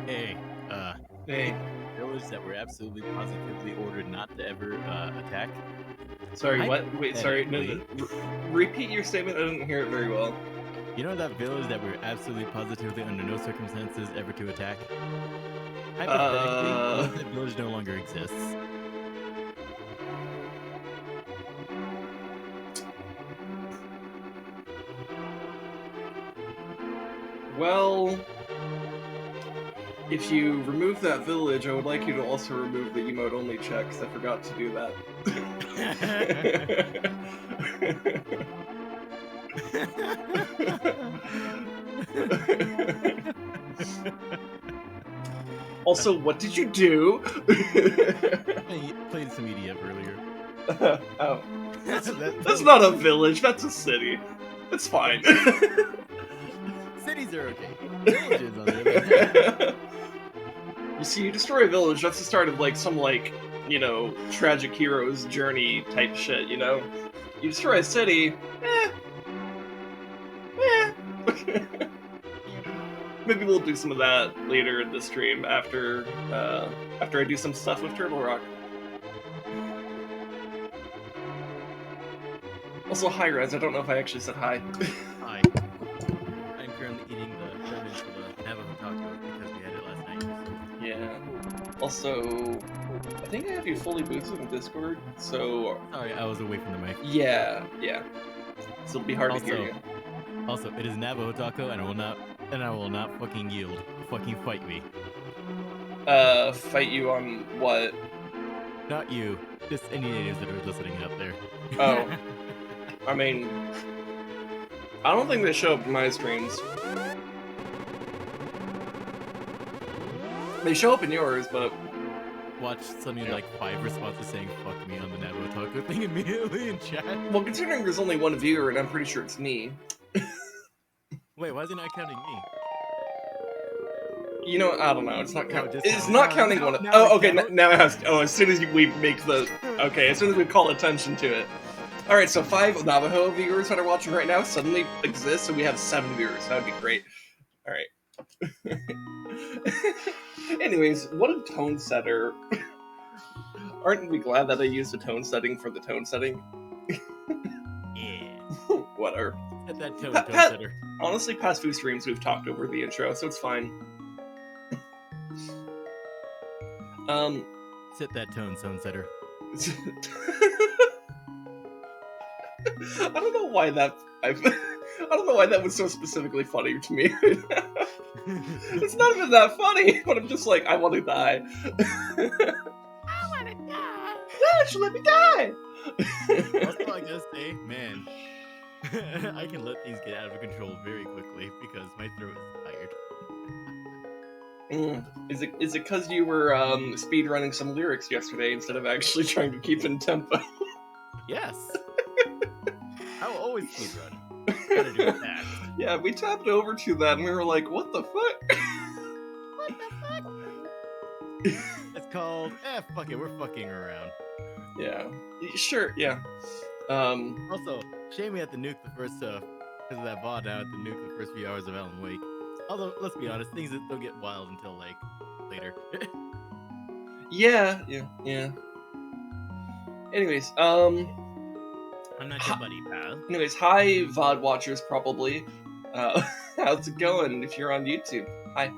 Hey, Hey, village that were absolutely positively ordered not to ever attack. sorry, what? Wait, sorry. No, Hypothetically, repeat your statement. I didn't hear it very well. you know that village that were absolutely positively under no circumstances ever to attack? Hypothetically, what if that village no longer exists? Well, if you remove that village, I would like you to also remove the emote only check, because I forgot to do that. Also, what did you do? I played some EDF earlier. Oh, that's That not a village. That's a city. It's fine. Cities are okay. Villages, on the other hand. You see, you destroy a village, that's the start of, like, some, like, you know, tragic hero's journey type shit, you know? You destroy a city, maybe we'll do some of that later in the stream after I do some stuff with Turtle Rock. Also, hi, Rez. I don't know if I actually said hi. Hi. I'm currently eating the remnants of the Navajo taco because we had it last night. Yeah. Also, I think I have you fully boosted in Discord, so Sorry, I was away from the mic. yeah. So it'll be hard to hear you. Also, it is Navajo taco, and I will not fucking yield. Fucking fight me. Fight you on what? Not you. Just any natives that are listening out there. Oh. I mean, I don't think they show up in my streams. They show up in yours, but Watch something like 5 responses saying "fuck me" on the Navajo taco thing immediately in chat. well, considering there's only one viewer, and I'm pretty sure it's me. Wait, why is it not counting me? You know, I don't know. It's not No, counting. just It's now. not Now- counting now- one. now Oh, it okay. counts. Now it has. Oh, as soon as we make the. Okay, as soon as we call attention to it. All right, so 5 Navajo viewers that are watching right now suddenly exist, so we have 7 viewers. That would be great. All right. Anyways, what a tone setter. Aren't we glad that I used the tone setting for the tone setting? Yeah. Whatever. Hit that tone Pat- setter. Honestly, past few streams we've talked over the intro, so it's fine. Set that tone setter. I don't know why that. I don't know why that was so specifically funny to me. It's not even that funny, but I'm just like, I want to die. I wanna die. Gosh, let me die. Also, I gotta say, man, I can let things get out of control very quickly because my throat is tired. Is it because you were speed running some lyrics yesterday instead of actually trying to keep in tempo? Yes. I will always speedrun. Gotta do it fast. Yeah, we tapped over to that and we were like, what the fuck? What the fuck? It's called, fuck it, we're fucking around. Yeah. Sure, yeah. Also, shame we had to nuke the first, because of that VOD, now I had to nuke the first few hours of Alan Wake. Although, let's be honest, things don't get wild until, like, later. Yeah. Anyways, I'm not your buddy, pal. Anyways, hi VOD watchers probably. How's it going if you're on YouTube? Hi.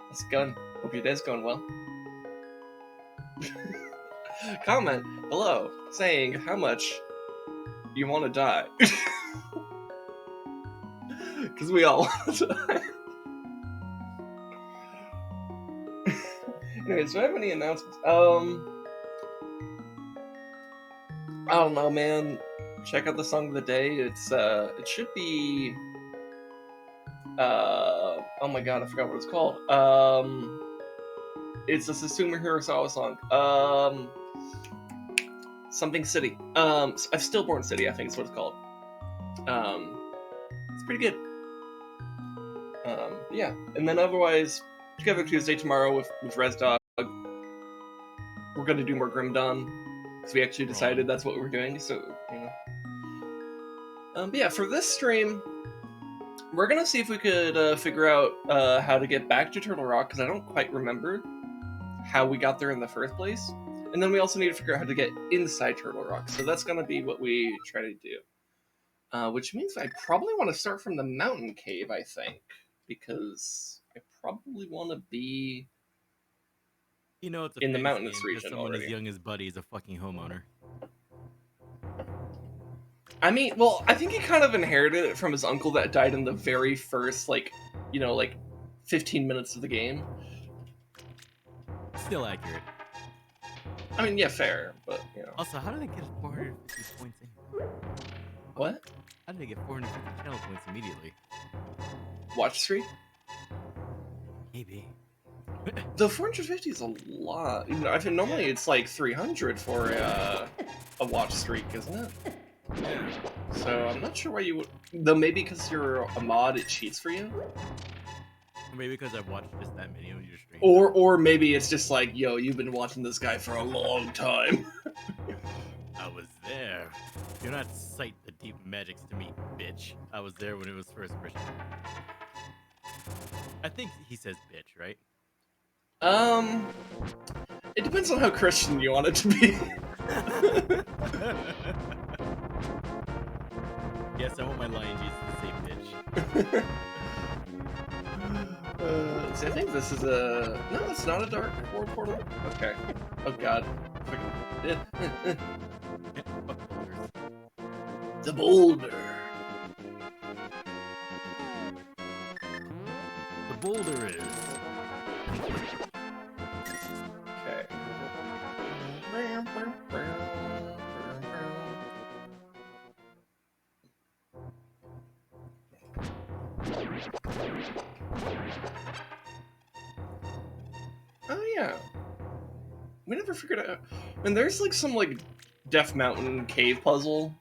How's it going? Hope your day's going well. Comment below saying how much you want to die. Because we all want to die. Anyways, do I have any announcements? I don't know, man. Check out the song of the day. It's it should be oh my god, I forgot what it's called. It's a Susumu Hirasawa song. Something City. A Stillborn City, I think is what it's called. It's pretty good. Yeah, and then otherwise, Together Tuesday tomorrow with Rezdog. we're gonna do more Grim Dawn. So we actually decided that's what we're doing. So but yeah, for this stream, we're gonna see if we could figure out how to get back to Turtle Rock, because I don't quite remember how we got there in the first place. And then we also need to figure out how to get inside Turtle Rock. So that's gonna be what we try to do. Which means I probably want to start from the mountain cave, I think, because I probably want to be You know, it's a in the famous mountainous game because region someone already. as young as Buddy is a fucking homeowner. I mean, well, I think he kind of inherited it from his uncle that died in the very first, like 15 minutes of the game. Still accurate. I mean, yeah, fair, but Also, how did they get 450 points in? What? How did they get 450 channel points immediately? Watch streak? Maybe. The 450 is a lot. I think normally it's like 300 for a watch streak, isn't it? So I'm not sure why you would. Though maybe because you're a mod, it cheats for you. Or maybe because I've watched just that many of your streams. Or maybe it's just like, yo, you've been watching this guy for a long time. I was there. Do not cite the deep magics to me, bitch. I was there when it was first Christian. I think he says bitch, right? It depends on how Christian you want it to be. Yes, I want my lion Jesus to say bitch. See, I think this is a... No, it's not a Dark World portal. Okay. Oh god. The boulder. The boulder is... Okay. Oh yeah. We never figured out. And there's like some like Death Mountain cave puzzle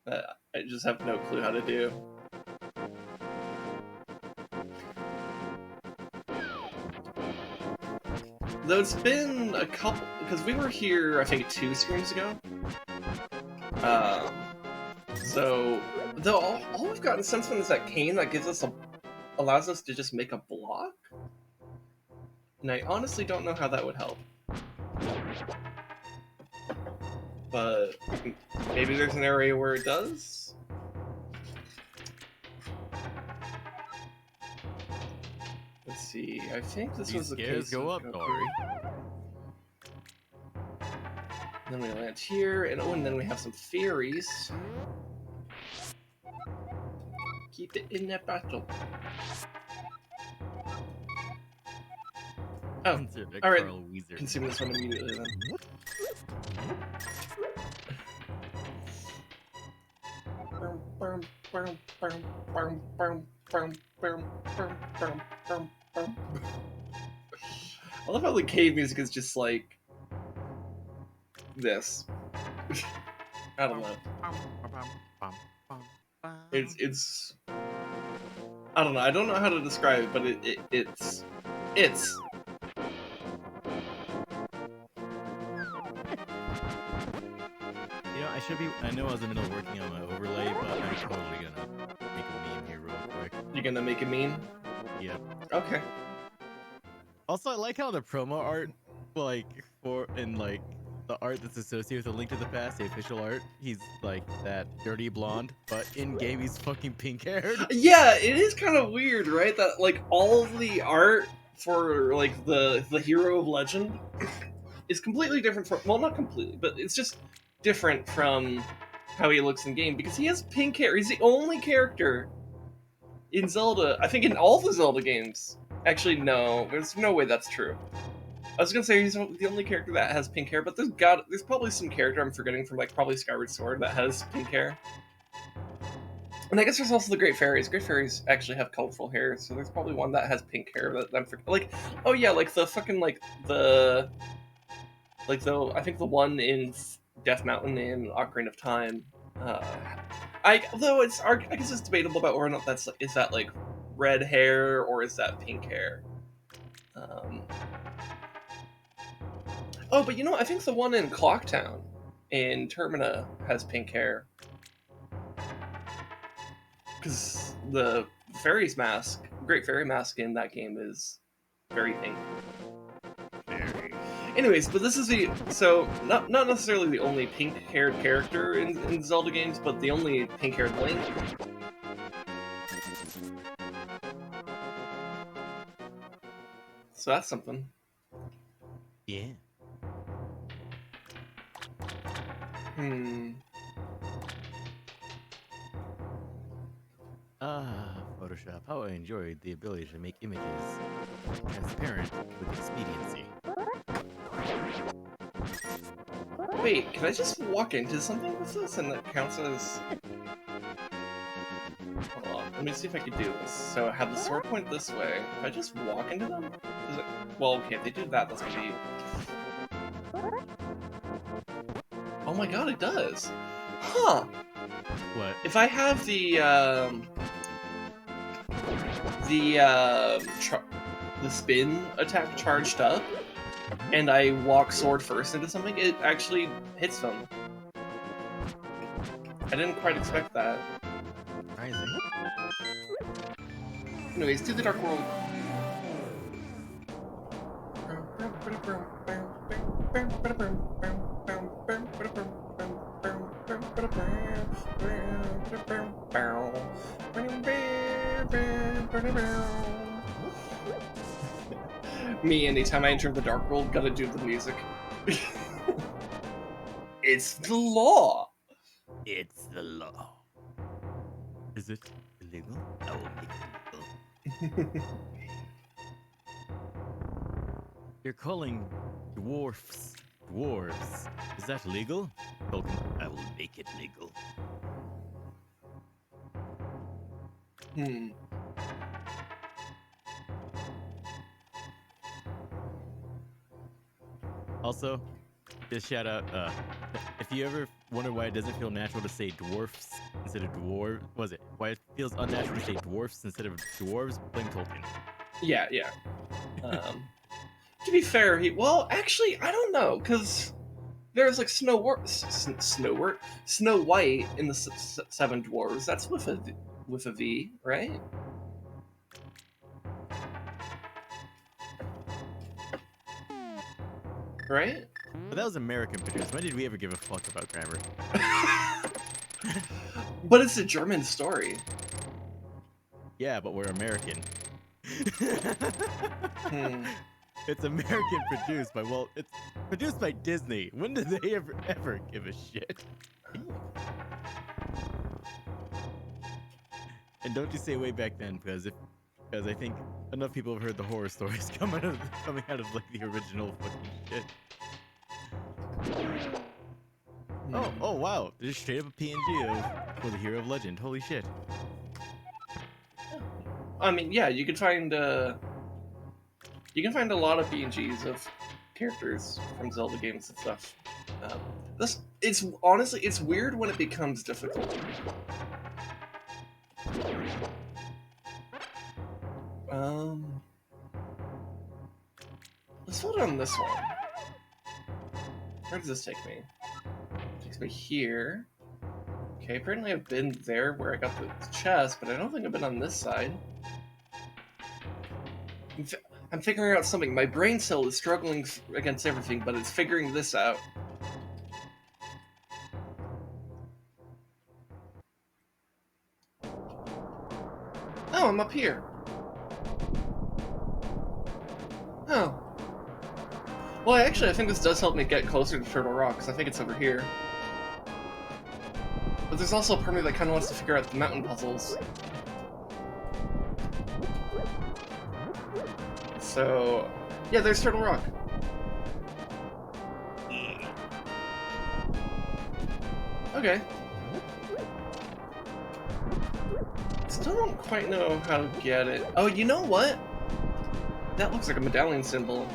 that I just have no clue how to do. Though it's been a couple, because we were here I think 2 streams ago. So though all we've gotten since then is that cane that gives us allows us to just make a block. And I honestly don't know how that would help. But maybe there's an area where it does? Let's see, I think this was the case. Go up, Dory. Then we land here, and oh, and then we have some fairies. Keep it in that battle. Oh, alright. Consume this one immediately then. I love how the cave music is just like this. I don't know. It's I don't know. I don't know how to describe it, but it's I know I was in the middle of working on my overlay, but I'm totally gonna make a meme here real quick. You're gonna make a meme? Yeah. Okay. Also, I like how the promo art, like, the art that's associated with A Link to the Past, the official art, he's like that dirty blonde, but in game he's fucking pink haired. Yeah, it is kind of weird, right? That like all of the art for like the hero of legend is completely different from, well, not completely, but it's just different from how he looks in game, because he has pink hair. He's the only character in Zelda, I think in all the Zelda games. Actually, no, there's no way that's true. I was gonna say he's the only character that has pink hair, but there's probably some character I'm forgetting from like probably Skyward Sword that has pink hair. And I guess there's also the Great Fairies. Great Fairies actually have colorful hair, so there's probably one that has pink hair that I'm forgetting. Like, oh yeah, like the fucking I think the one in Death Mountain in Ocarina of Time. I guess it's debatable about whether or not is that like red hair or is that pink hair. Oh, but you know what? I think the one in Clocktown in Termina has pink hair. Because the fairy's mask, Great Fairy mask in that game is very pink. Very. Anyways, but this is so not necessarily the only pink-haired character in Zelda games, but the only pink-haired Link. So that's something. Yeah. Photoshop. How I enjoyed the ability to make images transparent with expediency. Wait, can I just walk into something with this and that counts as... Hold on, let me see if I can do this. So I have the sword point this way. If I just walk into them? Is it... Well, okay, if they do that, that's gonna be... Oh my god, it does! Huh! What? If I have the spin attack charged up, and I walk sword first into something, it actually hits them. I didn't quite expect that. Surprising. Anyways, to the Dark World. Me, anytime I enter the Dark World, gotta do the music. It's the law! It's the law. Is it illegal? I will make it illegal. You're calling dwarfs dwarves. Is that legal? Tolkien, I will make it legal. Also, just shout out, if you ever wonder why it doesn't feel natural to say dwarfs instead of why it feels unnatural to say dwarfs instead of dwarves, blame Tolkien. Yeah. To be fair, well, actually, I don't know, because there's like Snow White in the Seven Dwarves. That's with a V, right? Right? But that was American produced. When did we ever give a fuck about grammar? But it's a German story. Yeah, but we're American. It's American produced by, well, it's produced by Disney. When did they ever give a shit? And don't you say way back then, because I think enough people have heard the horror stories coming out of like the original fucking shit. Oh wow! There's straight up a PNG of the hero of legend. Holy shit! I mean, yeah, you can find a lot of PNGs of characters from Zelda games and stuff. It's honestly, it's weird when it becomes difficult. Let's vote on this one. Where does this take me? It takes me here. Okay, apparently I've been there where I got the chest, but I don't think I've been on this side. I'm figuring out something. My brain cell is struggling against everything, but it's figuring this out. Oh, I'm up here. Oh. Well, actually, I think this does help me get closer to Turtle Rock, because I think it's over here. But there's also a part of me that kind of wants to figure out the mountain puzzles. So, yeah, there's Turtle Rock. Okay. Still don't quite know how to get it. Oh, you know what? That looks like a medallion symbol.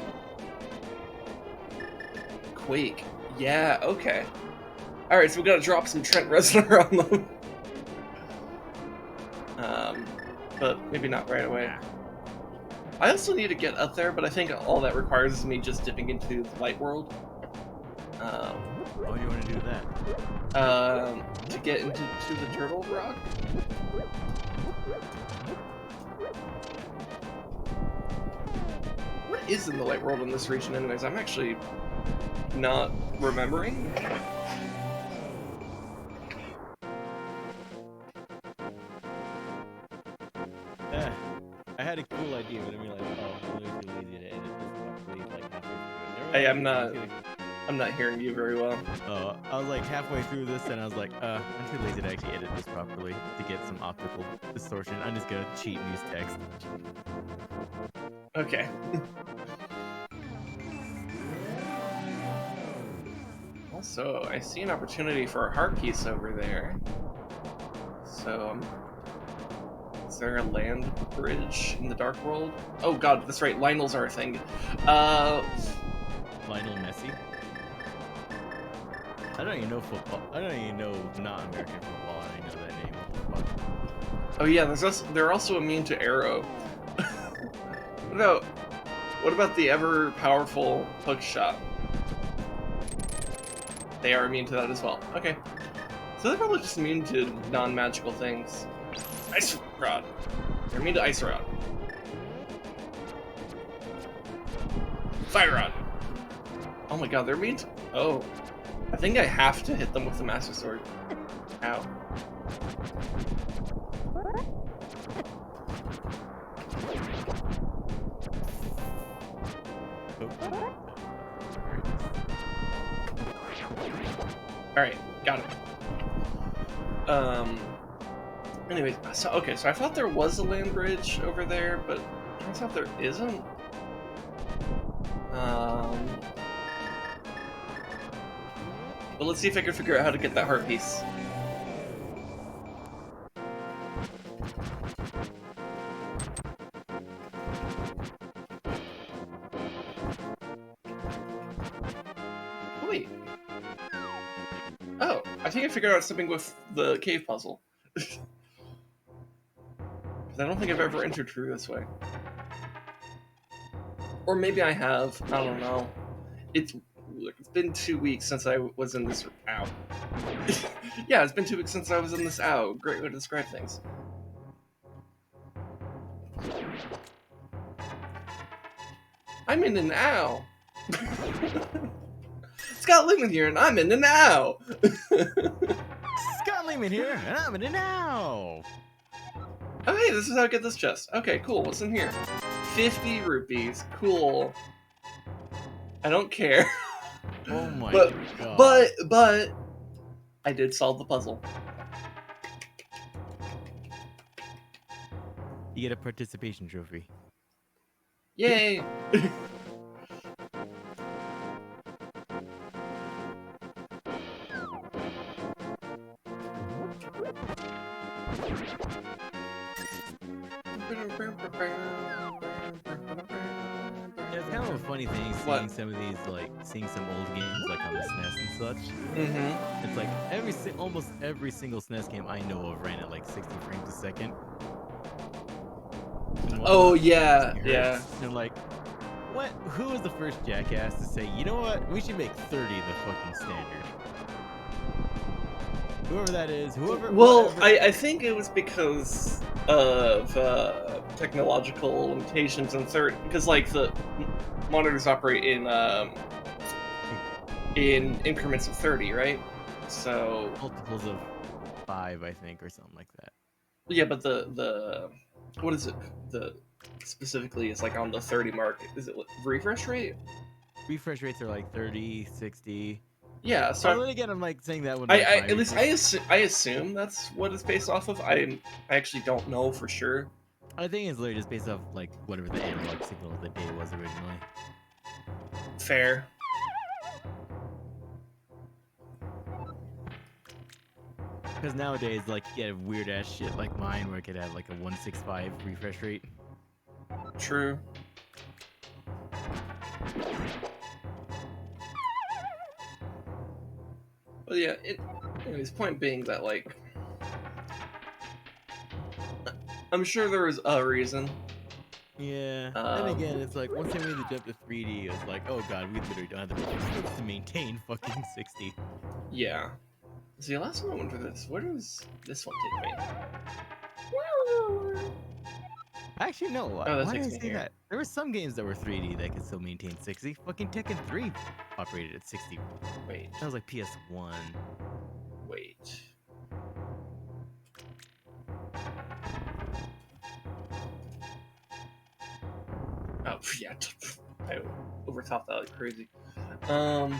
Quake. Yeah, okay. Alright, so we gotta drop some Trent Reznor on them. But maybe not right away. I also need to get up there, but I think all that requires is me just dipping into the light world. Why do you want to do that? To get into the turtle rock. What is in the light world in this region, anyways? I'm actually not remembering. I had a cool idea, but I realized, oh, I'm really too lazy to edit this properly, like halfway through it. Hey, Never I'm not hearing you very well. Oh, I was like halfway through this, and I was like, I'm too lazy to actually edit this properly to get some optical distortion. I'm just gonna cheat and use text. Okay. Also, I see an opportunity for a heart piece over there. So, is there a land bridge in the Dark World? Oh god, that's right, Lionel's our thing. Lionel Messi? I don't even know football. I don't even know non-American football. I don't even know that name. Fuck. Oh yeah, they're also immune to arrow. What about the ever powerful hook shot? They are immune to that as well. Okay. So they're probably just immune to non-magical things. Ice Rod. They're immune to Ice Rod. Fire Rod. Oh my god, they're immune to... Oh. I think I have to hit them with the Master Sword. Ow. Alright, got it. Anyways, so I thought there was a land bridge over there, but turns out there isn't. But let's see if I can figure out how to get that heart piece. Wait. Oh, I think I figured out something with the cave puzzle. Because I don't think I've ever entered through this way. Or maybe I have. I don't know. It's been 2 weeks since I was in this... Ow. Yeah, it's been 2 weeks since I was in this... Ow. Great way to describe things. I'm in an ow. Scott Lehman here, and I'm in an ow. Scott Lehman here, and I'm in it now. Oh, hey, this is how I get this chest. Okay, cool. What's in here? 50 rupees. Cool. I don't care. Oh my god. But I did solve the puzzle. You get a participation trophy. Yay! Yeah, it's kind of a funny thing seeing some of these, like, seeing some old games, like on the SNES and such. Mm-hmm. It's like almost every single SNES game I know of ran at like 60 frames a second. Oh yeah, yeah. And like, what? Who was the first jackass to say, you know what? We should make 30 the fucking standard. Whoever that is, whoever. Well, whatever. I think it was because of technological limitations and because like the monitors operate in increments of 30, right? So Multiples of 5, I think, or something like that. yeah, but the what is it? The specifically is like on the 30 mark. Is it refresh rate? Refresh rates are like 30, 60. Yeah, so then again, I'm like saying that when I assume that's what it's based off of. I actually don't know for sure. I think it's literally just based off like whatever the analog signal of the day was originally. Fair. Because nowadays, like, you have weird ass shit like mine where it could have like a 165 refresh rate. True. Well, yeah, anyways, point being that, like, I'm sure there is a reason Yeah. Then again, it's like once they made the jump to 3D, it's like, oh god, we literally don't have the resources to maintain fucking 60. Yeah. See, last one I went for this. Where does this one take me? Actually, no. Why, Oh, that why did I takes me say here. that? There were some games that were 3D that could still maintain 60. Fucking Tekken 3 operated at 60. Wait. That was like PS1. Wait. Oh, yeah. I overthought that like crazy. Okay.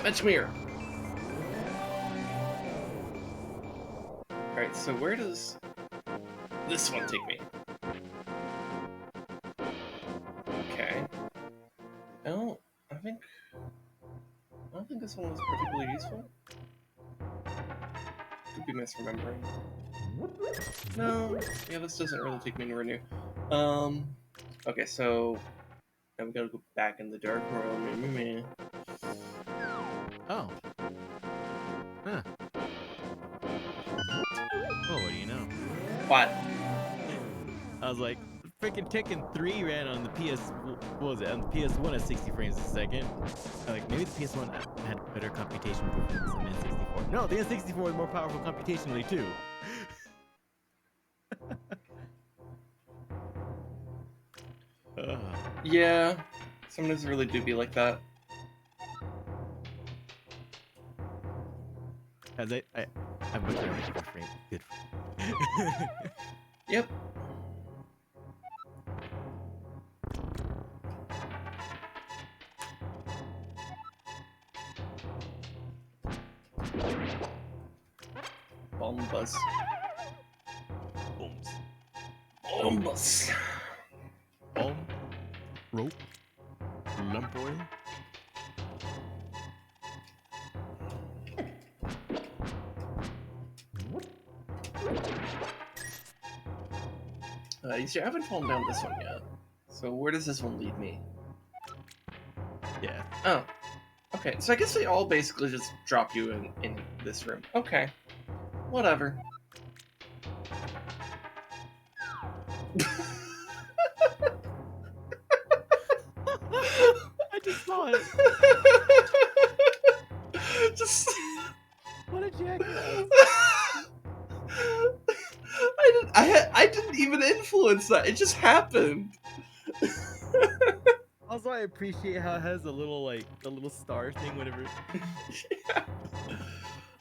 Matchmere. Alright, so where does this one take me? Okay. No, I don't think this one was particularly useful. Could be misremembering. No, yeah, this doesn't really take me anywhere new. Okay, so now we gotta go back in the dark world. Oh. Huh. Oh, what do you know? What? I was like, freaking Tekken 3 ran on the what was it? On the PS1 at 60 frames a second. Like, maybe the PS1 had better computation performance than the N64. No, the N64 is more powerful computationally, too. Yeah, sometimes it really do be like that. As I'm much better with frame. Good. Yep. Bombus. Booms. Bombus. Bomb. Rope. Lump oil. You see, I haven't fallen down this one yet. So where does this one lead me? Yeah. Oh. Okay, so I guess they all basically just drop you in this room. Okay. Whatever. I just saw it. Just... What a jackass. I didn't even influence that. It just happened. Also, I appreciate how it has a little the star thing whenever. Yeah.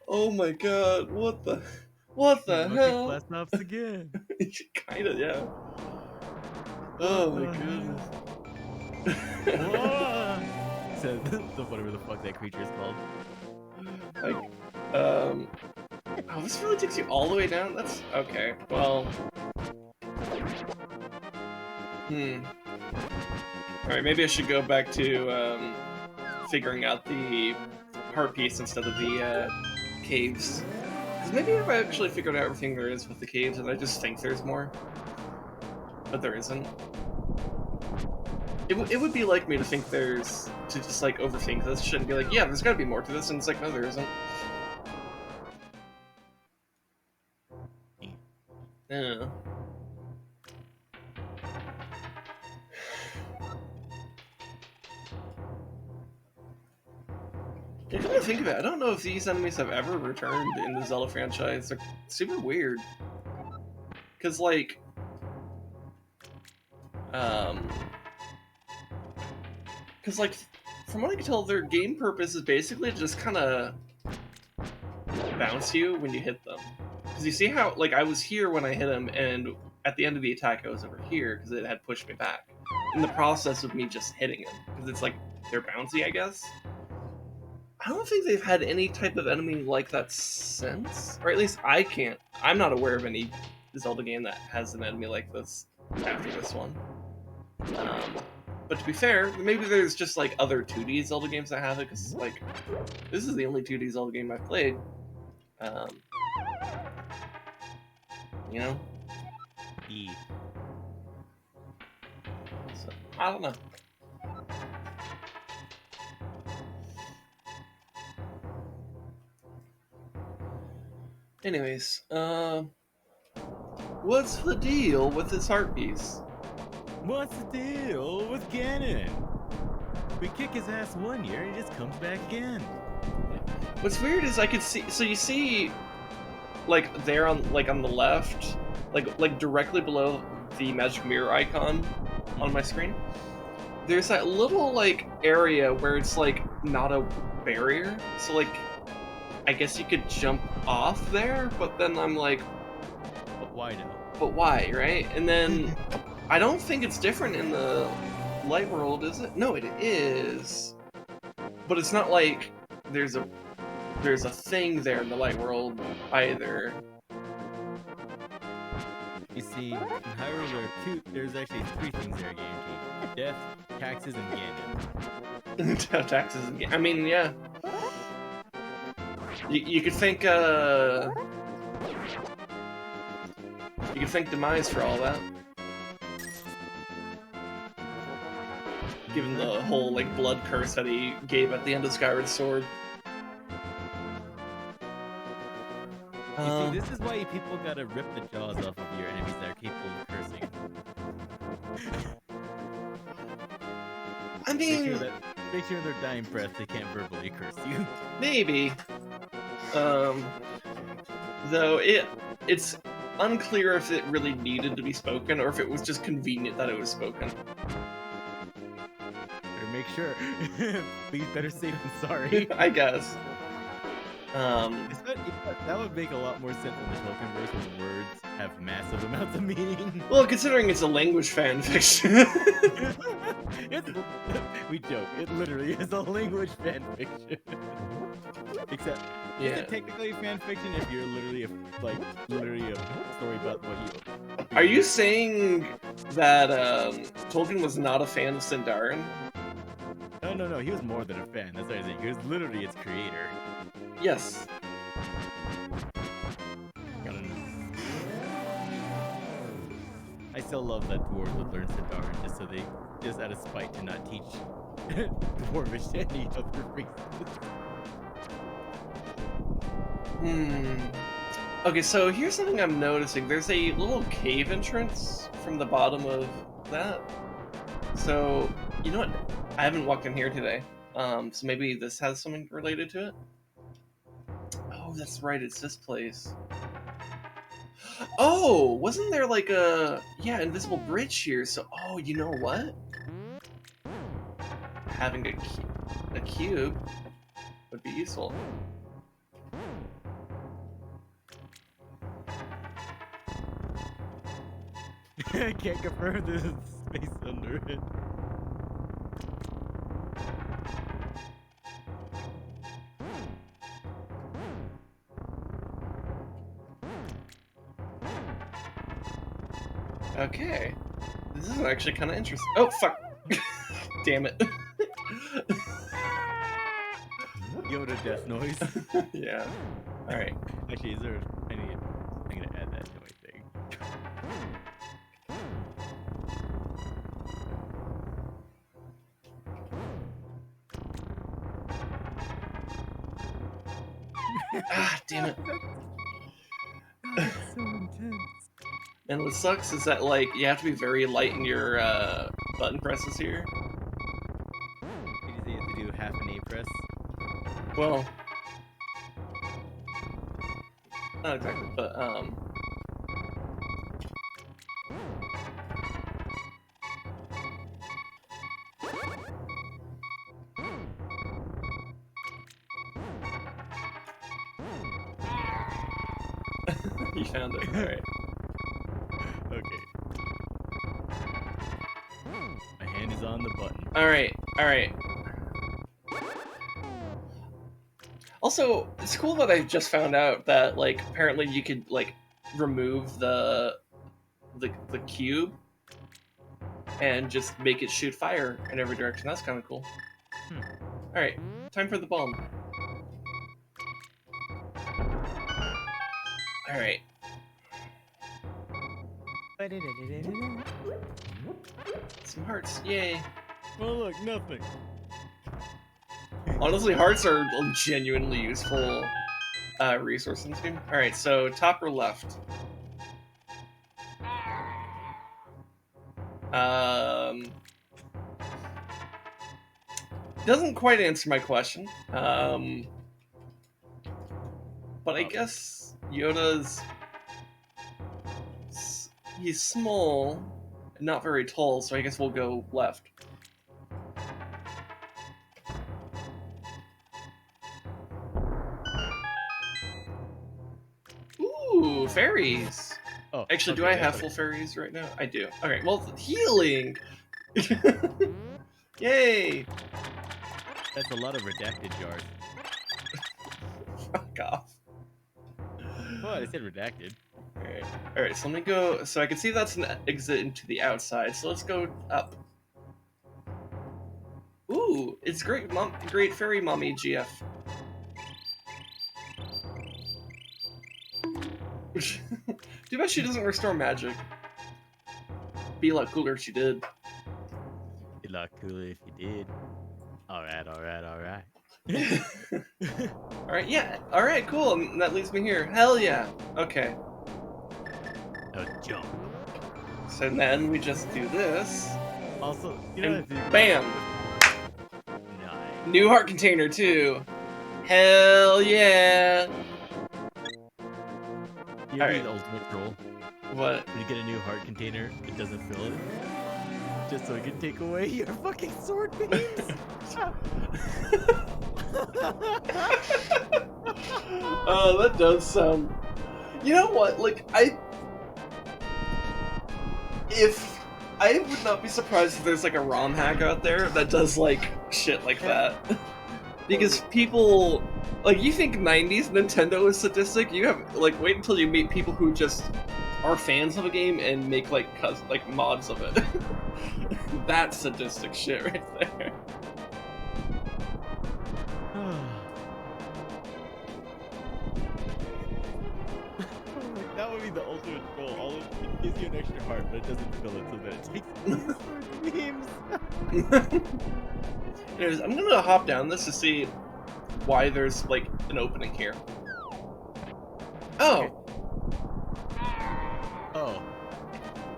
Oh my god! What the hell? Class stops again. Kinda, yeah. Oh my goodness. Said whatever the fuck that creature is called. Like, oh, this really takes you all the way down? That's okay. Well, Alright, maybe I should go back to figuring out the heart piece instead of the caves. Because maybe if I actually figured out everything there is with the caves and I just think there's more. But there isn't. It would be like me to think there's... to just like overthink this shit and be like, yeah, there's gotta be more to this, and it's like, no, there isn't. Yeah. Yeah, come to think of it, I don't know if these enemies have ever returned in the Zelda franchise. They're super weird. Because, like... Because, like, from what I can tell, their game purpose is basically to just kind of bounce you when you hit them. Because you see how, like, I was here when I hit him, and at the end of the attack I was over here, because it had pushed me back. In the process of me just hitting him. Because it's like, they're bouncy, I guess? I don't think they've had any type of enemy like that since. Or at least I can't. I'm not aware of any Zelda game that has an enemy like this after this one. But to be fair, maybe there's just like other 2D Zelda games that have it, because like this is the only 2D Zelda game I've played. You know? E. So, I don't know. Anyways, what's the deal with this heart piece? What's the deal with Ganon? We kick his ass one year and he just comes back again. What's weird is I could see. So you see, like there on the left, like directly below the magic mirror icon on my screen. There's that little like area where it's like not a barrier. So like, I guess you could jump off there, but then I'm like, But why no? but why, right? And then I don't think it's different in the light world, is it? No, it is. But it's not like there's a thing there in the light world either. You see, in Hyrule there's actually 3 things that are guaranteed. Death, taxes, and Ganon. Taxes. I mean, yeah. You could thank Demise for all that. Given the whole like blood curse that he gave at the end of Skyward Sword. You see, this is why people gotta rip the jaws off of your enemies that are capable of cursing. I mean, make sure their dying breath they can't verbally curse you. Maybe. Though it's unclear if it really needed to be spoken or if it was just convenient that it was spoken. Better make sure. Please, better safe than sorry. I guess. That would make a lot more sense in the Tolkien verse when words have massive amounts of meaning. Well, considering it's a language fan fiction. We joke. It literally is a language fan fiction. Except, yeah. Is it technically fan fiction if you're literally a story about what you... Are you saying that Tolkien was not a fan of Sindarin? No. He was more than a fan. That's what I'm saying. He was literally its creator. Yes. I still love that dwarves would learn Sindarin just out of spite to not teach dwarvish to any other races. Okay, so here's something I'm noticing. There's a little cave entrance from the bottom of that. So, you know what? I haven't walked in here today. So maybe this has something related to it? Oh, that's right, it's this place. Oh, wasn't there like a invisible bridge here? So, oh, you know what? Having a cube would be useful. I can't confirm there's space under it. Okay. This is actually kind of interesting. Oh, fuck. Damn it. Yoda death noise. Yeah. Alright. Actually, I'm gonna add that to my thing. Ah, damn it. That's so intense. And what sucks is that, like, you have to be very light in your button presses here. You just have to do half an A press. Well, not exactly, but, you found it, alright. Okay. My hand is on the button. Alright. Also, it's cool that I just found out that, like, apparently you could, like, remove the cube. and just make it shoot fire in every direction. That's kind of cool. All right, time for the bomb. All right. Some hearts, yay. Oh look, nothing. Honestly, hearts are a genuinely useful resource in this game. All right, so top or left? Doesn't quite answer my question. But I guess Yoda's... He's small and not very tall, so I guess we'll go left. Ooh, fairies! Oh, Actually, okay, do I that's have okay. full fairies right now? I do. Okay, well, healing! Yay! That's a lot of redacted jars. Fuck off. What? I said redacted. Alright, so let me go. So I can see that's an exit into the outside, so let's go up. Ooh, it's great, great fairy mommy GF. Too bad she doesn't restore magic. Be a lot cooler if she did. Be a lot cooler if you did. Alright. Alright, yeah. Alright, cool. And that leads me here. Hell yeah. Okay. No jump. So then we just do this. Also, you know, And bam! Nice. New heart container, too. Hell yeah. You All do right. the ultimate troll. What? When you get a new heart container, it doesn't fill it. Just so it can take away your fucking sword beams. Oh, that does sound... You know what? Like, I would not be surprised if there's like a ROM hack out there that does like shit like that. Because people, like, you think 90s Nintendo is sadistic? You have, like, wait until you meet people who just are fans of a game and make like mods of it. That's sadistic shit right there. That would be the ultimate goal. It gives you an extra heart, but it doesn't fill it, so that it takes sword beams. Anyways, I'm gonna hop down this to see why there's like an opening here. Oh. Okay. Oh.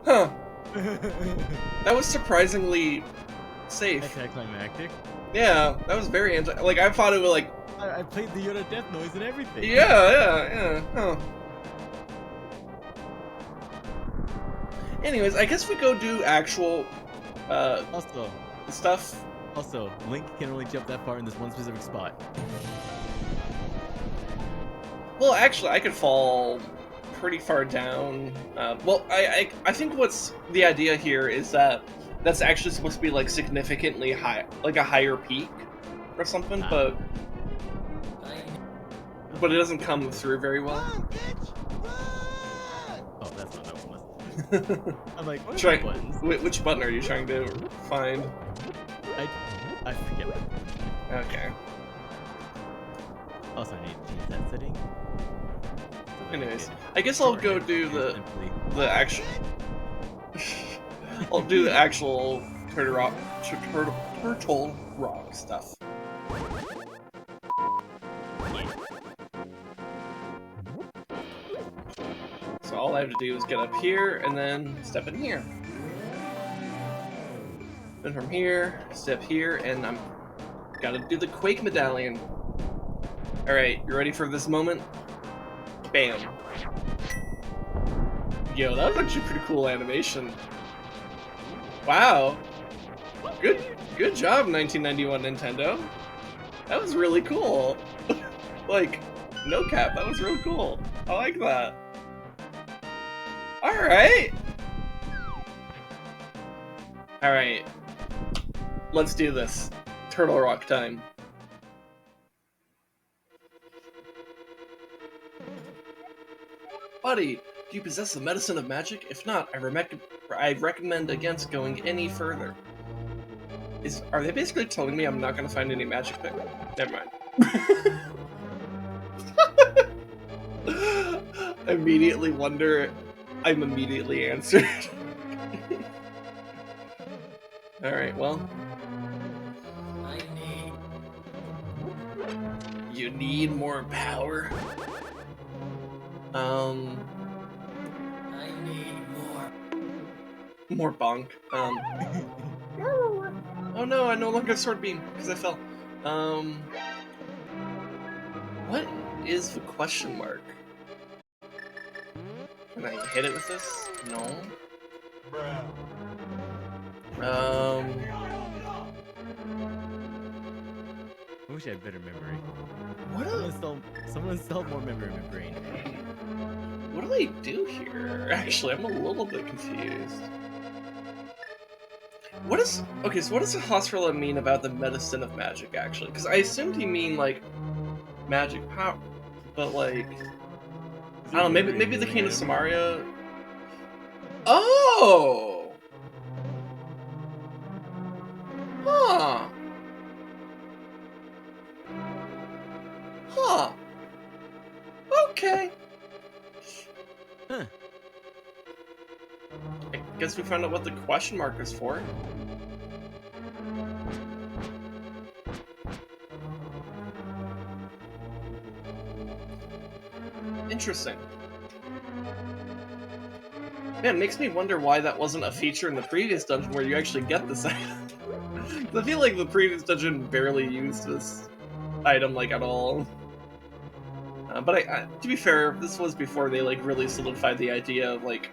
Huh. That was surprisingly safe. Anticlimactic. Yeah, that was very like I thought it would like. I played the Yoda death noise and everything. Yeah. Huh. Anyways, I guess we go do actual Also, stuff. Also, Link can only jump that far in this one specific spot. Well, actually, I could fall pretty far down. Well, I think what's the idea here is that that's actually supposed to be like significantly high, like a higher peak or something, but it doesn't come through very well. Oh, that's not that one. I'm like, what Try, are the buttons? which button are you trying to find? I forget. Okay. Also, I need to change that setting. So Anyways, I guess I'll go do the actual. I'll do the actual turtle rock stuff. So all I have to do is get up here and then step in here. Then from here, step here, and I'm gotta do the Quake medallion. Alright, you ready for this moment? Bam. Yo, that was actually pretty cool animation. Wow. Good job, 1991 Nintendo. That was really cool. Like, no cap, that was really cool. I like that. Alright. Alright. Let's do this. Turtle Rock time. Buddy, Do you possess the medicine of magic? If not, I recommend against going any further. Are they basically telling me I'm not gonna find any magic there? Never mind. I immediately wonder. I'm immediately answered. Alright, well. You need more power? I need more bonk. Oh no, I no longer have sword beam because I fell. What is the question mark? Can I hit it with this? No. I wish I had better memory. What? Someone installed more memory in my brain. What do they do here? Actually, I'm a little bit confused. What is... Okay, so what does Hospital mean about the medicine of magic, actually? Because I assumed he mean, like, magic power. But, like... I don't know, maybe the King of Samaria... Oh! Huh. Huh. Okay. Huh. I guess we found out what the question mark is for. Interesting. Man, it makes me wonder why that wasn't a feature in the previous dungeon where you actually get this item. I feel like the previous dungeon barely used this item, like, at all. But to be fair, this was before they, like, really solidified the idea of, like,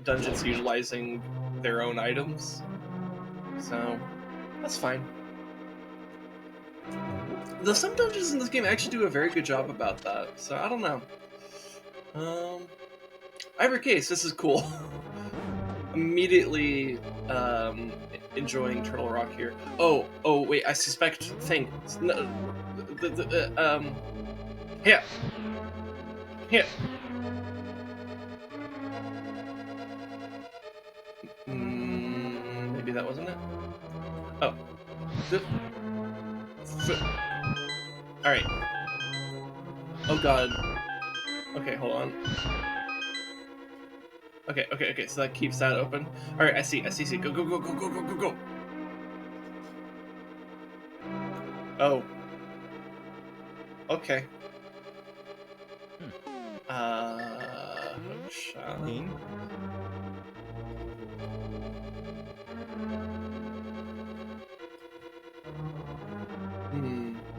dungeons utilizing their own items. So, that's fine. Though some dungeons in this game actually do a very good job about that, so I don't know. Either case, this is cool. Immediately enjoying Turtle Rock here. Oh, wait, I suspect things. No, here. Here. Maybe that wasn't it? Oh. Alright. Oh god. Okay, hold on. Okay, so that keeps that open. Alright, I see. Go. Oh. Okay. King?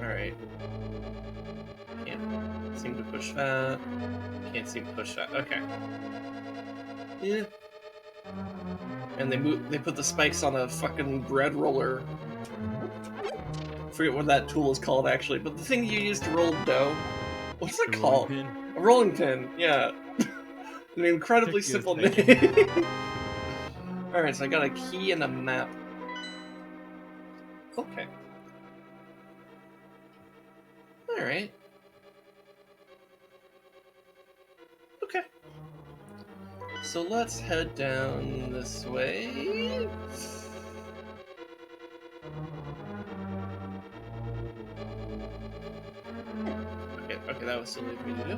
Alright. Can't seem to push that. Can't seem to push that. Okay. Yeah. And they put the spikes on a fucking bread roller. I forget what that tool is called actually, but the thing you use to roll dough. What's it called? Pin? A rolling pin, yeah. An incredibly simple name. Alright, so I got a key and a map. Okay. Alright. Okay. So let's head down this way. Okay, that was silly of me to do.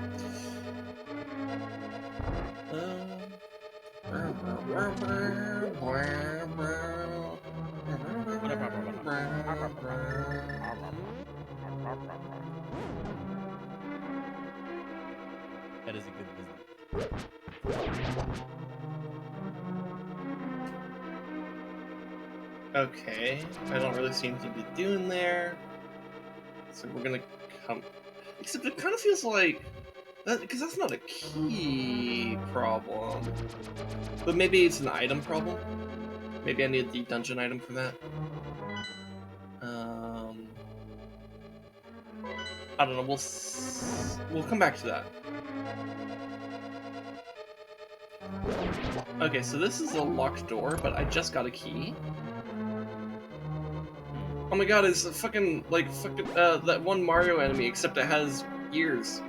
That is a good business. Okay, I don't really seem to be doing there. So we're gonna come... Except it kind of feels like... Because that's not a key problem. But maybe it's an item problem? Maybe I need the dungeon item for that? I don't know, we'll come back to that. Okay, so this is a locked door, but I just got a key. Oh my god, it's a fucking, that one Mario enemy, except it has ears.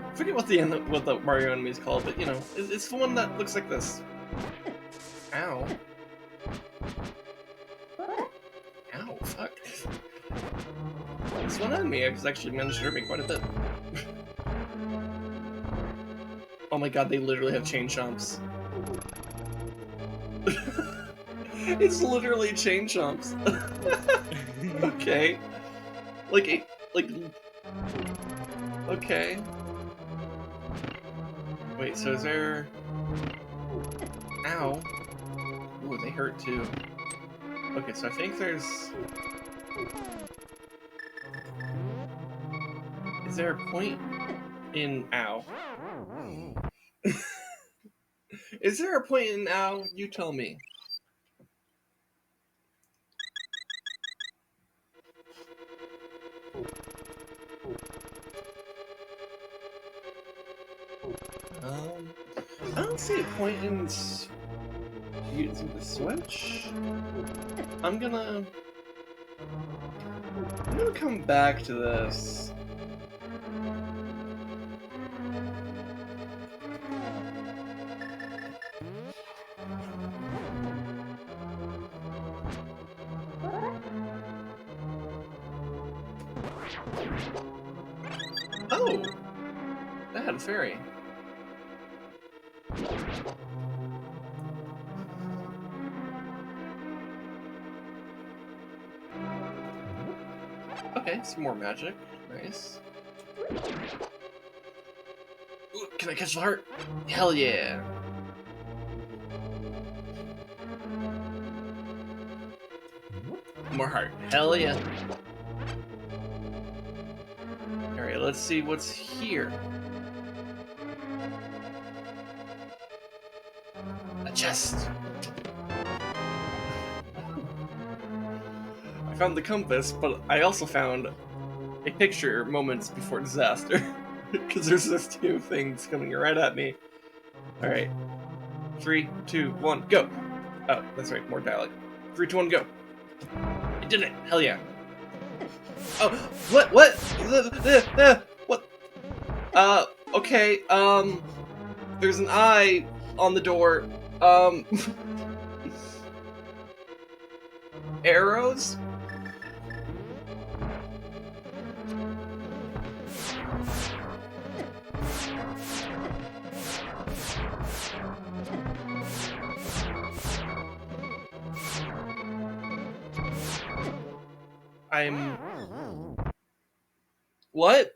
I forget what the Mario enemy is called, but you know, it's the one that looks like this. Ow. Ow, fuck. This one enemy has actually managed to hurt me quite a bit. Oh my god, they literally have chain chomps. It's literally chain chomps. Okay. Like, okay. Wait, so is there... Ow. Ooh, they hurt too. Okay, so I think there's... Is there a point in... Ow. Is there a point in ow? You tell me. I don't see a point in using the switch. I'm gonna come back to this. Oh! That had a fairy. Okay, some more magic. Nice. Ooh, can I catch the heart? Hell yeah! More heart. Hell yeah! Alright, let's see what's here. A chest! I found the compass, but I also found a picture moments before disaster. Because there's just two things coming right at me. Alright. 3, 2, 1, go! Oh, that's right, more dialogue. 3, 2, 1, go! I did it! Hell yeah! Oh, what? What? What? Okay, there's an eye on the door. Arrows? What?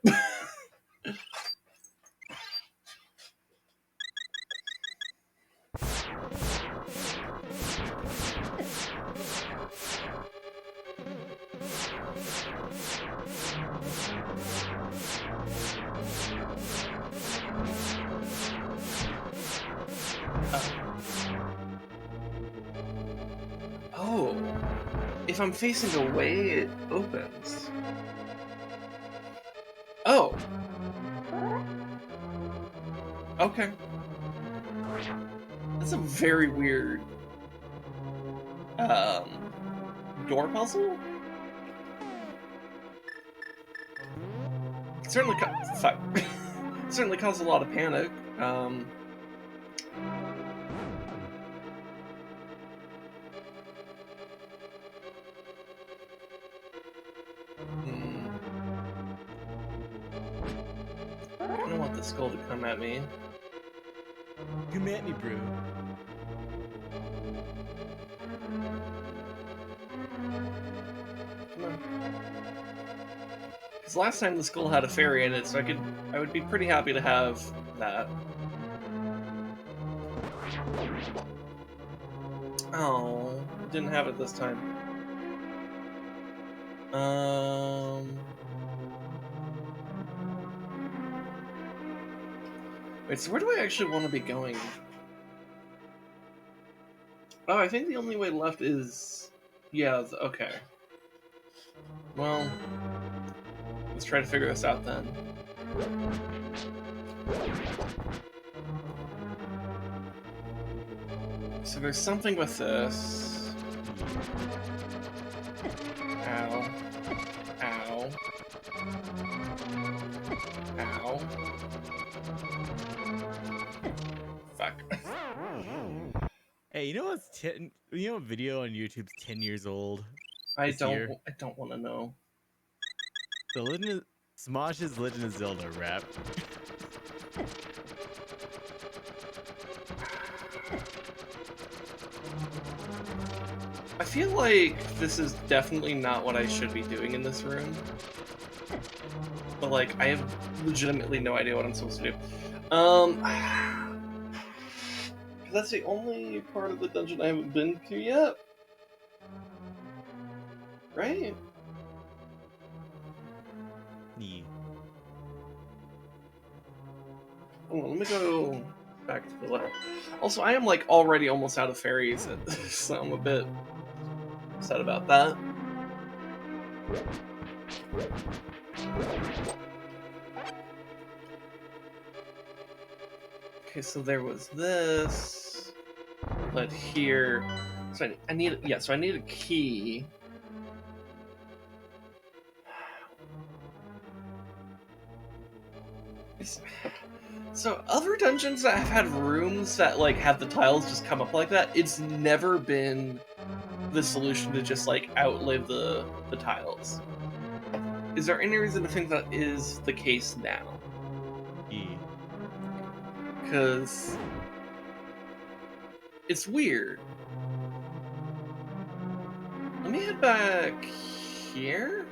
Oh. If I'm facing away, it opens. Oh. Okay. That's a very weird door puzzle? It certainly certainly caused a lot of panic. I don't want the skull to come at me. Come at me, bro. Come on. Because last time the skull had a fairy in it, so I would be pretty happy to have that. Oh, didn't have it this time. Wait, so where do I actually want to be going? Oh, I think the only way left is... Yeah, okay. Well, let's try to figure this out then. So there's something with this. Ow. Ow. back. Hey, you know what's 10? You know what video on YouTube's 10 years old I this year? don't want to know. The Legend of Smosh's Legend of Zelda rap. I feel like this is definitely not what I should be doing in this room. But like, I have legitimately no idea what I'm supposed to do. That's the only part of the dungeon I haven't been to yet. Right? Yeah. Hold on, let me go back to the left. Also, I am like already almost out of fairies, so I'm a bit upset about that. Okay, so there was this, but here, so I need, yeah, so I need a key. So other dungeons that have had rooms that like have the tiles just come up like that, it's never been the solution to just like outlive the tiles. Is there any reason to think that is the case now? Yeah. Because it's weird. Let me head back here.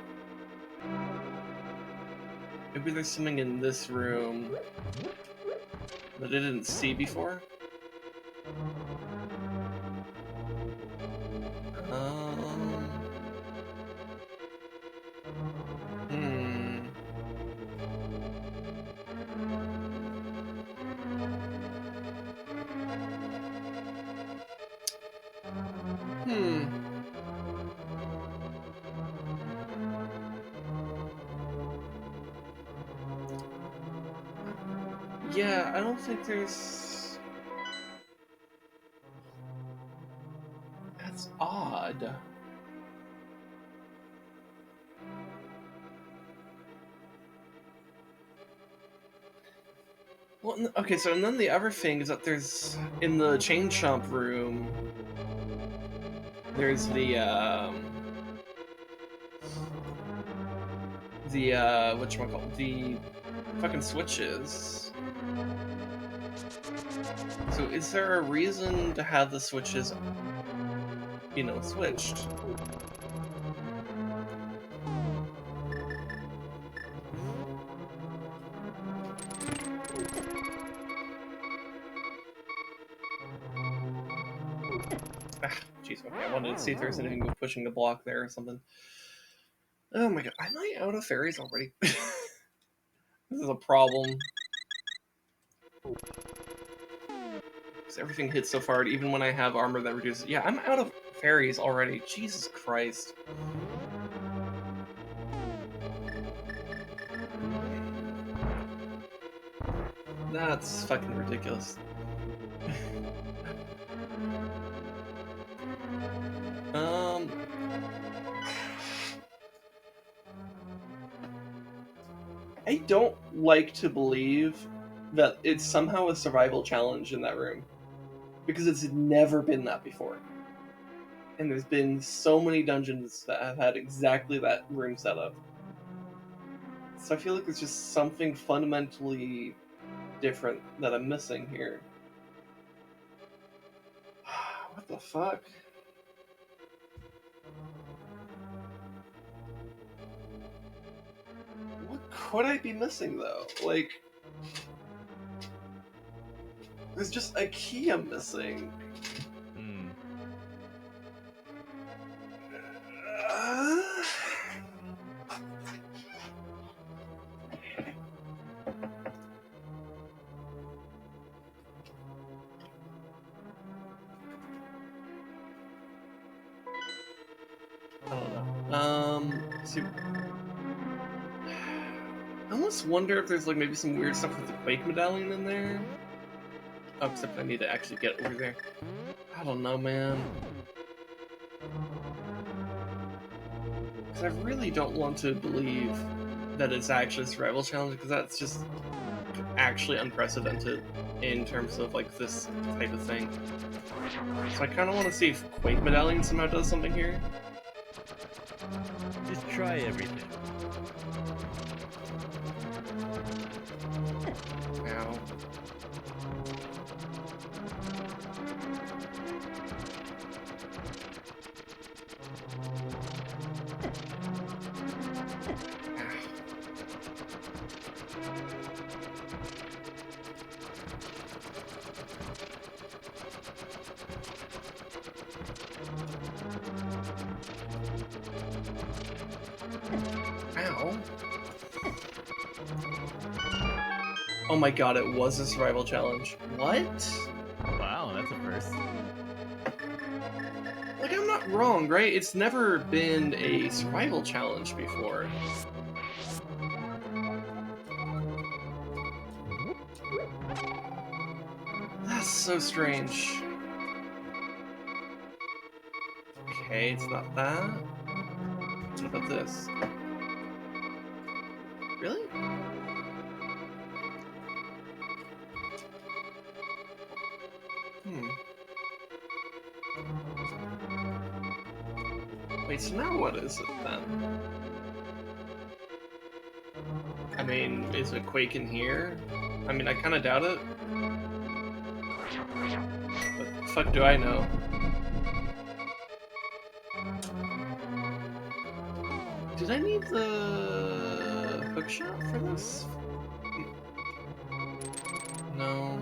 Maybe there's something in this room that I didn't see before. Hmm. Hmm. Yeah, I don't think there's... That's odd. Well, okay, so and then the other thing is that there's... In the chain chomp room, there's the, whatchamacallit, the fucking switches. So is there a reason to have the switches, you know, switched? Ah, jeez, okay, I wanted to see if there's anything with pushing the block there or something. Oh my god, am I out of fairies already? This is a problem. Because everything hits so hard, even when I have armor that reduces... Yeah, I'm out of fairies already. Jesus Christ. That's fucking ridiculous. I don't like to believe that it's somehow a survival challenge in that room. Because it's never been that before. And there's been so many dungeons that have had exactly that room setup. So I feel like there's just something fundamentally different that I'm missing here. What the fuck? What could I be missing though? Like, there's just a key I'm missing. Hmm. I don't know. See, I almost wonder if there's like maybe some weird stuff with the Quake medallion in there. Oh, except I need to actually get over there. I don't know, man. Because I really don't want to believe that it's actually a survival challenge, because that's just... actually unprecedented in terms of like this type of thing. So I kind of want to see if Quake Medallion somehow does something here. Just try everything. Ow. Ow. Oh my god, it was a survival challenge. What? Wow, that's a first. Like, I'm not wrong, right? It's never been a survival challenge before. That's so strange. Okay, it's not that. What about this? Really? Wait, so now what is it then? I mean, is it Quake in here? I mean, I kind of doubt it. But the fuck do I know? Did I need the hookshot for this? No.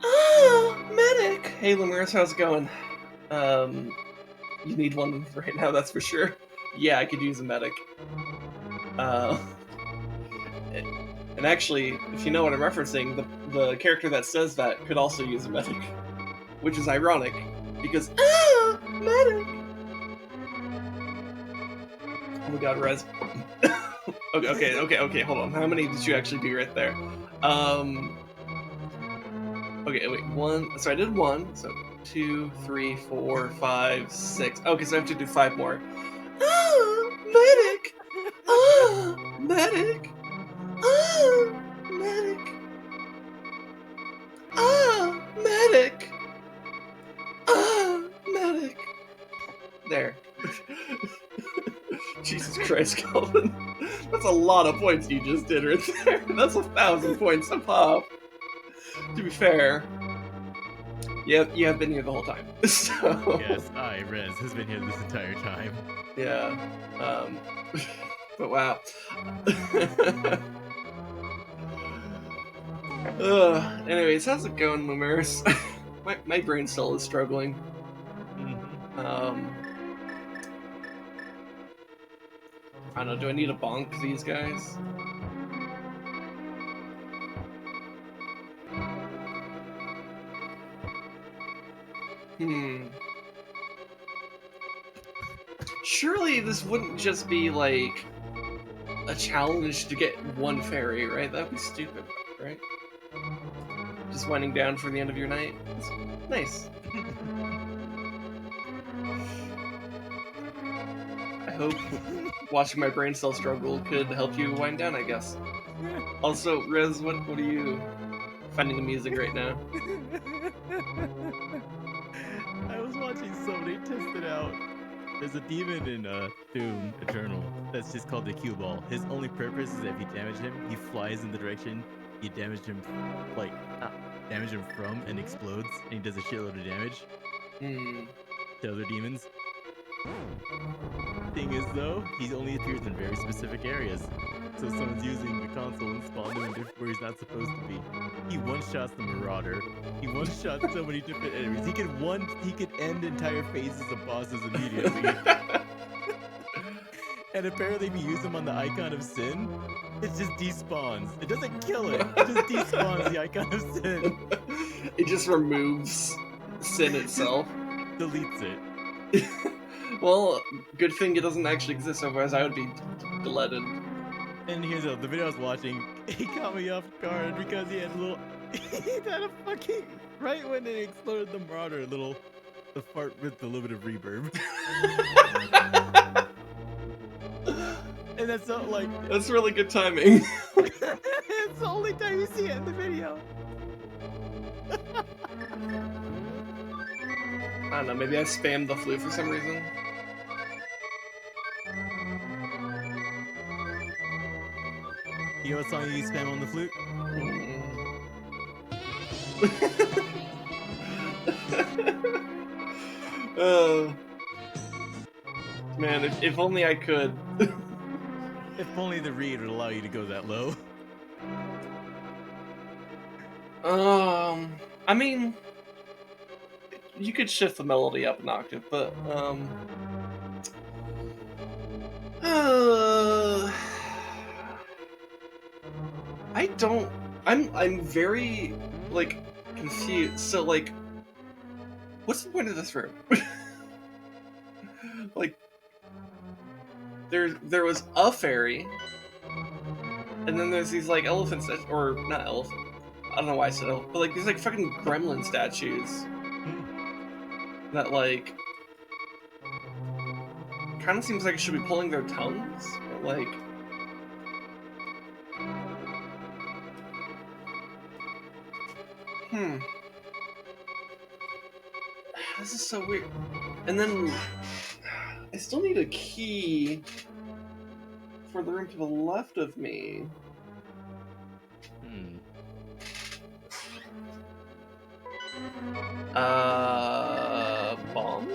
Ah, medic! Hey, Lemurs, how's it going? You need one right now, that's for sure. Yeah, I could use a medic. And actually, if you know what I'm referencing, the character that says that could also use a medic. Which is ironic, because medic! Oh my god, Rez. okay, hold on. How many did you actually do right there? Okay, wait, one. So I did one. So 2, 3, 4, 5, 6. Okay, so I have to do 5 more. Medic! Medic! Medic! Medic! Medic! There. Jesus Christ, Calvin. That's a lot of points you just did right there. That's 1,000 points a pop. To be fair, you have been here the whole time. So Yes, Rez has been here this entire time. yeah. But wow. Anyways, how's it going, Lumers? my brain still is struggling. I don't know, do I need to bonk these guys? Surely this wouldn't just be like a challenge to get one fairy, right? That'd be stupid, right? Just winding down for the end of your night. That's nice. I hope watching my brain cell struggle could help you wind down, I guess. Also, Rez, what are you finding amusing right now? I was watching somebody test it out. There's a demon in Doom Eternal that's just called the Cue Ball. His only purpose is that if you damage him, he flies in the direction you damage him, like, damage him from and explodes, and he does a shitload of damage to other demons. Thing is, though, he only appears in very specific areas. So if someone's using the console and spawned him in where he's not supposed to be, he one-shots the Marauder. He one-shots so many different enemies. He could end entire phases of bosses immediately. And apparently if you use him on the icon of sin, it just despawns. It doesn't kill it. It just despawns the icon of sin. It just removes sin itself. Deletes it. Well, good thing it doesn't actually exist, otherwise I would be deleted. And here's the video I was watching. He caught me off guard because he had a little... he had a fucking... Right when it exploded the Marauder, a little The fart with a little bit of reverb. And that's not like That's really good timing. it's the only time you see it in the video. I don't know, maybe I spammed the flute for some reason. You know what song you spam on the flute? Man, if only I could. If only the reed would allow you to go that low. I mean, you could shift the melody up an octave, but I don't. I'm very like confused. So like, what's the point of this room? Like, there was a fairy, and then there's these like elephants that, or not elephant. I don't know why I said elephant, but like these like fucking gremlin statues that like kind of seems like it should be pulling their tongues, but like. This is so weird. And then I still need a key for the room to the left of me. Bomb?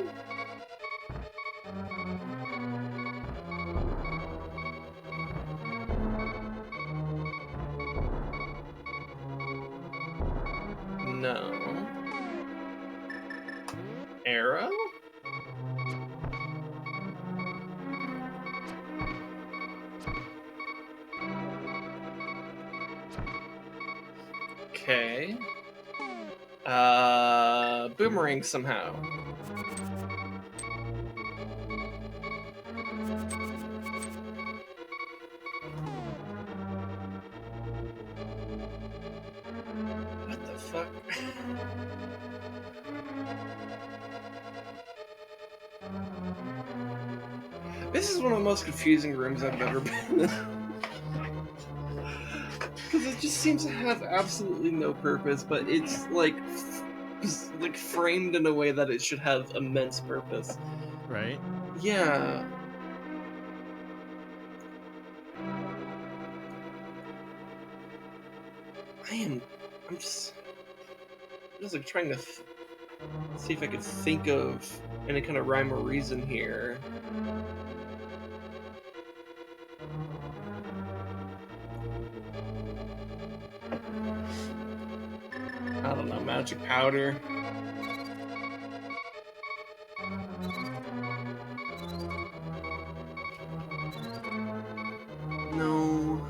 No. Arrow? Okay. Boomerang somehow. What the fuck? This is one of the most confusing rooms I've ever been in. Because it just seems to have absolutely no purpose, but it's like framed in a way that it should have immense purpose. Right? Yeah. I'm just like trying to see if I could think of any kind of rhyme or reason here. I don't know, magic powder. No.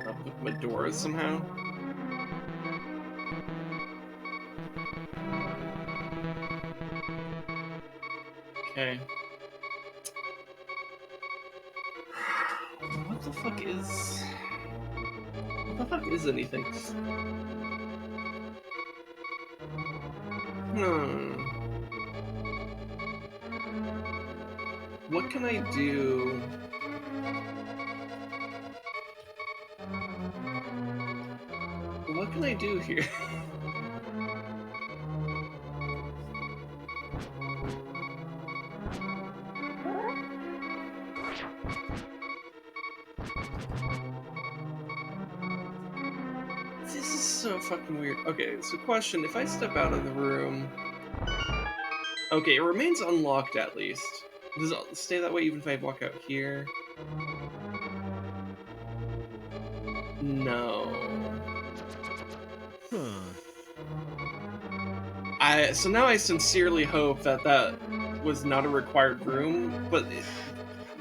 I'll put my doors somehow. Okay. What the fuck is anything? What can I do? What can I do here? This is so fucking weird. Okay, so question, if I step out of the room... Okay, it remains unlocked at least. Does it stay that way even if I walk out here? No. So now I sincerely hope that was not a required room, but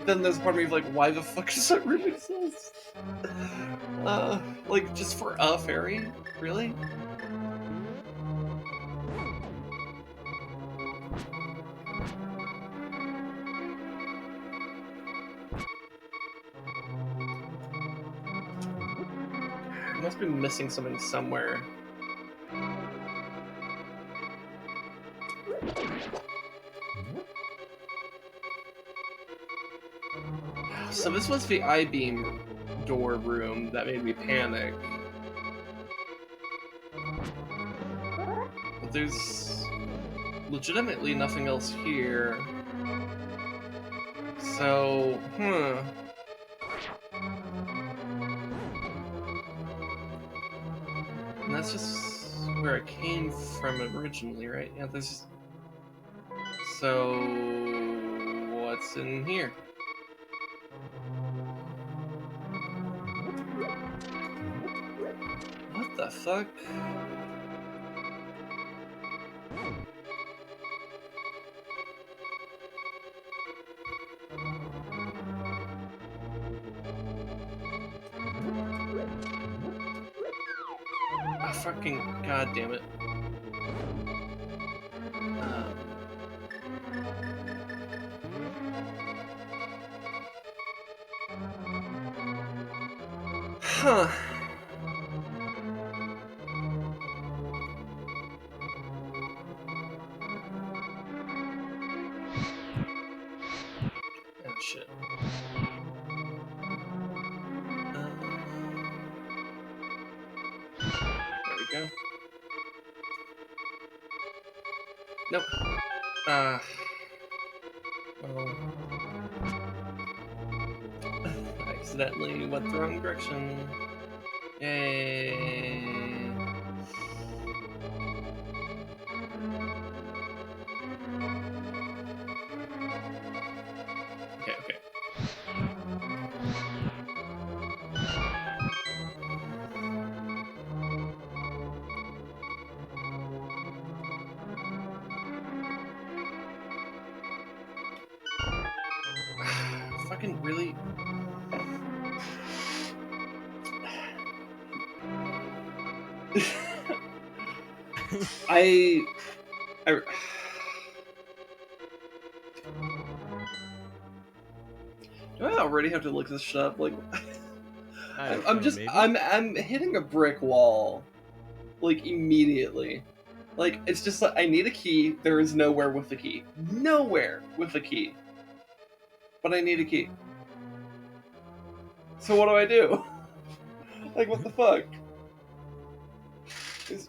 then there's part of me like, why the fuck does that room exist? Like, just for a fairy? Really? must be missing something somewhere. So this was the I-beam door room that made me panic. But there's legitimately nothing else here. So, And that's just where it came from originally, right? Yeah, this is... So, what's in here? What the fuck? Oh, fucking goddamn it. Huh. Oh, shit. There we go. Nope. Well... I accidentally went the wrong direction. Yay. Okay. Fucking really? I do I already have to look this shit up? Like, I'm hitting a brick wall, like, immediately. Like, it's just like, I need a key, there is nowhere with the key. Nowhere with the key. But I need a key. So what do I do? Like, what the fuck?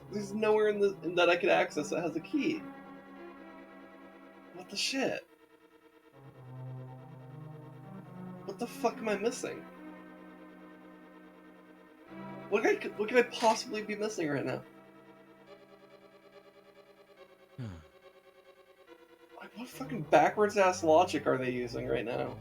There's nowhere in that I could access that has a key. What the shit? What the fuck am I missing? What could I possibly be missing right now? Like, what fucking backwards ass logic are they using right now?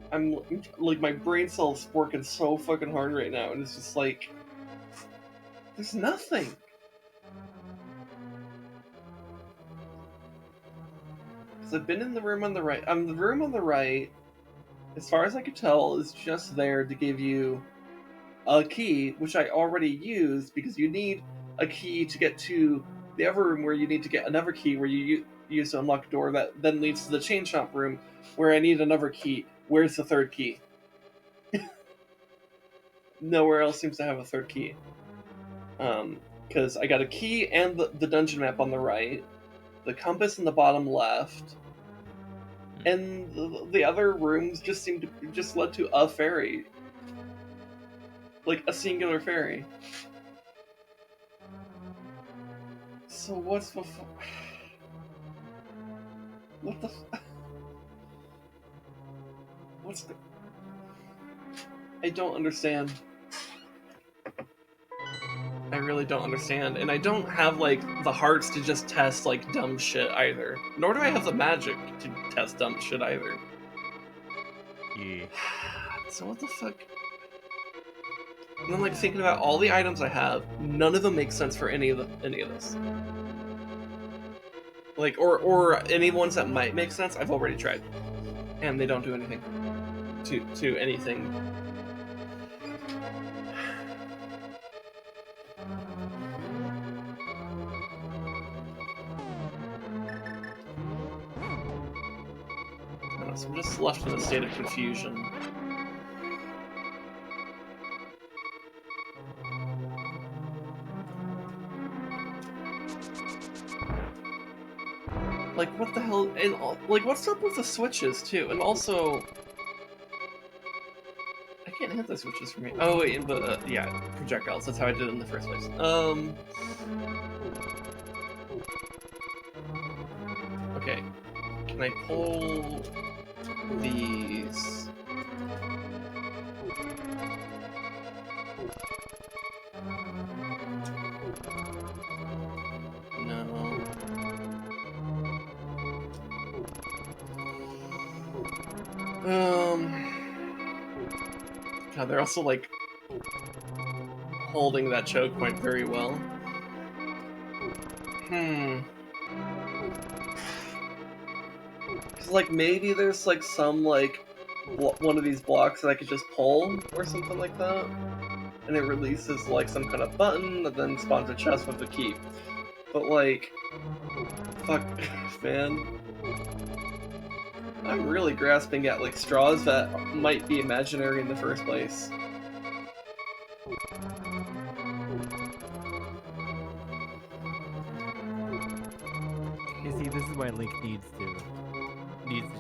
I'm like, my brain cells working so fucking hard right now, and it's just like, there's nothing. Because I've been in the room on the right. The room on the right, as far as I could tell, is just there to give you a key, which I already used, because you need a key to get to the other room where you need to get another key where you use to unlock a door that then leads to the chain shop room where I need another key. Where's the third key? Nowhere else seems to have a third key. Because I got a key and the dungeon map on the right, the compass in the bottom left, and the other rooms just led to a ferry. Like, a singular ferry. So what's the what the what's the... I don't understand. I really don't understand, and I don't have, like, the hearts to just test, like, dumb shit either. Nor do I have the magic to test dumb shit either. Yeah. So what the fuck? And then, like, thinking about all the items I have, none of them make sense for any of this. Like, or any ones that might make sense, I've already tried, and they don't do anything to anything. just left in a state of confusion. Like, what the hell? And like, what's up with the switches too? And also, I can't hit the switches for me. Oh wait, but yeah, projectiles. That's how I did it in the first place. Okay. Can I pull these? No. God, they're also like holding that choke point very well. Cause like maybe there's like some like one of these blocks that I could just pull or something like that, and it releases like some kind of button that then spawns a chest with a key. But like, fuck, man. I'm really grasping at like straws that might be imaginary in the first place. You see, this is why Link needs to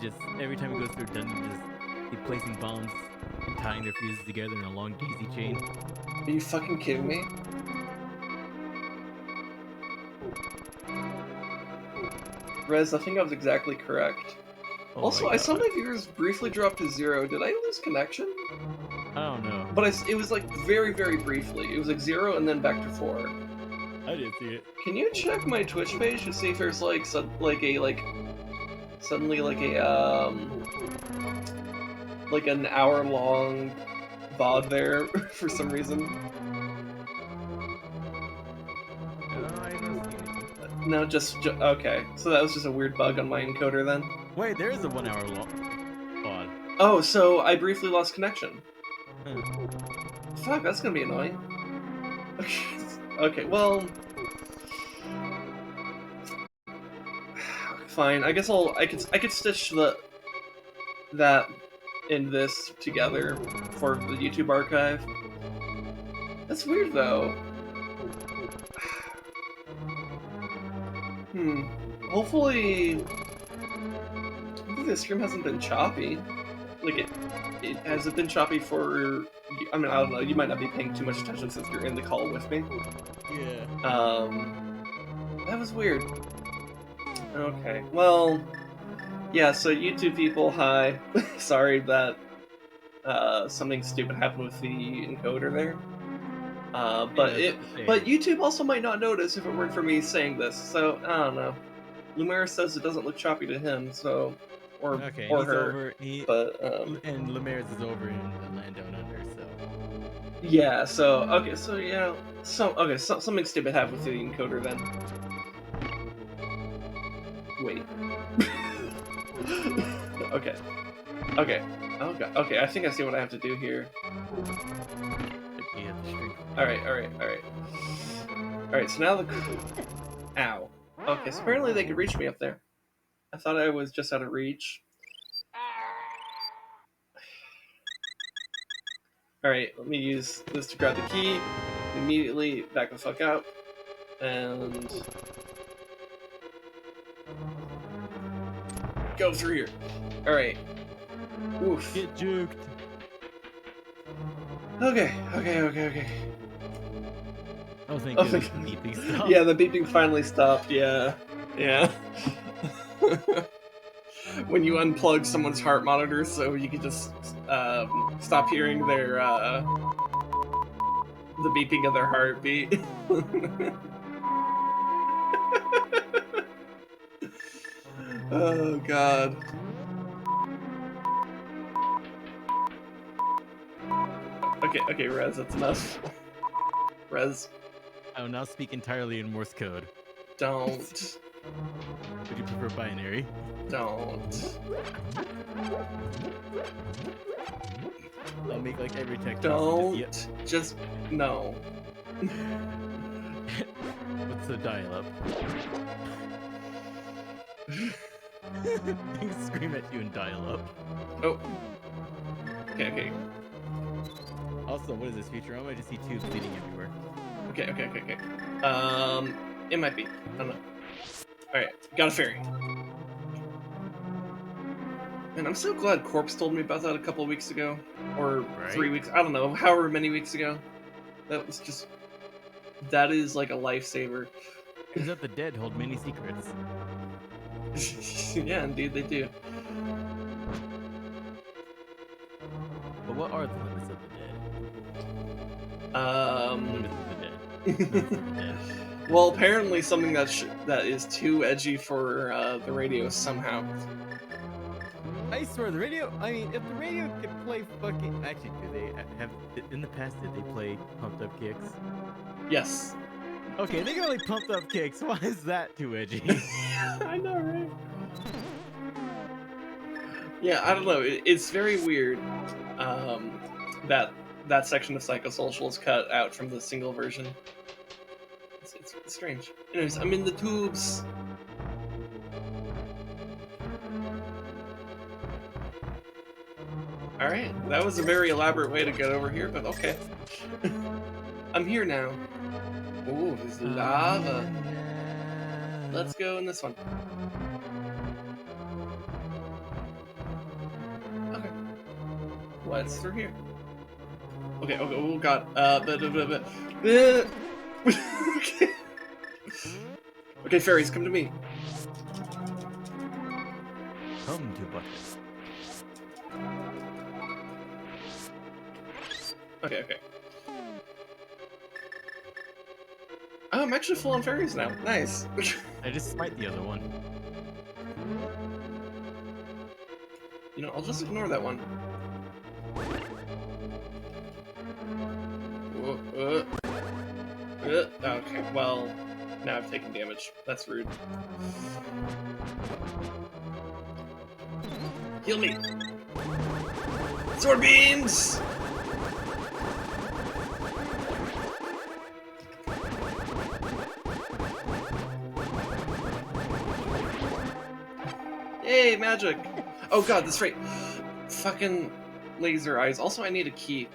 just every time he goes through a dungeon, just keep placing bombs and tying their fuses together in a long daisy chain. Are you fucking kidding me? Rez, I think I was exactly correct. Oh Also, I saw my viewers briefly drop to 0. Did I lose connection? I don't know. But it was like very, very briefly. It was like 0 and then back to 4. I didn't see it. Can you check my Twitch page to see if there's like suddenly like an hour-long VOD there for some reason? I don't see anything. No, okay. So that was just a weird bug on my encoder then. Wait, there is a 1 hour long VOD. Oh, so I briefly lost connection. Huh. Fuck, that's gonna be annoying. Okay, well, fine. I guess I could stitch that in this together for the YouTube archive. That's weird though. Hopefully the stream hasn't been choppy. Like it hasn't been choppy for. I mean, I don't know. You might not be paying too much attention since you're in the call with me. Yeah. That was weird. Okay. Well, yeah. So YouTube people, hi. Sorry that something stupid happened with the encoder there. But YouTube also might not notice if it weren't for me saying this. So I don't know. Lumaris says it doesn't look choppy to him. So. Or he's her. And Lumaris is over in the land down under, so. Yeah. So okay. So yeah. Something stupid happened with the encoder then. Wait. Okay. Okay. Oh god. Okay. I think I see what I have to do here. All right. So now the. Ow. Okay. So apparently they could reach me up there. I thought I was just out of reach. Alright, let me use this to grab the key. Immediately back the fuck up. And go through here. Alright. Oof. Get juked. Okay. Oh, thank goodness the beeping stopped. Yeah, the beeping finally stopped, yeah. When you unplug someone's heart monitor so you can just stop hearing their the beeping of their heartbeat. Oh god. Okay, Rez, that's enough. Rez. I will now speak entirely in Morse code. Don't. Would you prefer binary? Don't. I'll make like every text. Don't. Just no. What's the dial-up? Things scream at you and dial up. Oh. Okay. Also, what is this, Futurama? I just see tubes leading everywhere. Okay. It might be. I don't know. Alright, got a fairy. And I'm so glad Corpse told me about that a couple of weeks ago. Or Right? 3 weeks, I don't know, however many weeks ago. That was just... That is like a lifesaver. Turns out the dead hold many secrets. Yeah, indeed they do. But what are the limits of the dead? Limits of the dead. Limits of the dead. Well, apparently something that is too edgy for the radio somehow. I swear, the radio. I mean, if the radio could play fucking. Actually, do they have in the past? Did they play pumped up kicks? Yes. Okay, they can only pumped up kicks. Why is that too edgy? I know, right? Yeah, I don't know. It's very weird that section of Psychosocial is cut out from the single version. It's strange. Anyways, I'm in the tubes. Alright, that was a very elaborate way to get over here, but okay. I'm here now. Oh, there's lava. Let's go in this one. Okay. What's through here? Okay, oh god. Okay. Okay, fairies, come to me. Come to bucket. Okay. Oh, I'm actually full on fairies now. Nice. I just smite the other one. You know, I'll just ignore that one. Okay, well, now I've taken damage. That's rude. Heal me! Sword beams! Yay, magic! Oh god, that's right. Fucking laser eyes. Also, I need a key.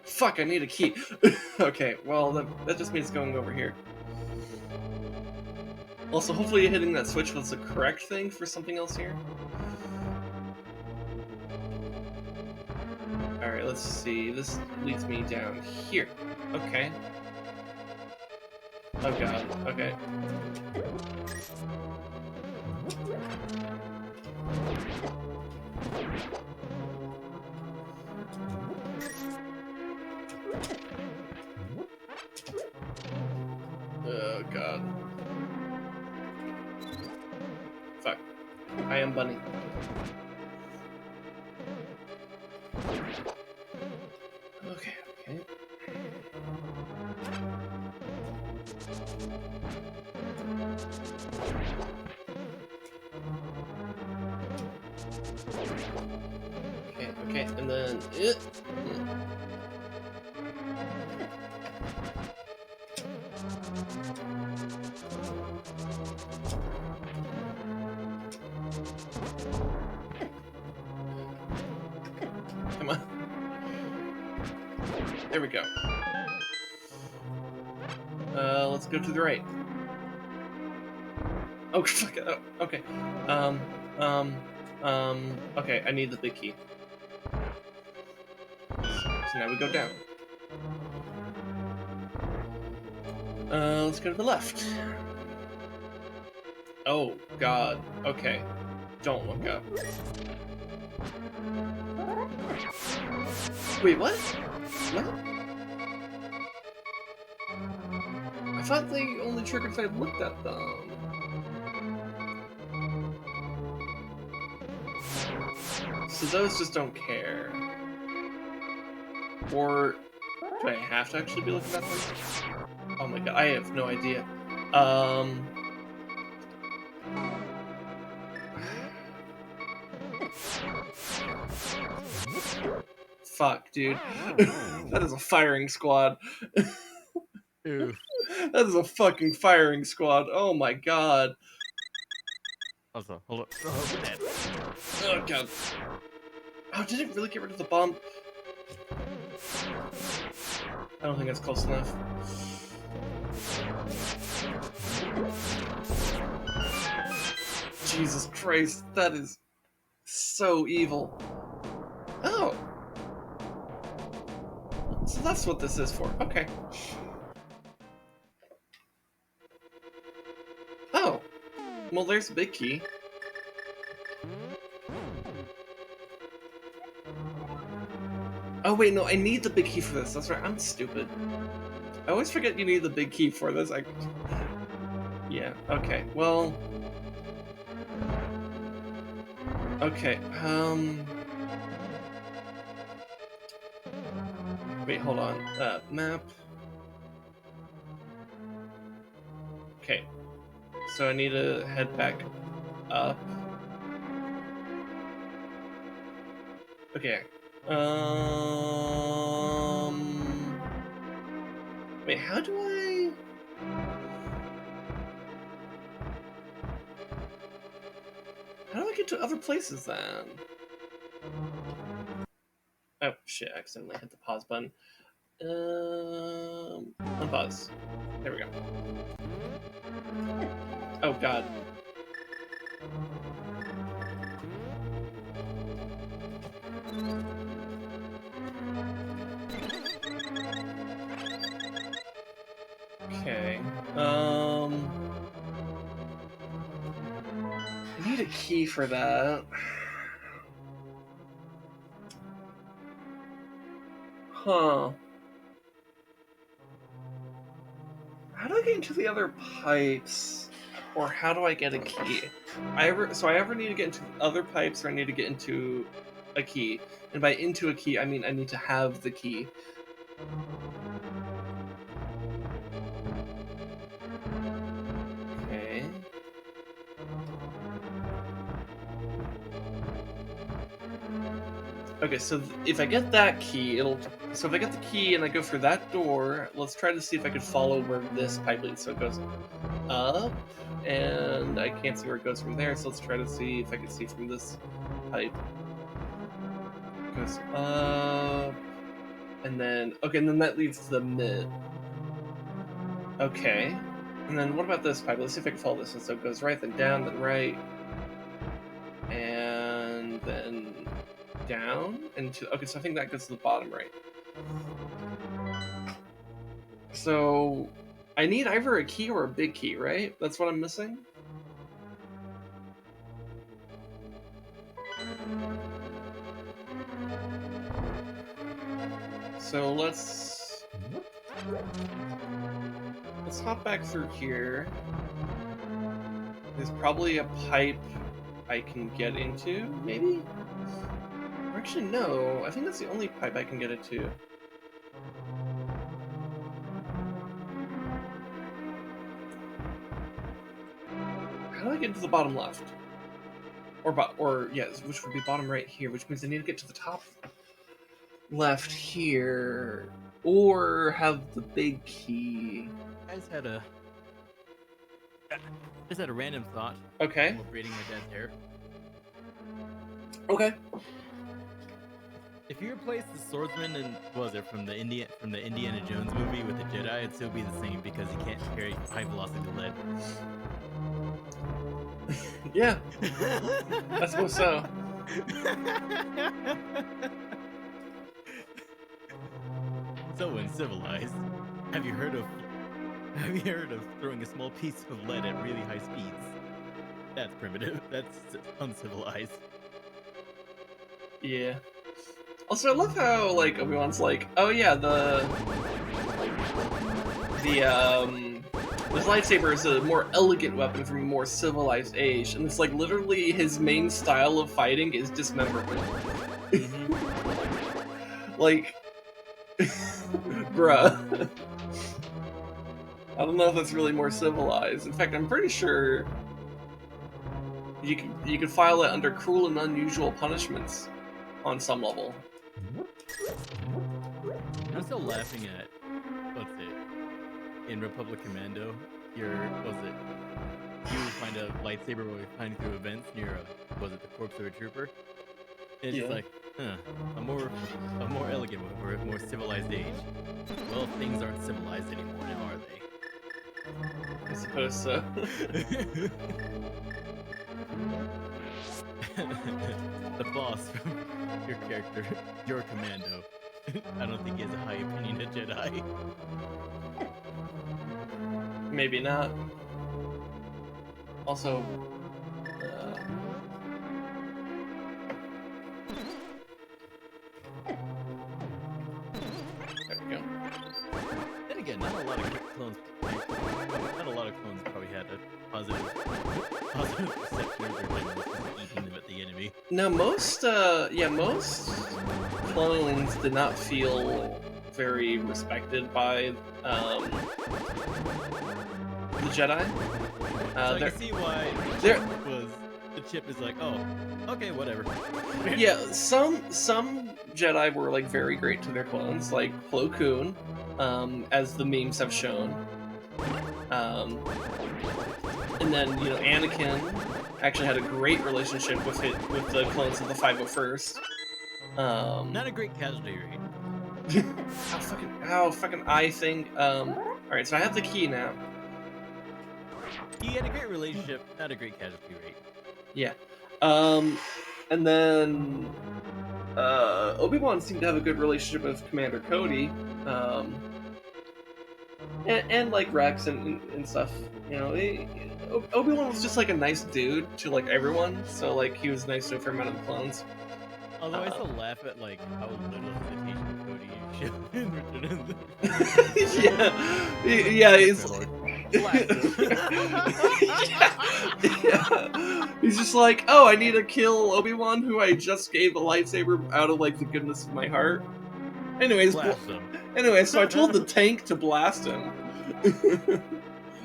Fuck, I need a key. Okay, well, that just means going over here. Also, hopefully hitting that switch was the correct thing for something else here. Alright, let's see. This leads me down here. Okay. Oh god, okay. Oh god. Fuck. I am bunny. Okay. Okay, and then come on. There we go. Let's go to the right. Oh, fuck it. Oh, okay. Okay, I need the big key. So now we go down. Let's go to the left. Oh, God. Okay. Don't look up. Wait, what? What? I thought they only triggered if I looked at them. So those just don't care. Or do I have to actually be looking at them? Oh my god, I have no idea. Fuck, dude. That is a firing squad. Ooh. That is a fucking firing squad. Oh my god. Also, hold on. Oh, dead. Oh god. Oh, did it really get rid of the bomb? I don't think that's close enough. Jesus Christ, that is so evil. Oh. So that's what this is for. Okay. Oh. Well, there's a big key. Oh wait, no, I need the big key for this. That's right, I'm stupid. I always forget you need the big key for this. Yeah, okay, well... Okay, Wait, hold on. Map. Okay. So I need to head back up. Okay. Wait, how do I... How do I get to other places then? Oh shit, I accidentally hit the pause button. Unpause. There we go. Oh god. Okay. I need a key for that. Huh. How do I get into the other pipes? Or how do I get a key? I ever need to get into other pipes, or I need to get into a key. And by into a key, I mean I need to have the key. Okay. Okay, so if I get that key, it'll... So if I get the key and I go for that door, let's try to see if I can follow where this pipe leads. So it goes up, and I can't see where it goes from there, so let's try to see if I can see from this pipe. It goes up, and then... Okay, and then that leads to the mid. Okay. And then what about this pipe? Let's see if I can follow this one. So it goes right, then down, then right, and then down, and to... Okay, so I think that goes to the bottom right. So I need either a key or a big key, right? That's what I'm missing? So let's hop back through here. There's probably a pipe I can get into, maybe? Or actually, no. I think that's the only pipe I can get into. How do I get to the bottom left? Or yes, which would be bottom right here, which means I need to get to the top left here, or have the big key. I just had a random thought. Okay. While braiding my dad's hair. Okay. If you replace the swordsman and what was it from the Indiana Jones movie with the Jedi, it'd still be the same because he can't carry high velocity lead. Yeah. I suppose so. So uncivilized. Have you heard of throwing a small piece of lead at really high speeds? That's primitive. That's uncivilized. Yeah. Also, I love how, like, Obi-Wan's like, oh yeah, this lightsaber is a more elegant weapon from a more civilized age, and it's like literally his main style of fighting is dismemberment. Like, bruh. I don't know if that's really more civilized. In fact, I'm pretty sure you could file it under cruel and unusual punishments on some level. I'm still laughing at what's it in Republic Commando. you find a lightsaber while you're finding through events near was it the corpse of a trooper? It's Yeah. like, a more elegant one for a more civilized age. Well, things aren't civilized anymore now, are I suppose so. they? The boss from your character, your commando. I don't think he has a high opinion of Jedi. Maybe not. Also, there we go. Then again, not a lot of clones. Not a lot of clones probably had a positive perception of their generals eating them at the enemy. No, most clonelings did not feel very respected by the Jedi. So I can see why the chip is like, oh, okay, whatever. Yeah, some Jedi were like very great to their clones, like Plo Koon, as the memes have shown. And then Anakin actually had a great relationship with the clones of the 501st. Not a great casualty rate. fucking eye thing. Alright, so I have the key now. He had a great relationship, not a great casualty rate. Yeah. And then Obi-Wan seemed to have a good relationship with Commander Cody. And like Rex and stuff. Obi-Wan was just like a nice dude to like everyone, so like he was nice to a fair amount of the clones. Although I still laugh at like how little hesitation Cody showed in Return of the yeah, he's he's just like, oh, I need to kill Obi-Wan, who I just gave a lightsaber out of like the goodness of my heart. Anyways, so I told the tank to blast him.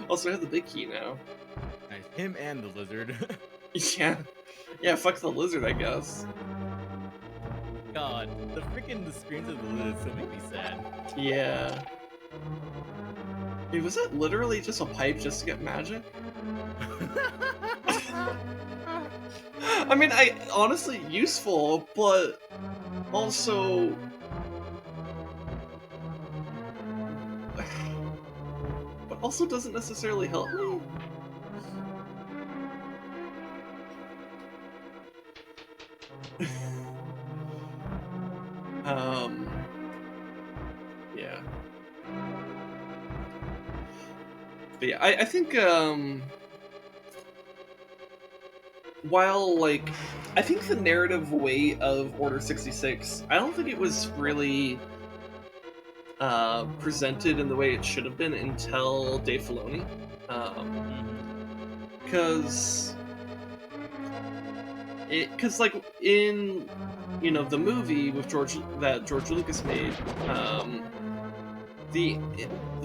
Also, I have the big key now. Nice. Him and the lizard. Yeah, fuck the lizard, I guess. God, the screens of the lizard still make me sad. Yeah. Dude, was that literally just a pipe just to get magic? I mean, honestly useful, but also doesn't necessarily help me. Yeah. But yeah, I think, while, like, I think the narrative weight of Order 66, I don't think it was really presented in the way it should have been until Dave Filoni. Because like in the movie with George Lucas made, the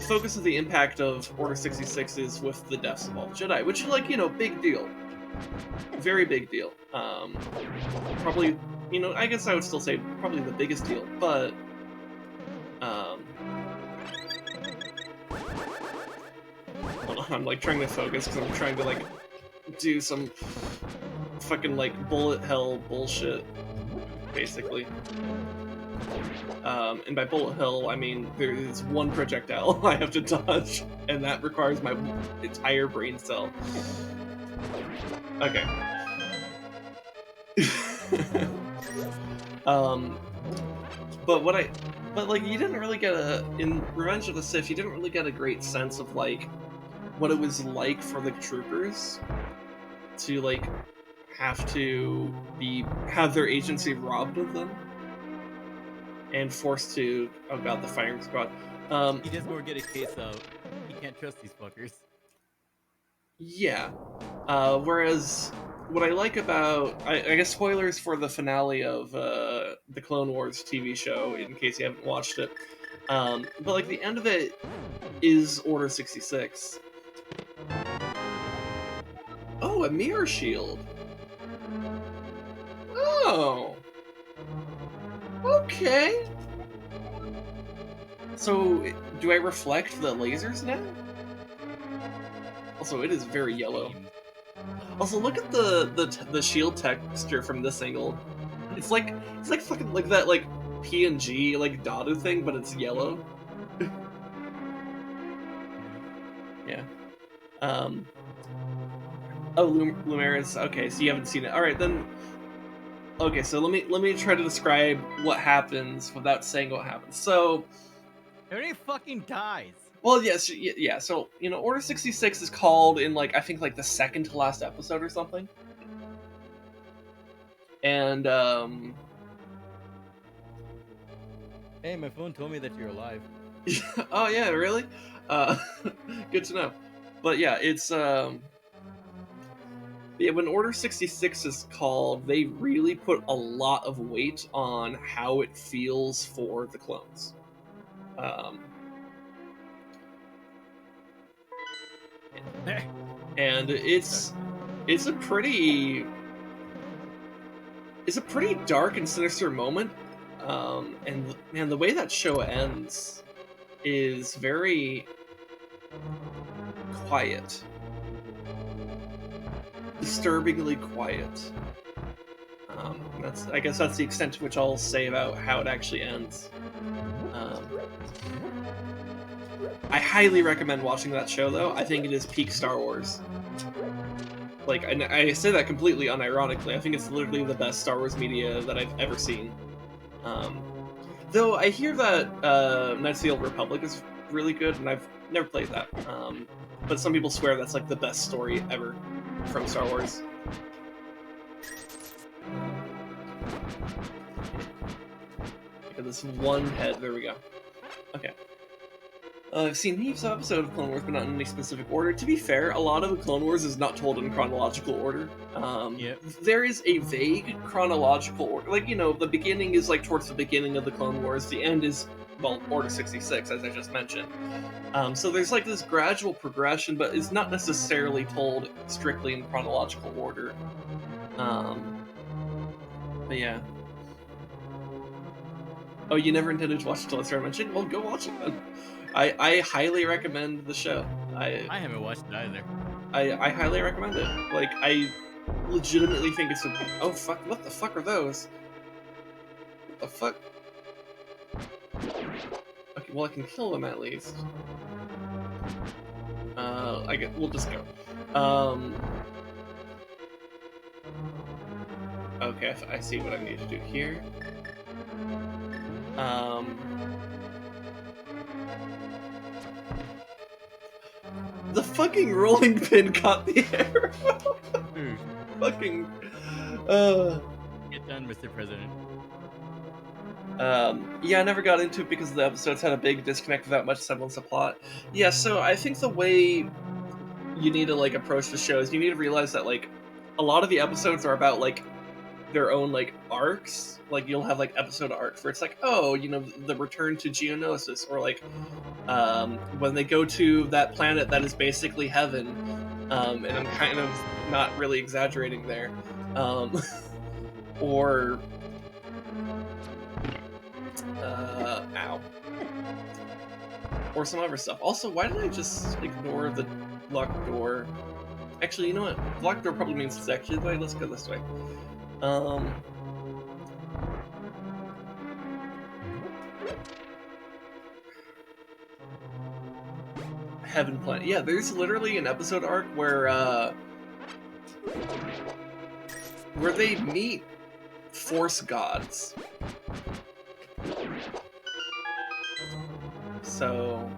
focus of the impact of Order 66 is with the deaths of all the Jedi, which like big deal, very big deal. Probably I guess I would still say probably the biggest deal, but hold on, I'm like trying to focus because I'm trying to like do some fucking like bullet hell bullshit, basically. And by bullet hell, I mean there is one projectile I have to dodge, and that requires my entire brain cell. Okay. But like you didn't really get in Revenge of the Sith, you didn't really get a great sense of like what it was like for the troopers to like have their agency robbed of them and forced to, oh god, the firing squad. He just more get a case of he can't trust these fuckers. Yeah. Whereas what I like about, I guess spoilers for the finale of the Clone Wars TV show, in case you haven't watched it. But like the end of it is Order 66. Oh, a mirror shield. Oh. Okay. So, do I reflect the lasers now? Also, it is very yellow. Memes. Also, look at the shield texture from this angle. It's like fucking like that like PNG like Dadu thing, but it's yellow. Yeah. Oh, Lumeris. Okay, so you haven't seen it. All right, then. Okay, so let me try to describe what happens without saying what happens. So, Everybody fucking dies. well, yes, yeah. So you know, Order 66 is called in like I think like the second to last episode or something, and Hey, my phone told me that you're alive. oh yeah, really? Uh, good to know. But yeah, it's yeah, when Order 66 is called, they really put a lot of weight on how it feels for the clones. And it's a pretty dark and sinister moment. And man, the way that show ends is very quiet, disturbingly quiet. I guess that's the extent to which I'll say about how it actually ends. I highly recommend watching that show, though. I think it is peak Star Wars. Like, I say that completely unironically. I think it's literally the best Star Wars media that I've ever seen. Though I hear that Knights of the Old Republic is really good, and I've never played that. But some people swear that's like the best story ever from Star Wars. Look at this one head. There we go. Okay. I've seen heaps of episodes of Clone Wars, but not in any specific order. To be fair, a lot of the Clone Wars is not told in chronological order. Yep. There is a vague chronological order. Like, you know, the beginning is like towards the beginning of the Clone Wars. The end is, well, Order 66, as I just mentioned. So there's like this gradual progression, but it's not necessarily told strictly in chronological order. But yeah. Oh, you never intended to watch it until I started mentioning? Well, go watch it then. I highly recommend the show. I haven't watched it either. I highly recommend it. Like, I legitimately think it's a... Oh, fuck. What the fuck are those? What the fuck? Okay, well, I can kill them at least. We'll just go. Okay, I see what I need to do here. The fucking rolling pin caught the arrow. Fucking. Get done, Mr. President. Yeah, I never got into it because the episodes had a big disconnect without much semblance of plot. Yeah, so I think the way you need to like approach the show is you need to realize that like a lot of the episodes are about like their own like arcs. Like you'll have like episode arcs where it's like, oh, you know, the return to Geonosis, or like when they go to that planet that is basically heaven. And I'm kind of not really exaggerating there. Or ow. Or some other stuff. Also, why did I just ignore the locked door? Actually, you know what? Locked door probably means it's actually the way. Let's go this way. Heaven Planet. Yeah, there's literally an episode arc where they meet Force gods. So...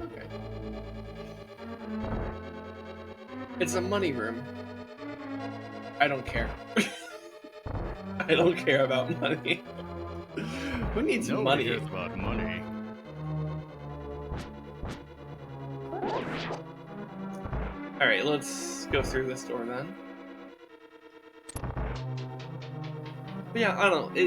Okay. It's a money room. I don't care. I don't care about money. Who needs money? Nobody cares about money. Alright, let's go through this door then. But yeah, I don't know.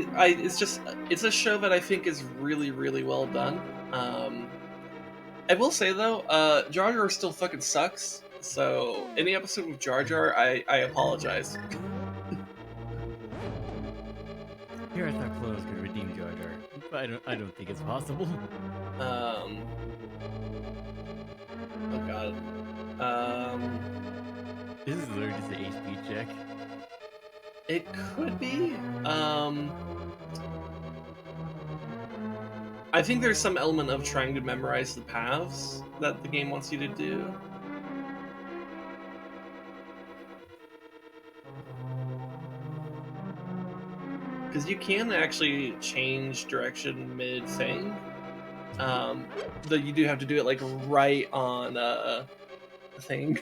It's a show that I think is really, really well done. I will say though, Jar Jar still fucking sucks. So any episode with Jar Jar, I apologize. Here I thought clothes could redeem Jar Jar. But I don't think it's possible. Oh god. This is literally just an HP check. It could be. I think there's some element of trying to memorize the paths that the game wants you to do. Because you can actually change direction mid-thing. Though you do have to do it like right on the thing.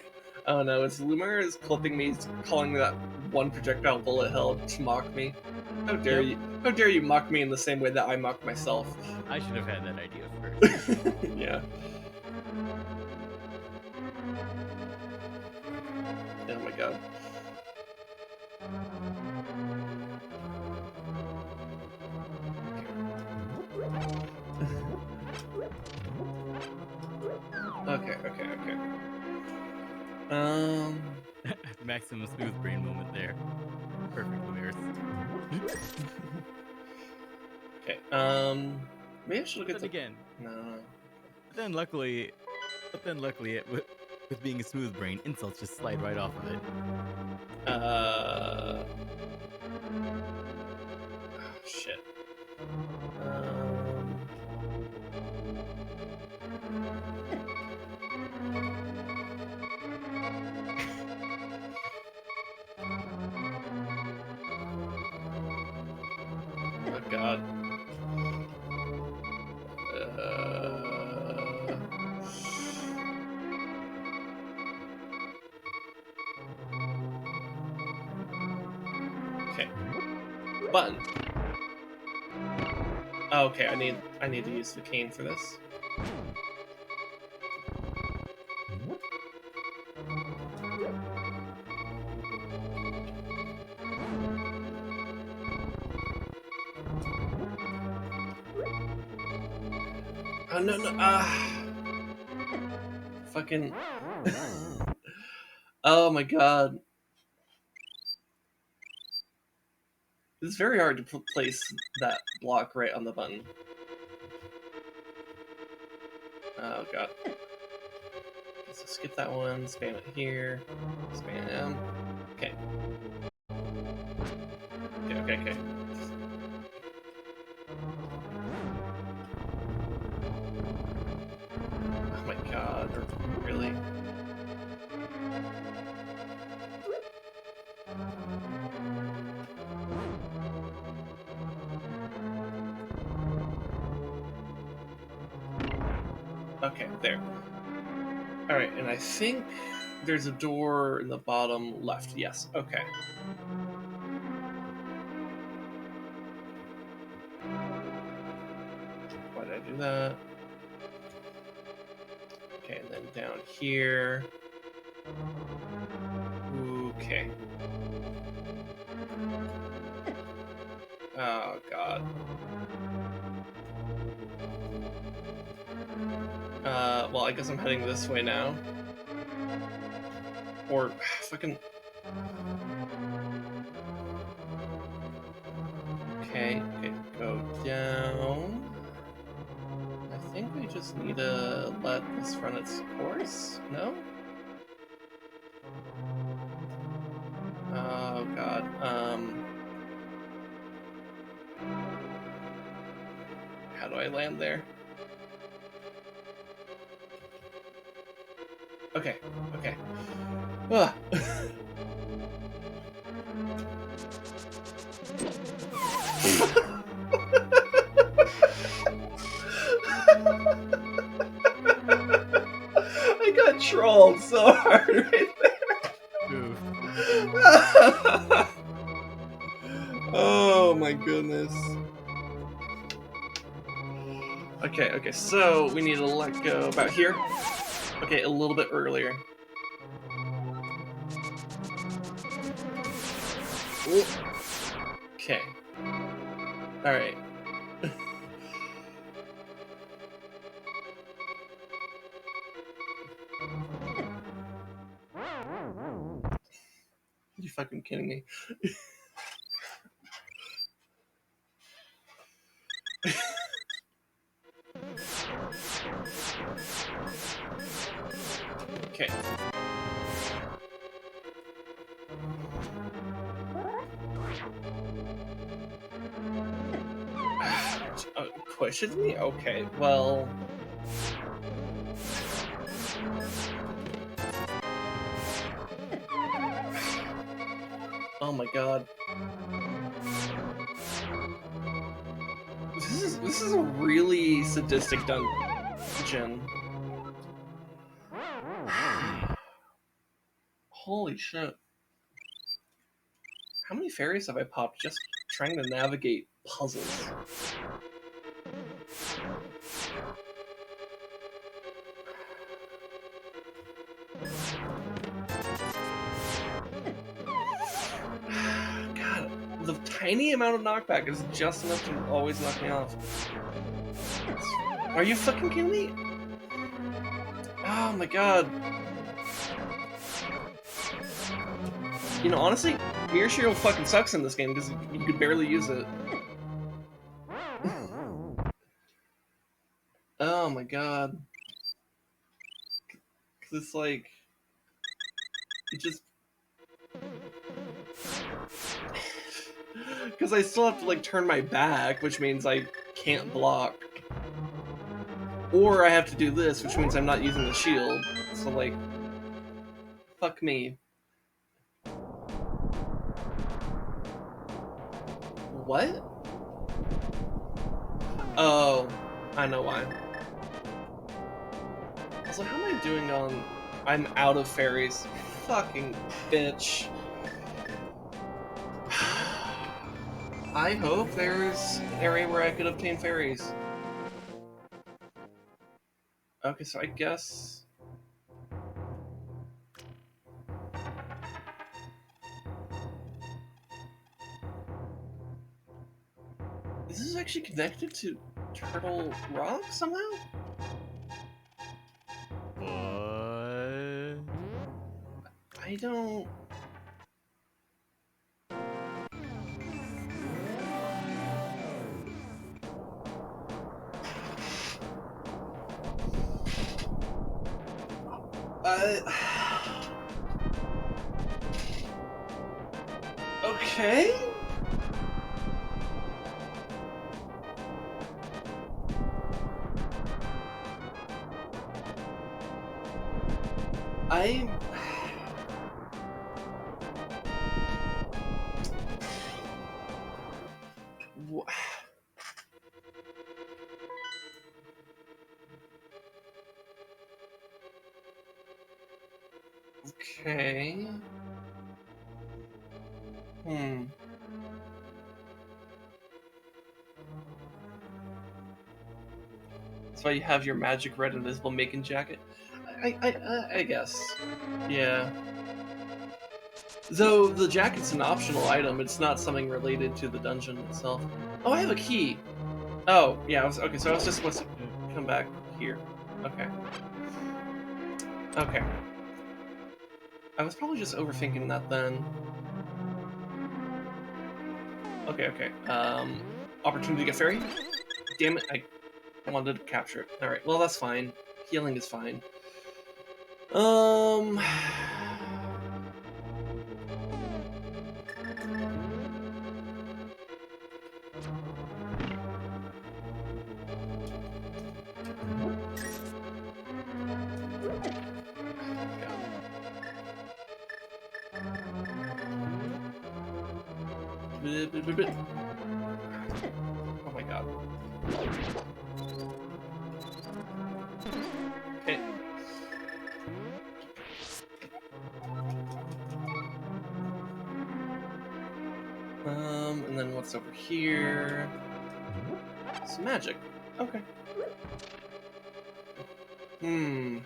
Oh no, it's Lumar is clipping me, calling that one projectile bullet hell to mock me. How dare you? How dare you mock me in the same way that I mock myself? I should have had that idea first. Yeah. Oh my god. Okay. Maximum smooth brain moment there. Perfect, Lumiris. Okay. Maybe I should look at the. Again. No. But then luckily, with being a smooth brain, insults just slide right off of it. Oh, shit. Oh god. Okay. Button. Oh, okay, I need to use the cane for this. Oh no fucking oh my god. It's very hard to place that block right on the button. Oh god. Okay, so skip that one, spam it here, spam. Okay. Okay. Oh my god, really? Okay, there. Alright, and I think there's a door in the bottom left. Yes, okay. Why did I do that? Okay, and then down here. Okay. Oh god. Well, I guess I'm heading this way now. Or fucking. Okay, go down. I think we just need to let this run its course. No? Oh god. How do I land there? Okay. Ugh. I got trolled so hard right there. Oh my goodness. Okay, so we need to let go about here. Okay, a little bit earlier. Ooh. Okay. Alright. You fucking kidding me? Okay. Questions me? Okay, well... Oh my god. This is a really sadistic dungeon. Holy shit. How many fairies have I popped just trying to navigate puzzles? God, the tiny amount of knockback is just enough to always knock me off. Are you fucking kidding me? Oh my god. You know, honestly, Mirror Shield fucking sucks in this game because you could barely use it. Oh my god. Because it's like... It just... Because I still have to, like, turn my back, which means I can't block. Or I have to do this, which means I'm not using the shield. So, like... Fuck me. What? Oh, I know why. I was like, how am I doing on... I'm out of fairies. Fucking bitch. I hope there's an area where I could obtain fairies. Okay, so I guess... Is this actually connected to Turtle Rock somehow? What? I don't... Okay? I... Okay... That's why you have your magic red invisible making jacket? I guess. Yeah. Though the jacket's an optional item, it's not something related to the dungeon itself. Oh, I have a key! Oh, yeah, okay, so I was just supposed to come back here. Okay. Okay. I was probably just overthinking that then. Okay, okay. Opportunity to get fairy? Damn it, I wanted to capture it. Alright, well that's fine. Healing is fine. Oh my god. Okay. And then what's over here? Some magic. Okay. Okay.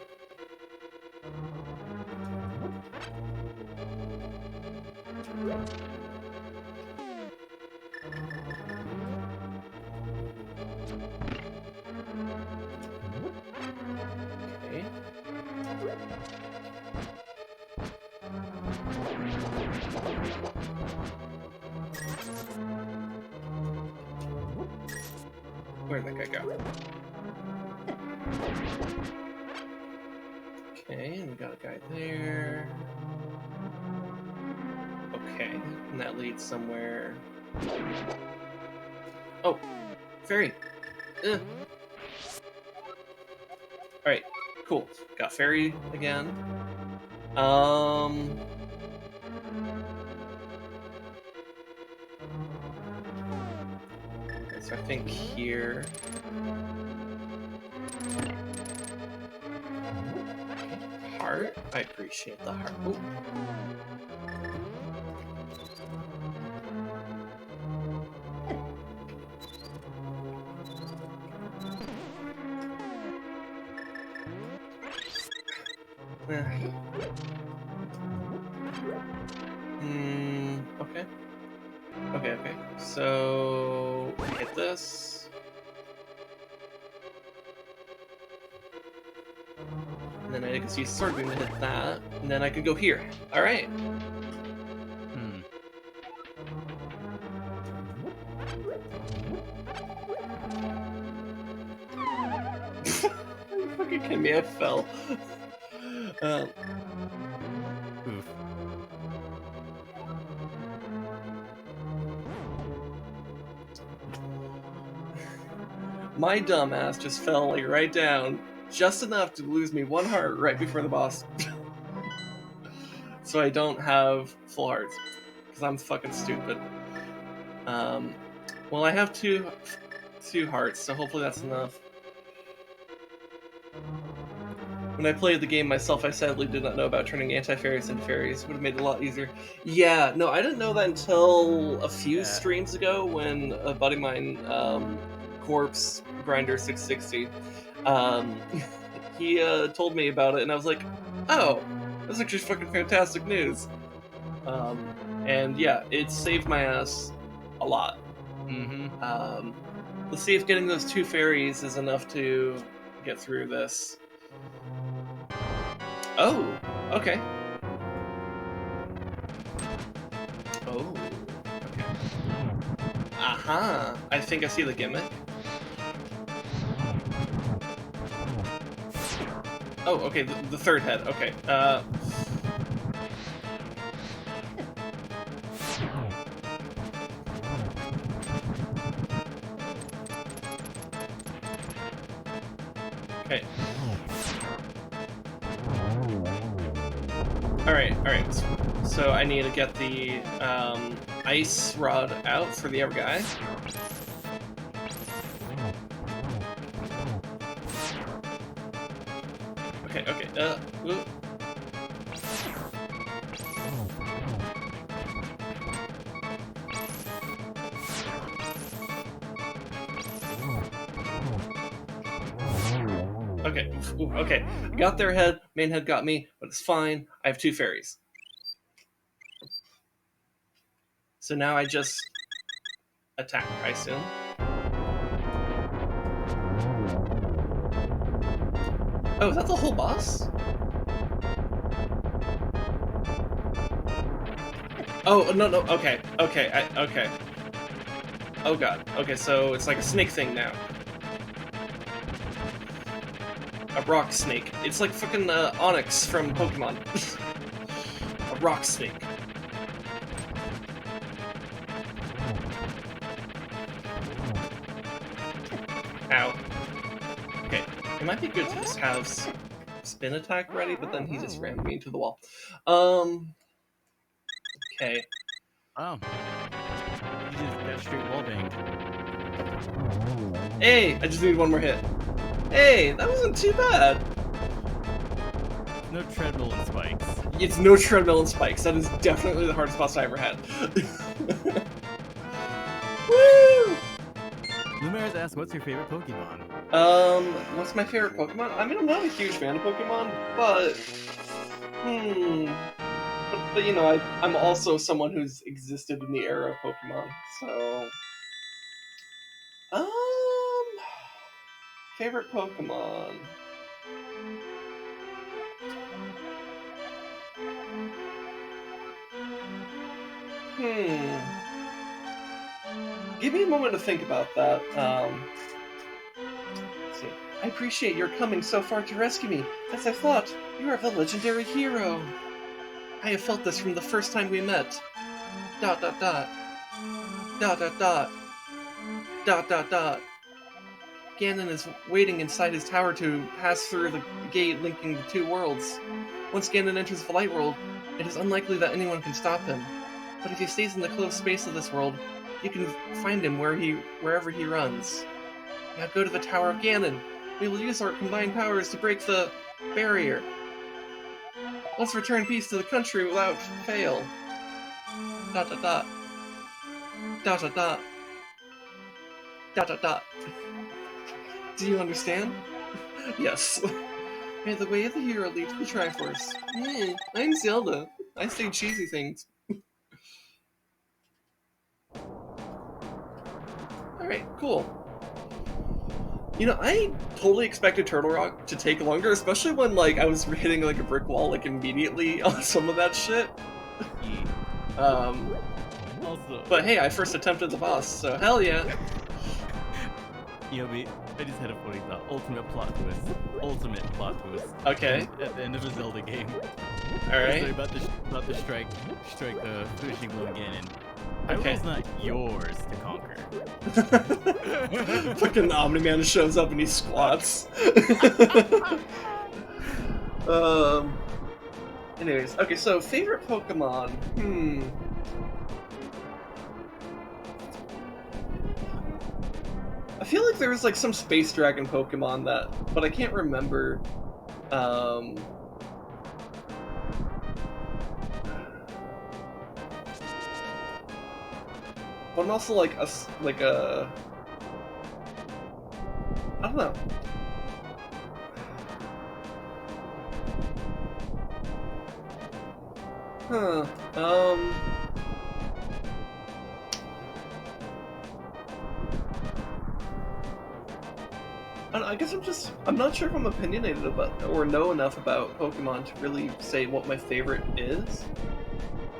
Where'd that guy go? Okay, and we got a that guy there. Okay, and that leads somewhere. Oh, fairy. Ugh. Alright, cool. Got fairy again. Okay, so I think here. Heart? I appreciate the heart. Ooh. Okay. Okay. So hit this. And then I can use sword beam to hit that. And then I could go here. Alright. Hmm. Are you fucking kidding me? I fell. Oof. My dumbass just fell like right down, just enough to lose me one heart right before the boss. So I don't have full hearts, because I'm fucking stupid. Well, I have two hearts, so hopefully that's enough. When I played the game myself, I sadly did not know about turning anti-fairies into fairies. Would have made it a lot easier. Yeah, no, I didn't know that until a few streams ago when a buddy of mine, Corpse Grinder 660, he told me about it, and I was like, oh, that's actually fucking fantastic news. And yeah, it saved my ass a lot. Mm-hmm. Let's see if getting those two fairies is enough to get through this. Oh, okay. Oh, okay. Aha, I think I see the gimmick. Oh, okay, the third head, okay. Okay. Alright. So I need to get the ice rod out for the other guy. Okay, ooh. Okay, ooh, okay. Got their head, main head got me, but it's fine. I have two fairies. So now I just attack, I assume. Oh, is that the whole boss? Oh, no, okay. Okay. Oh god. Okay, so it's like a snake thing now. A rock snake. It's like fucking Onyx from Pokemon. A rock snake. Ow. Okay, it might be good to just have spin attack ready, but then he just rammed me into the wall. Okay. Oh. You just got straight wall banged. Hey, I just need one more hit. Hey, that wasn't too bad. No treadmill and spikes. It's no treadmill and spikes. That is definitely the hardest boss I ever had. Woo! Lumaris asks, what's your favorite Pokemon? What's my favorite Pokemon? I mean, I'm not a huge fan of Pokemon, but but you know, I'm also someone who's existed in the era of Pokemon, so favorite Pokemon. Give me a moment to think about that. Let's see. I appreciate your coming so far to rescue me. As I thought, you are the legendary hero. I have felt this from the first time we met. Dot dot dot. Dot dot dot. Dot dot dot. Ganon is waiting inside his tower to pass through the gate linking the two worlds. Once Ganon enters the light world, it is unlikely that anyone can stop him. But if he stays in the closed space of this world, you can find him wherever he runs. Now go to the Tower of Ganon. We will use our combined powers to break the barrier. Let's return peace to the country without fail. Dot dot dot. Dot dot dot. Dot dot dot. Do you understand? Yes. May the way of the hero lead to the Triforce. I'm Zelda. I say cheesy things. Alright, cool. You know, I totally expected Turtle Rock to take longer, especially when, like, I was hitting, like, a brick wall, like, immediately on some of that shit. Also, But hey, I first attempted the boss, so hell yeah. Yobi, I just had a funny thought. Ultimate plot twist. Ultimate plot twist. Okay. At the end of a Zelda game. Alright. Sorry about the strike the finishing blow Ganon. Okay. Hyrule's not yours to conquer. Fucking Omni-Man shows up and he squats. Anyways, okay, so favorite Pokemon. I feel like there was like some Space Dragon Pokemon but I can't remember. But I'm also like a I don't know. Huh. I don't know, I guess I'm not sure if I'm opinionated about or know enough about Pokemon to really say what my favorite is.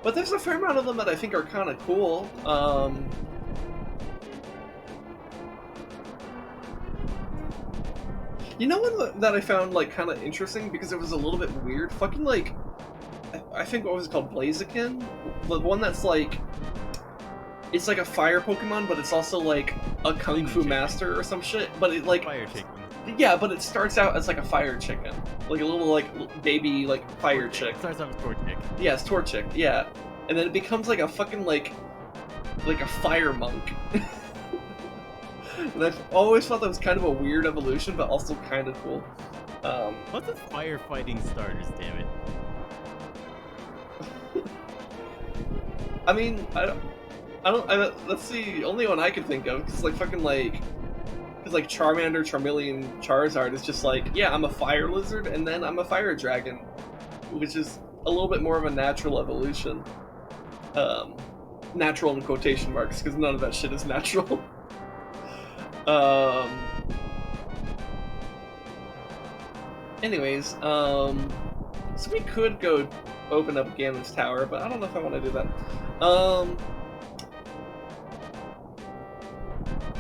But there's a fair amount of them that I think are kind of cool. You know one that I found like kind of interesting because it was a little bit weird? Fucking like, I think what was it called? Blaziken? The one that's like, it's like a fire Pokemon, but it's also like a Kung Fu master or some shit. But it like, Fire chicken. yeah, but it starts out as like a fire chicken, like a little like baby like fire chick. It starts off as Torchic. Yeah, it's Torchic, yeah. And then it becomes like a fucking like a fire monk. And I've always thought that was kind of a weird evolution, but also kind of cool. What's the firefighting starters, damn it? I mean, that's the only one I can think of, because like fucking like, because like Charmander, Charmeleon, Charizard is just like, yeah, I'm a fire lizard, and then I'm a fire dragon, which is a little bit more of a natural evolution. Natural in quotation marks, because none of that shit is natural. Anyways, so we could go open up Ganon's tower, but I don't know if I want to do that.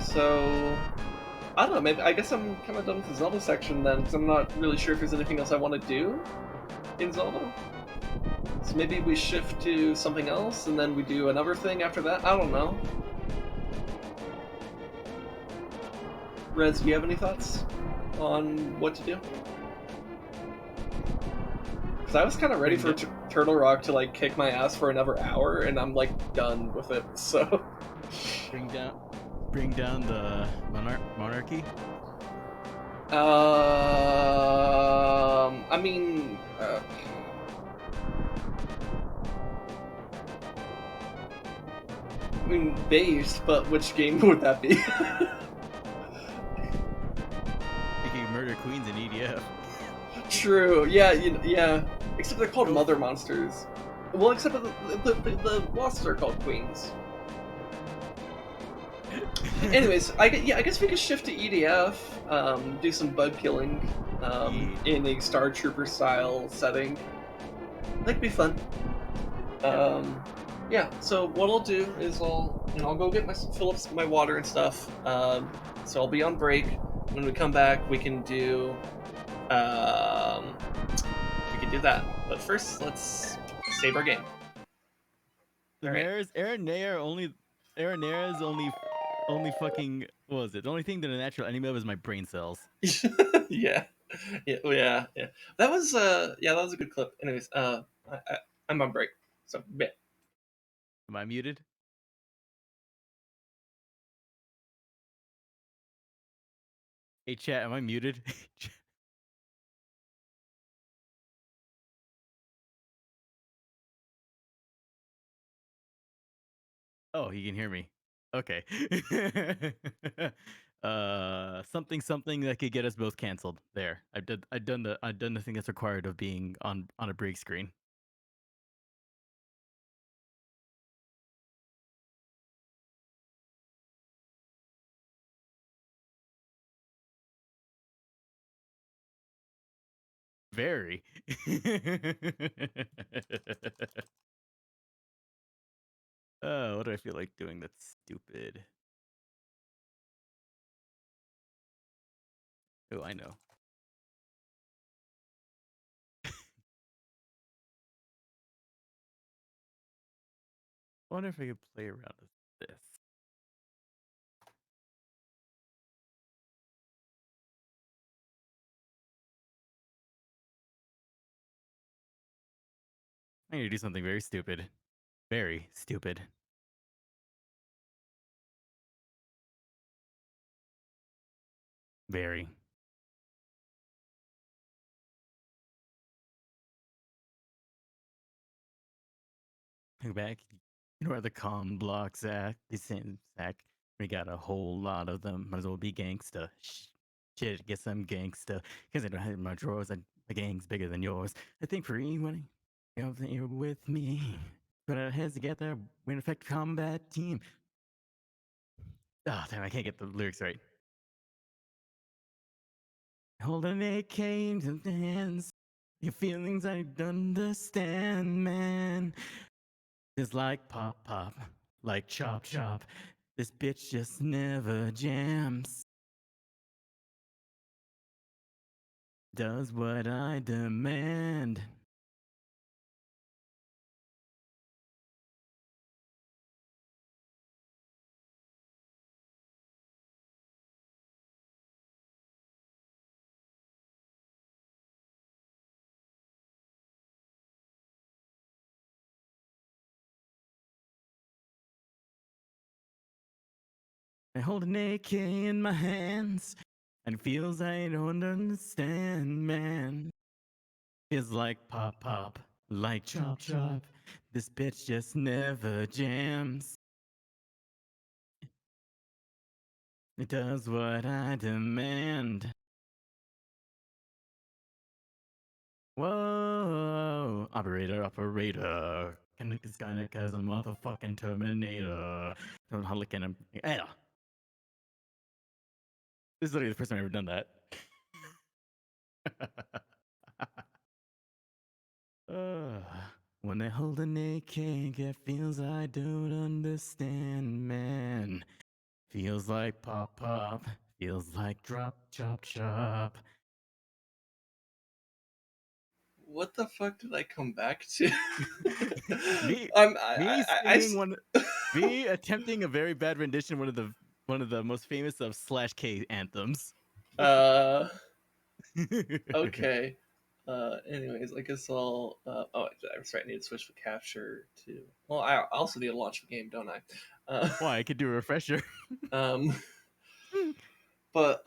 So I don't know, maybe I guess I'm kind of done with the Zelda section then, because I'm not really sure if there's anything else I want to do in Zelda. So maybe we shift to something else, and then we do another thing after that? I don't know. Rez, do you have any thoughts on what to do? Because I was kind of ready for Turtle Rock to like kick my ass for another hour, and I'm like done with it, so... Bring down the monarchy? I mean... I mean, based, but which game would that be? Murder Queens in EDF. True. Yeah. Yeah. Except they're called mother monsters. Well, except the bosses are called queens. Anyways, I guess we could shift to EDF. Do some bug killing. In a Star Trooper style setting. That'd be fun. Yeah. So what I'll do is I'll go get fill up my water and stuff. So I'll be on break. when we come back, we can do that. But first, let's save our game. All right. Aranera's only fucking, what was it? The only thing that a natural enemy of is my brain cells. yeah. Yeah. That was that was a good clip. Anyways, I'm on break. So yeah. Am I muted? Hey chat, am I muted? Oh, he can hear me. Okay. Something that could get us both canceled. There. I've done the thing that's required of being on a break screen. Very. What do I feel like doing that's stupid? Oh, I know. I wonder if I could play around with this. I'm gonna do something very stupid. Very stupid. Very. Look back. You know where the com blocks at? The same sack. We got a whole lot of them. Might as well be gangsta. Shit, get some gangsta. Cause I don't have my drawers. My gang's bigger than yours. I think for anyone you're with me. Put our heads together. We're an effective combat team. Oh, damn, I can't get the lyrics right. Hold an AK in the hands. Your feelings I understand, man. It's like pop pop, like chop chop. This bitch just never jams. Does what I demand. I hold an AK in my hands, and it feels I don't understand, man. Feels like pop pop, like chop chop. This bitch just never jams. It does what I demand. Whoa, operator. Connect this guy because I'm a motherfucking Terminator. Don't holler at him. Yeah. This is literally the first time I've ever done that. When I hold an AK, it feels I don't understand, man. Feels like pop pop. Feels like drop chop chop. What the fuck did I come back to? me attempting a very bad rendition of one of the most famous of /K anthems. Okay. Anyways, I guess I'll. That's right. I need to switch the capture to. Well, I also need to launch the game, don't I? Why? I could do a refresher. Um. But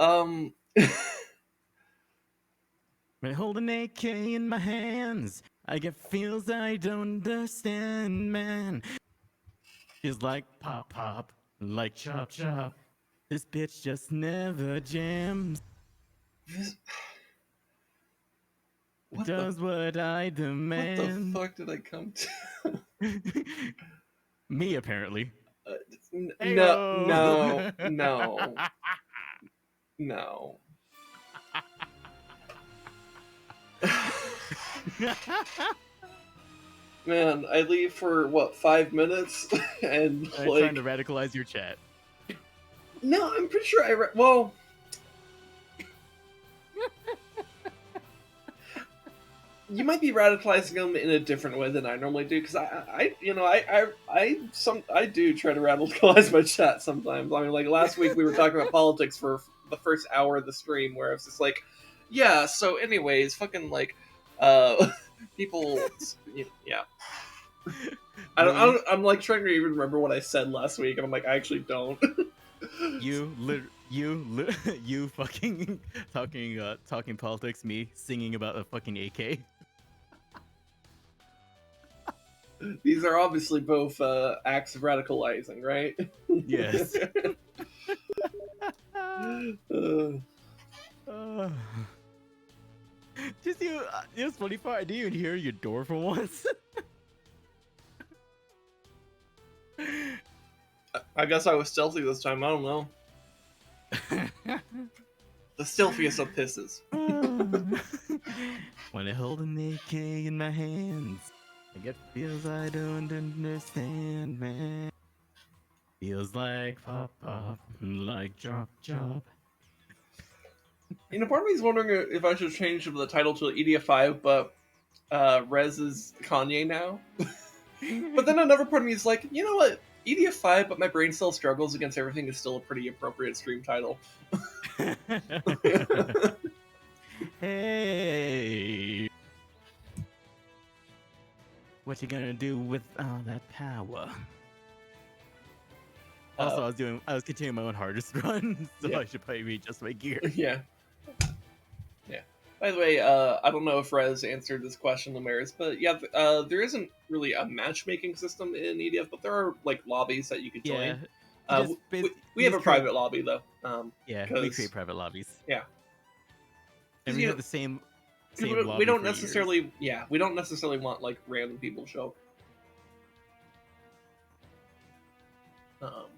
When I hold an AK in my hands, I get feels I don't understand, man. Feels like pop pop, like chop chop. This bitch just never jams. Does what I demand. What the fuck did I come to? Me, apparently. No. Man, I leave for what 5 minutes, and I'm trying to radicalize your chat. No, I'm pretty sure well, You might be radicalizing them in a different way than I normally do, because I do try to radicalize my chat sometimes. I mean, like last week we were talking about politics for the first hour of the stream, where it's just like, yeah. So, anyways, fucking like, people, yeah. I'm like trying to even remember what I said last week, and I'm like, I actually don't. You fucking talking politics, me singing about a fucking AK. These are obviously both acts of radicalizing, right? Yes. Just you. It was funny part. I didn't even hear your door for once. I guess I was stealthy this time. I don't know. The stealthiest of pisses. When I hold an AK in my hands, I get feels I don't understand, man. Feels like pop pop, like drop drop. You know, part of me is wondering if I should change the title to EDF 5, but Rez is Kanye now. But then another part of me is like, you know what? EDF 5, but my brain still struggles against everything is still a pretty appropriate stream title. Hey, what you gonna do with all that power? Also, I was continuing my own hardest run, so yeah. I should probably readjust my gear. Yeah. By the way, I don't know if Rez answered this question, Lamaris, but yeah, there isn't really a matchmaking system in EDF, but there are like lobbies that you could join. We have a private lobby though. Yeah, we create private lobbies. Yeah, and we have the same lobby. We don't necessarily, we don't necessarily want like random people to show up.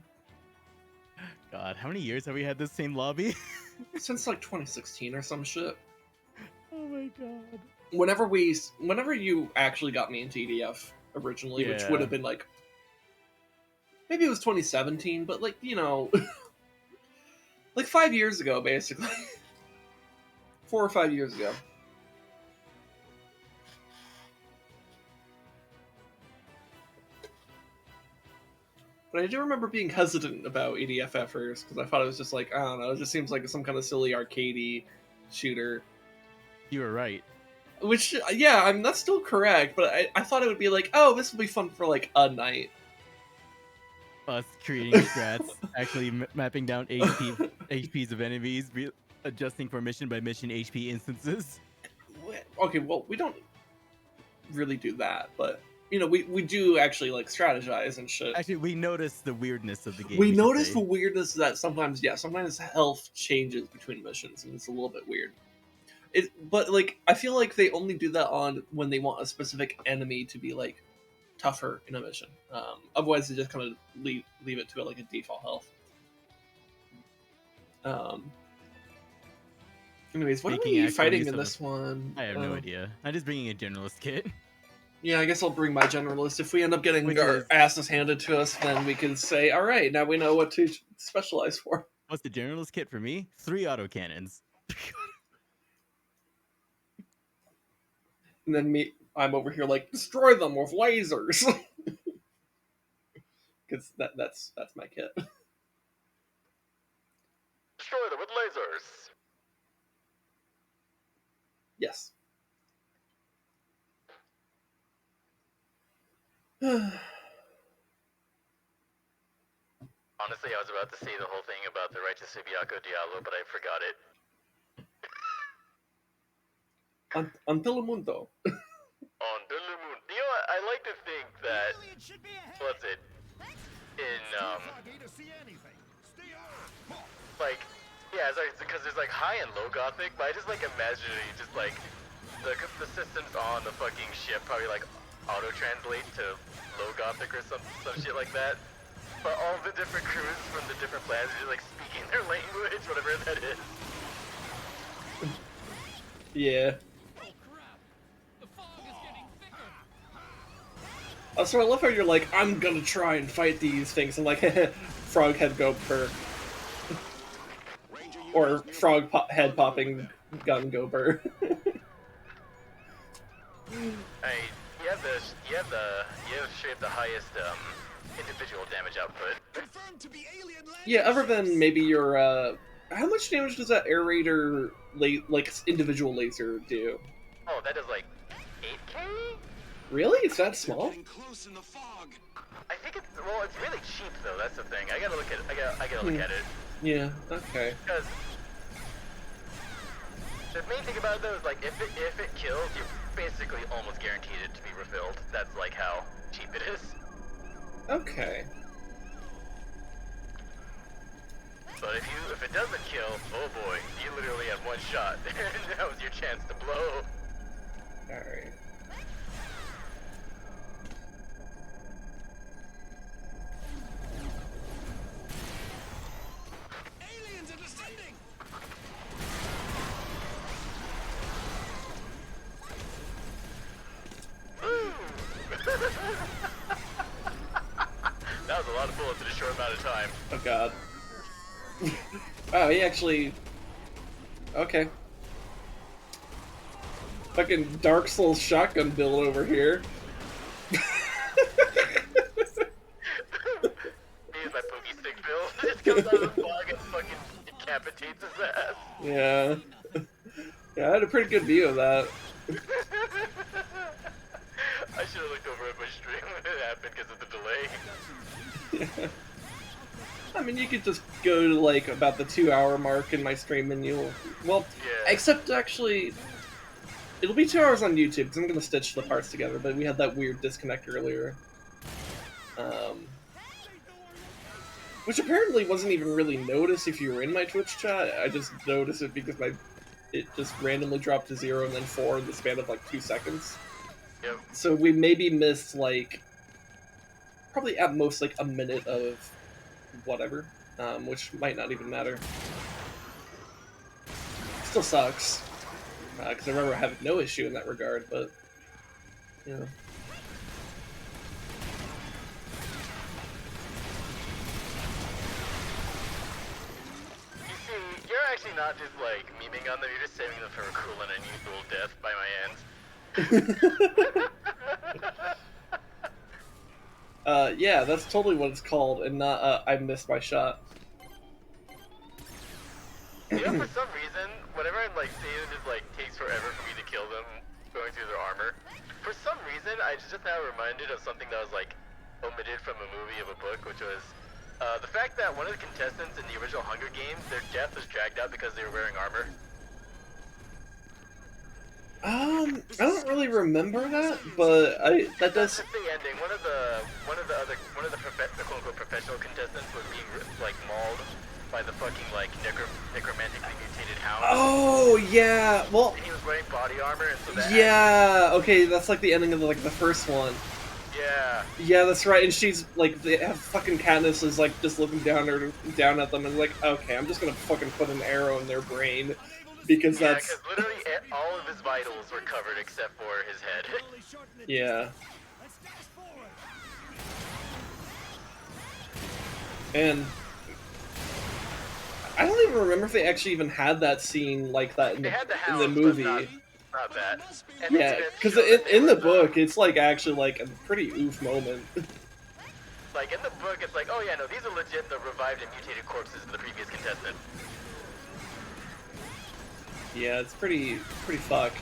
God, how many years have we had this same lobby? Since like 2016 or some shit. Oh my god. Whenever you actually got me into EDF originally, which would have been like, maybe it was 2017, but like, you know, like 5 years ago, basically. 4 or 5 years ago. But I do remember being hesitant about EDF at first, because I thought it was just like, I don't know, it just seems like some kind of silly arcadey shooter. You were right. Which, yeah, I mean, that's still correct, but I thought it would be like, oh, this will be fun for like a night. Us creating strats, actually mapping down HPs of enemies, adjusting for mission by mission HP instances. Okay, well, we don't really do that, but you know, we do actually like strategize and shit. Actually, we notice the weirdness of the game. We notice the weirdness that sometimes health changes between missions, and it's a little bit weird. But like, I feel like they only do that when they want a specific enemy to be like tougher in a mission. Otherwise, they just kind of leave it to like a default health. Anyways, what are we fighting in this one? I have no idea. I'm just bringing a generalist kit. Yeah, I guess I'll bring my generalist. If we end up getting our asses handed to us, then we can say, all right, now we know what to specialize for. What's the generalist kit for me? 3 autocannons. And then I'm over here like, destroy them with lasers. Because that's my kit. Destroy them with lasers. Yes. Honestly, I was about to say the whole thing about the right to Subiaco Diablo, but I forgot it. Until the mundo. Until the mundo. You know what? I like to think that. What's it? In like, yeah, because there's like high and low Gothic, but I just like imagining just like the systems on the fucking ship probably like auto translate to low Gothic or some shit like that. But all the different crews from the different planets are just like speaking their language, whatever that is. Yeah. Also, I love how you're like, I'm gonna try and fight these things. I'm like, frog head go burr. Or frog head popping gun go burr. You have the highest individual damage output. Confirmed to be alien land Yeah, other than maybe your how much damage does that air raider like individual laser do? Oh, that does like 8k? Really? It's that They're small? getting close in the fog. I think it's really cheap though. That's the thing. I gotta look at it. Yeah. Okay. Because the main thing about it though is like if it kills, you're basically almost guaranteed it to be refilled. That's like how cheap it is. Okay. But if it doesn't kill, oh boy, you literally have one shot. That was your chance to blow. All right. Aliens are descending. That was a lot of bullets in a short amount of time. Oh god. Oh, he actually. Okay. Fucking Dark Souls shotgun build over here. Here's my pokey stick build. Just comes out of the fog and fucking decapitates his ass. Yeah. Yeah, I had a pretty good view of that. I should have looked over at my stream when it happened because of the delay. Yeah. I mean, you could just go to like about the 2-hour mark in my stream and you'll. Well, Yeah. except actually. It'll be 2 hours on YouTube because I'm gonna stitch the parts together, but we had that weird disconnect earlier. Which apparently wasn't even really noticed if you were in my Twitch chat. I just noticed it because it just randomly dropped to 0 and then 4 in the span of like 2 seconds. Yep. So we maybe missed like probably at most like a minute of whatever, which might not even matter. Still sucks. Because I remember having no issue in that regard, but, you know. You see, you're actually not just like memeing on them, you're just saving them for a cool and unusual death by my hands. Yeah, that's totally what it's called, and not, I missed my shot. You know, for some reason, whenever I'm like seeing it just like takes forever for me to kill them going through their armor, for some reason I just now reminded of something that was like omitted from a movie of a book, which was the fact that one of the contestants in the original Hunger Games, their death was dragged out because they were wearing armor. I don't really remember that, but that does. That's the ending. One of the quote unquote professional contestants was being like mauled by the fucking like necromantically mutated hound. Oh yeah, well, And he was wearing body armor, and so that. yeah. Okay, that's like the ending of the first one. Yeah. Yeah, that's right. And she's like, they have fucking Katniss is like just looking down at them and like, okay, I'm just gonna fucking put an arrow in their brain because Yeah, that's because literally all of his vitals were covered except for his head. yeah. And I don't even remember if they actually even had that scene like that in They had the in the hounds, movie. but not that. And Yeah, it's because showed that they in the were book, it's like actually like a pretty oof moment. Like in the book, it's like, oh yeah, no, these are legit the revived and mutated corpses of the previous contestant. Yeah, it's pretty fucked.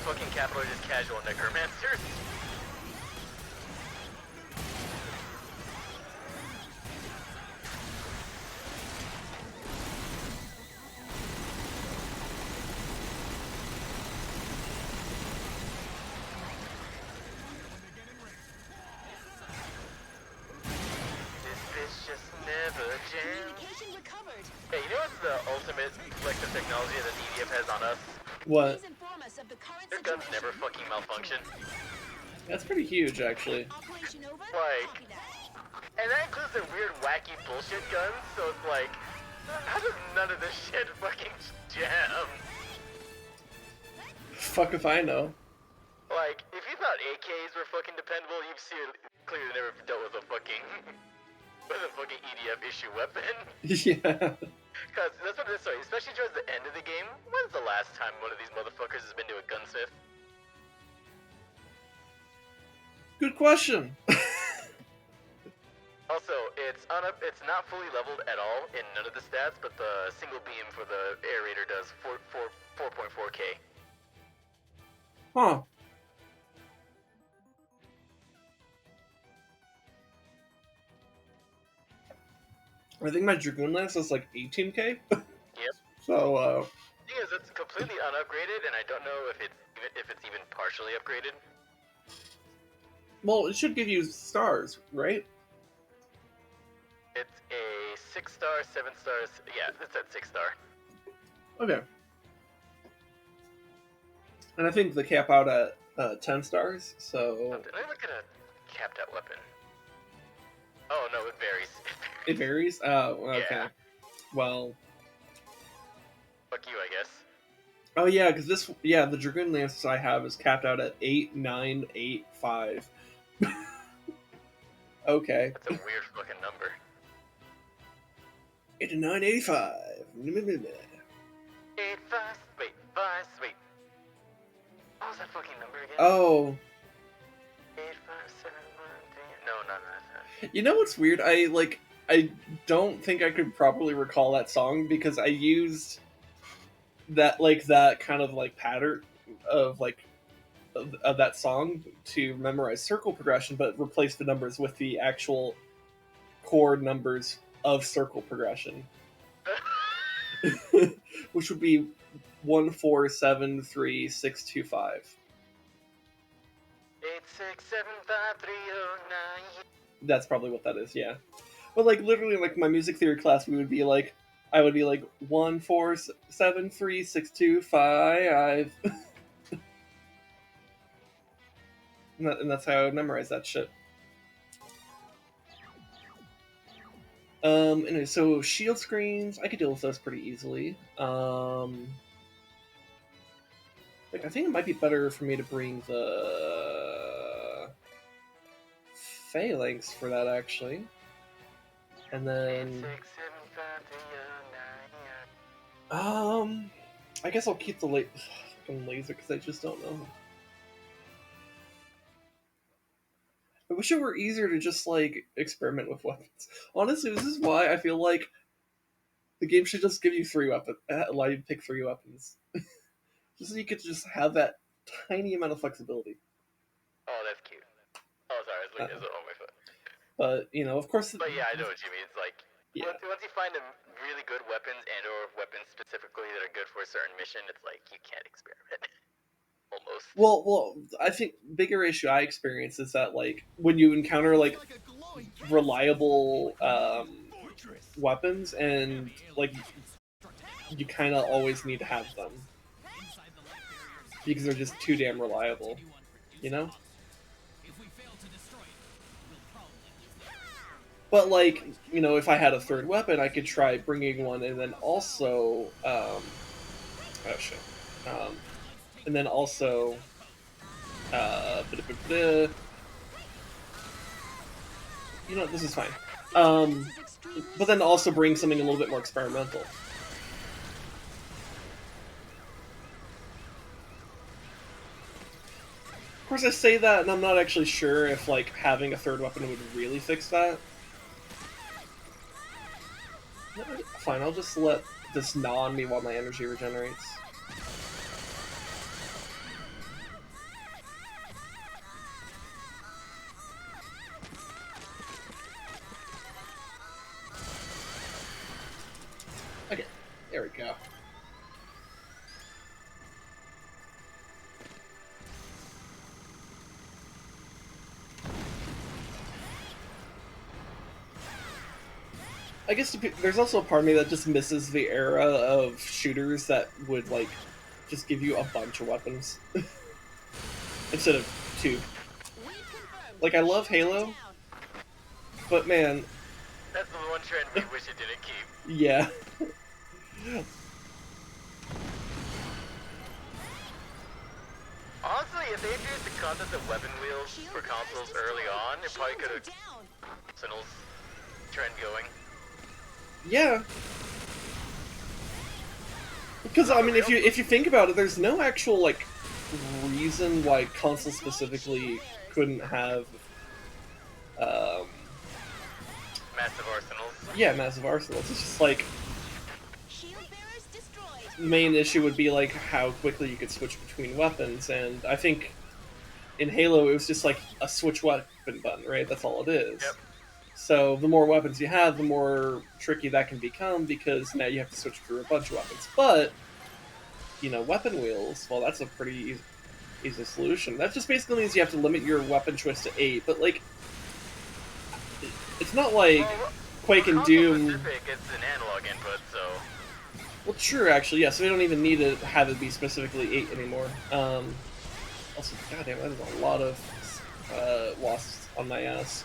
Fucking capital just casual necromancers. This bitch just never jams. Communication recovered. Hey, you know what's the ultimate collective technology that the EDF has on us? What? Please inform us of the current Their guns situation. never fucking malfunction. That's pretty huge, actually. Operation over. Like- Copy that. And that includes their weird, wacky bullshit guns, so it's like, how does none of this shit fucking jam? Fuck if I know. Like, if you thought AKs were fucking dependable, you've clearly never dealt with a fucking EDF issue weapon. Yeah. Because that's what it is, sorry, especially towards the end of the game. When's the last time one of these motherfuckers has been to a gunsmith? Good question. Also, it's not fully leveled at all in none of the stats, but the single beam for the aerator does 4.4k. Huh. I think my Dragoon Lance is like 18k. Yep. So, Thing is, it's completely unupgraded, and I don't know if it's even partially upgraded. well, it should give you stars, right? It's a 6-star, 7 stars. Yeah, it's at 6-star. Okay. And I think they cap out at 10 stars, so Did I look at a capped out weapon? Oh no, it varies. it varies. Oh, okay. Yeah. Well, Fuck you, I guess. oh yeah, because the Dragoon Lance I have is capped out at 8, 9, 8, 5. Okay. That's a weird fucking number. 8 to 9, 85. 8, 5, wait, 5, wait. What was that fucking number again? Oh, 8, 5, 7, 1, 3. No, that's not. you know what's weird? I don't think I could properly recall that song because I used that kind of like pattern of of that song to memorize circle progression, but replaced the numbers with the actual chord numbers of circle progression, which would be 1, 4, 7, 3, 6, 2, 5. 8, 6, 7, 5, 3, 0, 9. That's probably what that is, yeah. But like literally, like my music theory class, I would be like 1, 4, 7, 3, 6, 2, 5. And that's how I would memorize that shit. Anyway, so shield screens, I could deal with those pretty easily. I think it might be better for me to bring the phalanx for that, actually. And 8, then 6, 7, 5, 3, 0, 9. I guess I'll keep the fucking laser because I just don't know. I wish it were easier to just like experiment with weapons. Honestly, this is why I feel like the game should just give you 3 weapons, allow you to pick 3 weapons, just so you could just have that tiny amount of flexibility. Oh, that's cute. Oh, sorry, it's like, it's on my foot. But you know, of course. But yeah, I know what you mean. It's like, Yeah. once you find really good weapons and/or weapons specifically that are good for a certain mission, it's like you can't experiment. Almost. Well, I think bigger issue I experience is that like when you encounter like reliable weapons and like you kind of always need to have them because they're just too damn reliable, you know. But like, you know, if I had a third weapon, I could try bringing one, and then also, oh shit, and then also, you know, this is fine. But then also bring something a little bit more experimental. Of course, I say that, and I'm not actually sure if like having a third weapon would really fix that. Fine, I'll just let this gnaw on me while my energy regenerates. Okay, there we go. I guess there's also a part of me that just misses the era of shooters that would like just give you a bunch of weapons instead of 2. Like I love Halo, but man, That's the one trend we wish it didn't keep. yeah. Honestly, if they introduced the concept of weapon wheels for consoles early on, it probably could have Sentinel's trend going. Yeah. Because I mean, if you think about it, there's no actual like reason why consoles specifically couldn't have, Massive arsenals. yeah, massive arsenals. It's just like Shield bearers destroyed. the main issue would be like how quickly you could switch between weapons, and I think in Halo it was just like a switch weapon button, right? That's all it is. Yep. So the more weapons you have, the more tricky that can become because now you have to switch through a bunch of weapons. But you know, weapon wheels, well, that's a pretty easy solution. That just basically means you have to limit your weapon choice to 8. But like, it's not like Well, Quake and console Doom. specific, it's an analog input, so Well, true, actually, yeah. So we don't even need to have it be specifically 8 anymore. Also, goddamn, that is a lot of wasps on my ass.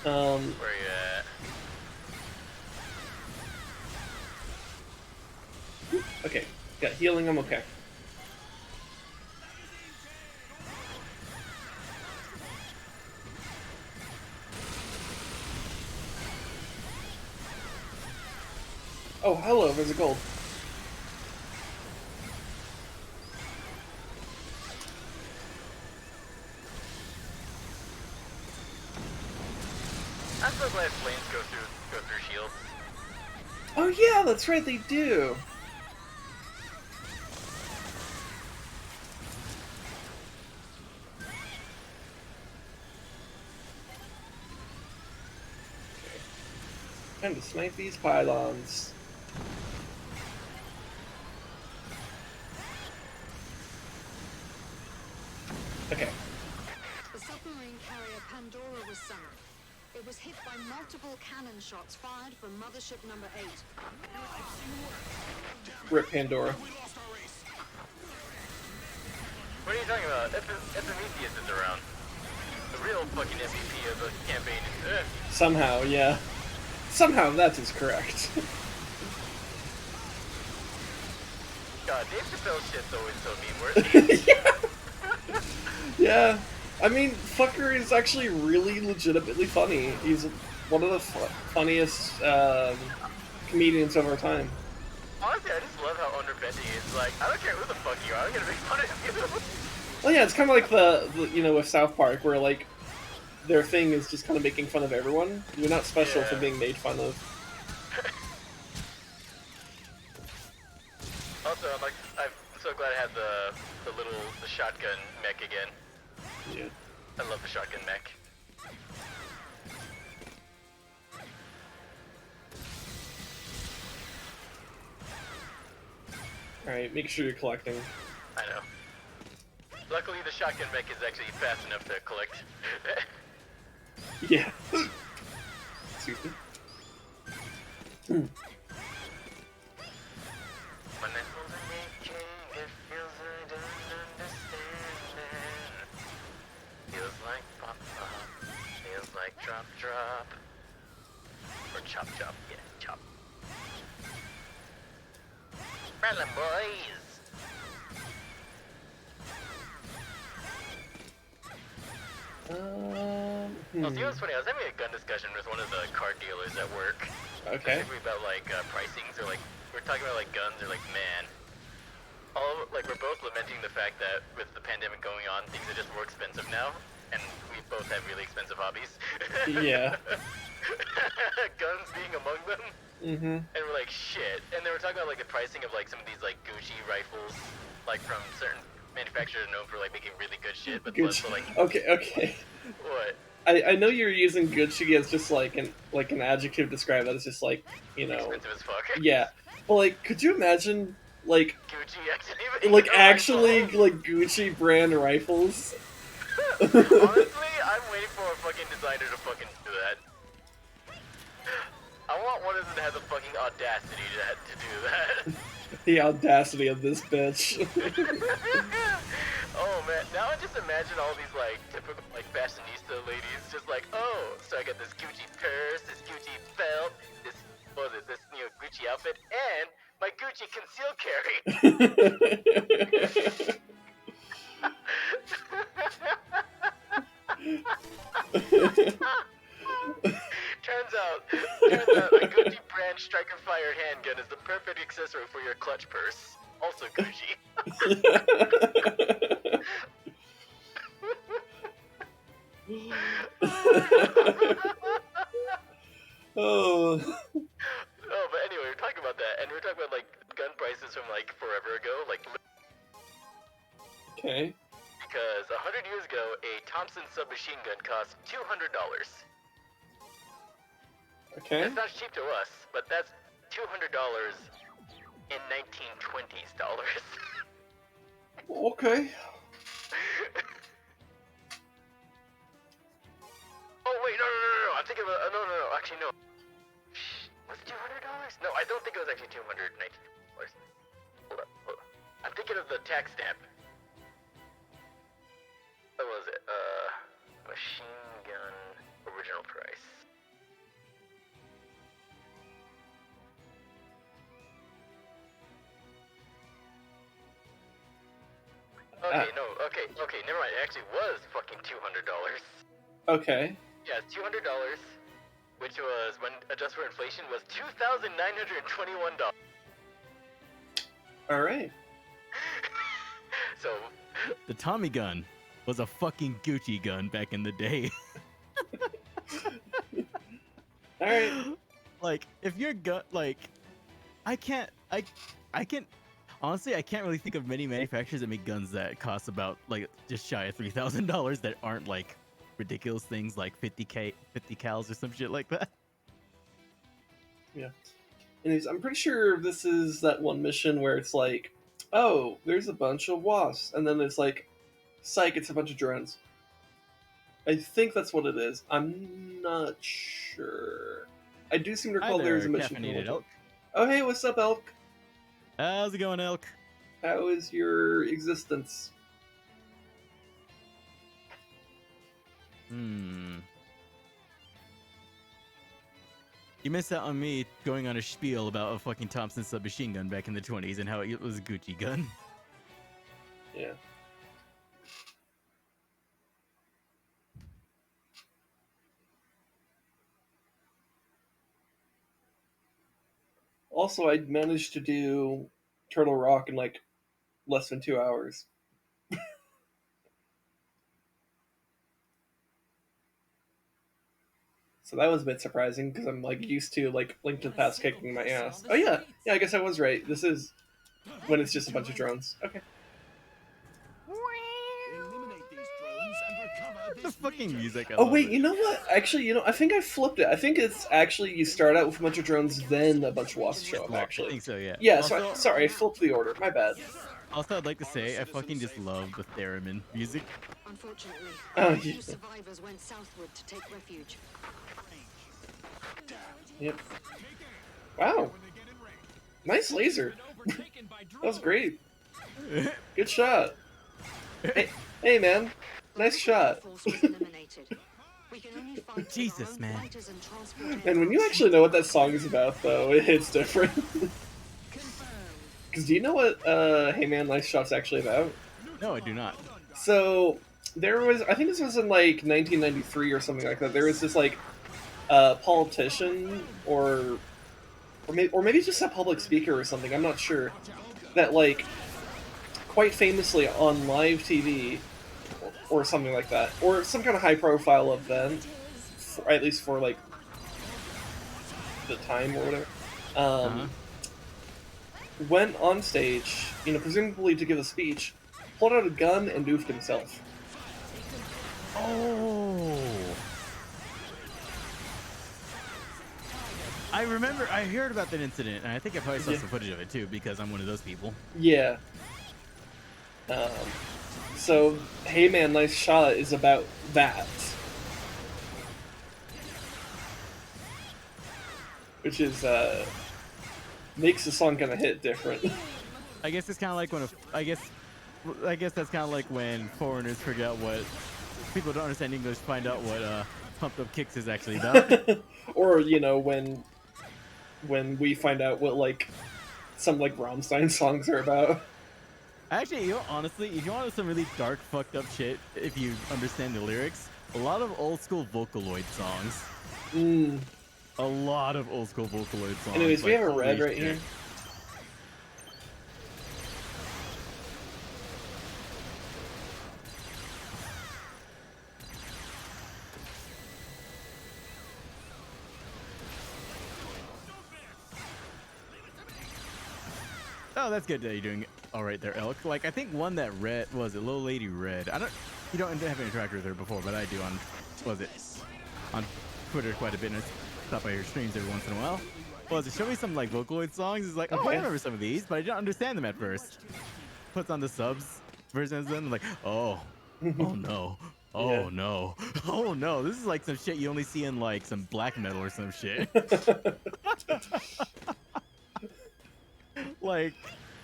where you at? Okay, got healing. I'm okay. Oh, hello, there's a gold. I'm so glad flames go through shields. Oh yeah, that's right, they do. Time to snipe these pylons. Okay. The submarine carrier Pandora was sunk. It was hit by multiple cannon shots fired from Mothership Number 8. Rip Pandora. We lost our race. What are you talking about? Epimetheus is around. The real fucking MVP of the campaign is Somehow, yeah. Somehow that is correct. God, Dave Chappelle's shit's always so meme-worthy. Yeah. I mean, fucker is actually really legitimately funny. He's one of the funniest comedians of our time. Honestly, I just love how unrepenting he is. Like, I don't care who the fuck you are, I'm gonna make fun of you. Well, yeah, it's kind of like the you know, with South Park, where like their thing is just kind of making fun of everyone. You're not special for Yeah. being made fun of. Also, I'm so glad I had the shotgun mech again. Yeah. I love the shotgun mech. All right, make sure you're collecting. I know. Luckily, the shotgun mech is actually fast enough to collect. Yeah. Excuse me. My nipples are aching, it feels I don't understand. Feels like pop pop, feels like drop drop. Or chop chop, yeah, chop. Run, boys! Oh, you know what's funny? I was having a gun discussion with one of the car dealers at work. Okay. Specifically about like pricings, or like we're talking about like guns, or like man, like we're both lamenting the fact that with the pandemic going on, things are just more expensive now, and we both have really expensive hobbies. Yeah. Guns being among them. Mm-hmm. And we're like, shit. And they were talking about like the pricing of like some of these like Gucci rifles, like from certain manufacturers known for like making really good shit, but Gucci. also like Okay. what? I know you're using Gucci as just like an adjective to describe that. It's just like, you know. Expensive as fuck. Yeah. Well, like, could you imagine like Gucci actually. like a actually rifle? like Gucci brand rifles? Honestly, I'm waiting for a fucking designer to fucking do that. I want one of them to have the fucking audacity to do that. The audacity of this bitch. Oh man, now I just imagine all these like typical like fashionista ladies just like, oh, so I got this Gucci purse, this Gucci belt, this this Gucci outfit, and my Gucci concealed carry. Turns out a Gucci brand striker fired handgun is the perfect accessory for your clutch purse. Also Gucci. Oh. Oh, but anyway, we're talking about that, and we're talking about like gun prices from like forever ago, like Okay. because 100 years ago, a Thompson submachine gun cost $200. Okay. That's not cheap to us, but that's $200 in 1920s dollars. Okay. Oh wait, no. I'm thinking about no. Actually, no. Was it $200? No, I don't think it was actually $219. Hold up. I'm thinking of the tax stamp. What was it? Machine gun original price. Okay, never mind. It actually was fucking $200. Okay. Yeah, $200, which was, when adjusted for inflation, was $2,921. Alright. So, The Tommy gun was a fucking Gucci gun back in the day. Alright. Like, if your gun, like, I can't honestly, I can't really think of many manufacturers that make guns that cost about, like, just shy of $3,000 that aren't, like, ridiculous things like 50 cals or some shit like that. Yeah. Anyways, I'm pretty sure this is that one mission where it's like, oh, there's a bunch of wasps, and then it's like, psych, it's a bunch of drones. I think that's what it is. I'm not sure. I do seem to recall there's a mission. Caffeinated elk. Oh, hey, what's up, Elk? How's it going, elk? How is your existence? You missed out on me going on a spiel about a fucking Thompson submachine gun back in the 20s and how it was a Gucci gun. Yeah. Also, I managed to do Turtle Rock in like less than 2 hours. So that was a bit surprising because I'm like used to like Link to the Past kicking my ass. Oh yeah, I guess I was right. This is when it's just a bunch of drones. Okay. Eliminate these drones and recover The this fucking region. music. I Oh love wait, it. you know what? Actually, I think I flipped it. I think it's actually you start out with a bunch of drones, then a bunch of wasps show up. I Actually, think so, yeah. yeah. Also, Sorry, I flipped the order. My bad. also, I'd like to say I fucking just love the theremin music. Unfortunately, Oh, a yeah. few survivors went southward to take refuge. Yep. Wow. Nice laser. That was great. Good shot. Hey man. Nice shot. Force was eliminated. We can only fight with Jesus, our own man. fighters and transport And when you aircraft. actually know what that song is about, though, it hits different. Confirmed. Because do you know what Hey Man, Nice Shot's actually about? No, I do not. So, there was, I think this was in like 1993 or something like that, there was this like politician or maybe just a public speaker or something, I'm not sure, that like quite famously on live TV or something like that, or some kind of high profile event, at least for like the time or whatever, went on stage, presumably to give a speech, pulled out a gun and doofed himself. Oh. I remember, I heard about that incident, and I think I probably saw Yeah. some footage of it too, because I'm one of those people. Yeah. So, Hey Man, Nice Shot is about that. Which is, makes the song kind of hit different. I guess it's kind of like when, I guess that's kind of like when foreigners figure out what, people don't understand English, find out what Pumped Up Kicks is actually about. Or, when we find out what, like, some, like, Rammstein songs are about. Actually, honestly, if you want some really dark, fucked up shit, if you understand the lyrics, a lot of old school Vocaloid songs. Mm. A lot of old school Vocaloid songs. Anyways, we like, have a red holy right shit. here. Oh, that's good that you're doing all right there, Elk. Like, I think one that Red was it, Little Lady Red. You don't have interacted with her before, but I do on, on Twitter quite a bit, and I stop by her streams every once in a while. Was it show me some like Vocaloid songs? It's like, oh, I remember some of these, but I didn't understand them at first. Puts on the subs versions of them, I'm like, oh no. Oh no. Oh no. This is like some shit you only see in like some black metal or some shit. Like,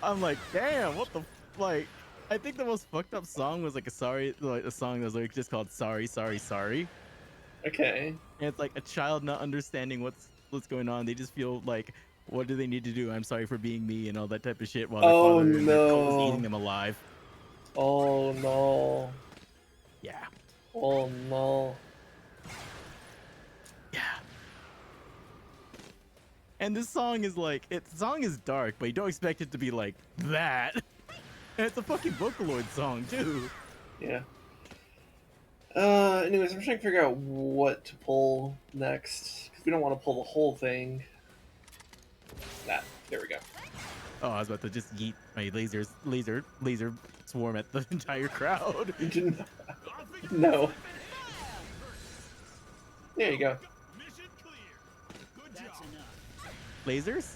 I'm like, damn, what the like I think the most fucked up song was like a song that was like just called Sorry, Sorry, Sorry. Okay. And it's like a child not understanding what's going on. They just feel like, what do they need to do? I'm sorry for being me and all that type of shit while their Oh father and their cult is no. eating them alive. Oh no. Yeah. Oh no. Yeah. And this song is like, the song is dark, but you don't expect it to be like that. And it's a fucking Vocaloid song too. Yeah. Anyways, I'm trying to figure out what to pull next, because we don't want to pull the whole thing. There we go. Oh, I was about to just yeet my laser swarm at the entire crowd. No. There you go. Mission clear. Good job. Lasers?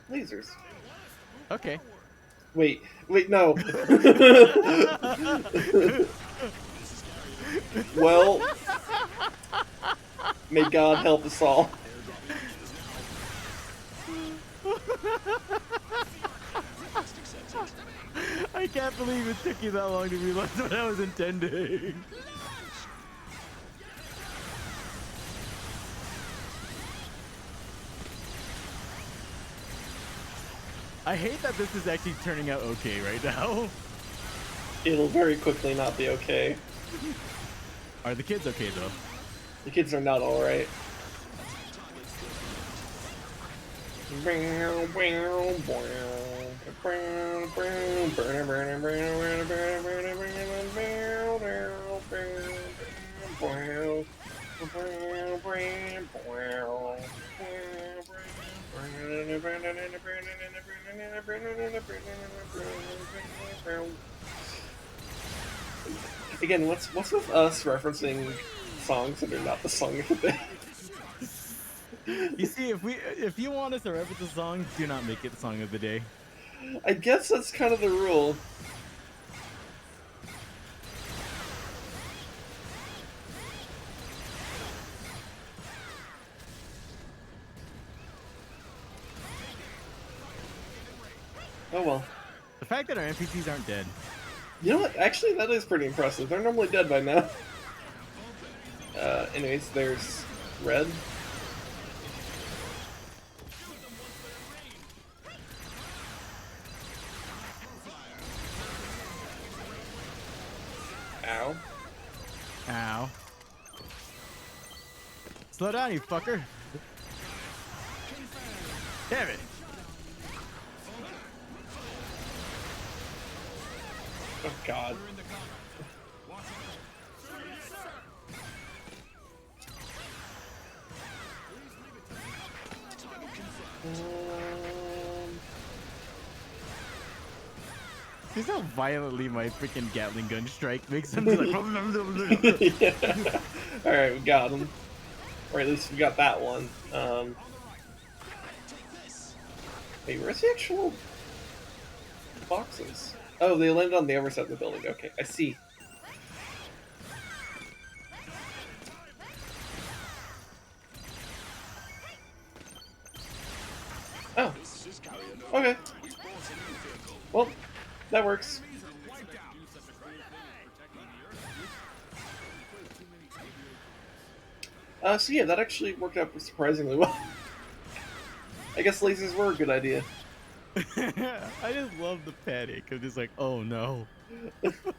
Lasers. Okay. Wait, no. Well, may God help us all. I can't believe it took you that long to realize what I was intending. I hate that this is actually turning out okay right now. It'll very quickly not be okay. Are the kids okay though? The kids are not alright. Again, what's with us referencing songs that are not the song of the day? You see, if you want us to reference a song, do not make it the song of the day. I guess that's kind of the rule. Oh well. The fact that our NPCs aren't dead. You know what? Actually, that is pretty impressive. They're normally dead by now. Anyways, there's Red. Ow. Ow. Slow down, you fucker. Damn it. Oh god. See how violently my freaking Gatling gun strike makes him like. Yeah. Alright, we got him. Or at least we got that one. Wait, where's the actual boxes? Oh, they landed on the other side of the building. Okay, I see. Oh. Okay. Well, that works. So yeah, that actually worked out surprisingly well. I guess lasers were a good idea. I just love the panic. I'm just like, oh no.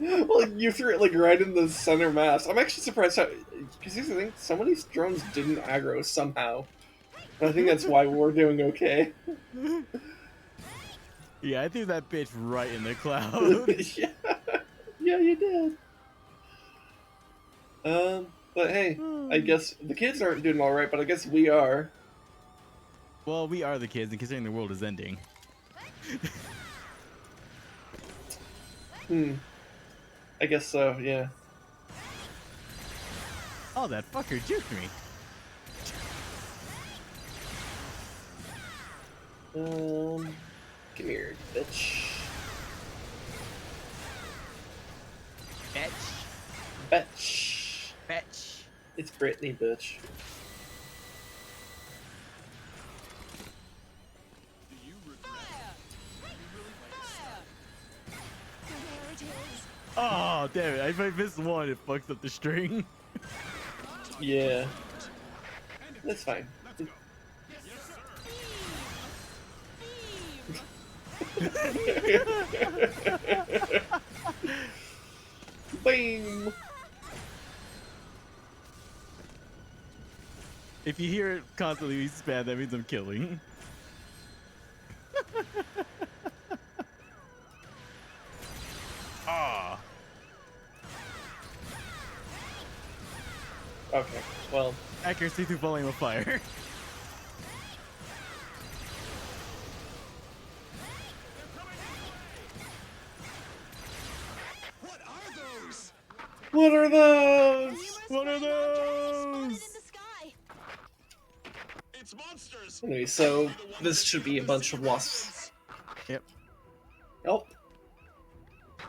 Well, you threw it like right in the center mass. I'm actually surprised how, because here's the thing, some of these drones didn't aggro somehow. And I think that's why we're doing okay. Yeah, I threw that bitch right in the cloud. Yeah. Yeah, you did. But hey, I guess the kids aren't doing all right, but I guess we are. Well, we are the kids, and considering the world is ending. I guess so, yeah. Oh, that fucker juked me. Come here, bitch. Fetch. Bitch. Fetch. It's Brittany, bitch. Do you regret? There it is. Oh, damn it. If I miss one, it fucks up the string. Yeah. That's fine. Let's go. Yes, sir. Bam! If you hear it constantly spam, that means I'm killing. Ah. Okay, well. Accuracy through volume of fire. What are those? What are those? Numerous What are flying objects spotted in those? the sky. It's monsters. Anyway, so this should be a bunch of wasps. Yep. Nope.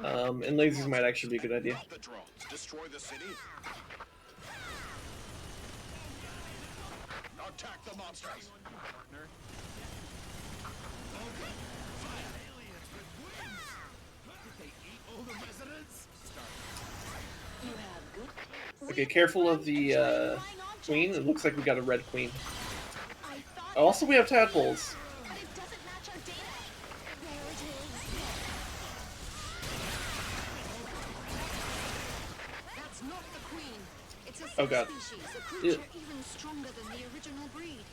And lasers might actually be a good idea. Drop the drones. Destroy the city. Attack the monsters. Partner. Okay. Fire aliens with wings. Did they eat all the residents? You have good. Okay, careful of the queen. It looks like we got a red queen. I thought. Also, we have tadpoles. But it doesn't match our data. There it is. That's not the queen. It's a Oh, God. species, a creature even stronger than the original breed.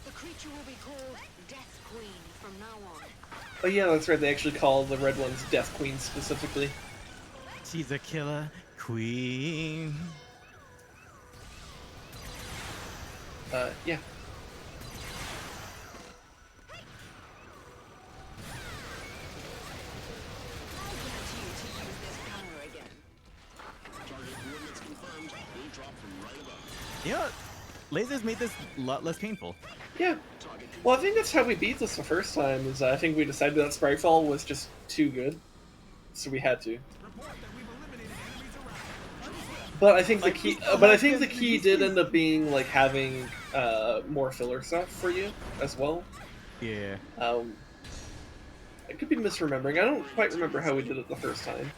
The creature will be called Death Queen from now on. Oh yeah, that's right. They actually call the red ones Death Queen specifically. She's a killer queen. Yeah. I'll get you to use this power again. Target coordinates confirmed. Will drop from right above. You know what? Lasers made this a lot less painful. Yeah. Well, I think that's how we beat this the first time. Is I think we decided that Sprightfall was just too good, so we had to. Report that we've eliminated enemies around. But I think the Like, key. we still But I have think the them key in did these end up being like having more filler stuff for you as well. Yeah. I could be misremembering. I don't quite remember how we did it the first time.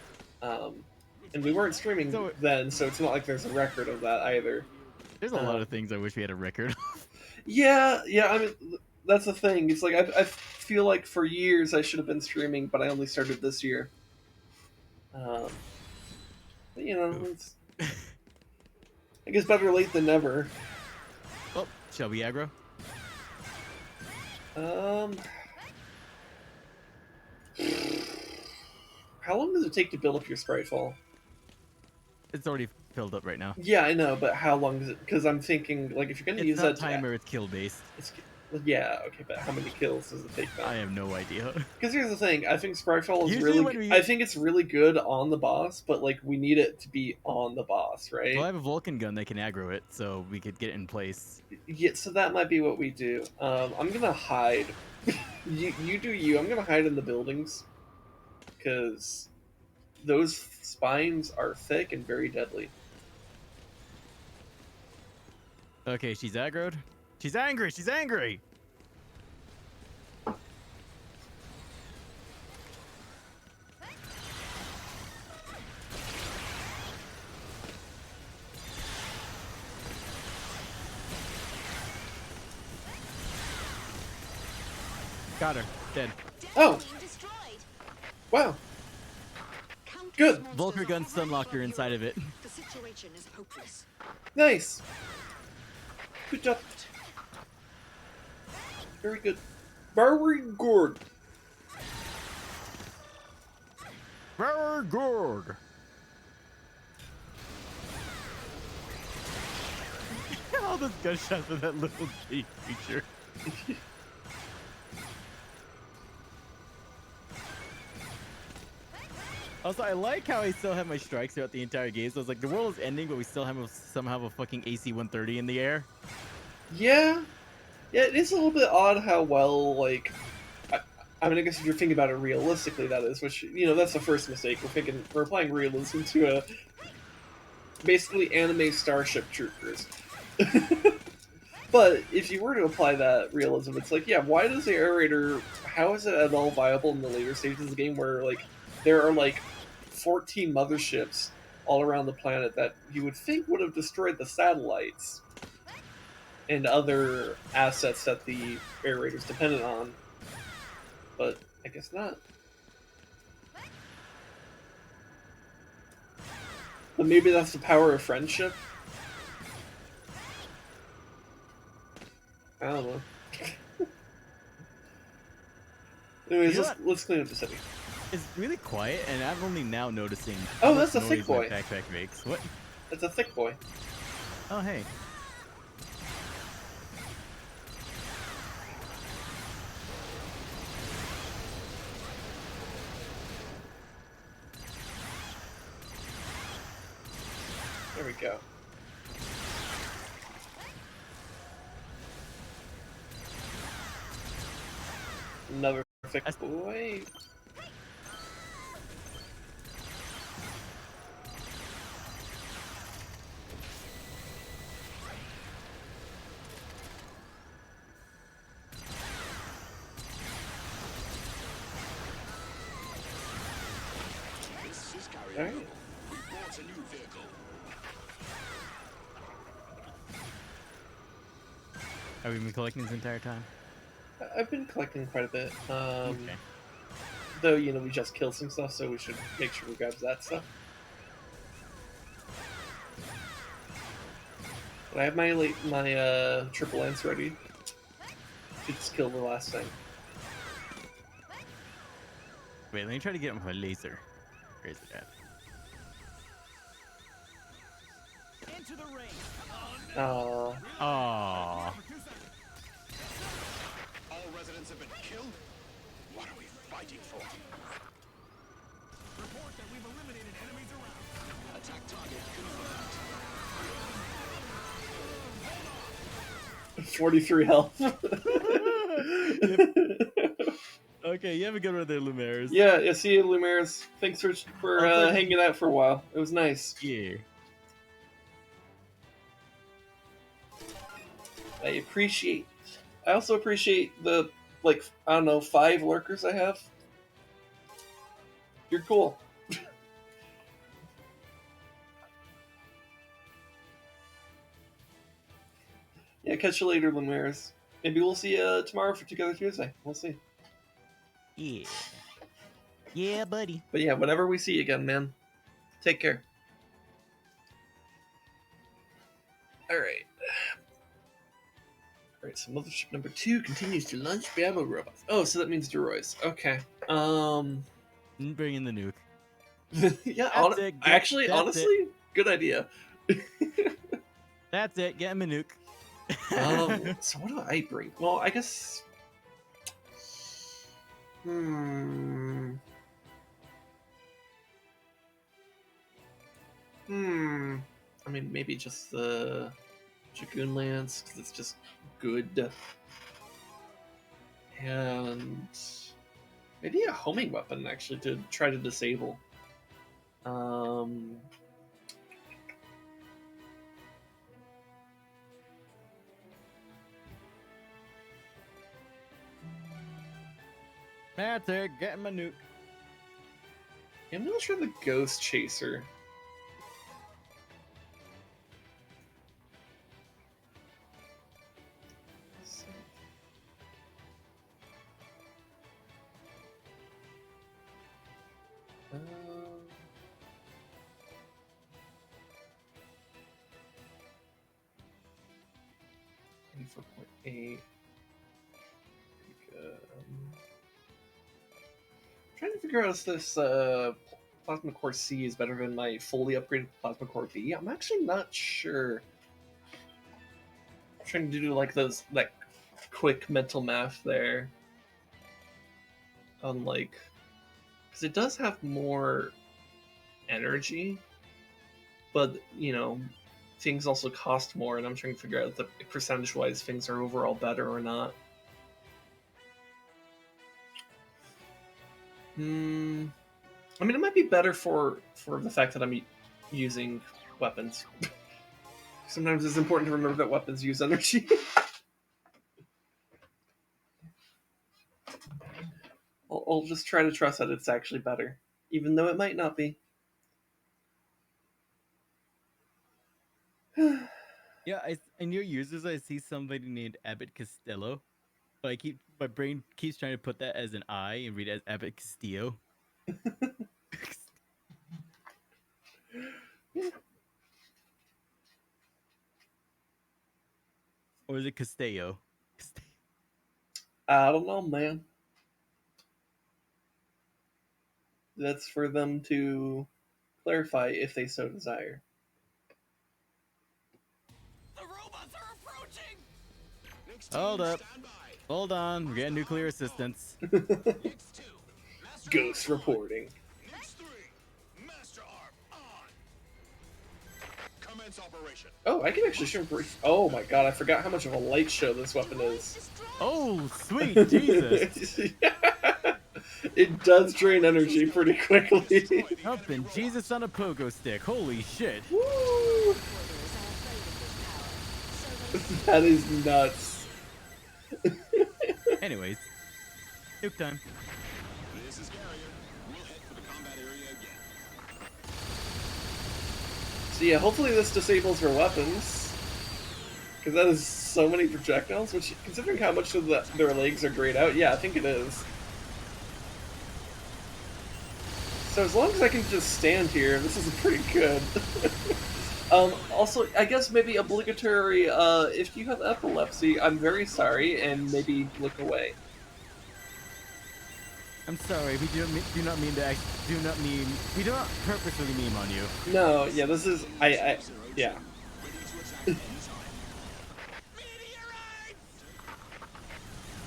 And we weren't streaming So- then, so it's not like there's a record of that either. There's a lot of things I wish we had a record of. Yeah, I mean, that's the thing. It's like, I feel like for years I should have been streaming, but I only started this year. But, you know, it's, I guess better late than never. Oh, shall we aggro? How long does it take to build up your Sprightfall? It's already filled up right now. Yeah, I know, but how long does it? Because I'm thinking, like, if you're gonna It's use not that timer, it's kill based. It's, yeah, okay, but how many kills does it take I then? have no idea. Because here's the thing, I think Sprightfall is Usually when really. we- I think it's really good on the boss, but like we need it to be on the boss, right? Well, I have a Vulcan gun that can aggro it, so we could get it in place. Yeah, so that might be what we do. I'm gonna hide. you do you. I'm gonna hide in the buildings because those spines are thick and very deadly. Okay, she's aggroed. She's angry! She's angry! Got her. Dead. Oh, Being destroyed. wow. Countless Good. monsters Vulcan are gun right stun locked her above inside your of it. head. The situation is hopeless. Nice. Good job. Very good. Very good. Very good. All those gunshots of that little bitty creature. Also, I like how I still have my strikes throughout the entire game. So it's like the world is ending, but we still somehow have a fucking AC-130 in the air. Yeah, yeah, it is a little bit odd how well, like, I mean, I guess if you're thinking about it realistically, that is, which, you know, that's the first mistake. We're applying realism to a basically anime Starship Troopers. But if you were to apply that realism, it's like, yeah, why does the aerator? How is it at all viable in the later stages of the game where like there are like 14 motherships all around the planet that you would think would have destroyed the satellites and other assets that the aerator's dependent on, but I guess not. But maybe that's the power of friendship. I don't know. Anyways, You know let's clean up the city. It's really quiet, and I'm only now noticing Oh, how that's much a thick noise boy. my backpack makes. What? It's a thick boy. Oh, hey. There we go. Another thick boy. This is carrier Alright. Noble. We bought a new vehicle. Have we been collecting this entire time? I've been collecting quite a bit. Okay. Though, you know, we just killed some stuff, so we should make sure we grab that stuff. But I have my triple lance ready to just kill the last thing. Wait, let me try to get him with my laser. Where is it at? Into the ring. Oh, Aww. All residents have been killed? What are we fighting for? Report that we've eliminated enemies around. Attack target confirmed. 43 health. Okay, you have a good one there, Lumaris. Yeah, see you, Lumaris. Thanks for hanging out for a while. It was nice. Yeah. I also appreciate the, like, I don't know, 5 lurkers I have. You're cool. Yeah, catch you later, Lumaris. Maybe we'll see you tomorrow for Together Tuesday. We'll see. Yeah. Yeah, buddy. But yeah, whenever we see you again, man, take care. Alright. Alright, so Mothership number 2 continues to launch Babel robots. Oh, so that means Duroys. Okay. Bring in the nuke. Yeah, That's it. actually, That's honestly, good idea. That's it. Get him a nuke. So what do I bring? Well, I guess... I mean, maybe just the Dragoon Lance, because it's just good. And maybe a homing weapon, actually, to try to disable. That's it. Get him a nuke. I'm not sure the Ghost Chaser. $84.8. Trying to figure out if this Plasma Core C is better than my fully upgraded Plasma Core B. I'm actually not sure. I'm trying to do like those quick mental math there. On like, because it does have more energy, but you know, things also cost more, and I'm trying to figure out if percentage-wise things are overall better or not. I mean, it might be better for the fact that I'm using weapons. Sometimes it's important to remember that weapons use energy. I'll just try to trust that it's actually better, even though it might not be. Yeah, in your users, I see somebody named Abbott Costello. But my brain keeps trying to put that as an I and read it as Abbott Castillo. Or is it Castello? I don't know, man. That's for them to clarify if they so desire. The robots are approaching! Next Hold team, up. stand by. Hold on, we're getting nuclear assistance. Next two, Master Ghost Arm on. reporting. Next three, Master Arm on. Commence operation. Oh, I can actually shoot brief. Oh my god, I forgot how much of a light show this weapon is. Oh, sweet Jesus! It does drain energy pretty quickly. Helping Jesus on a pogo stick. Holy shit! Woo! Headquarters are afraid of this power, so they That is nuts. Anyways, nuke time. This is Carrier. We'll head for the combat area again. So yeah, hopefully this disables her weapons. Because that is so many projectiles, which, considering how much of their legs are grayed out, yeah, I think it is. So as long as I can just stand here, this is pretty good. Also, I guess maybe obligatory, if you have epilepsy, I'm very sorry, and maybe look away. I'm sorry, we do not mean to we do not purposely meme on you. No, yeah, this is, yeah.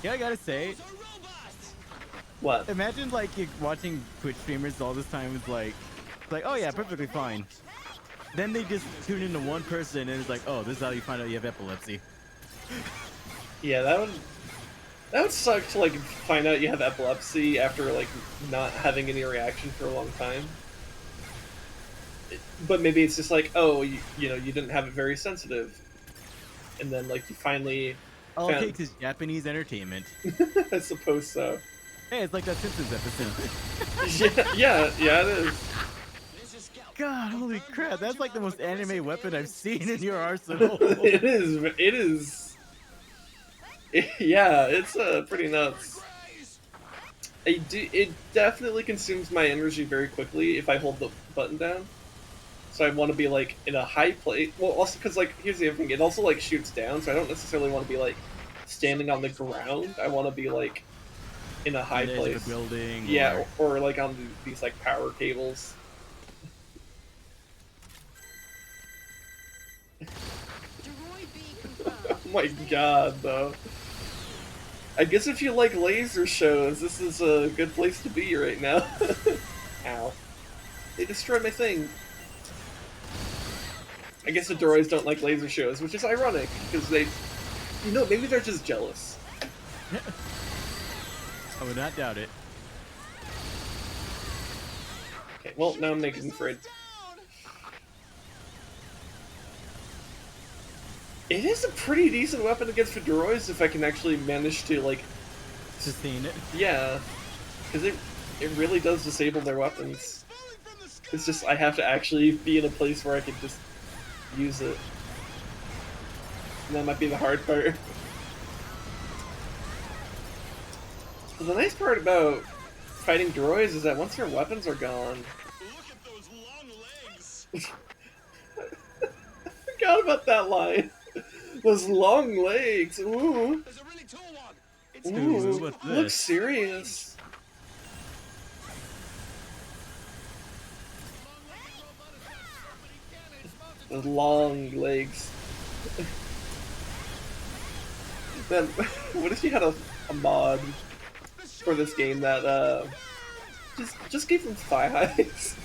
Yeah, I gotta say, What? imagine like you're watching Twitch streamers all this time. It's like, oh yeah, perfectly fine. Then they just tune into one person and it's like, oh, this is how you find out you have epilepsy. Yeah, that would suck to, like, find out you have epilepsy after, like, not having any reaction for a long time. But maybe it's just like, oh, you know, you didn't have it very sensitive. And then, like, you finally... All it takes is Japanese entertainment. I suppose so. Hey, it's like that Simpsons episode. yeah, it is. God, holy crap, that's like the most anime weapon I've seen in your arsenal. It is. Yeah, it's pretty nuts. It definitely consumes my energy very quickly if I hold the button down. So I want to be, like, in a high place. Well, also because, like, here's the other thing. It also, like, shoots down, so I don't necessarily want to be, like, standing on the ground. I want to be, like, in a high place. Of a building. Yeah, or like, on these, like, power cables. Droid B confirmed. Oh my god, though. I guess if you like laser shows, this is a good place to be right now. Ow. They destroyed my thing. I guess the droids don't like laser shows, which is ironic, because they... You know, maybe they're just jealous. I would not doubt it. Okay, well, now I'm making afraid. It is a pretty decent weapon against the droids if I can actually manage to, like... Sustain it. Yeah. Because it really does disable their weapons. It's just, I have to actually be in a place where I can just use it. And that might be the hard part. But the nice part about fighting droids is that once your weapons are gone... Look at those long legs. I forgot about that line. Those long legs. Ooh. There's a really tall one. It's Ooh. what's this? Looks serious. The long legs. Man, what if you had a mod for this game that just gave him thigh highs?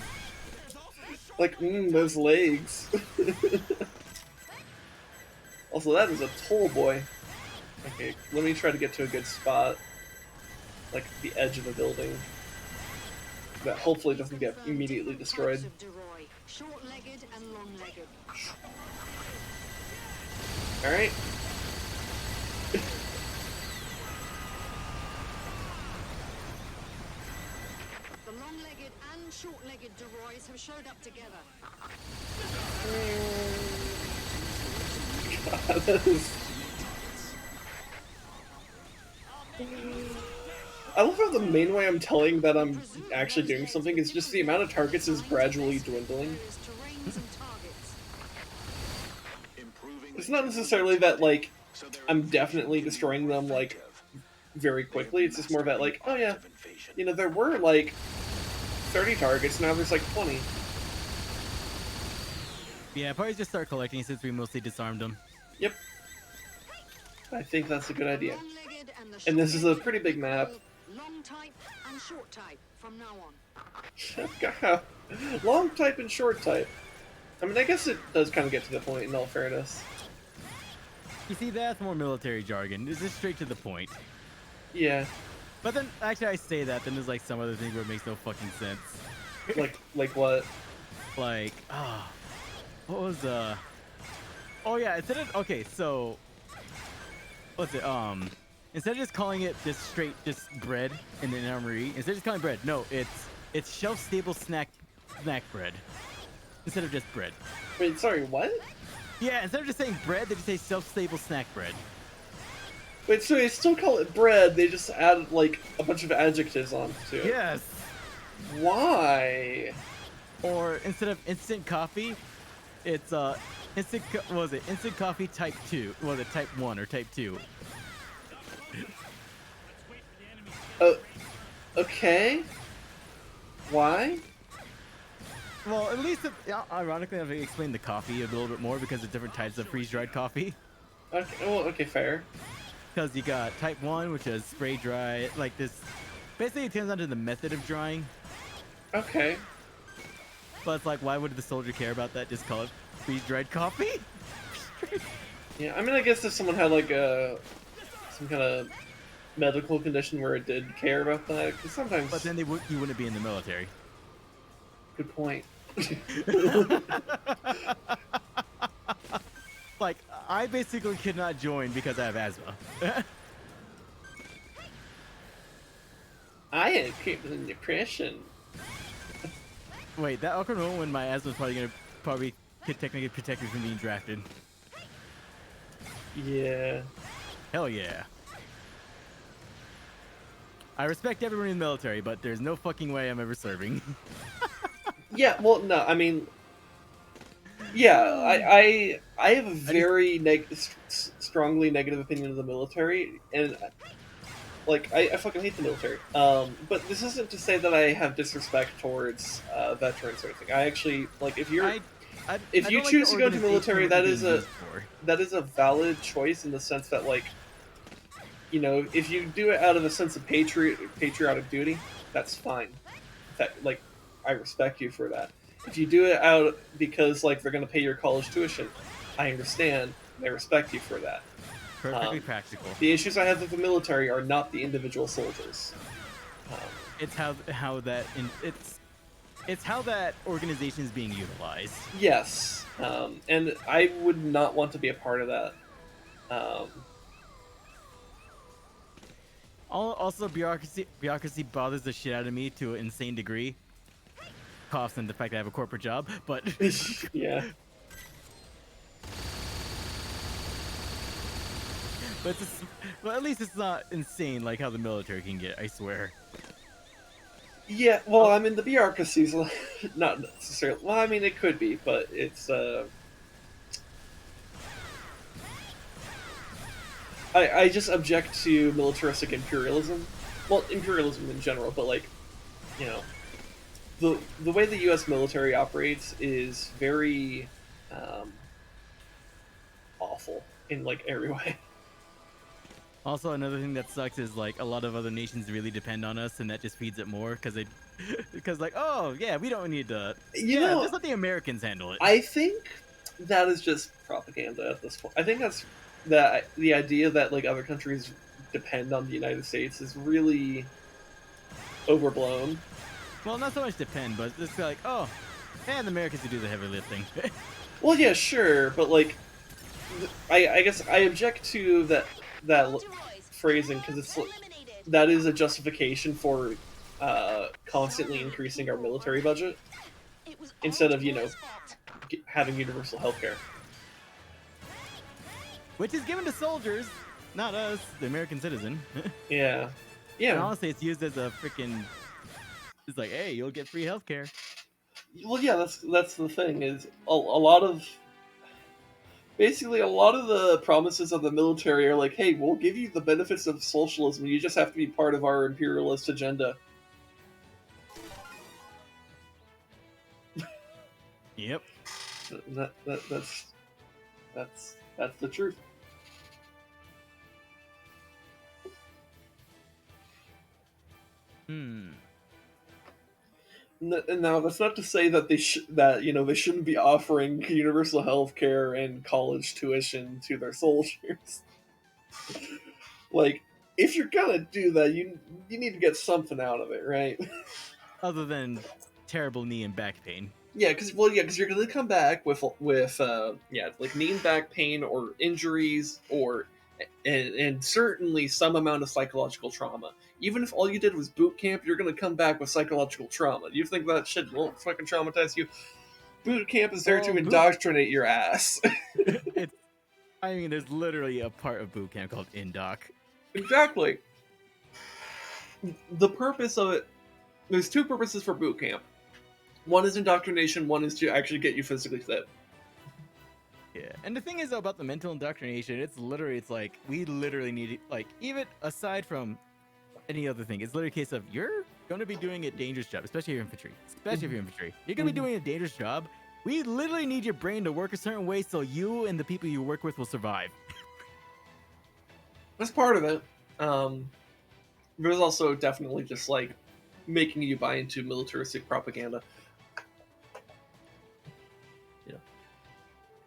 Like, those legs. Also, that is a tall boy. Okay, let me try to get to a good spot. Like, the edge of a building. That hopefully doesn't get immediately destroyed. Short-legged and long-legged. Alright. The long-legged and short-legged Duroys have showed up together. God, that is... I love how the main way I'm telling that I'm actually doing something is just the amount of targets is gradually dwindling. It's not necessarily that, like, I'm definitely destroying them, like, very quickly. It's just more that, like, oh yeah, you know, there were, like, 30 targets, now there's, like, 20. Yeah, probably just start collecting since we mostly disarmed them. Yep. I think that's a good idea. And this is a pretty big map. Long type and short type from now on. Long type and short type. I mean, I guess it does kind of get to the point, in all fairness. You see, that's more military jargon. It's just straight to the point. Yeah. But then, actually, I say that, then there's like some other thing where it makes no fucking sense. Like what? Like, what was, oh yeah, instead of, okay, so, what's it, instead of just calling it just straight, just bread in the armory, instead of just calling it bread, no, it's shelf-stable snack bread. Instead of just bread. Wait, sorry, what? Yeah, instead of just saying bread, they just say shelf-stable snack bread. Wait, so they still call it bread, they just add, like, a bunch of adjectives onto it. Yes! Why? Or instead of instant coffee, it's, instant coffee type 2. Was it type 1 or type 2? Okay. Why? Well, at least, ironically, I've explained the coffee a little bit more because of different types of freeze-dried coffee. Okay, well, okay, fair. Because you got type 1, which is spray-dry, like this. Basically, it comes down to the method of drying. Okay. But it's like, why would the soldier care about that? Just call it freeze-dried coffee? Yeah, I mean, I guess if someone had, like, some kind of medical condition where it did care about that, because sometimes... But then you wouldn't be in the military. Good point. Like, I basically could not join because I have asthma. I had people in depression. Wait, that awkward moment when my asthma is probably could technically protect me from being drafted. Yeah. Hell yeah. I respect everyone in the military, but there's no fucking way I'm ever serving. Yeah, well, no, I mean... Yeah, I have a very strongly negative opinion of the military, and like I fucking hate the military. But this isn't to say that I have disrespect towards veterans or anything. I actually like if you choose to go into the military, that is a valid choice in the sense that, like, you know, if you do it out of a sense of patriotic duty, that's fine. In fact, like, I respect you for that. If you do it out because, like, they're going to pay your college tuition, I understand and I respect you for that. Perfectly practical. The issues I have with the military are not the individual soldiers. It's how that organization is being utilized. Yes, and I would not want to be a part of that. Also, bureaucracy bothers the shit out of me to an insane degree. Coughs and the fact that I have a corporate job, but yeah. But well, at least it's not insane like how the military can get. I swear. Yeah, well, I mean, the bureaucracy's not necessarily. Well, I mean, it could be, but it's. I just object to militaristic imperialism. Well, imperialism in general, but, like, you know, the way the U.S. military operates is very awful in, like, every way. Also, another thing that sucks is like a lot of other nations really depend on us, and that just feeds it more because they, because like, oh yeah, we don't need to. You Yeah, know, just let the Americans handle it. I think that is just propaganda at this point. I think that's that the idea that like other countries depend on the United States is really overblown. Well, not so much depend, but it's like, oh, and the Americans to do the heavy lifting. Well, yeah, sure, but like, I guess I object to that phrasing because it's that is a justification for constantly increasing our military budget It was all instead of Devore's fault. having universal healthcare. Which is given to soldiers, not us, the American citizen. Yeah, And yeah. honestly, it's used as a freaking. It's like, hey, you'll get free healthcare. Well, yeah. That's the thing is a lot of basically a lot of the promises of the military are like, hey, we'll give you the benefits of socialism. You just have to be part of our imperialist agenda. Yep. That's the truth. Hmm. And now that's not to say that they shouldn't be offering universal health care and college tuition to their soldiers. Like, if you're gonna do that, you need to get something out of it, right? Other than terrible knee and back pain. Yeah, because you're gonna come back with like knee and back pain or injuries or and certainly some amount of psychological trauma. Even if all you did was boot camp, you're gonna come back with psychological trauma. You think that shit won't fucking traumatize you? Boot camp is there to indoctrinate your ass. It's. I mean, there's literally a part of boot camp called Indoc. Exactly. The purpose of it. There's two purposes for boot camp. One is indoctrination. One is to actually get you physically fit. Yeah, and the thing is though, about the mental indoctrination, it's like we literally need like even aside from any other thing, it's literally a case of you're gonna be doing a dangerous job, especially if you're infantry. Especially if you're infantry, you're gonna be doing a dangerous job. We literally need your brain to work a certain way so you and the people you work with will survive. That's part of it. There's also definitely just like making you buy into militaristic propaganda. Yeah,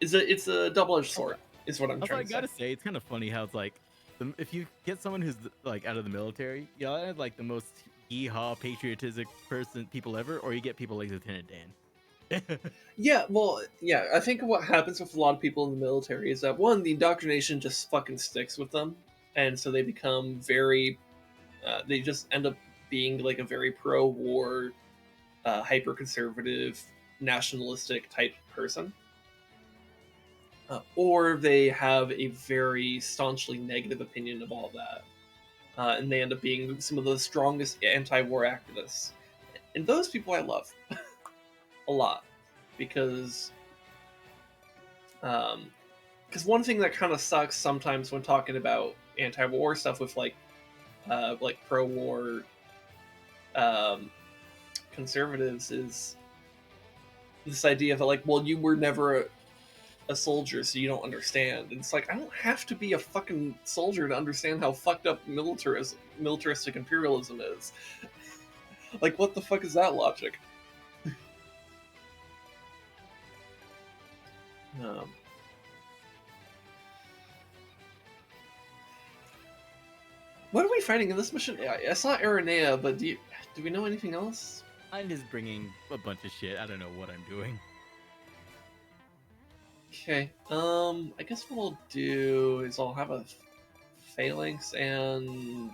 it's a double-edged sword. Is what I'm Also, I trying to gotta say. say, it's kind of funny how it's like, if you get someone who's like out of the military, you know, like the most yeehaw patriotic people ever, or you get people like Lieutenant Dan. Yeah, well, yeah. I think what happens with a lot of people in the military is that one, the indoctrination just fucking sticks with them, and so they become very. They just end up being like a very pro-war, hyper-conservative, nationalistic type person. Or they have a very staunchly negative opinion of all that, and they end up being some of the strongest anti-war activists. And those people I love a lot because one thing that kind of sucks sometimes when talking about anti-war stuff with like pro-war um, conservatives is this idea that like, well, you were never a soldier, so you don't understand. And it's like, I don't have to be a fucking soldier to understand how fucked up militaristic imperialism is. Like, what the fuck is that logic? Um, what are we fighting in this mission? I saw Aranea, but do we know anything else? I'm just bringing a bunch of shit. I don't know what I'm doing. Okay. I guess what I'll do is I'll have a phalanx and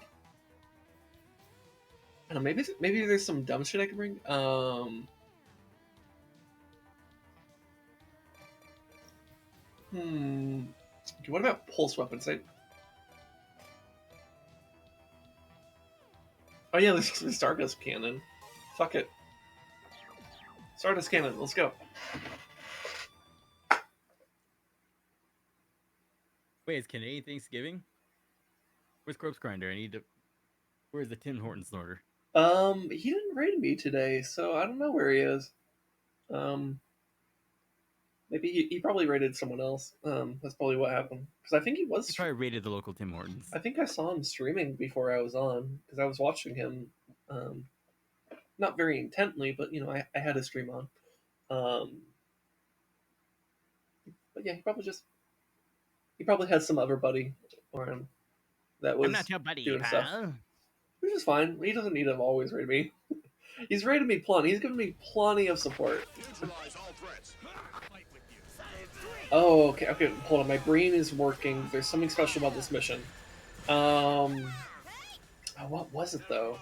I don't know, maybe there's some dumb shit I can bring. Okay, what about pulse weapons? Oh yeah, there's the Stardust cannon. Fuck it. Stardust cannon, let's go. Wait, it's Canadian Thanksgiving? Where's Corpse Grinder? Where's the Tim Horton snorter? He didn't raid me today, so I don't know where he is. Maybe he probably raided someone else. That's probably what happened. Because I think he was. He probably raided the local Tim Hortons. I think I saw him streaming before I was on because I was watching him, not very intently, but you know I had a stream on. But yeah, he probably had some other buddy around that was I'm not your buddy, doing stuff, pal. which is fine. He doesn't need to always raid me. He's raided me plenty. He's given me plenty of support. Neutralize all threats. Fight with you. Oh, okay. Hold on, my brain is working. There's something special about this mission. Oh, what was it though?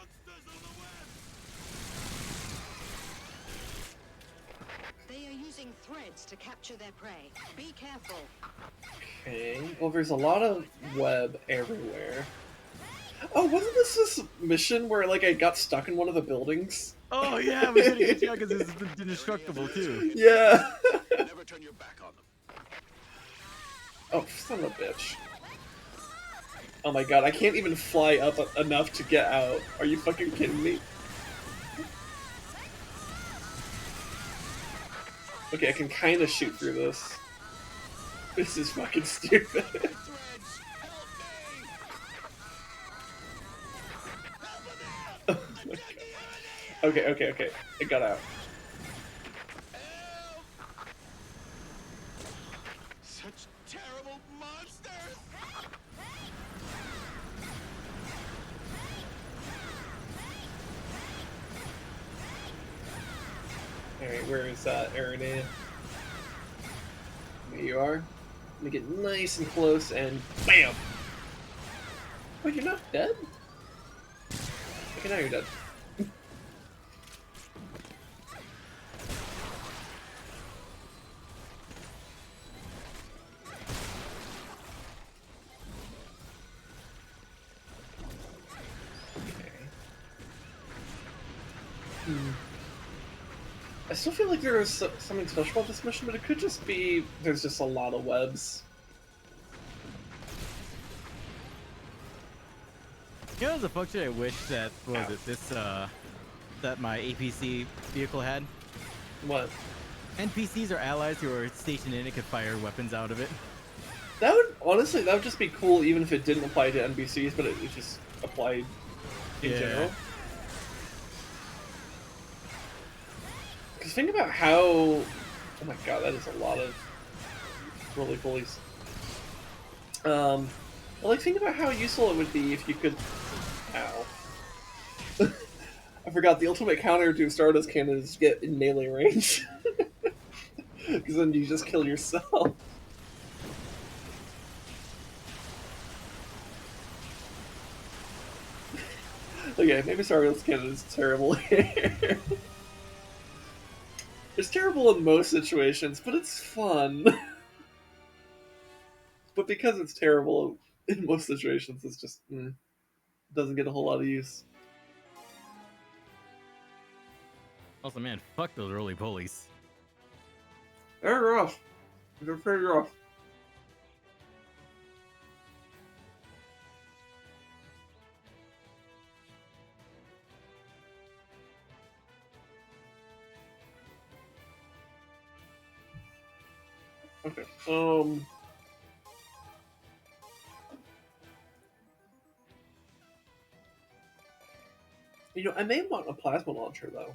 They are using threads to capture their prey. Be careful. Okay. Well, there's a lot of web everywhere. Oh, wasn't this mission where like I got stuck in one of the buildings? Oh yeah, we couldn't get you because it's indestructible too. Yeah. Never turn your back on them. Oh, son of a bitch. Oh my god, I can't even fly up enough to get out. Are you fucking kidding me? Okay, I can kind of shoot through this. This is fucking stupid. Threads, help me! Oh my god. Okay. I got out. Help! Such terrible monsters! Alright, where is Aaron? There you are. Let me get nice and close and BAM! Wait, you're not dead? Okay, now you're dead. I still feel like there is something special about this mission, but it could just be there's just a lot of webs. You know the function I wish that that my APC vehicle had? What? NPCs or allies who are stationed in it could fire weapons out of it. That would just be cool even if it didn't apply to NPCs, but it just applied in general. Because think about how... Oh my god, that is a lot of roly polies. Well, like, think about how useful it would be if you could... Ow. I forgot, the ultimate counter to Stardust Cannon is to get in melee range. Because then you just kill yourself. Okay, maybe Stardust Cannon is terrible here. It's terrible in most situations, but it's fun. But because it's terrible in most situations, it's just doesn't get a whole lot of use. Also, man, fuck those roly polies. They're rough. They're pretty rough. Okay. You know, I may want a plasma launcher though,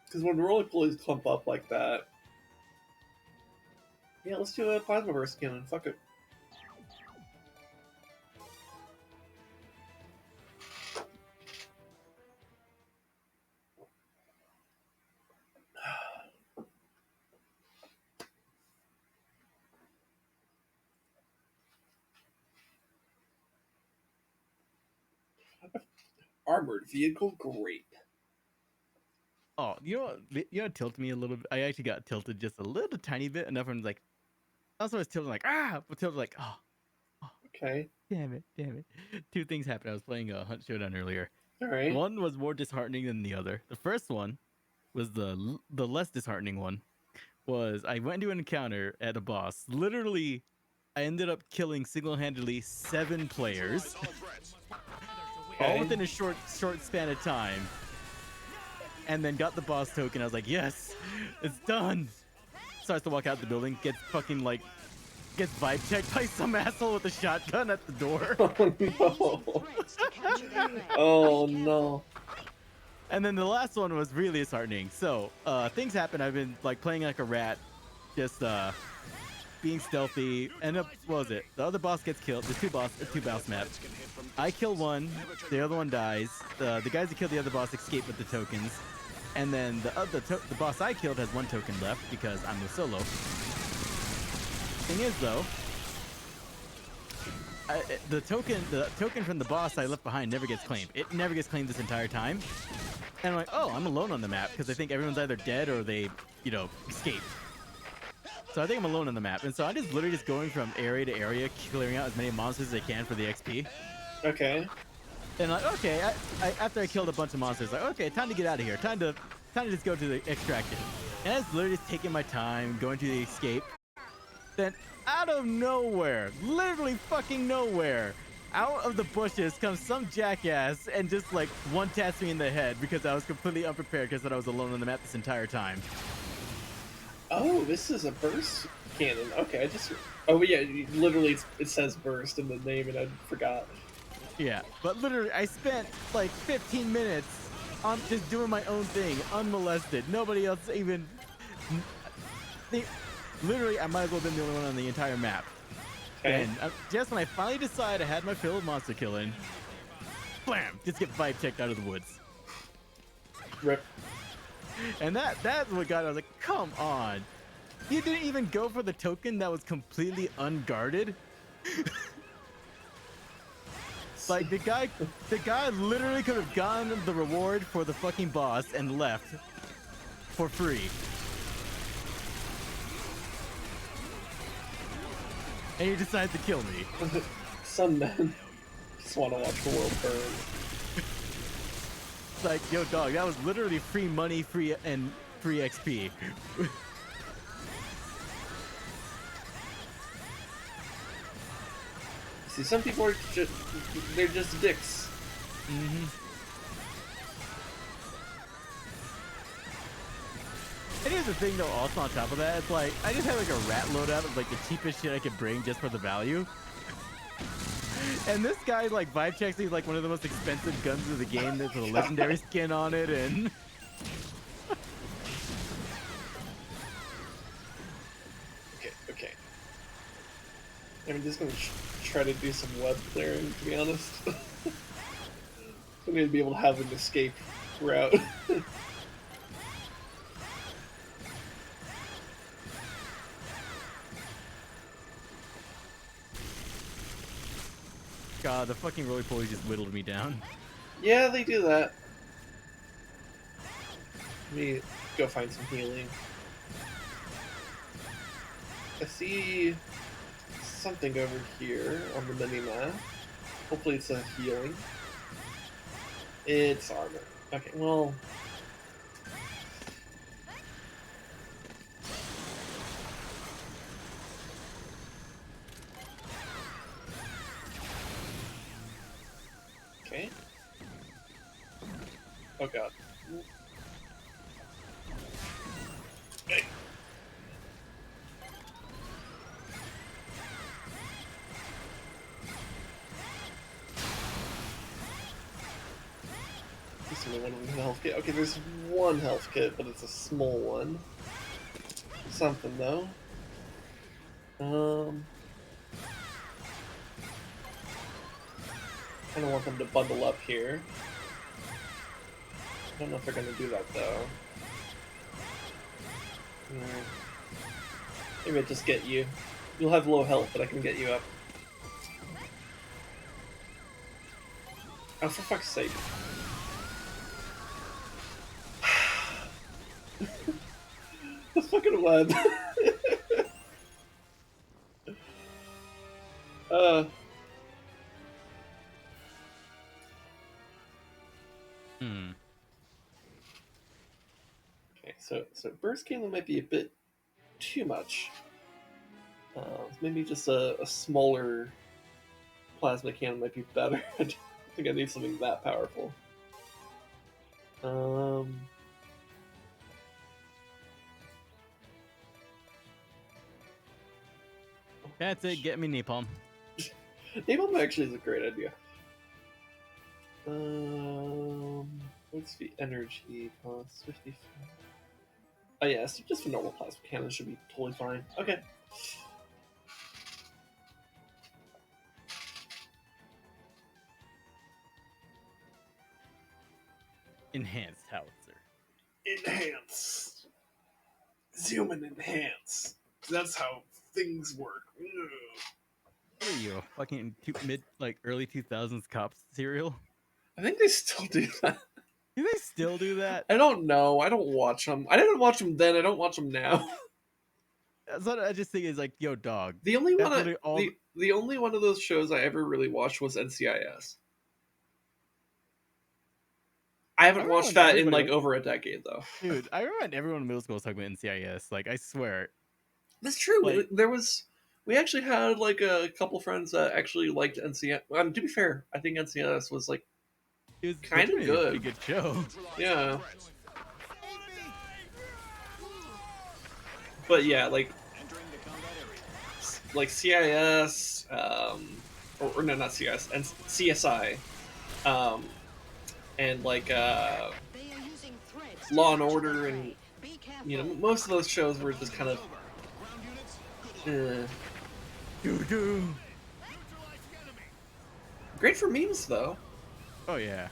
because when roly polies clump up like that, yeah, let's do a plasma burst cannon. Fuck it. Armored vehicle, great. Oh, you know what tilted me a little bit? I actually got tilted just a little tiny bit, and everyone's like, also I was tilted like, but tilted like, Okay. damn it. Two things happened. I was playing a Hunt Showdown earlier. All right. One was more disheartening than the other. The first one was the less disheartening one. Was I went into an encounter at a boss. Literally, I ended up killing single-handedly 7 players, Neutralize all threats. all Okay. within a short span of time. And then got the boss token. I was like, yes, it's done. starts to walk out the building, gets fucking like gets vibe checked by some asshole with a shotgun at the door. Oh no. Threats to capture their prey. Oh Be careful. no. And then the last one was really disheartening. So things happen. I've been like playing like a rat, just being stealthy. End up, what was it? The other boss gets killed. There's two boss maps. I kill one, the other one dies. The guys who killed the other boss escape with the tokens, and then the boss I killed has one token left because I'm the solo. Thing is though, the token from the boss I left behind never gets claimed. It never gets claimed this entire time. And I'm like, oh, I'm alone on the map because I think everyone's either dead or they, escaped. So I think I'm alone on the map, and so I'm just literally just going from area to area, clearing out as many monsters as I can for the XP. Okay. And like, okay, after I killed a bunch of monsters, like, okay, time to get out of here. Time to just go to the extraction. And I was literally just taking my time, going to the escape. Then out of nowhere, literally fucking nowhere, out of the bushes comes some jackass and just like one-taps me in the head because I was completely unprepared because I was alone on the map this entire time. Oh, this is a burst cannon. Okay, I just. Oh yeah, literally it says burst in the name, and I forgot. Yeah, but literally I spent like 15 minutes on just doing my own thing, unmolested. Nobody else even. Literally, I might as well have been the only one on the entire map. Okay. And just when I finally decided I had my fill of monster killing, blam, just get vibe checked out of the woods. Rip. And that's what got it. I was like, come on. You didn't even go for the token that was completely unguarded? Like, the guy literally could have gotten the reward for the fucking boss and left for free. And he decides to kill me. Some men just want to watch the world burn. It's like, yo, dog, that was literally free money, free XP. See, some people are they're just dicks. Mm-hmm. And here's the thing, though, also on top of that, it's like, I just had like a rat loadout of like the cheapest shit I could bring just for the value. And this guy like vibe checks me like one of the most expensive guns of the game. There's a legendary skin on it, and Okay. I'm just gonna try to do some web clearing, to be honest. I'm gonna be able to have an escape route. God, the fucking roly-polies just whittled me down. Yeah, they do that. Let me go find some healing. I see something over here on the mini-map. Hopefully it's a healing. It's armor. Okay, well... Okay. Oh god. Hey. There's only one health kit. Okay, there's one health kit, but it's a small one. Something though. I don't want them to bundle up here. I don't know if they're gonna do that though. Maybe I just get you. You'll have low health, but I can get you up. Oh, for fuck's sake. The fucking web. Okay, so burst cannon might be a bit too much. Maybe just a smaller plasma cannon might be better. I don't think I need something that powerful. That's it. Get me napalm. Napalm actually is a great idea. What's the energy cost? 55. Oh yeah, so just a normal plasma cannon should be totally fine. Okay. Enhanced howitzer. Enhance. Zoom and enhance. That's how things work. What are you, a fucking early 2000s cops serial? I think they still do that. Do they still do that? I don't know. I don't watch them. I didn't watch them then. I don't watch them now. That's what I just think is like, yo, dog. The only That's one, literally all the only one of those shows I ever really watched was NCIS. I haven't remember watched when that in everybody- like over a decade though. Dude, I remember when everyone in middle school was talking about NCIS. Like, I swear. That's true. Like- We actually had like a couple friends that actually liked NCIS. To be fair, I think NCIS was like It was Kinda legitimately a good. pretty good show. yeah, but yeah, like CIS, or no, not CIS, and CSI, and like They are using threads to Law and catch Order, their and prey. Be careful. you know, most of those shows were just kind of. Doo-doo. Great for memes though. Oh, yeah.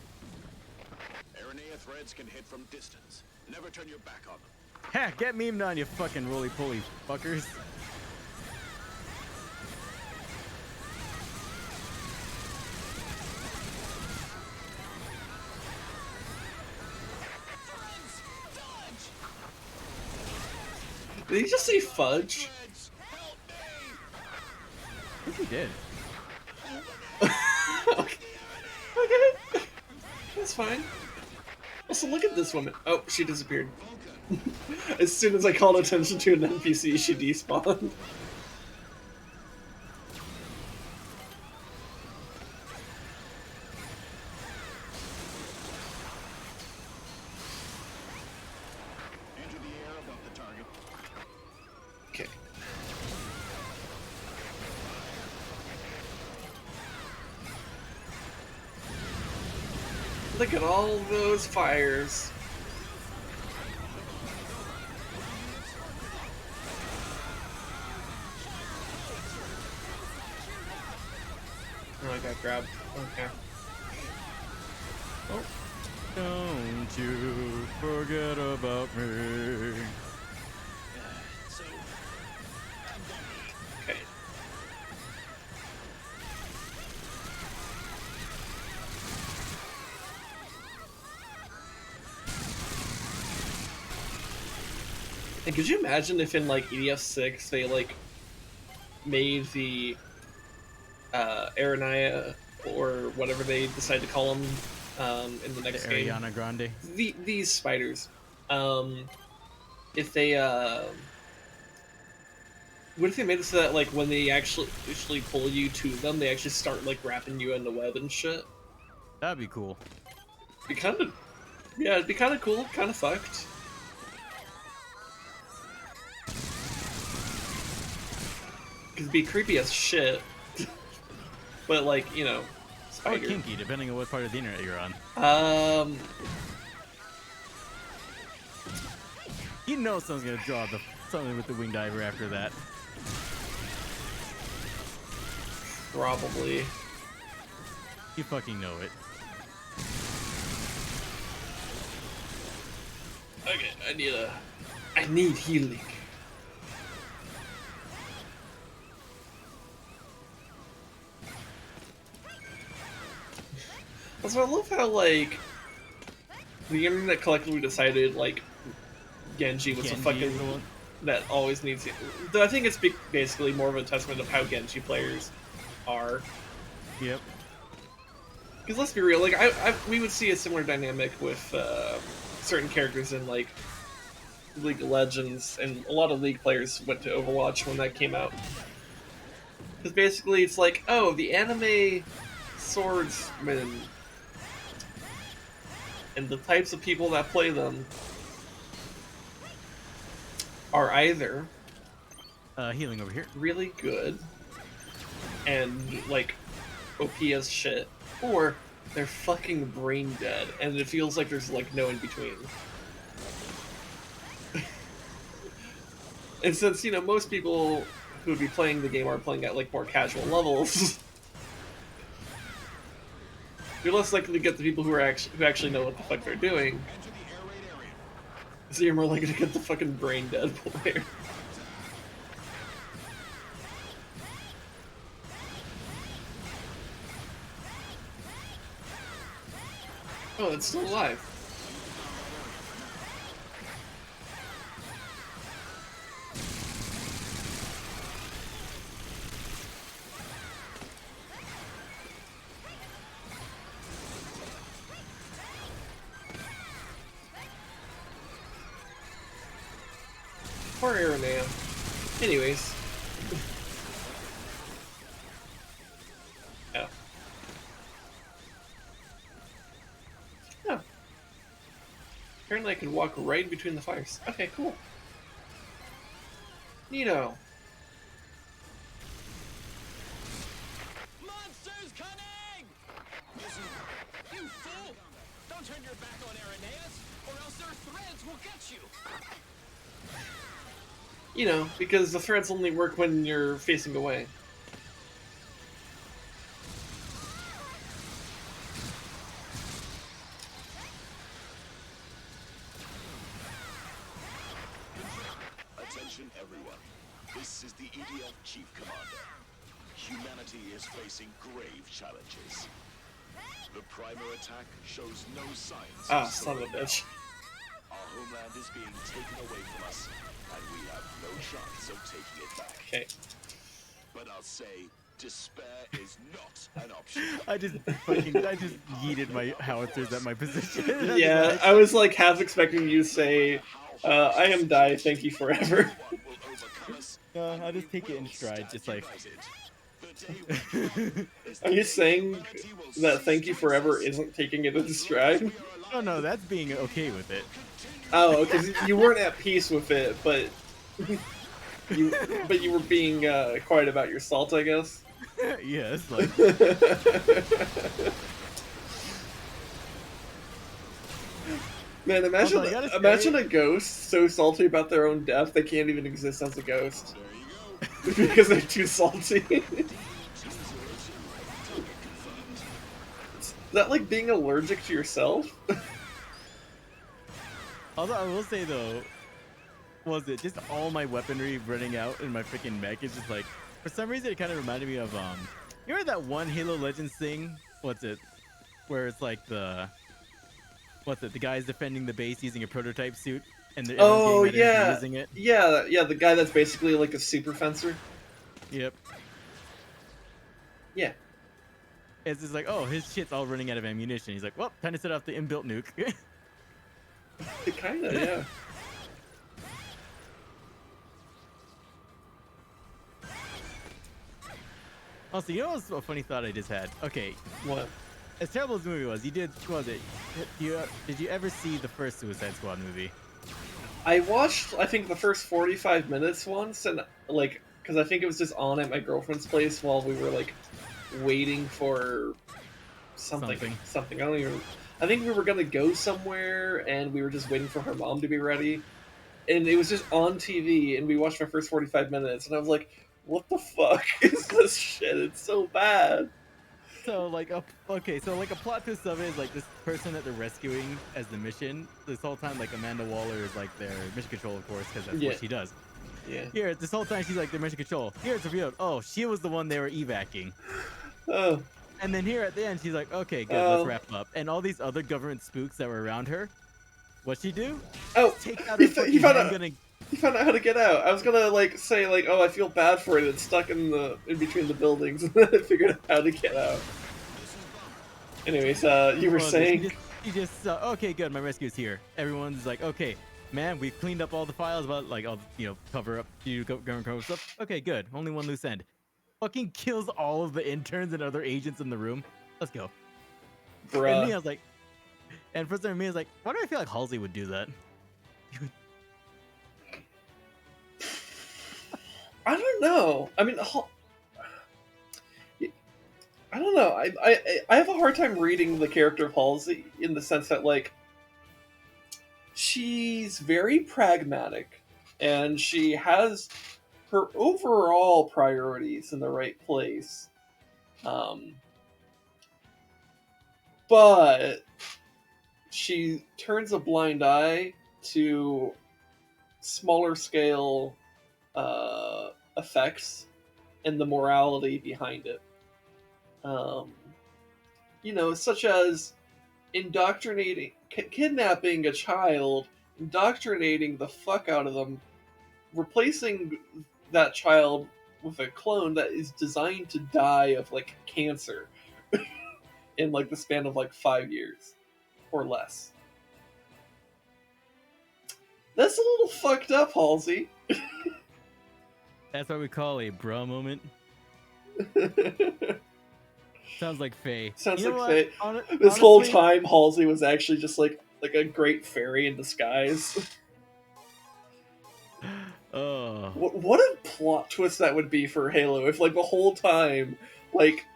Aranea threads can hit from distance. Never turn your back on them. Ha! Get memed on, you fucking roly-poly fuckers. Did he just say fudge? Threads, help me! I think he did. Okay, that's fine. Also, look at this woman. Oh, she disappeared. As soon as I called attention to an NPC, she despawned. Enter the air above the target. Okay. Look at all those fires. Oh, I got grabbed. Okay. Oh, Don't you forget about me. okay. And could you imagine if in like EDF 6 they like made the Aranea or whatever they decide to call them in the next game? Ariana Grande. These spiders. If they what if they made it so that like when they actually pull you to them, they actually start like wrapping you in the web and shit? That'd be cool. Be kind of, yeah, it'd be kind of cool, kind of fucked. It'd be creepy as shit. But like, you know, Or spider. kinky, depending on what part of the internet you're on. You know someone's gonna draw something with the wing diver after that. Probably. You fucking know it. Okay, I need healing. Also, I love how, like, the internet collectively decided, like, Genji was a Genji fucking... is the one- that always needs... Though I think it's basically more of a testament of how Genji players are. Yep. Because let's be real, like, we would see a similar dynamic with certain characters in, like, League of Legends, and a lot of League players went to Overwatch when that came out. Because basically it's like, oh, the anime swordsmen and the types of people that play them are either Healing over here. really good and like OP as shit, or they're fucking brain dead, and it feels like there's like no in between. And since most people who would be playing the game are playing at like more casual levels, you're less likely to get the people who actually know what the fuck they're doing. Enter the air raid area. So you're more likely to get the fucking brain dead player. Oh, it's still alive. Poor Aranea. Anyways. Oh. Oh. Apparently I could walk right between the fires. Okay, cool. Neato. Monsters coming! Listen, you fool! Don't turn your back on Irenaeus, or else their threads will get you. Because the threads only work when you're facing away. Attention everyone. This is the EDF Chief Commander. Humanity is facing grave challenges. The primer attack shows no signs Ah, of son of a slowing bitch. down. Our homeland is being taken away from us, and we have no chance of taking it back. Okay. But I'll say, despair is not an option. I just yeeted my howitzers at my position. Yeah, I was like half expecting you to say, I am die, thank you forever. One will overcome us, No, and I'll just we take it in will stride, stand just like- united. The day we come is Are the you day saying humanity will that cease thank you to forever exist. isn't taking it in stride? Oh no, that's being okay with it. Oh, because you weren't at peace with it, but you were being quiet about your salt, I guess. Yes, like Man, imagine Although I gotta imagine say- a ghost so salty about their own death they can't even exist as a ghost There you go. because they're too salty. Is that like being allergic to yourself? although I will say though, was it just all my weaponry running out in my freaking mech is just like for some reason it kind of reminded me of you remember that one Halo Legends thing? What's it? Where it's like the guy's defending the base using a prototype suit and they're Oh everyone's getting mad at him for yeah, using it. yeah, the guy that's basically like a super fencer. Yep. Yeah. It's just like, oh, his shit's all running out of ammunition. He's like, well, time to set off the inbuilt nuke. Kinda, yeah. Also, you know what's a funny thought I just had? Okay, What? as terrible as the movie was, what was it? Did you ever see the first Suicide Squad movie? I watched, I think, the first 45 minutes once, and like, because I think it was just on at my girlfriend's place while we were like waiting for something. I don't even. I think we were gonna go somewhere, and we were just waiting for her mom to be ready, and it was just on TV, and we watched the first 45 minutes, and I was like, "What the fuck is this shit? It's so bad." So like, so like a plot twist of it is like this person that they're rescuing as the mission. This whole time, like Amanda Waller is like their mission control, of course, because that's Yeah. what she does. Yeah. Here, this whole time she's like their mission control. Here it's revealed, oh, she was the one they were evacuating. Oh. And then here at the end, she's like, okay, good, Oh. let's wrap up. And all these other government spooks that were around her, what'd she do? Oh. Take out her He fucking found out. handgun and He found out how to get out. I was gonna like say like, "Oh, I feel bad for it. It's stuck in between the buildings," and then I figured out how to get out. Anyways, you were Well, saying. she just okay, good. My rescue's here. Everyone's like, okay, man, we've cleaned up all the files about like all cover up, government cover stuff. Okay, good. Only one loose end. Fucking kills all of the interns and other agents in the room. Let's go. And me, Bruh. I was like, and for some reason, me, I was like, why do I feel like Halsey would do that? I don't know. I mean, I don't know. I have a hard time reading the character of Halsey in the sense that like she's very pragmatic and she has her overall priorities in the right place. But she turns a blind eye to smaller scale effects and the morality behind it. Such as indoctrinating, kidnapping a child, indoctrinating the fuck out of them, replacing that child with a clone that is designed to die of like cancer in like the span of like 5 years or less. That's a little fucked up, Halsey. That's what we call a bra moment. Sounds like Faye. Sounds You know like what? Faye. This whole time, Halsey was actually just like a great fairy in disguise. Oh. What a plot twist that would be for Halo if, like, the whole time, like,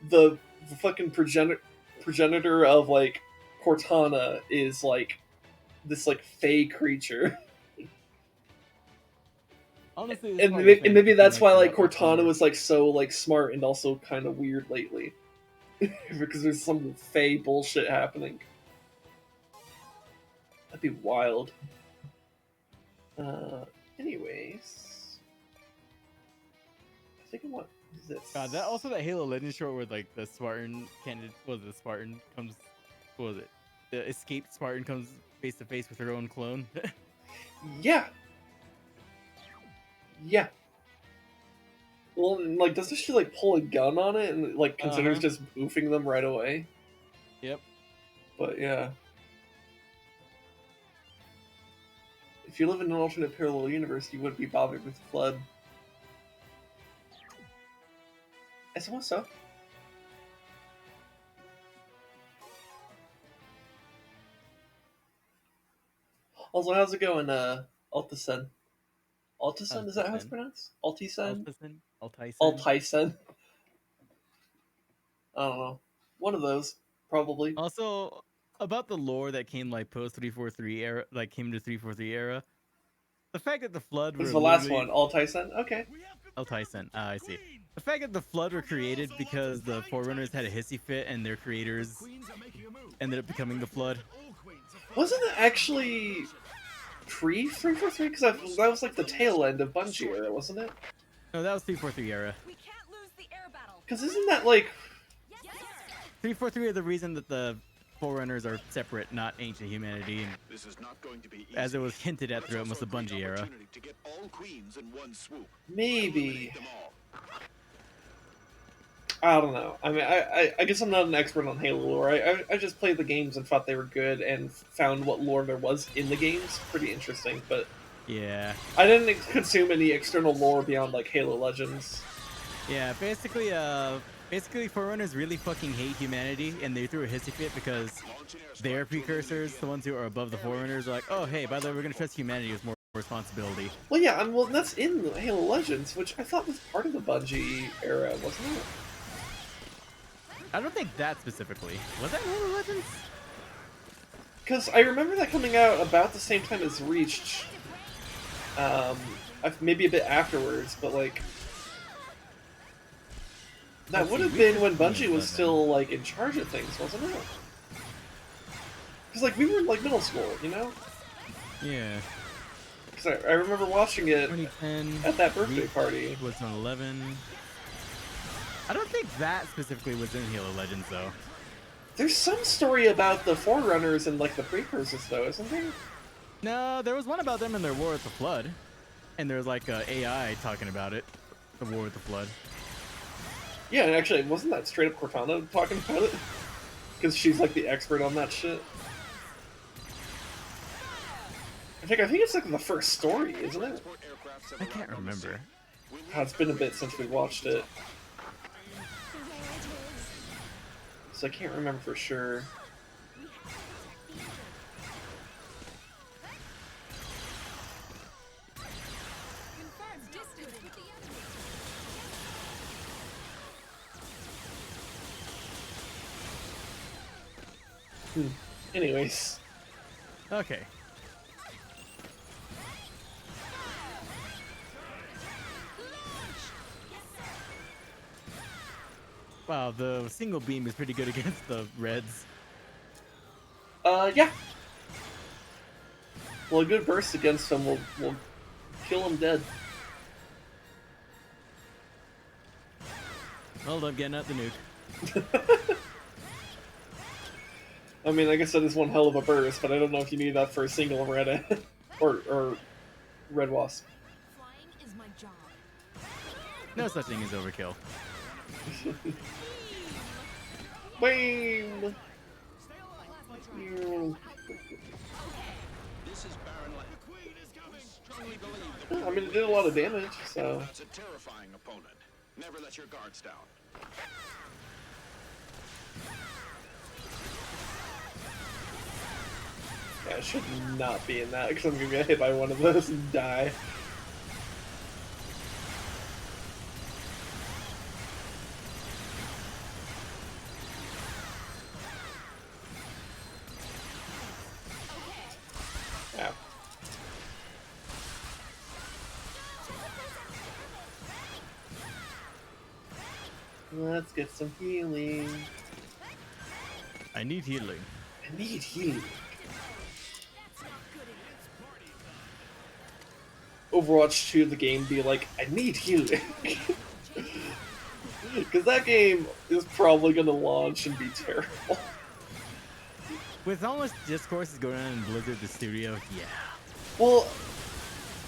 the fucking progenitor of, like, Cortana is, like, this, like, fey creature. Honestly, and maybe that's why, like, Cortana was, like, so, like, smart and also kind of weird lately. Because there's some fey bullshit happening. That'd be wild. Anyways, I think I want this. God, that Halo Legends short where like the Spartan candidate the Spartan comes, what was it? The escaped Spartan comes face to face with her own clone. Yeah. Yeah. Well, like, doesn't she like pull a gun on it and like considers just boofing them right away? Yep. But yeah. If you live in an alternate parallel universe, you wouldn't be bothered with the flood. I suppose so. Also, how's it going, Altisen? Altisen, is that how it's pronounced? Altisen? Altisen? I don't know. One of those, probably. Also, about the lore that came like post 343 era, like came to 343 era, the fact that the flood was were the last one. Altisen? Okay. Altisen. I see. The fact that the flood were created because the Forerunners had a hissy fit and their creators ended up becoming the flood. Wasn't it actually pre 343? Because that was like the tail end of Bungie era, wasn't it? No, that was 343 era. Because isn't that like 343 is the reason that the Forerunners are separate, not ancient humanity, and This is not going to be easy. as it was hinted at throughout most of the Bungie era. To get all queens in one swoop. maybe? Them all. I don't know. I mean, I guess I'm not an expert on Halo lore. I just played the games and thought they were good and found what lore there was in the games pretty interesting, but Yeah. I didn't consume any external lore beyond like Halo Legends. Yeah, basically Forerunners really fucking hate humanity, and they threw a hissy fit because their precursors, the ones who are above the Forerunners, are like, oh hey, by the way, we're gonna trust humanity with more responsibility. Well, yeah, well, that's in Halo Legends, which I thought was part of the Bungie era, wasn't it? I don't think that specifically. Was that Halo Legends? Because I remember that coming out about the same time as Reach. Maybe a bit afterwards, but like that would have been when Bungie was still like in charge of things, wasn't it? Because like we were in like middle school, you know? Yeah. Because I remember watching it 2010 at that birthday Reach party. was on 11. I don't think that specifically was in Halo Legends though. There's some story about the Forerunners and like the precursors, though, isn't there? No, there was one about them in their war with the Flood, and there's like a AI talking about it, the war with the Flood. Yeah, and actually, wasn't that straight up Cortana talking about it? Because she's like the expert on that shit. I think it's like the first story, isn't it? I can't remember. God, it's been a bit since we watched it, so I can't remember for sure. Anyways, Okay. Wow, the single beam is pretty good against the Reds. yeah. Well, a good burst against him will kill him dead. Hold up, getting out the nuke. I mean, I guess that is one hell of a burst, but I don't know if you need that for a single red or red wasp. Flying is my job. No such thing as overkill. Bam! This is Baron Le- The Queen is coming. Strongly believe I mean, it did a lot of damage, so That's a terrifying opponent. Never let your guards down. yeah, I should not be in that because I'm gonna get hit by one of those and die. Yeah. Let's get some healing. I need healing. I need healing. Overwatch 2, the game, be like, I need healing. Because that game is probably going to launch and be terrible. With all much discourses going on in Blizzard, the studio, yeah. Well,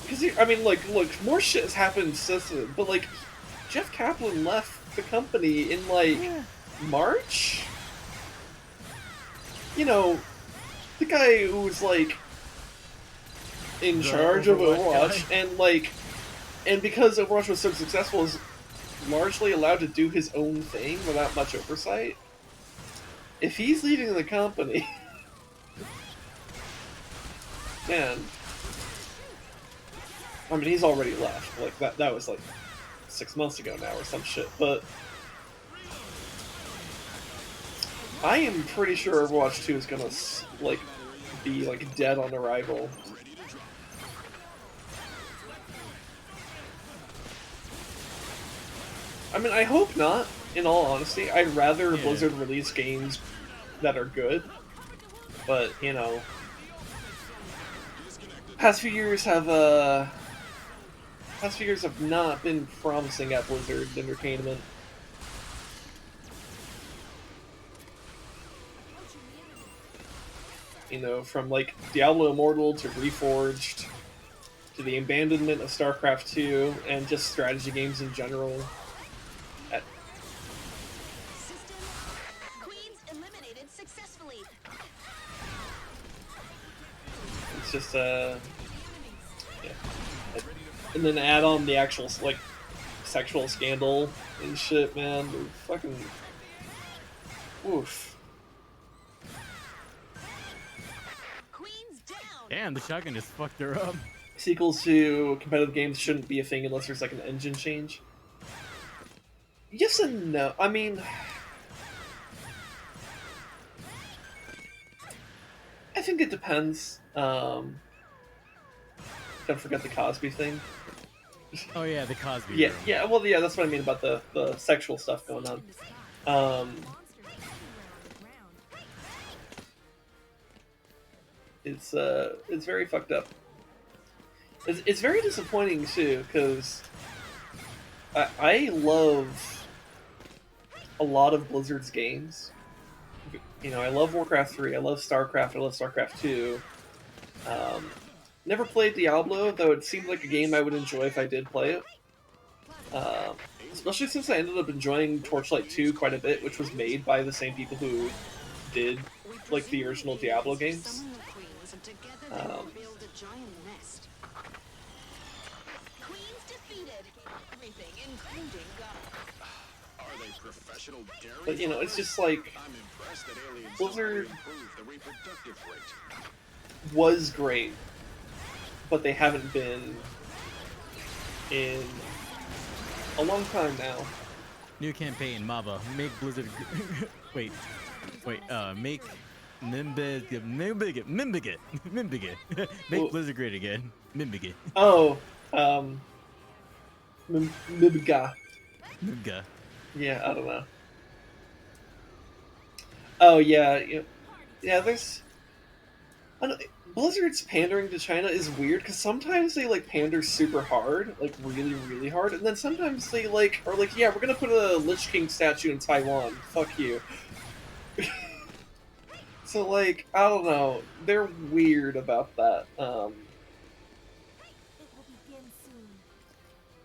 because, I mean, like, look, more shit has happened since then, but, like, Jeff Kaplan left the company in, like, March? You know, the guy who was, like, in The charge of Overwatch Overwatch, guy? and, like, and because Overwatch was so successful, is largely allowed to do his own thing without much oversight. If he's leading the company, man, I mean, he's already left. Like that was like 6 months ago now or some shit. But I am pretty sure Overwatch 2 is gonna like be like dead on arrival. I mean, I hope not. In all honesty, I'd rather Yeah. Blizzard release games that are good. But you know, past few years have not been promising at Blizzard Entertainment. You know, from like Diablo Immortal to Reforged to the abandonment of StarCraft 2 and just strategy games in general. System. Queens eliminated successfully. It's just yeah. And then add on the actual like sexual scandal and shit, man. They're fucking oof. Queens down. Damn, the shotgun just fucked her up. Sequels to competitive games shouldn't be a thing unless there's like an engine change. Yes and no. I mean, I think it depends. Don't forget the Cosby thing. Oh yeah, the Cosby Yeah, room. yeah. Well, yeah, that's what I mean about the sexual stuff going on. It's very fucked up. It's very disappointing too, because I love a lot of Blizzard's games. You know, I love Warcraft 3, I love StarCraft, I love StarCraft 2. Never played Diablo, though it seemed like a game I would enjoy if I did play it. Especially since I ended up enjoying Torchlight 2 quite a bit, which was made by the same people who did like the original Diablo games. Summon the queens and together they will build a giant nest. Queens defeated. Everything, including God. Are they professional dairy But you know, it's farmers? just like I'm impressed that aliens Blizzard improved the reproductive rate. was great, but they haven't been in a long time now. New campaign, Maba. Make Blizzard. Wait. Make Mimbigit. Make Well- Blizzard great again. Mimbigit. Oh, Mibga. Mibga. Yeah, I don't know. Oh yeah, yeah. There's, I don't, Blizzard's pandering to China is weird because sometimes they like pander super hard, like really, really hard, and then sometimes they like are like, yeah, we're gonna put a Lich King statue in Taiwan. Fuck you. So like, I don't know. They're weird about that.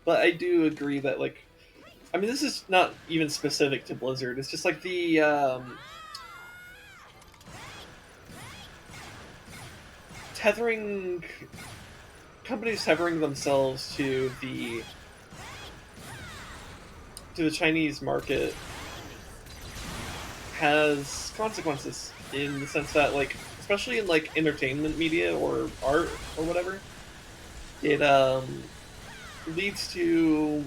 But I do agree that like, I mean, this is not even specific to Blizzard. It's just like the tethering companies tethering themselves to the Chinese market has consequences in the sense that like, especially in like entertainment media or art or whatever, it leads to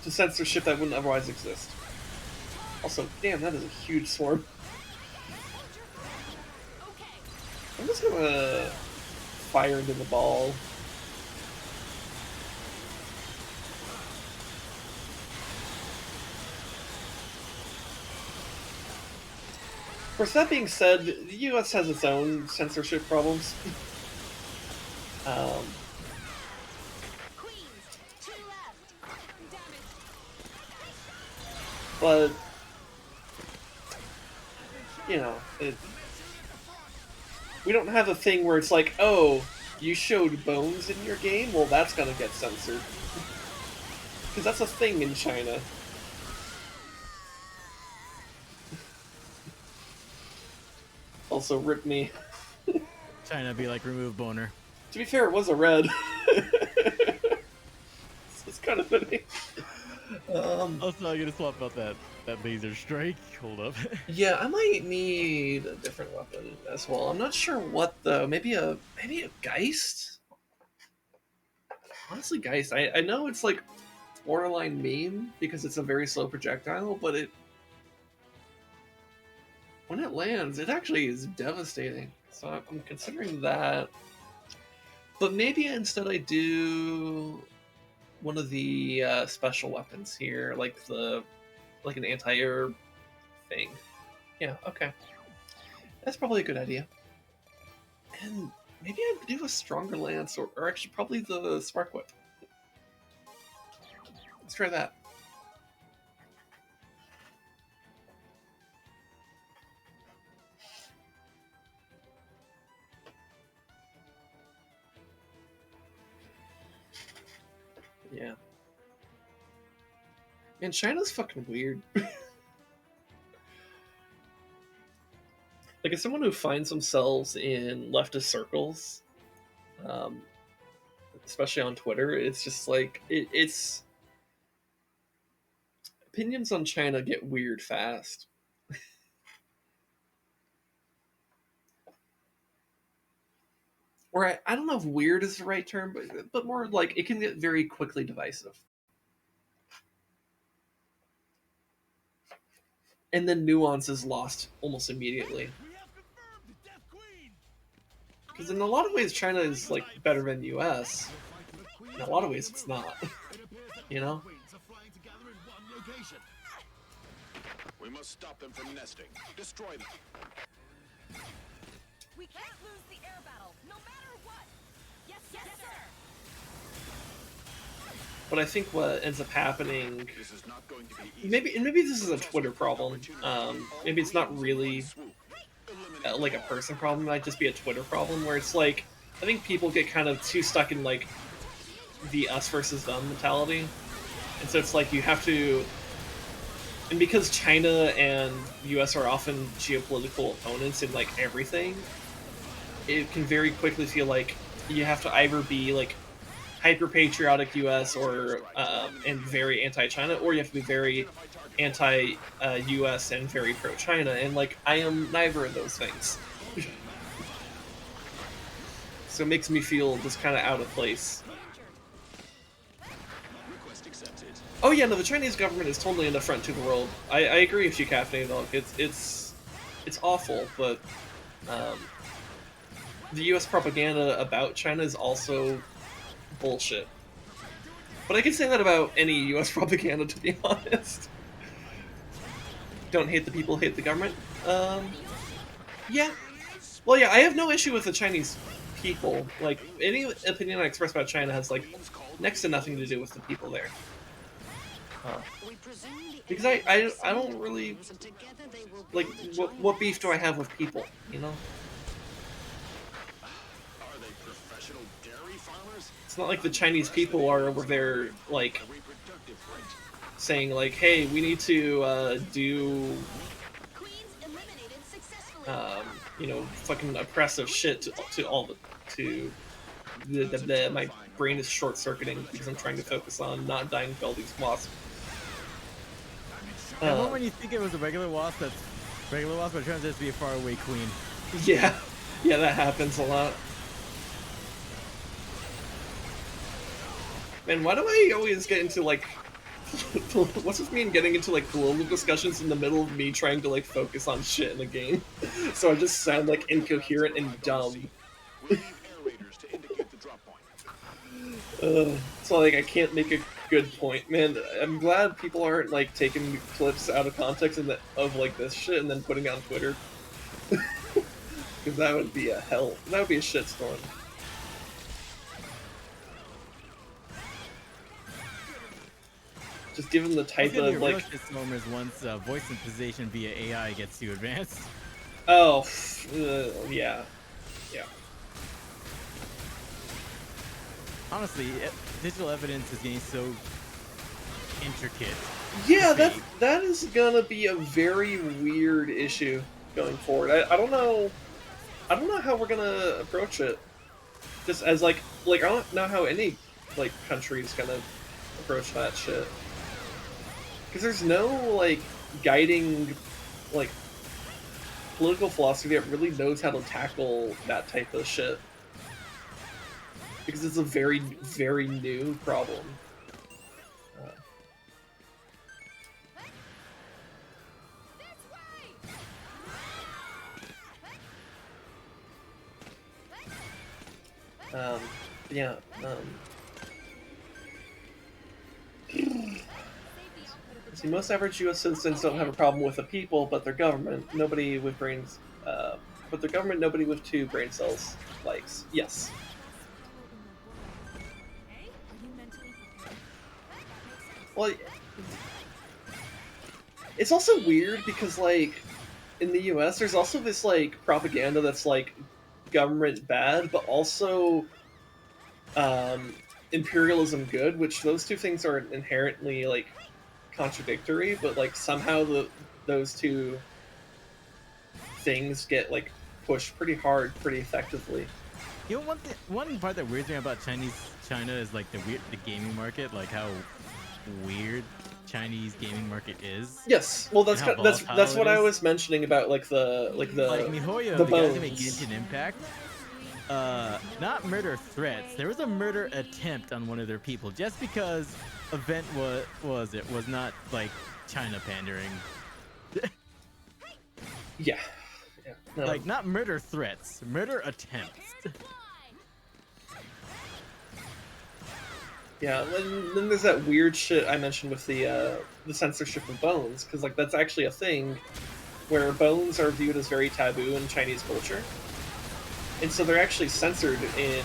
censorship that wouldn't otherwise exist. Also, damn, that is a huge swarm. I'm just gonna fire into the ball. Of course, that being said, the U.S. has its own censorship problems. But you know, we don't have a thing where it's like, oh, you showed bones in your game? Well, that's gonna get censored. Because that's a thing in China. Also, rip me. China be like, remove boner. To be fair, it was a red. It's kind of funny. Also, I'm gonna swap out that laser strike. Hold up. Yeah, I might need a different weapon as well. I'm not sure what though. Maybe a Geist? Honestly, Geist. I know it's like borderline meme because it's a very slow projectile, but when it lands, it actually is devastating. So I'm considering that. But maybe instead I do one of the special weapons here, like an anti-air thing. Yeah, okay. That's probably a good idea. And maybe I do a stronger lance, or actually probably the spark whip. Let's try that. Yeah. Man, China's fucking weird. Like, as someone who finds themselves in leftist circles, especially on Twitter, it's just like it's opinions on China get weird fast. Or I don't know if weird is the right term, but more like it can get very quickly divisive. And then nuance is lost almost immediately. Because in a lot of ways, China is like better than the U.S. In a lot of ways, it's not. You know? We must stop them from nesting. Destroy them. We can't lose the air battle, no matter what. Yes, yes, sir. But I think what ends up happening, This is not going to be easy. maybe this is a Twitter problem. Maybe it's not really like a person problem. It might just be a Twitter problem where it's like I think people get kind of too stuck in like the us versus them mentality, and so it's like you have to. And because China and the U.S. are often geopolitical opponents in like everything, it can very quickly feel like you have to either be like hyper-patriotic U.S. or and very anti-China, or you have to be very anti-U.S. and very pro-China. And like I am neither of those things, so it makes me feel just kind of out of place. Request accepted. Oh yeah, no, the Chinese government is totally in the front to the world. I agree with you, Caffeine Dog. it's awful, but the U.S. propaganda about China is also bullshit. But I can say that about any U.S. propaganda, to be honest. Don't hate the people, hate the government. Yeah. Well, yeah, I have no issue with the Chinese people. Like, any opinion I express about China has, like, next to nothing to do with the people there. Because I don't really... Like, what beef do I have with people, you know? Are they professional dairy farmers? It's not like the Chinese people are over there, like, A reproductive rate. saying, like, hey, we need to, do... you know, fucking oppressive shit to all the my brain is short-circuiting because I'm trying to focus on not dying to all these wasps. And when you think it was a regular wasp, that's regular wasp, but it turns out to be a faraway queen. Yeah, yeah, that happens a lot. Man, why do I always get into, like, what's with me and getting into, like, global discussions in the middle of me trying to, like, focus on shit in the game? So I just sound, like, incoherent and dumb. We'll leave air raiders to indicate the drop point. So, like, I can't make a good point. Man, I'm glad people aren't, like, taking clips out of context and of, like, this shit and then putting it on Twitter. Because that would be that would be a shitstorm. Just given the type of, like... shitstorm is once voice imposition via AI gets too advanced. Oh, yeah. Yeah. Honestly, digital evidence is getting so intricate. Yeah, that is gonna be a very weird issue going forward. I don't know how we're gonna approach it. Just as like I don't know how any like country is gonna approach that shit. Because there's no like guiding like political philosophy that really knows how to tackle that type of shit. Because it's a very, very new problem. Yeah. See, most average U.S. citizens don't have a problem with the people, but their government. Nobody with brains, but their government, nobody with 2 brain cells likes. Yes. Well, it's also weird because, like, in the U.S., there's also this, like, propaganda that's, like, government bad, but also imperialism good, which those two things are inherently, like, contradictory, but, like, somehow those two things get, like, pushed pretty hard, pretty effectively. You know, one part that weirds me about China is, like, the gaming market, like, how weird Chinese gaming market is. Yes, well, that's what I was mentioning about like MiHoYo, the guys who make Genshin Impact. Not murder threats. There was a murder attempt on one of their people just because event was not like China pandering. Yeah. No. Like not murder threats, murder attempts. Yeah, and then there's that weird shit I mentioned with the censorship of bones, because like that's actually a thing where bones are viewed as very taboo in Chinese culture, and so they're actually censored in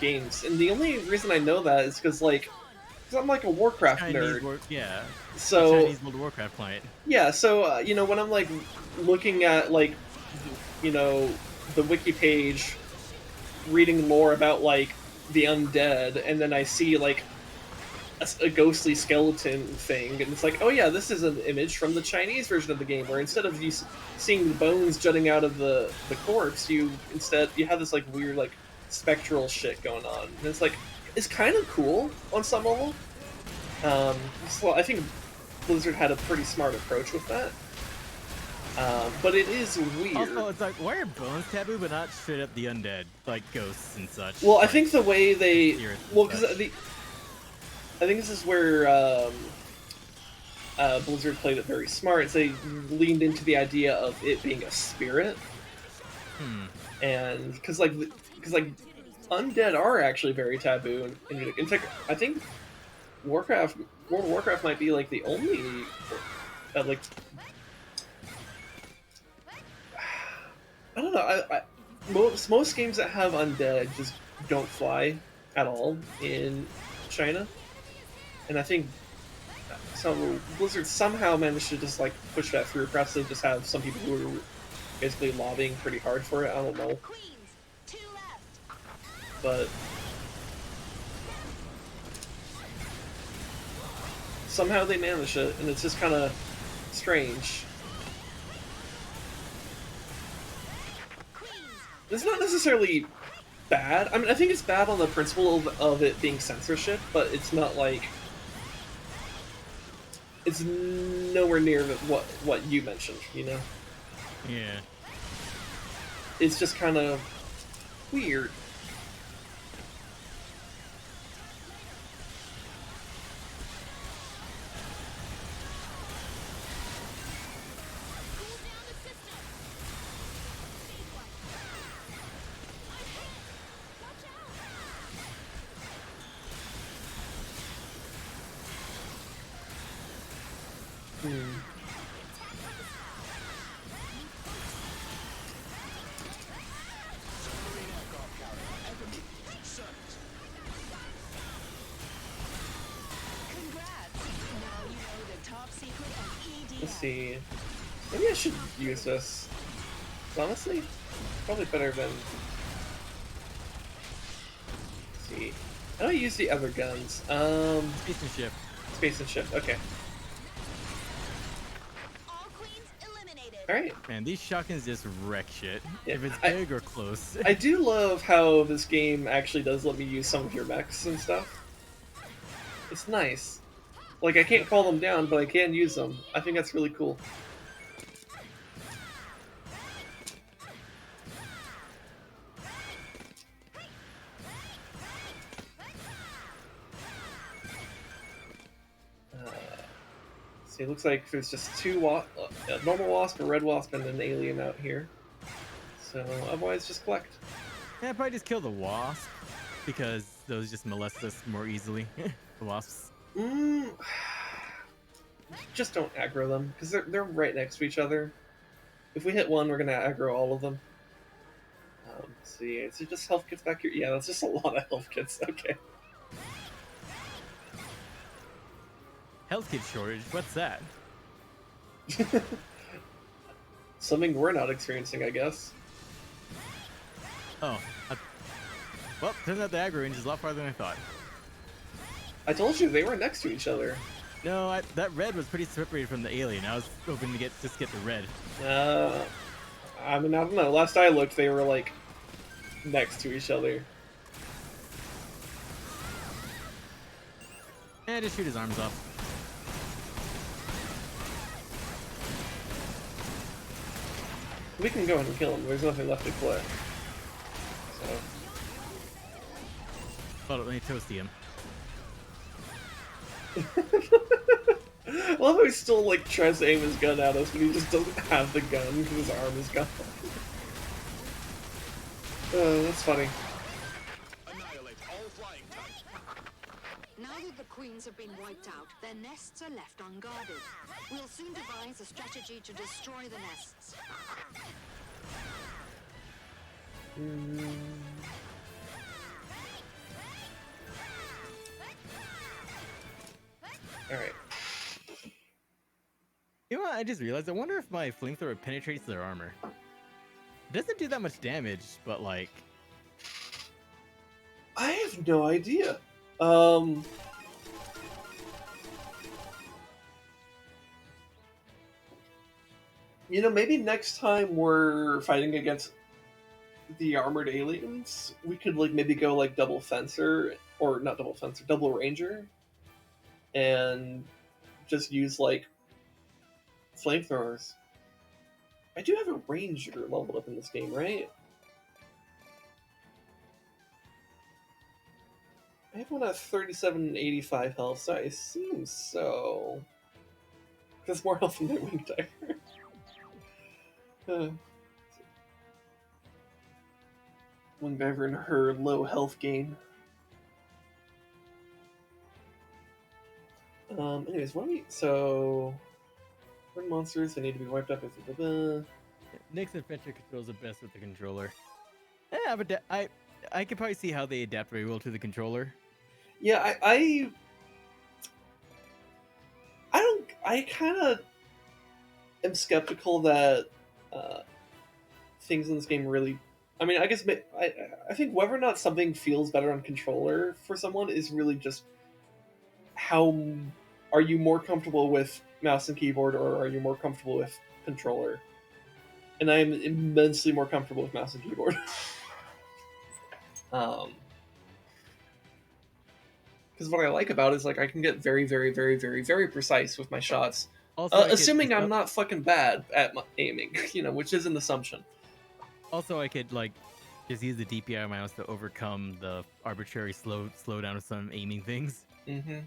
games. And the only reason I know that is because I'm like a Warcraft nerd. Yeah. So Chinese World of Warcraft client. Yeah, so you know, when I'm like looking at like you know the wiki page, reading lore about like the undead, and then I see like a ghostly skeleton thing, and it's like, oh yeah, this is an image from the Chinese version of the game, where instead of you seeing the bones jutting out of the corpse, you have this like weird like spectral shit going on, and it's like it's kind of cool on some level. So I think Blizzard had a pretty smart approach with that. But it is weird. Also, it's like, why are bones taboo, but not straight up the undead, like ghosts and such? Well, like, I think the way they... Well, because I think this is where Blizzard played it very smart. They leaned into the idea of it being a spirit, and because undead are actually very taboo. In fact, I think World of Warcraft might be like the only like I don't know. Most games that have undead just don't fly at all in China, and I think so. Blizzard somehow managed to just like push that through. Perhaps they just have some people who are basically lobbying pretty hard for it. I don't know, Queens, 2 left. but somehow they manage it, and it's just kind of strange. It's not necessarily bad. I mean, I think it's bad on the principle of it being censorship, but it's not like it's nowhere near what you mentioned. You know, Yeah. it's just kind of weird. Let's see. Maybe I should use this. Honestly, probably better than. Let's see. How do I use the other guns? Space and ship. Space and ship. Okay. Alright. Man, these shotguns just wreck shit. Yeah, If it's big or close. I do love how this game actually does let me use some of your mechs and stuff. It's nice. Like, I can't call them down, but I can use them. I think that's really cool. See, it looks like there's just two a normal wasp, a red wasp, and an alien out here. So, otherwise, just collect. Yeah, probably just kill the wasp, because those just molest us more easily. The wasps. Just don't aggro them, because they're right next to each other. If we hit one, we're going to aggro all of them. Let's see, is it just health kits back here? Yeah, that's just a lot of health kits. Okay. Health kit shortage? What's that? Something we're not experiencing, I guess. Oh. Well, turns out the aggro range is a lot farther than I thought. I told you, they were next to each other. No, that red was pretty separated from the alien. I was hoping to just get the red. I mean, I don't know. Last I looked, they were, like, next to each other. Yeah, just shoot his arms off. We can go ahead and kill him. There's nothing left to collect. So. Well, let me toasty him. I love how he still like tries to aim his gun at us, but he just doesn't have the gun because his arm is gone. That's funny. Annihilate all flying types. Now that the queens have been wiped out, their nests are left unguarded. We'll soon devise a strategy to destroy the nests. Alright. You know what? I just realized. I wonder if my flamethrower penetrates their armor. It doesn't do that much damage, but like. I have no idea. You know, maybe next time we're fighting against the armored aliens, we could like maybe go like double fencer, or not double fencer, double ranger, and just use like flamethrowers. I do have a ranger leveled up in this game, right? I have one at 37 and 85 health, so I assume so. There's more health than their wing type. Wing diver and her low health gain. Anyways, what do we... So... Herd monsters, they need to be wiped up. Nick's adventure controls the best with the controller. Yeah, but I could probably see how they adapt very well to the controller. Yeah, I don't... I kind of am skeptical that things in this game really... I mean, I guess I think whether or not something feels better on controller for someone is really just how... Are you more comfortable with mouse and keyboard, or are you more comfortable with controller? And I'm immensely more comfortable with mouse and keyboard. Because what I like about it is like I can get very, very, very, very, very precise with my shots. Also, Assuming I'm not fucking bad at aiming, you know, which is an assumption. Also, I could like just use the DPI mouse to overcome the arbitrary slowdown of some aiming things. Mm-hmm.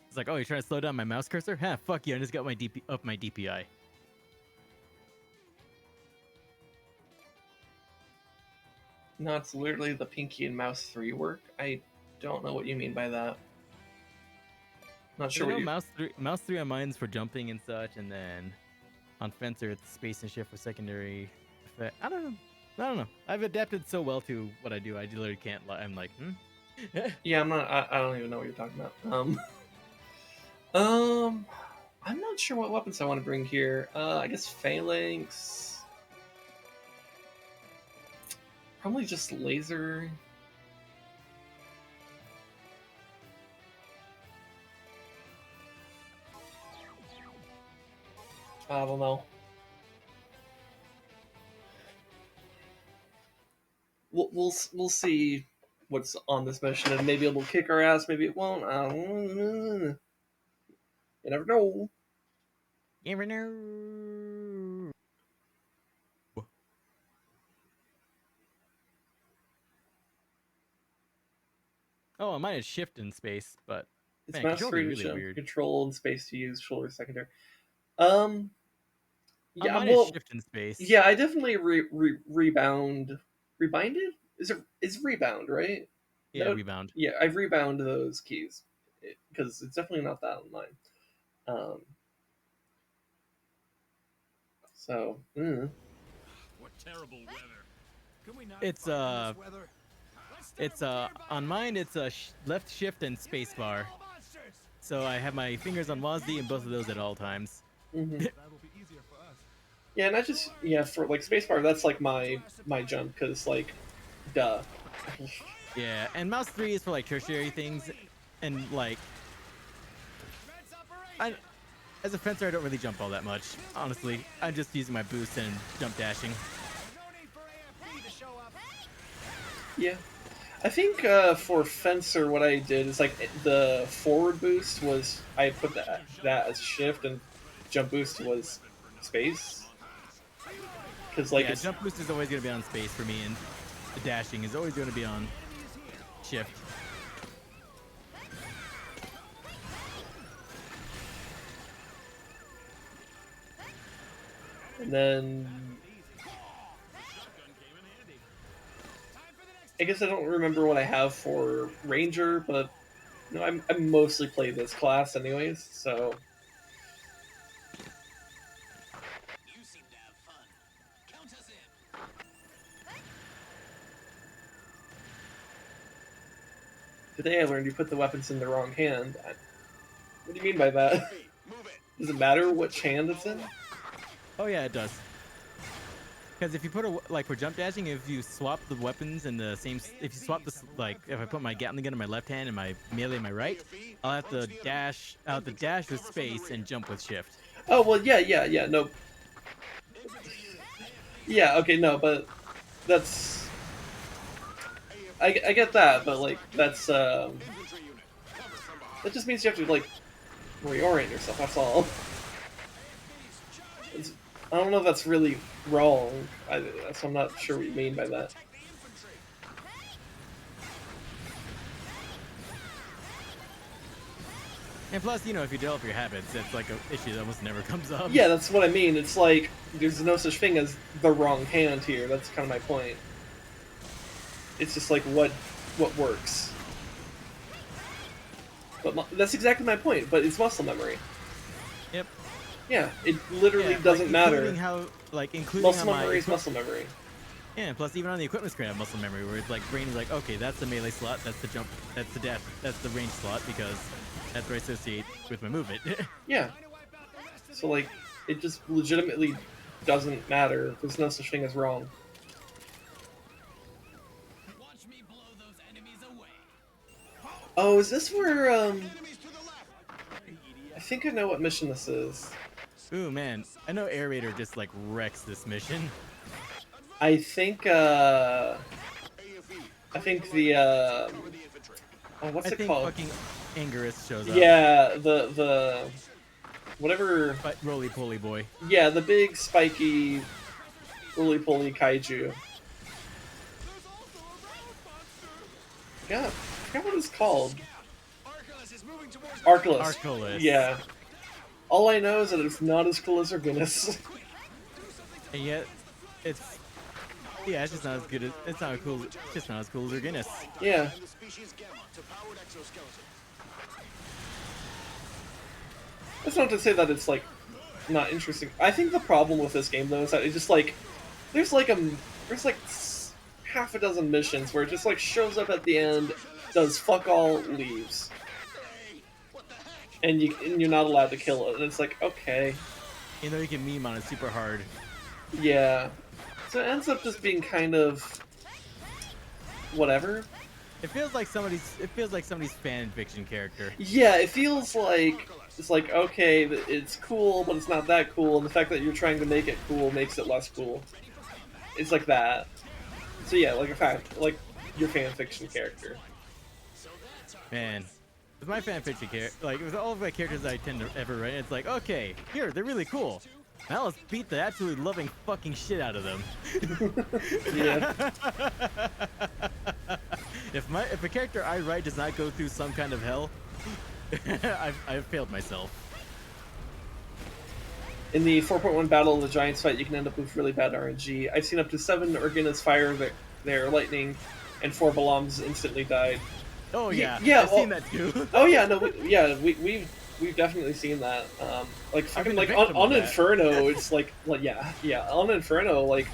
It's like, oh, you're trying to slow down my mouse cursor? Ha, fuck you! I just got my up my DPI. No, it's literally the pinky and mouse 3 work. I don't know what you mean by that. Not sure what you... Mouse 3 on mine's for jumping and such, and then on Fencer it's space and shift for secondary effect. I don't know. I've adapted so well to what I do. I literally can't. I'm like, Yeah, I'm not. I don't even know what you're talking about. I'm not sure what weapons I want to bring here. I guess phalanx. Probably just laser. I don't know. We'll see what's on this mission, and maybe it'll kick our ass. Maybe it won't. I don't know. You never know. You never know. Oh, mine is shift in space, but It's man, mouse control free be to really show weird. control and space to use shoulder secondary. Yeah, Mine well, is shift in space. yeah, I definitely rebounded. Is rebound, right? Yeah, No, rebound. Yeah, I've rebound those keys because it's definitely not that on mine. So, What terrible weather. Can we not It's fight in this weather? It's on mine it's left shift and space bar. So I have my fingers on WASD and both of those at all times. mhm. That'll be easier for us. Yeah, and I just for like spacebar, that's like my jump because like, duh. Yeah, and mouse 3 is for like tertiary things, and like, as a fencer I don't really jump all that much. Honestly, I'm just using my boost and jump dashing. Yeah, I think for fencer, what I did is like the forward boost was I put that as shift, and jump boost was space. Because like Yeah, jump boost is always gonna be on space for me, and the dashing is always gonna be on shift. and then I guess I don't remember what I have for ranger, but no, I mostly play this class anyways, so. You seem to have fun. Count us in. Today I learned you put the weapons in the wrong hand. What do you mean by that? Does it matter which hand it's in? Oh yeah, it does. Because if you put like for jump dashing, if you swap the weapons in the same, if you swap this, like if I put my Gatling gun in my left hand and my melee in my right, I'll have to dash out the dash with space and jump with shift. Oh well, yeah, no. Yeah, okay, no, but that's I get that, but like that's that just means you have to like reorient yourself. That's all. I don't know if that's really wrong. So I'm not sure what you mean by that. And plus, you know, if you develop your habits, that's like an issue that almost never comes up. Yeah, that's what I mean. It's like there's no such thing as the wrong hand here. That's kind of my point. It's just like what works. But that's exactly my point. But it's muscle memory. Yep. Yeah, it literally Yeah, doesn't matter. Including Muscle how my memory is muscle memory. Yeah, and plus even on the equipment screen I have muscle memory, where it's like brain is like, okay, that's the melee slot, that's the jump, that's the dash, that's the range slot, because that's what I associate with my movement. Yeah. So like, it just legitimately doesn't matter. There's no such thing as wrong. Watch me blow those enemies away. Oh, is this where I think I know what mission this is. Ooh man, I know Aerator just like wrecks this mission. I think the oh, what's I it think called? fucking Angerus shows up. Yeah, the whatever. But roly poly boy. Yeah, the big spiky roly poly kaiju. Yeah, I forgot what it's called. Arculus. Arculus. Yeah. All I know is that it's not as cool as Orgunis. And yet, it's just not as good as it's just not as cool as Orgunis. Yeah. That's not to say that it's like not interesting. I think the problem with this game though is that it just like there's like half a dozen missions where it just like shows up at the end, does fuck all, leaves. And you're not allowed to kill it, and it's like, okay. You know you can meme on it super hard. Yeah. So it ends up just being kind of whatever. It feels like somebody's fan fiction character. Yeah, it feels like it's like, okay, it's cool, but it's not that cool, and the fact that you're trying to make it cool makes it less cool. It's like that. So yeah, like your fan fiction character. Man, with my fan fiction character, like with all of my characters that I tend to ever write, it's like, okay, here, they're really cool. Now let's beat the absolutely loving fucking shit out of them. Yeah. If a character I write does not go through some kind of hell, I've failed myself. In the 4.1 Battle of the Giants fight, you can end up with really bad RNG. I've seen up to 7 Orgunis fire their lightning, and 4 Balams instantly died. Oh yeah, yeah. I've seen that too. Oh yeah, no, we've definitely seen that. Like fucking like on Inferno, it's like, well, yeah, on Inferno, like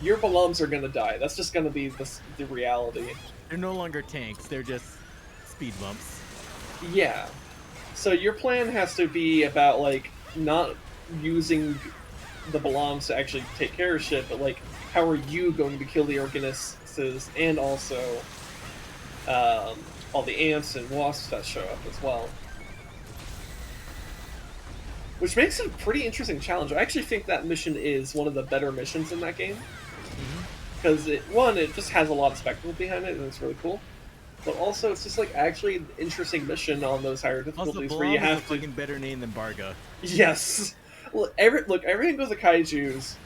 your Balams are gonna die. That's just gonna be the reality. They're no longer tanks; they're just speed bumps. Yeah. So your plan has to be about like not using the Balams to actually take care of shit, but like how are you going to kill the Orgunis's and also all the ants and wasps that show up as well. Which makes it a pretty interesting challenge. I actually think that mission is one of the better missions in that game. Because it just has a lot of spectacle behind it, and it's really cool. But also, it's just like actually an interesting mission on those higher difficulties where you have a fucking better name than Barga. Yes. Look, everything with the kaijus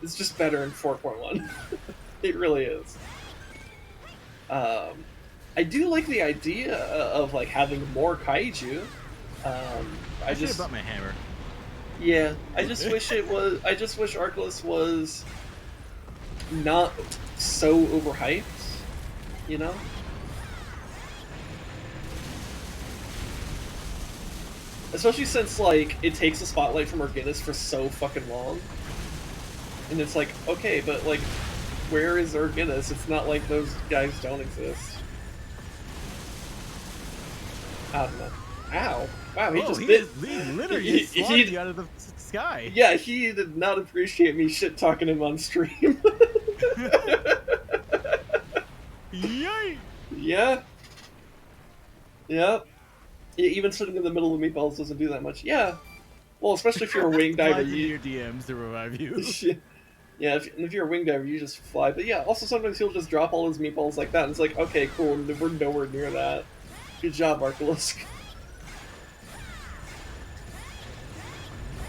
is just better in 4.1. It really is. I do like the idea of like having more kaiju. I just brought my hammer. Yeah, I just wish Arculus was not so overhyped, you know? Especially since, like, it takes the spotlight from Orgunis for so fucking long. And it's like, okay, but, like, where is Orgunis? It's not like those guys don't exist. I don't know. Ow. Wow, he literally swatted you out of the sky. Yeah, he did not appreciate me shit-talking him on stream. Yay! Yeah. Yep. Yeah, even sitting in the middle of the meatballs doesn't do that much. Yeah. Well, especially if you're a wing diver. Your DMs to revive you. Yeah, if you're a wing diver, you just fly. But yeah, also sometimes he'll just drop all his meatballs like that, and it's like, okay, cool, we're nowhere near that. Good job, Arculus.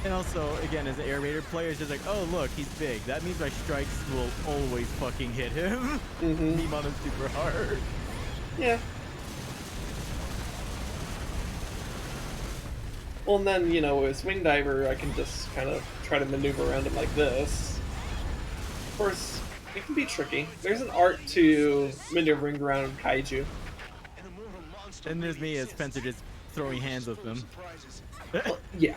And also, again, as an Aerator player, it's just like, oh look, he's big. That means my strikes will always fucking hit him. Beam on him super hard. Yeah. Well, and then, you know, with Swing Diver, I can just kind of try to maneuver around him like this. Of course, it can be tricky. There's an art to maneuvering around kaiju. And there's me as Spencer just throwing hands with them. Well, yeah.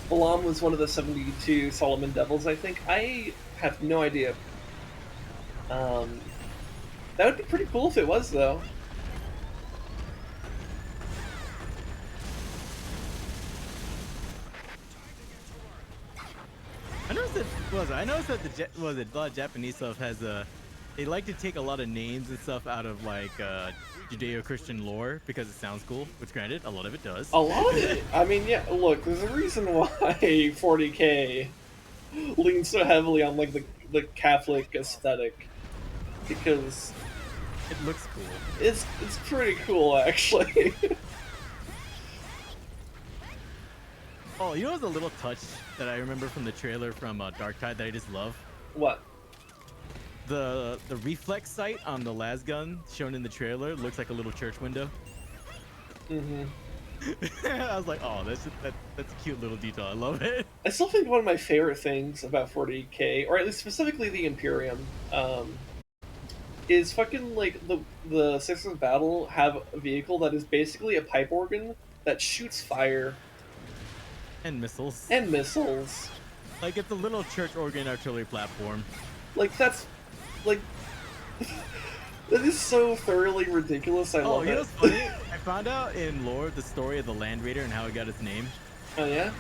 Balam was one of the 72 Solomon Devils, I think. I have no idea. That would be pretty cool if it was, though. I noticed that a lot of Japanese stuff has they like to take a lot of names and stuff out of like Judeo-Christian lore because it sounds cool, which granted, a lot of it does. A lot of it. I mean, yeah, look, there's a reason why 40K leans so heavily on like the Catholic aesthetic, because It looks cool. it's pretty cool actually. Oh, you know what's a little touch that I remember from the trailer from Dark Tide that I just love? What? The reflex sight on the las gun shown in the trailer looks like a little church window. Mm-hmm. I was like, oh, that's a cute little detail. I love it. I still think one of my favorite things about 40K, or at least specifically the Imperium, is fucking like the Sisters of Battle have a vehicle that is basically a pipe organ that shoots fire And missiles. and missiles. Like it's a little church organ artillery platform. Like that's like that is so thoroughly ridiculous. I Oh, love you know it. what's funny? I found out in lore the story of the Land Raider and how it got its name. Oh yeah.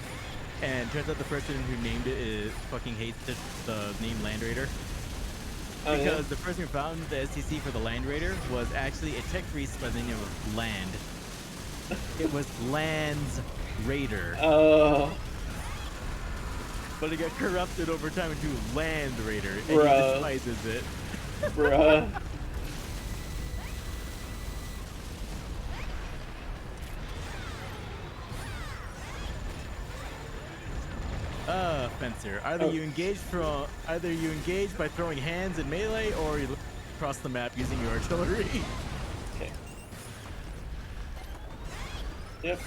And turns out the person who named it fucking hates the name Land Raider. Oh, Because yeah? the person who found the STC for the Land Raider was actually a tech priest by the name of Land. It was Land's Raider. But it got corrupted over time into Land Raider, and he Bruh. despises it. Bruh. Fencer. Either you engage by throwing hands in melee, or you look across the map using your artillery. Okay. Yep.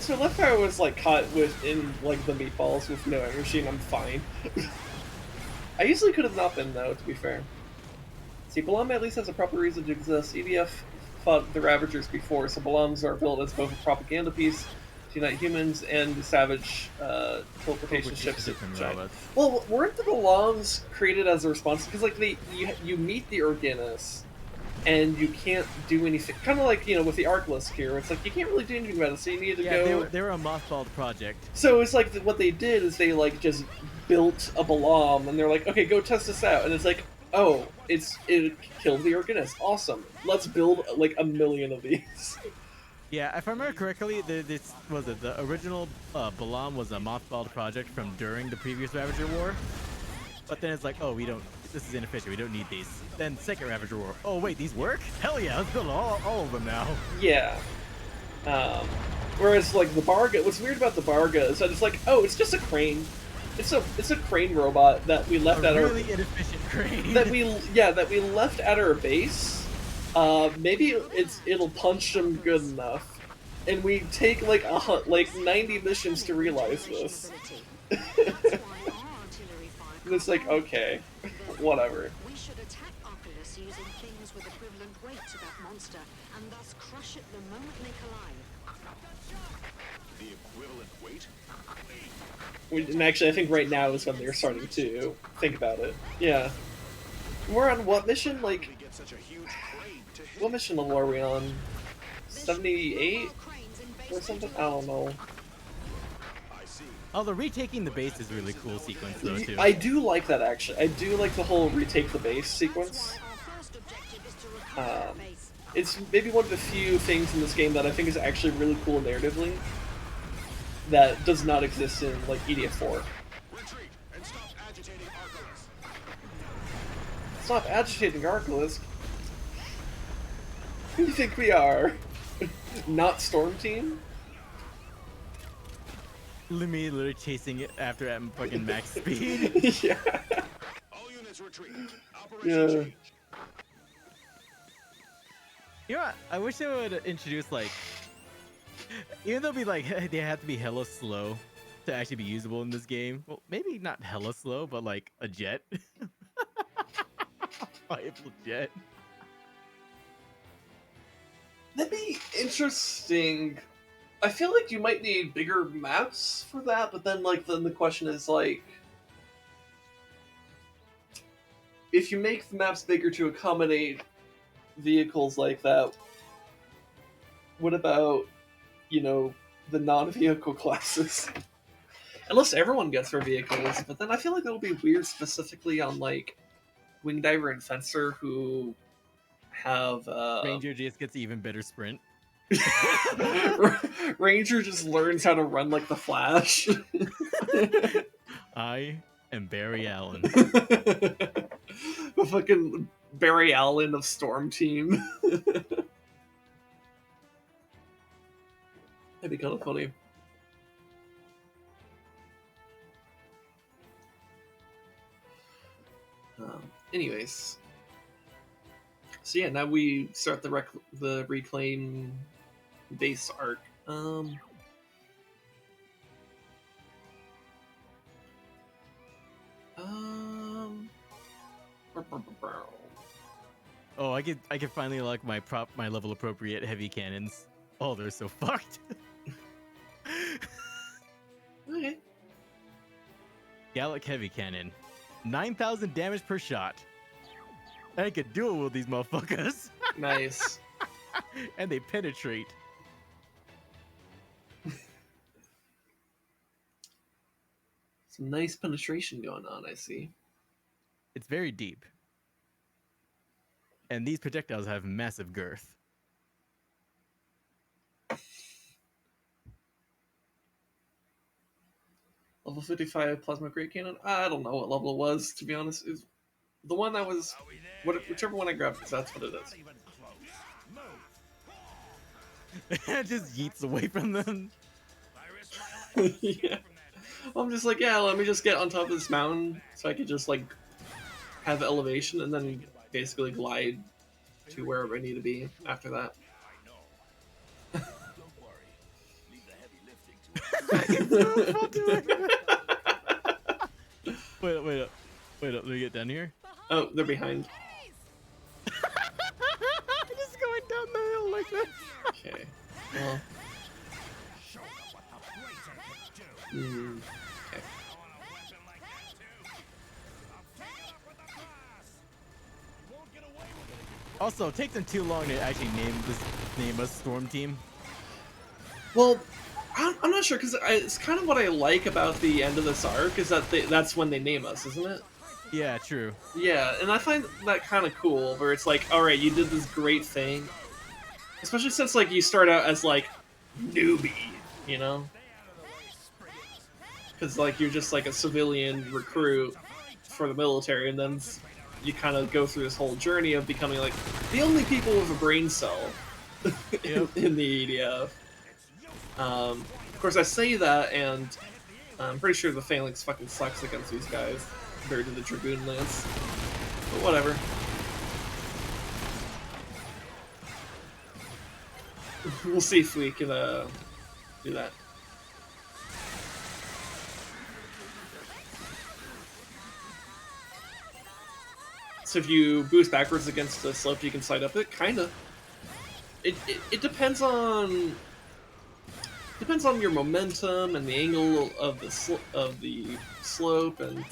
So left fire was like caught within like the meatballs with no energy, and I'm fine. I usually could have not been though, to be fair. See, Balam at least has a proper reason to exist. EDF fought the Ravagers before, so Balams are built as both a propaganda piece to unite humans and the savage teleportation ships. Well, weren't the Balams created as a response? Because like you meet the Organis, and you can't do anything. Kind of like, you know, with the Arclisk here, it's like you can't really do anything about it, so you need to go. They were a mothballed project. So it's like what they did is they like just built a Balam, and they're like, okay, go test this out, and it's like, oh, it killed the Organis. Awesome. Let's build like 1 million of these. Yeah, if I remember correctly, the original Balam was a mothballed project from during the previous Ravager War. But then it's like, oh, this is inefficient, we don't need these. Then second Ravager War, oh wait, these work? Hell yeah, let's build all of them now. Yeah. Whereas like the Barga, what's weird about the Barga is that it's like, oh, it's just a crane. It's a crane robot that we left at really inefficient crane. that we left at our base. Maybe it'll punch them good enough, and we take like 90 missions to realize this. It's like, okay, whatever. We should attack Oculus using things with equivalent weight to that monster, and thus crush it the moment they collide. The equivalent weight? And actually, I think right now is when they're starting to think about it. Yeah. We're on what mission? Like, We get such a huge crane to hit. what mission level are we on? 78 or something? I don't know. I see. Although retaking the base is a really cool sequence though too. I do like that actually. I do like the whole retake the base sequence. It's maybe one of the few things in this game that I think is actually really cool narratively that does not exist in like EDF 4. Retreat and stop agitating Archelaus. Stop agitating Archelaus. Who do you think we are? Not Storm Team? Me literally chasing it after at fucking max speed. Yeah. All units retreat. Operation Yeah. change. You know what? I wish they would introduce like, even though be like they have to be hella slow to actually be usable in this game. Well, maybe not hella slow, but like a jet, viable jet. That'd be interesting. I feel like you might need bigger maps for that, but then the question is like, if you make the maps bigger to accommodate vehicles like that, what about, you know, the non-vehicle classes? Unless everyone gets their vehicles, but then I feel like it'll be weird specifically on like Wing Diver and Fencer who have Ranger just gets even better sprint. Ranger just learns how to run like the Flash. I am Barry Allen. The fucking Barry Allen of Storm Team. That'd be kind of funny. Anyways, so yeah, now we start the reclaim base arc. Oh, I could finally unlock my level appropriate heavy cannons. Oh, they're so fucked. Okay. Gallic heavy cannon, 9,000 damage per shot. I could duel with these motherfuckers, Nice. and they penetrate. Some nice penetration going on, I see. It's very deep, and these projectiles have massive girth. Level 55 plasma great cannon. I don't know what level it was, to be honest. It's the one that was whichever one I grabbed, because that's what it is. It just yeets away from them. Yeah. I'm just like, yeah, let me just get on top of this mountain so I could just like have elevation and then basically glide to wherever I need to be after that. Wait up. Let me get down here. Oh, they're behind. Just going down the hill like this. Okay. Well. Okay. Also, it takes them too long to actually name us Storm Team. Well, I'm not sure because it's kind of what I like about the end of this arc is that that's when they name us, isn't it? Yeah, true. Yeah, and I find that kind of cool where it's like, all right, you did this great thing, especially since like you start out as like newbie, you know, because like you're just like a civilian recruit for the military, and then you kind of go through this whole journey of becoming like the only people with a brain cell in the EDF. Of course, I say that, and I'm pretty sure the Phalanx fucking sucks against these guys compared to the Dragoon Lance. But whatever. We'll see if we can do that. So if you boost backwards against the slope, you can slide up it. Kinda. It depends on your momentum and the angle of the slope, and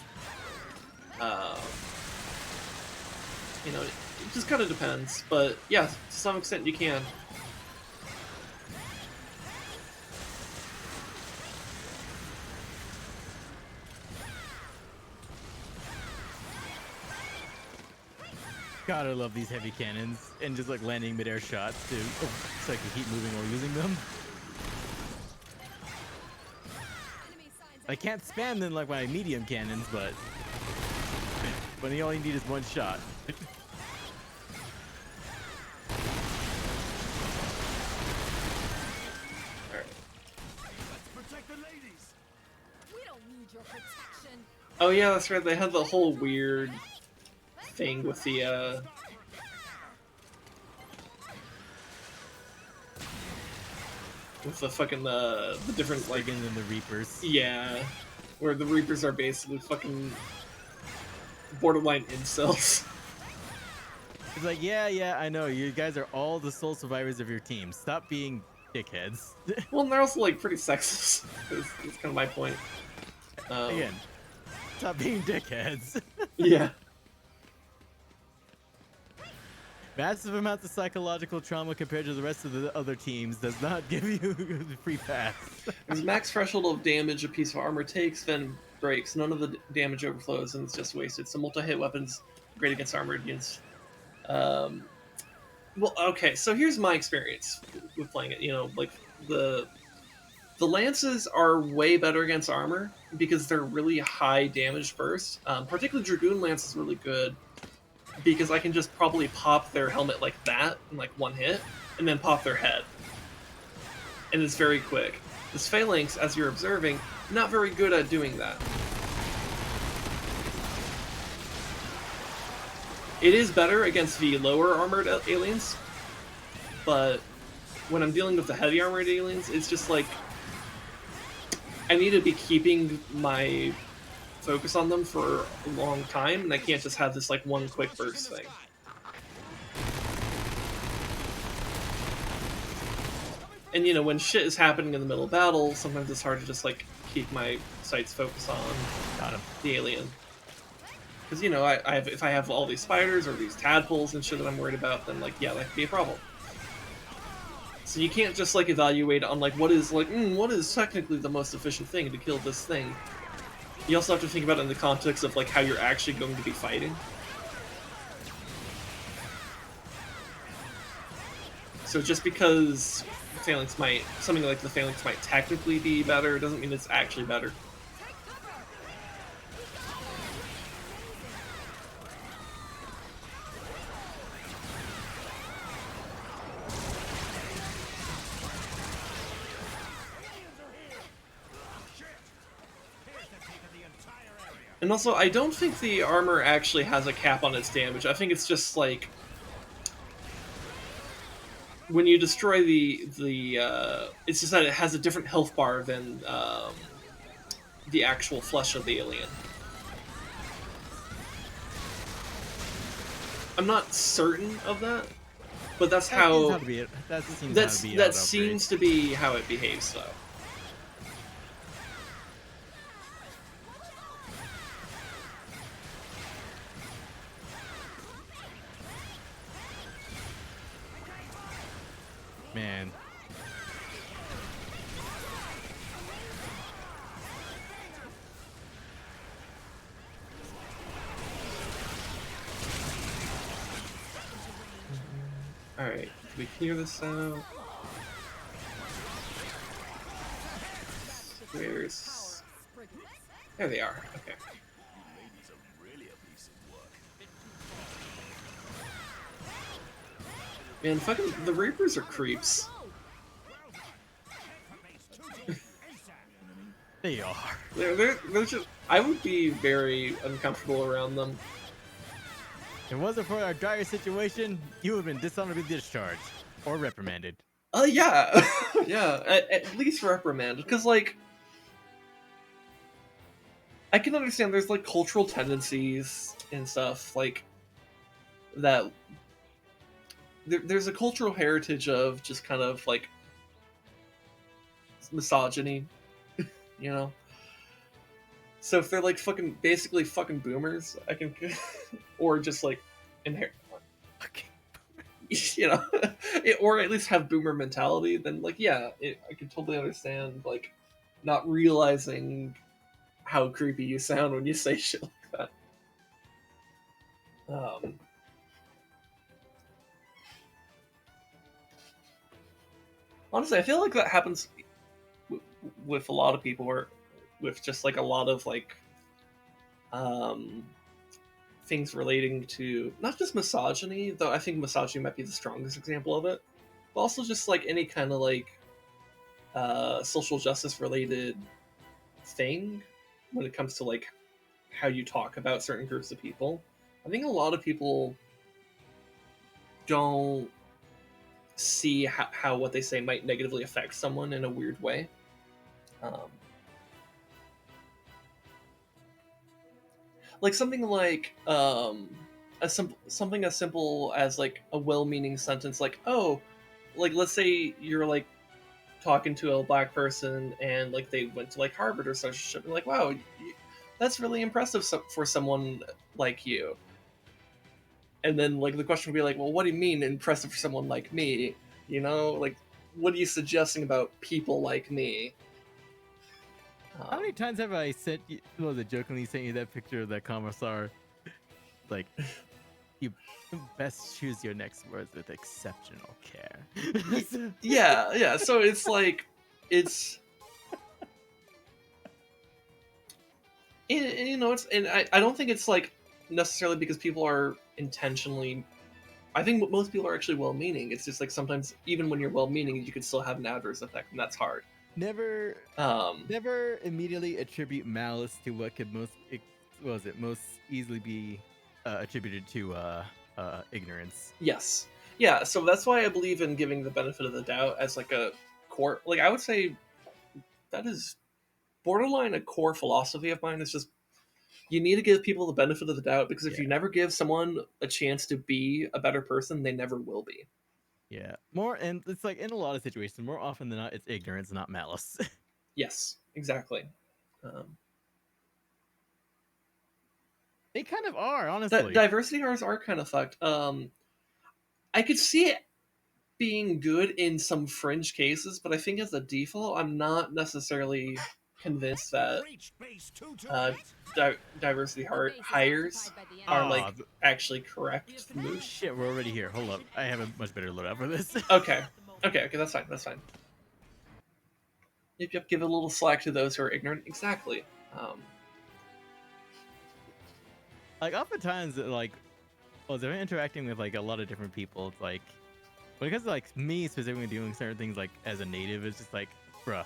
you know, it just kind of depends. But yeah, to some extent you can. God, I love these heavy cannons and just like landing midair shots too, so I can keep moving while using them. I can't spam them like my medium cannons, but when all you need is one shot. Protect the ladies. We don't need your protection. Oh yeah, that's right. They had the whole weird thing with the fucking the different like Friggin' and the Reapers. yeah, where the Reapers are basically fucking borderline incels. It's like, yeah, I know. You guys are all the sole survivors of your team. Stop being dickheads. Well, and they're also like pretty sexist. Is kind of my point. Again, stop being dickheads. Yeah. Massive amounts of psychological trauma compared to the rest of the other teams does not give you the free pass. There's max threshold of damage a piece of armor takes, then breaks. None of the damage overflows, and it's just wasted. So multi-hit weapons great against armored units. Well, okay. So here's my experience with playing it. You know, like the lances are way better against armor because they're really high damage burst. Particularly Dragoon Lance is really good because I can just probably pop their helmet like that in like one hit, and then pop their head. And it's very quick. This Phalanx, as you're observing, not very good at doing that. It is better against the lower armored aliens, but when I'm dealing with the heavy armored aliens, it's just like I need to be keeping my focus on them for a long time, and I can't just have this like one quick burst thing. And you know, when shit is happening in the middle of battle, sometimes it's hard to just like keep my sights focused on the alien. Because you know, if I have all these spiders or these tadpoles and shit that I'm worried about, then like yeah, that could be a problem. So you can't just like evaluate on like what is technically the most efficient thing to kill this thing. You also have to think about it in the context of like how you're actually going to be fighting. So just because something like the Phalanx might technically be better, doesn't mean it's actually better. And also, I don't think the armor actually has a cap on its damage. I think it's just like when you destroy it's just that it has a different health bar than the actual flesh of the alien. I'm not certain of that, but that's how that seems to be how it behaves, though. Man. Alright, can we clear this out? Where's... There they are, okay. Man, fucking the Reapers are creeps. They are. They're just... I would be very uncomfortable around them. If it wasn't for our dire situation, you would have been dishonorably discharged or reprimanded. Yeah. Yeah, at least reprimanded. Because, like, I can understand there's, like, cultural tendencies and stuff, like, that... There's a cultural heritage of just kind of, like, misogyny, you know? So if they're, like, basically fucking boomers, I can... or just, like, inherent... you know? Or at least have boomer mentality, then, like, yeah, I can totally understand, like, not realizing how creepy you sound when you say shit like that. Honestly, I feel like that happens with a lot of people, or with just like a lot of like um, things relating to not just misogyny, though I think misogyny might be the strongest example of it, but also just like any kind of like social justice related thing when it comes to like how you talk about certain groups of people. I think a lot of people don't see how what they say might negatively affect someone in a weird way. Um, like something like something as simple as like a well-meaning sentence like, oh, like let's say you're like talking to a black person and like they went to like Harvard or such shit, like, wow, that's really impressive for someone like you. And then like the question would be like, well, what do you mean impressive for someone like me? You know, like, what are you suggesting about people like me? How many times have I sent you, was it jokingly sent you that picture of that commissar? Like, you best choose your next words with exceptional care. Yeah. So it's like, it's, you know, it's, and I don't think it's like necessarily because people are intentionally. I think most people are actually well-meaning. It's just like sometimes, even when you're well-meaning, you can still have an adverse effect, and that's hard. Never never immediately attribute malice to what could most most easily be attributed to ignorance. Yes. Yeah, so that's why I believe in giving the benefit of the doubt as like a core, like I would say that is borderline a core philosophy of mine. It's just you need to give people the benefit of the doubt, because if you never give someone a chance to be a better person, they never will be. Yeah, more, and it's like in a lot of situations, more often than not, it's ignorance, not malice. Yes, exactly. They kind of are, honestly. Diversity R's are kind of fucked. I could see it being good in some fringe cases, but I think as a default, I'm not necessarily convinced that diversity hires are like actually correct moves. Shit, we're already here. Hold up, I have a much better loadout for this. Okay, that's fine. Yep. Give a little slack to those who are ignorant. Exactly. Like oftentimes, like, well, they're interacting with like a lot of different people. It's like, because like me specifically doing certain things like as a native, it's just like, bruh,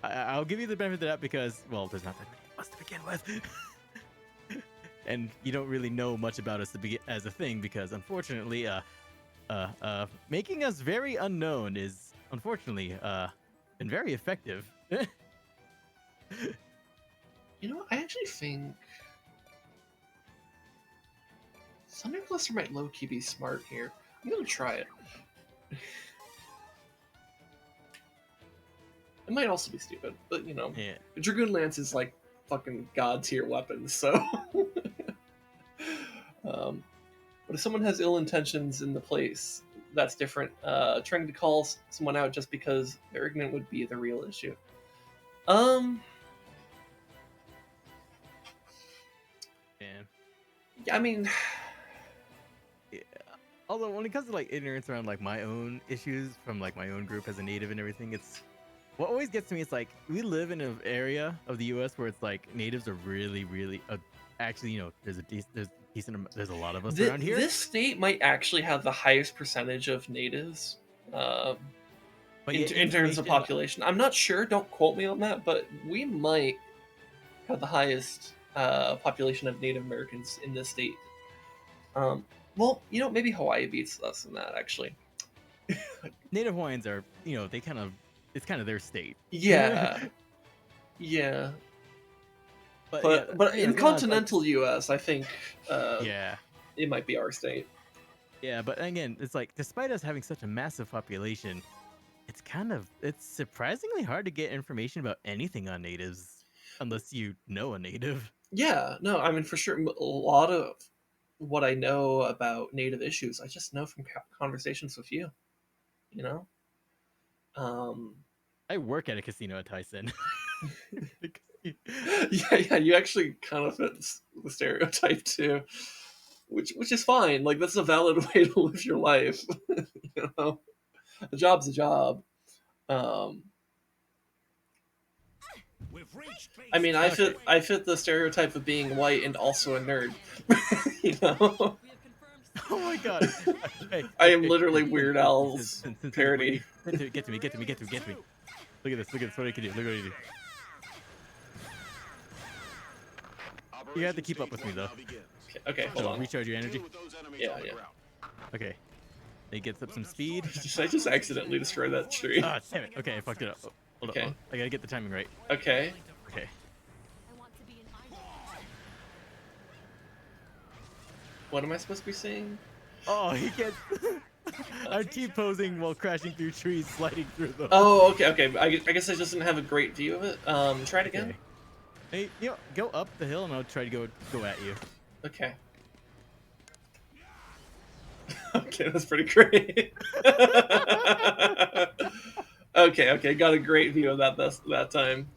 I'll give you the benefit of that because, well, there's not that many of us to begin with, and you don't really know much about us to begin as a thing because, unfortunately, making us very unknown is unfortunately been very effective. You know, I actually think Thunder Cluster might low-key be smart here. I'm gonna try it. It might also be stupid, but you know, Yeah. Dragoon Lance is like fucking god tier weapons, so. But if someone has ill intentions in the place, that's different. Trying to call someone out just because they're ignorant would be the real issue. Yeah, I mean, yeah. Although when it comes to like ignorance around like my own issues from like my own group as a native and everything, it's what always gets to me. It's like we live in an area of the U.S. where it's like natives are really, really actually, you know, there's a lot of us around here. This state might actually have the highest percentage of natives in terms of population. I'm not sure. Don't quote me on that, but we might have the highest population of Native Americans in this state. Well, you know, maybe Hawaii beats us in that, actually. Native Hawaiians are, you know, it's kind of their state. Yeah. Yeah. But in continental U.S., I think it might be our state. Yeah, but again, it's like, despite us having such a massive population, it's surprisingly hard to get information about anything on natives unless you know a native. Yeah, no, I mean, for sure, a lot of what I know about native issues, I just know from conversations with you, you know? I work at a casino at Tyson. Yeah, you actually kind of fit the stereotype too, which is fine. Like, that's a valid way to live your life. You know, a job's a job. Um, We've reached base I mean, Okay. I fit the stereotype of being white and also a nerd. You know, We have confirmed Oh my god. Hey, I hey, am hey, literally hey, Weird Since, Al's since, since, parody. wait, get to me, get to me, get to me, get to me. Look at this, look at this. What I can do. Look what I can do. You have to keep up with me, though. Okay, hold So on. recharge your energy. Yeah, yeah. Okay. It gets up some speed. I just accidentally destroyed that tree. Ah, damn it. Okay, I fucked it up. Oh, hold Okay. on. I gotta get the timing right. Okay. Okay. I want to be an idol. What am I supposed to be saying? Oh, he gets. I'm T-posing while crashing through trees, sliding through them. Oh, okay, okay. I guess I just didn't have a great view of it. Try it again. Okay. Hey, you know, go up the hill and I'll try to go at you. Okay. Okay, that's pretty great. Okay, okay, got a great view of that time.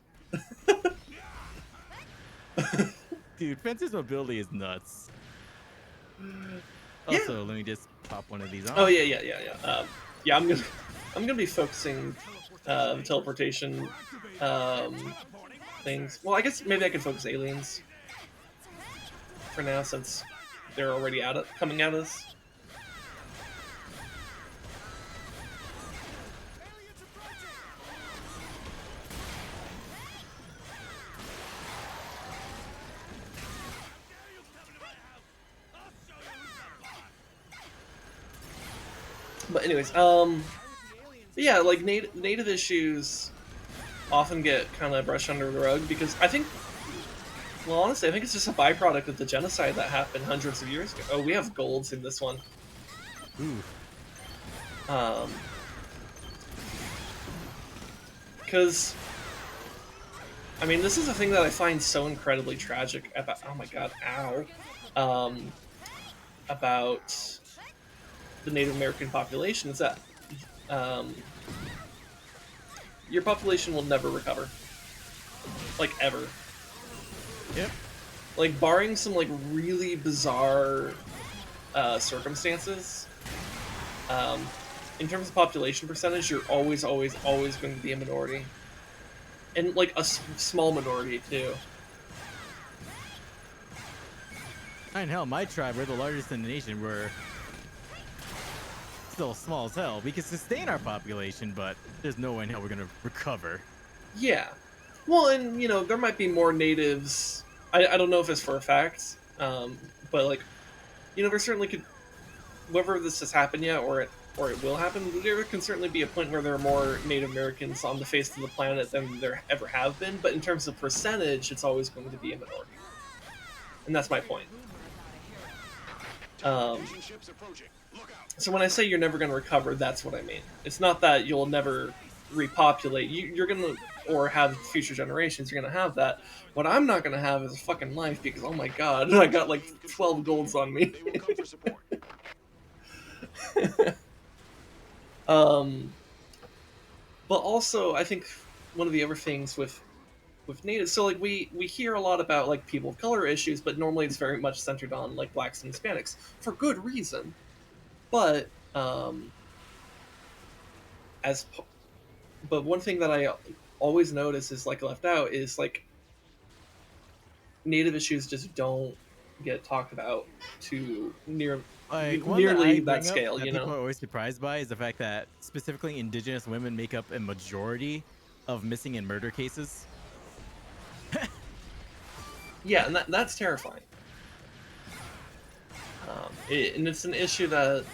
Dude, Fence's mobility is nuts. Yeah. Also, let me just pop one of these on. Oh yeah, yeah, yeah, yeah. Yeah, I'm gonna be focusing the teleportation things. Well, I guess maybe I can focus aliens for now since they're already coming at us. But anyways, yeah, like native issues often get kind of brushed under the rug because I think, well, honestly, I think it's just a byproduct of the genocide that happened hundreds of years ago. Oh, we have golds in this one. Ooh. Because, I mean, this is a thing that I find so incredibly tragic about. Oh my god, ow. About the Native American population is that your population will never recover, like ever. Yep. Like barring some like really bizarre circumstances. In terms of population percentage, you're always going to be a minority, and like a small minority too. And hell, my tribe, we're the largest in the nation. We're still small as hell. We can sustain our population, but there's no way in hell we're gonna recover. Yeah. Well, and you know there might be more natives. I don't know if it's for a fact, but like, you know, there certainly could. Whether this has happened yet or it will happen, there can certainly be a point where there are more Native Americans on the face of the planet than there ever have been. But in terms of percentage, it's always going to be a minority, and that's my point. So when I say you're never going to recover, that's what I mean. It's not that you'll never repopulate. You're going to, or have future generations, you're going to have that. What I'm not going to have is a fucking life because, oh my god, I got like 12 golds on me. But also, I think one of the other things with natives, so like we hear a lot about like people of color issues, but normally it's very much centered on like blacks and Hispanics for good reason. But as but one thing that I always notice is like left out is like native issues just don't get talked about to Like one nearly that, I that bring scale, up that you people know. are always surprised by is the fact that specifically indigenous women make up a majority of missing and murder cases. Yeah, and that's terrifying. And it's an issue that,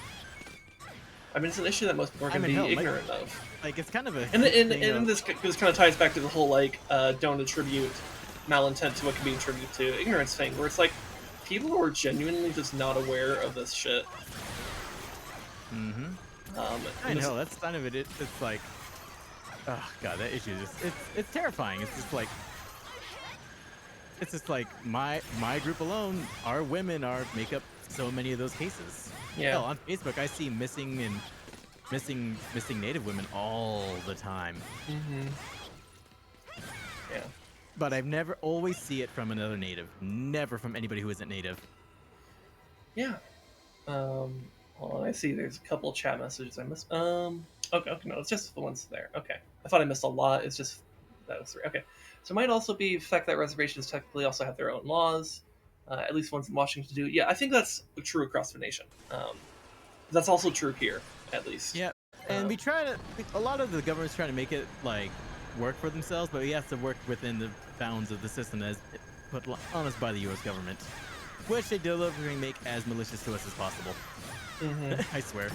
I mean, it's an issue that most people are going to be ignorant of. Like it's kind of a And thing of, this kind of ties back to the whole like don't attribute malintent to what can be attributed to ignorance thing, where it's like people who are genuinely just not aware of this shit. I know that's kind of it. It's like, oh god, that issue is it's terrifying. It's just like my group alone, our women make up so many of those cases. Yeah. Hell, on Facebook, I see missing Native women all the time. Yeah. But I've never always see it from another Native, never from anybody who isn't Native. Yeah. Hold on, I see there's a couple chat messages I missed. Okay, no, it's just the ones there. Okay. I thought I missed a lot. It's just that was 3. Okay. So it might also be the fact that reservations technically also have their own laws, at least ones in Washington do. Yeah, I think that's true across the nation. That's also true here, at least. Yeah, and we try to. A lot of the governments try to make it like work for themselves, but we have to work within the bounds of the system as put on us by the U.S. government, which they deliberately make as malicious to us as possible. I swear.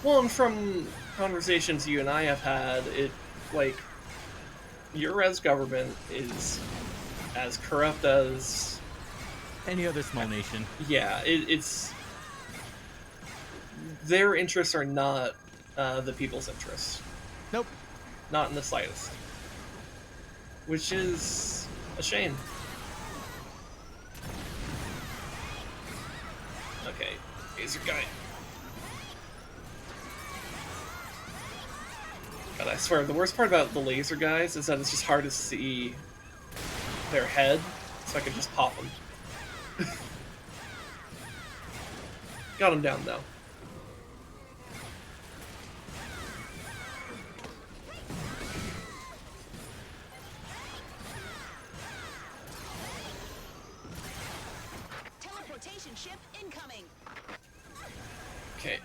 Well, and from conversations you and I have had, it like your res government is as corrupt as Any other small nation. yeah. It's their interests are not the people's interests, Nope. not in the slightest, which is a shame. Okay, laser guy. God, I swear, the worst part about the laser guys is that it's just hard to see their head, so I can just pop them. Got him down, though. Teleportation ship incoming. Okay.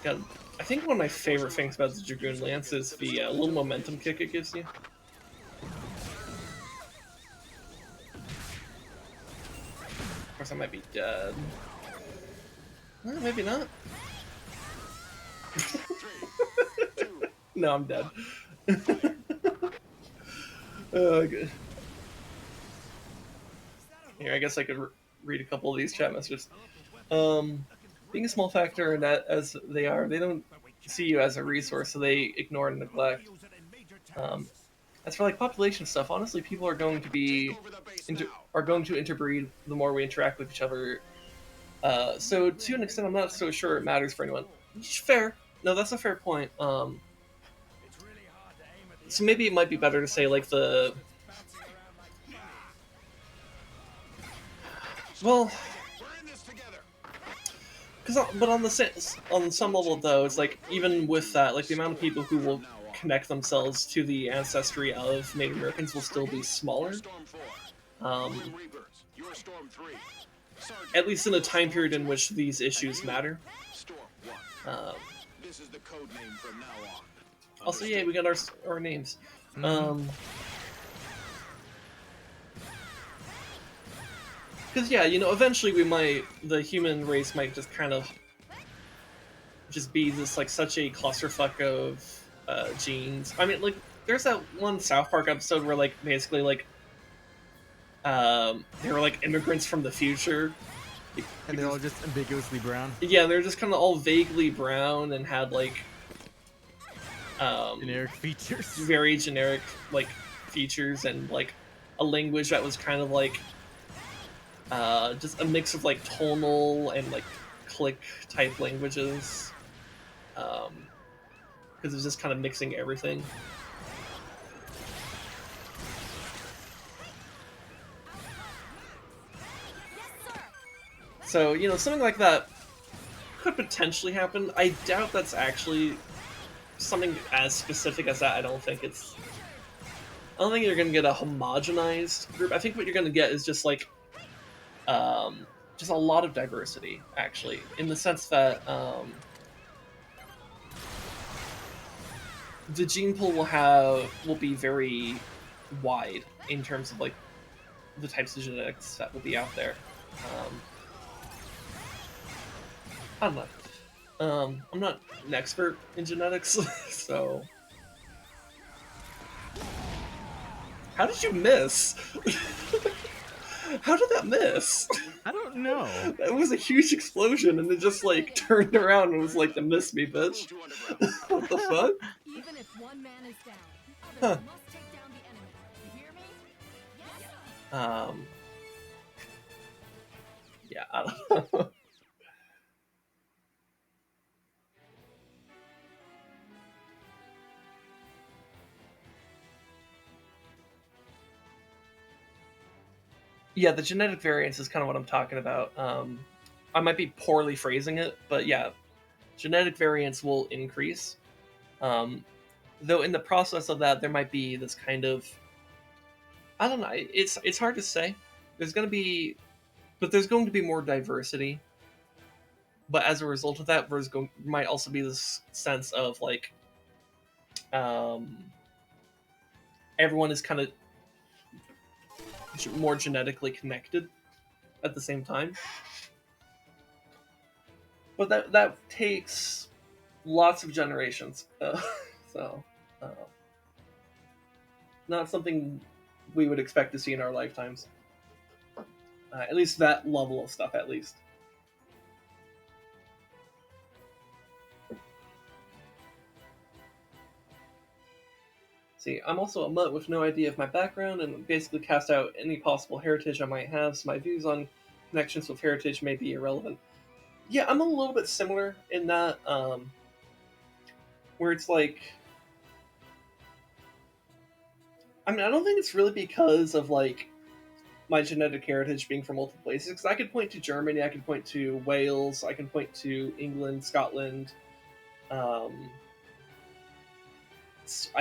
God, I think one of my favorite things about the Dragoon Lance is the little momentum kick it gives you. Of course, I might be dead. Well, maybe not. No, I'm dead. Good. Here, I guess I could read a couple of these chat messages. Being a small factor in that as they are, they don't see you as a resource, so they ignore and neglect. As for like population stuff, honestly, people are going to be interbreed the more we interact with each other. So to an extent, I'm not so sure it matters for anyone. Fair. No, that's a fair point. So maybe it might be better to say like the. Well, but on some level though, it's like even with that, like the amount of people who will connect themselves to the ancestry of Native Americans will still be smaller. At least in a time period in which these issues matter. Also, yeah, we got our names. Because yeah, eventually the human race might just kind of just be this like such a clusterfuck of genes. I mean, like there's that one South Park episode where like basically like they were like immigrants from the future, and they're all just ambiguously brown. Yeah, they're just kind of all vaguely brown and had like generic features, very generic like features, and like a language that was kind of like just a mix of like tonal and like click type languages, because it was just kind of mixing everything. So, something like that could potentially happen. I doubt that's actually something as specific as that. I don't think you're going to get a homogenized group. I think what you're going to get is just like just a lot of diversity, actually, in the sense that the gene pool will be very wide in terms of like the types of genetics that will be out there. I don't know. I'm not an expert in genetics, so. How did you miss? How did that miss? I don't know. It was a huge explosion, and it just like turned around and was like, "To miss me, bitch." What the fuck? Even if one man is down, the others must take down the enemy. You hear me? Yes, sir. Yeah, I don't know. Yeah, the genetic variance is kind of what I'm talking about. I might be poorly phrasing it, but yeah, genetic variance will increase. Though in the process of that, there might be this kind of, I don't know. It's hard to say. There's going to be, but there's going to be more diversity. But as a result of that, might also be this sense of like, everyone is kind of more genetically connected at the same time. But that takes lots of generations, so not something we would expect to see in our lifetimes. At least that level of stuff, at least. See, I'm also a mutt with no idea of my background and basically cast out any possible heritage I might have, so my views on connections with heritage may be irrelevant. Yeah, I'm a little bit similar in that, where it's like, I mean, I don't think it's really because of like my genetic heritage being from multiple places, because I could point to Germany, I could point to Wales, I can point to England, Scotland, I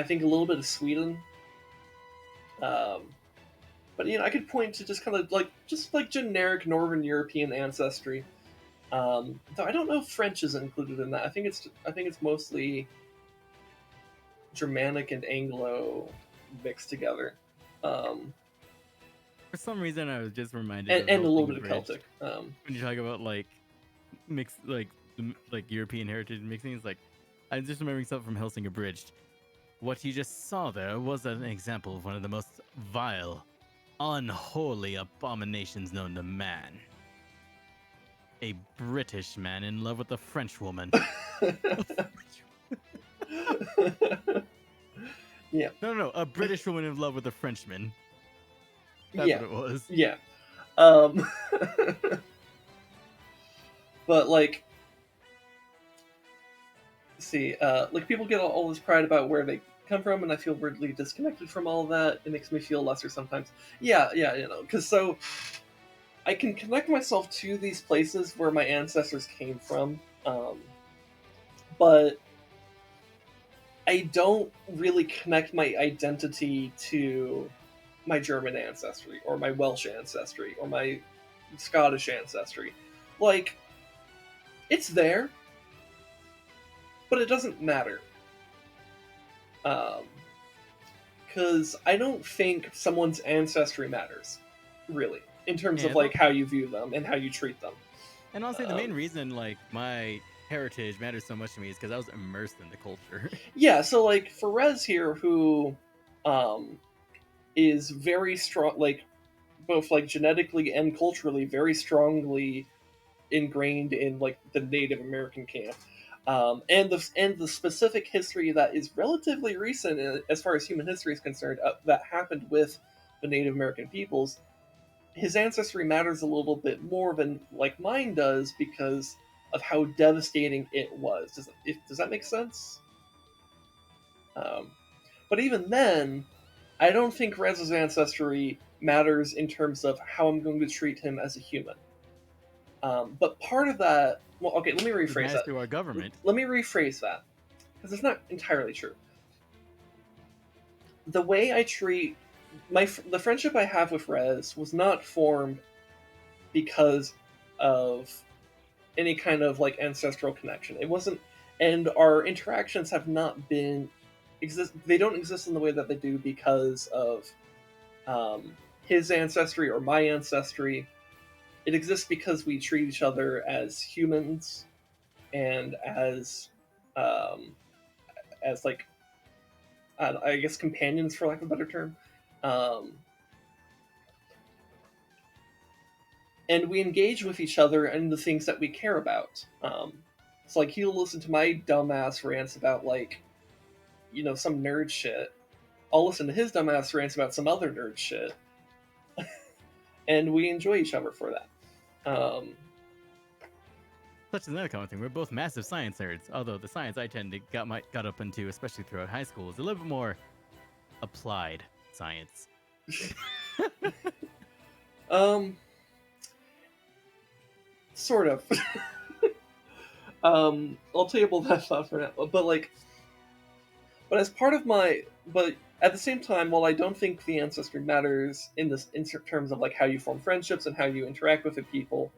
think a little bit of Sweden, but I could point to just kind of like generic Northern European ancestry. Though I don't know if French is included in that. I think it's mostly Germanic and Anglo mixed together. For some reason, I was just reminded and of a little bit of Bridge. Celtic. When you talk about like mixed, like European heritage mixing, it's like I'm just remembering something from Helsing Abridged. What you just saw there was an example of one of the most vile, unholy abominations known to man. A British man in love with a French woman. Yeah. No, a British woman in love with a Frenchman. That's what it was. Yeah. But like, see, like people get all this pride about where they come from, and I feel weirdly disconnected from all of that. It makes me feel lesser sometimes. Yeah, because so I can connect myself to these places where my ancestors came from, but I don't really connect my identity to my German ancestry, or my Welsh ancestry, or my Scottish ancestry. Like, it's there, but it doesn't matter. Because I don't think someone's ancestry matters, really, in terms of like how you view them and how you treat them. And honestly, the main reason like my heritage matters so much to me is because I was immersed in the culture. Yeah, so like for Rez here, who is very strong, like both like genetically and culturally very strongly ingrained in like the Native American camp, and the specific history that is relatively recent as far as human history is concerned, that happened with the Native American peoples. His ancestry matters a little bit more than like mine does because of how devastating it was. Does that make sense? But even then, I don't think Rez's ancestry matters in terms of how I'm going to treat him as a human. But part of that, well, okay, let me rephrase that. To our government. Let me rephrase that, because it's not entirely true. The way I treat the friendship I have with Rez was not formed because of any kind of like ancestral connection. It wasn't, and our interactions have not been They don't exist in the way that they do because of his ancestry or my ancestry. It exists because we treat each other as humans and as like I guess companions, for lack of a better term. And we engage with each other in the things that we care about. It's like he'll listen to my dumbass rants about like, some nerd shit. I'll listen to his dumbass rants about some other nerd shit. And we enjoy each other for that. Such as another common thing. We're both massive science nerds, although the science I tend to got up into, especially throughout high school, is a little bit more applied science. Sort of. I'll table that thought for now. But as part of but at the same time, while I don't think the ancestry matters in terms of like how you form friendships and how you interact with the people,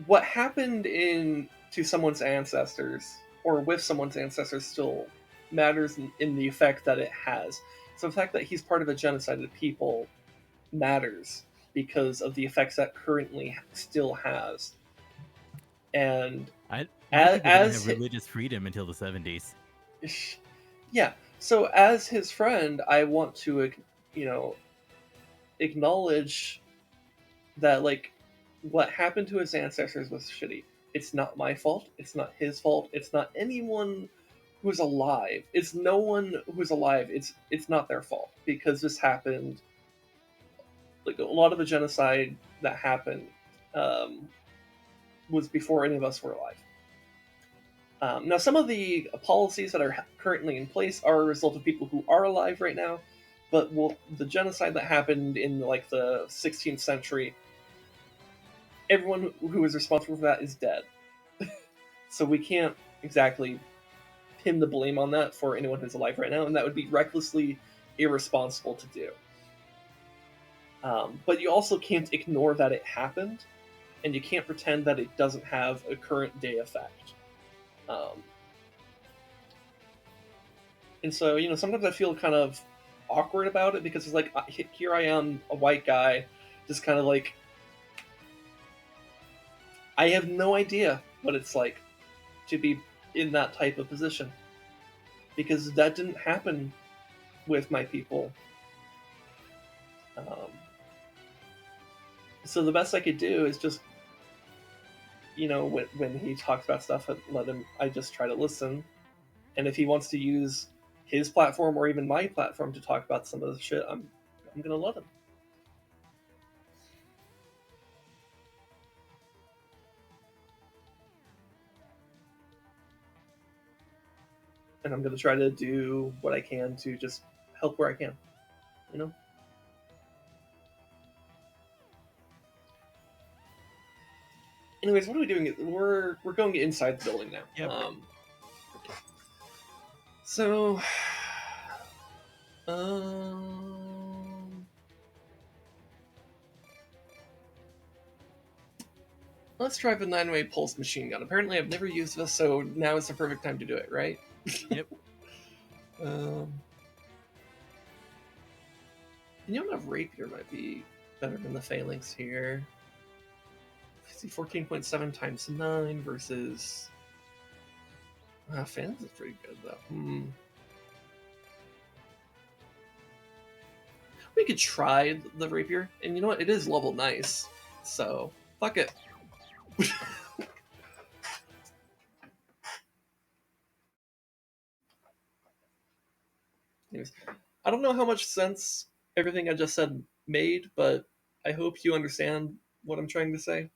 what happened to someone's ancestors or with someone's ancestors still matters in the effect that it has. So the fact that he's part of a genocide of people matters because of the effects that currently still has. And My as people didn't have religious freedom until the 70s. Yeah. So as his friend, I want to, acknowledge that like what happened to his ancestors was shitty. It's not my fault. It's not his fault. It's not anyone who's alive. It's no one who's alive. It's not their fault because this happened. Like a lot of the genocide that happened was before any of us were alive. Now, some of the policies that are currently in place are a result of people who are alive right now, but the genocide that happened in like the 16th century, everyone who is responsible for that is dead. So we can't exactly pin the blame on that for anyone who's alive right now, and that would be recklessly irresponsible to do. But you also can't ignore that it happened, and you can't pretend that it doesn't have a current day effect. And so, sometimes I feel kind of awkward about it because it's like, here I am, a white guy, just kind of like, I have no idea what it's like to be in that type of position because that didn't happen with my people. So the best I could do is just, when he talks about stuff, I just try to listen. And if he wants to use his platform or even my platform to talk about some of the shit, I'm gonna let him. And I'm gonna try to do what I can to just help where I can, Anyways, what are we doing? We're going inside the building now. Yep. So, let's try the 9-way pulse machine gun. Apparently, I've never used this, so now is the perfect time to do it, right? Yep. A rapier might be better than the phalanx here. 14.7 times 9 versus. Phalanx is pretty good though. We could try the rapier, and you know what? It is level nice, so fuck it. Anyways, I don't know how much sense everything I just said made, but I hope you understand what I'm trying to say.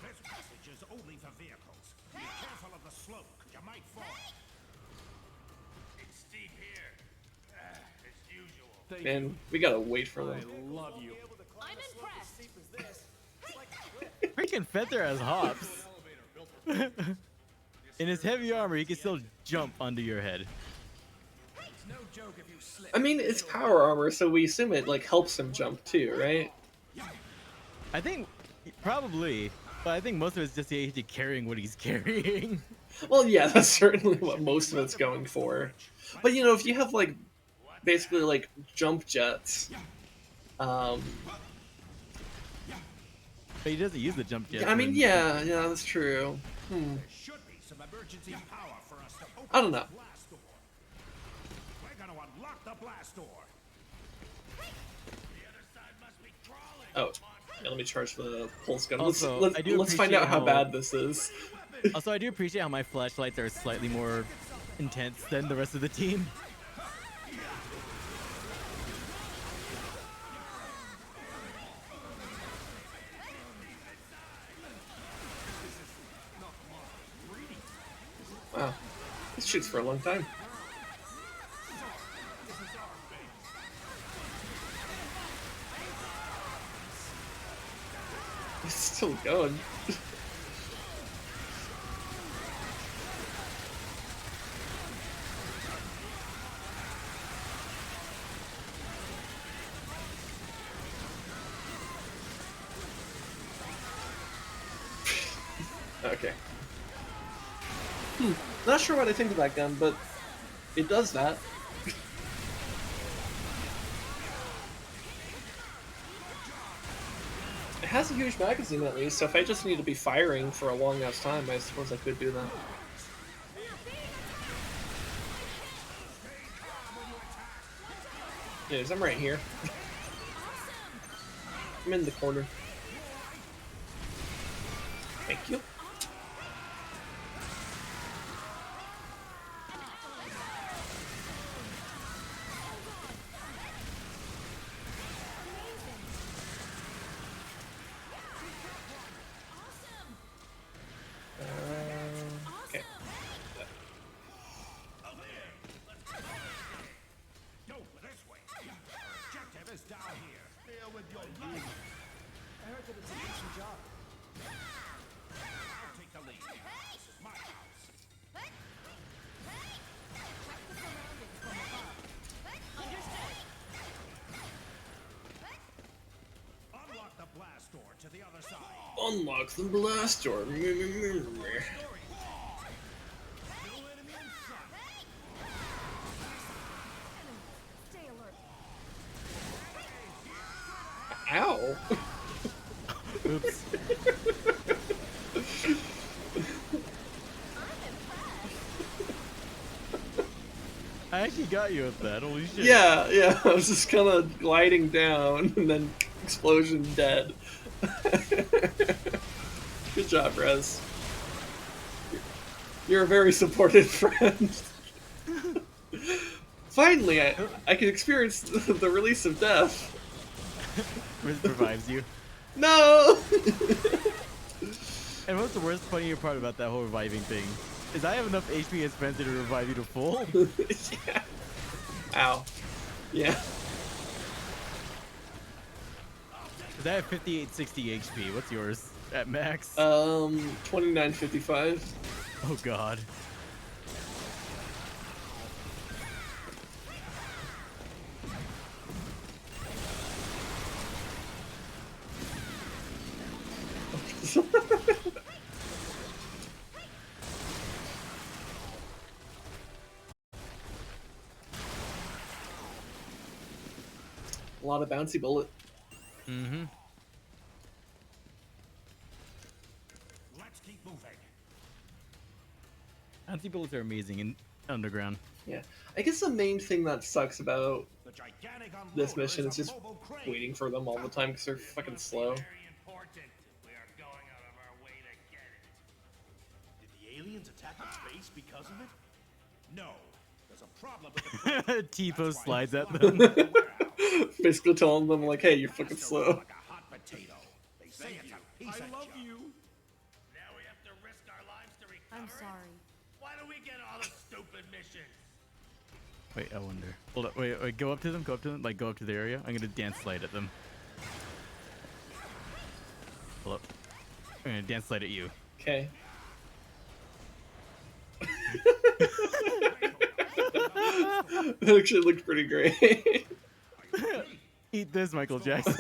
This passage is only for vehicles. Be careful of the slope. You might fall. It's steep here. As usual. Man, we gotta wait for them. I love you. I'm impressed. Freaking Feather has hops. In his heavy armor, he can still jump onto your head. No joke if you slip. I mean, it's power armor, so we assume it like helps him jump too, right? I think probably, but I think most of it's just the AG carrying what he's carrying. Well, yeah, that's certainly what most of it's going for. But if you have like basically like jump jets, But he doesn't use the jump jet. I mean, yeah, that's true. There should be some emergency power for us to open I don't know. the blast door. We're gonna unlock the blast door. The other side must be crawling. Oh, yeah, let me charge the pulse gun. Also, let's I do let's find appreciate out how how- bad this is. Also, I do appreciate how my flashlights are slightly more intense than the rest of the team. This shoots for a long time. It's still going. Okay. Not sure what I think of that gun, but it does that. It has a huge magazine at least, so if I just need to be firing for a long enough time, I suppose I could do that. Yes, I'm right here. I'm in the corner. Thank you. Okay. Go this way. Objective is down here. Deal with your life. I heard that it's a decent job. I'll take the lead. This is my house. Unlock the blast door to the other side. Unlock the blast door. No enemy in sight. Stay alert. Ow! Oops. I actually got you with that. Holy shit. Yeah, yeah. I was just kind of gliding down, and then explosion, dead. Good job, Rez. You're a very supportive friend. Finally, I can experience the release of death. Riz revives you. No! And what's the worst funnier part about that whole reviving thing is I have enough HP and Spencer to revive you to full. Yeah. Ow. Yeah. Cause I have 5860 HP. What's yours at max? 2955. Oh god. A lot of bouncy bullet. Mm-hmm. Let's keep moving. Anti-bullets are amazing in Underground. Yeah. I guess the main thing that sucks about The gigantic unloader this mission is a just mobile crane. waiting for them all the time because they're fucking slow. Very important. We are going out of our way to get it. Did the aliens attack in space because of it? No. There's a problem with the T-Pose That's why slides it's at not them. in the warehouse. Basically telling them like, hey, you're fucking Faster slow. like a hot potato. They say it's a piece of junk. Now we have to risk our lives to recover I'm it? sorry. Why do we get all the stupid missions? Wait, I wonder. Hold up, wait, go up to them, like go up to the area. I'm gonna dance slide at them. Hold up. I'm gonna dance slide at you. Okay. That actually looked pretty great. Eat this, Michael Jackson.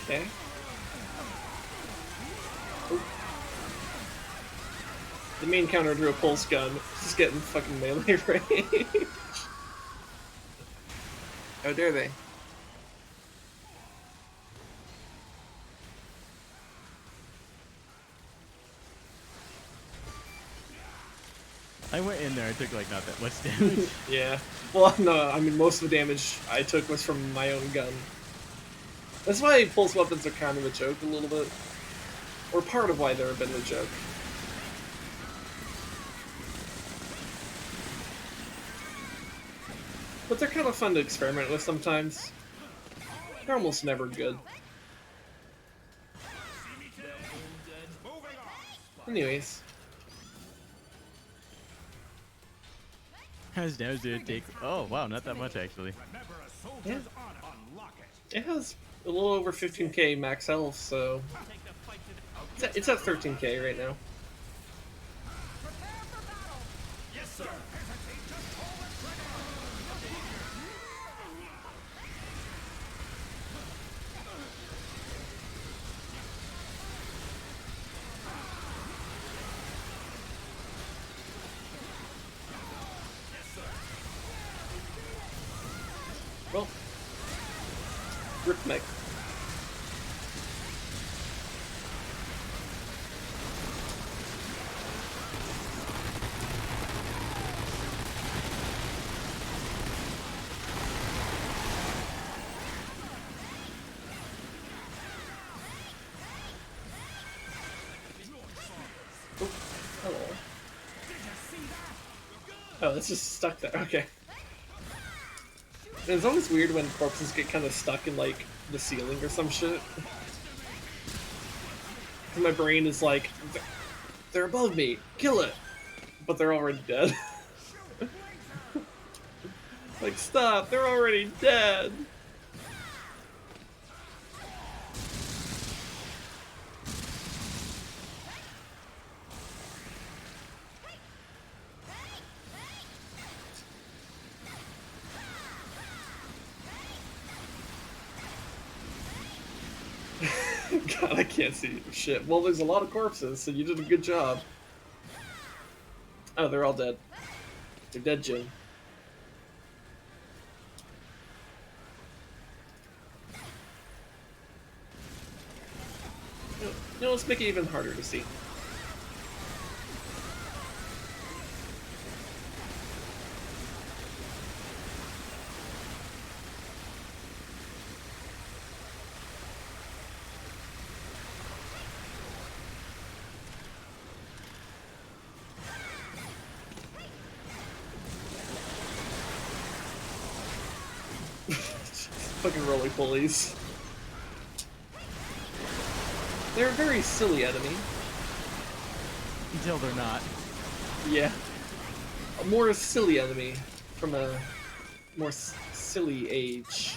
Okay. The main counter drew a pulse gun. Just getting fucking melee range. How dare they? I went in there, I took like not that much damage. Yeah. Well, no, I mean, most of the damage I took was from my own gun. That's why pulse weapons are kind of a joke a little bit. Or part of why they're a bit of a joke. But they're kind of fun to experiment with sometimes. They're almost never good. Anyways. How much damage did it take? Oh wow, not that much actually. Remember a soldier's Yeah. honor. Unlock it. It has a little over 15k max health, so it's at 13k right now. Yes, sir. Hesitate, just hold it, Well, rip mech. Oh, hello. Oh, it's just stuck there. Okay. It's always weird when corpses get kind of stuck in, like, the ceiling or some shit. My brain is like, they're above me, kill it! But they're already dead. Like, stop, they're already dead! God, I can't see shit. Well, there's a lot of corpses, so you did a good job. Oh, they're all dead. They're dead, Jim. No, let's make it even harder to see. Fucking roly polies. They're a very silly enemy. Until they're not. Yeah. A more silly enemy from a more silly age.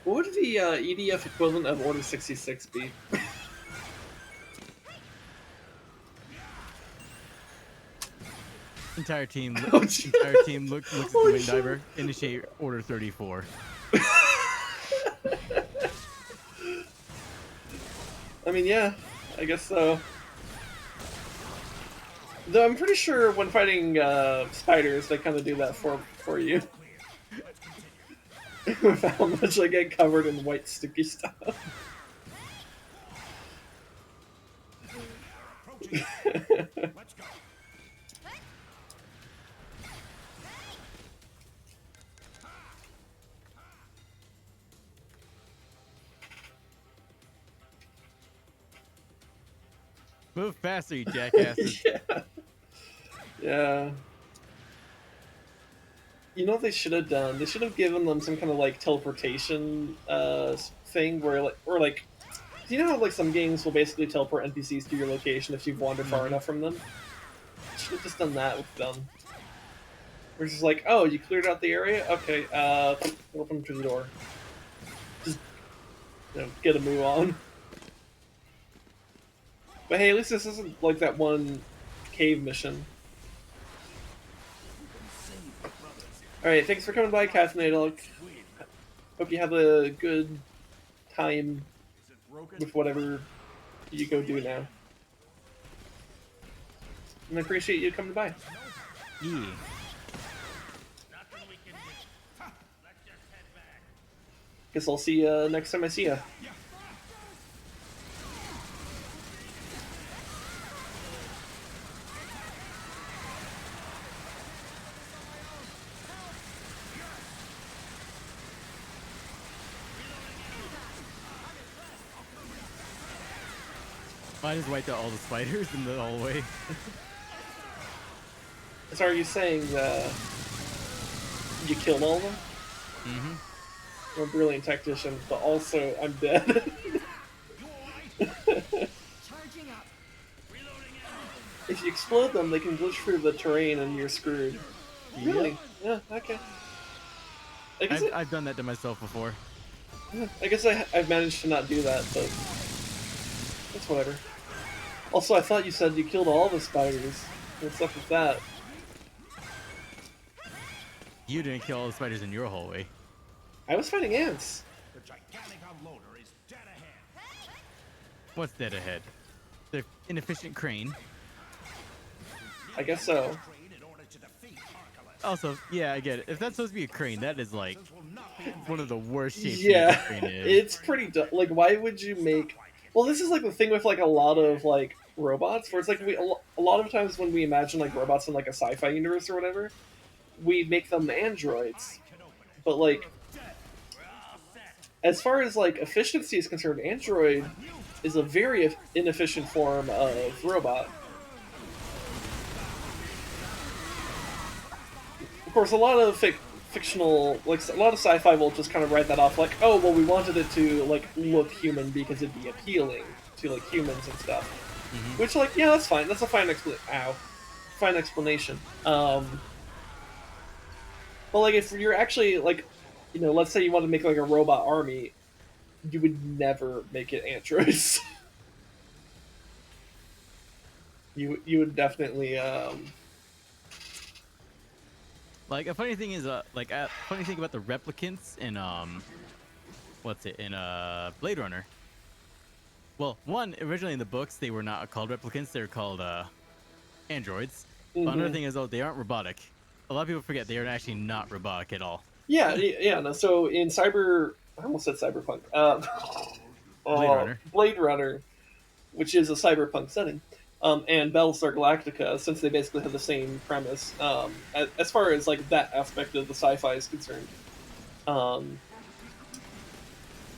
What would the EDF equivalent of Order 66 be? Entire team. Oh, shit. Entire team looks at the Holy wing shit. diver. Initiate order 34. I mean, yeah, I guess so. Though I'm pretty sure when fighting spiders, they kind of do that for you. With how much I get covered in white sticky stuff. let's go. Move faster, you jackasses. Yeah. Yeah. You know what they should have done? They should have given them some kind of like teleportation thing where like do you know how like some games will basically teleport NPCs to your location if you've wandered far enough from them? Should have just done that with them. Where it's just like, oh, you cleared out the area? Okay, open to the door. Just get a move on. But hey, at least this isn't like that one cave mission. Alright, thanks for coming by, Cathnadog. Hope you have a good time with whatever you go do now. And I appreciate you coming by. Yeah. Guess I'll see you next time I see you. I just wiped out all the spiders in the hallway. So are you saying you killed all of them? Mm-hmm. I'm a brilliant tactician, but also I'm dead. Charging up. If you explode them, they can glitch through the terrain and you're screwed. Really? Yeah, okay. I've done that to myself before. I guess I've managed to not do that, but it's whatever. Also, I thought you said you killed all the spiders. What's up with that? You didn't kill all the spiders in your hallway. I was fighting ants. The gigantic unloader is dead ahead. What's dead ahead? The inefficient crane. I guess so. Train in order to defeat Archelaus. Also, yeah, I get it. If that's supposed to be a crane, that is like Will not be one of the worst shapes Yeah, a crane is. it's pretty like, why would you make... Well, this is like the thing with like a lot of like robots, where it's like a lot of times when we imagine like robots in like a sci-fi universe or whatever, we make them androids. But like, as far as like efficiency is concerned, android is a very inefficient form of robot. Of course, a lot of fictional, like a lot of sci-fi will just kind of write that off, like, oh, well, we wanted it to like look human because it'd be appealing to like humans and stuff. Mm-hmm. Which, like, yeah, that's fine. That's a fine fine explanation. But like, if you're actually like, you know, let's say you want to make like a robot army, you would never make it androids. you would definitely Like a funny thing is, funny thing about the replicants in Blade Runner. Well, one, originally in the books they were not called replicants; they were called androids. Mm-hmm. But another thing is, though, they aren't robotic. A lot of people forget they are actually not robotic at all. yeah. No, so in I almost said cyberpunk. Blade Runner, which is a cyberpunk setting, and Battlestar Galactica, since they basically have the same premise, as far as like that aspect of the sci-fi is concerned,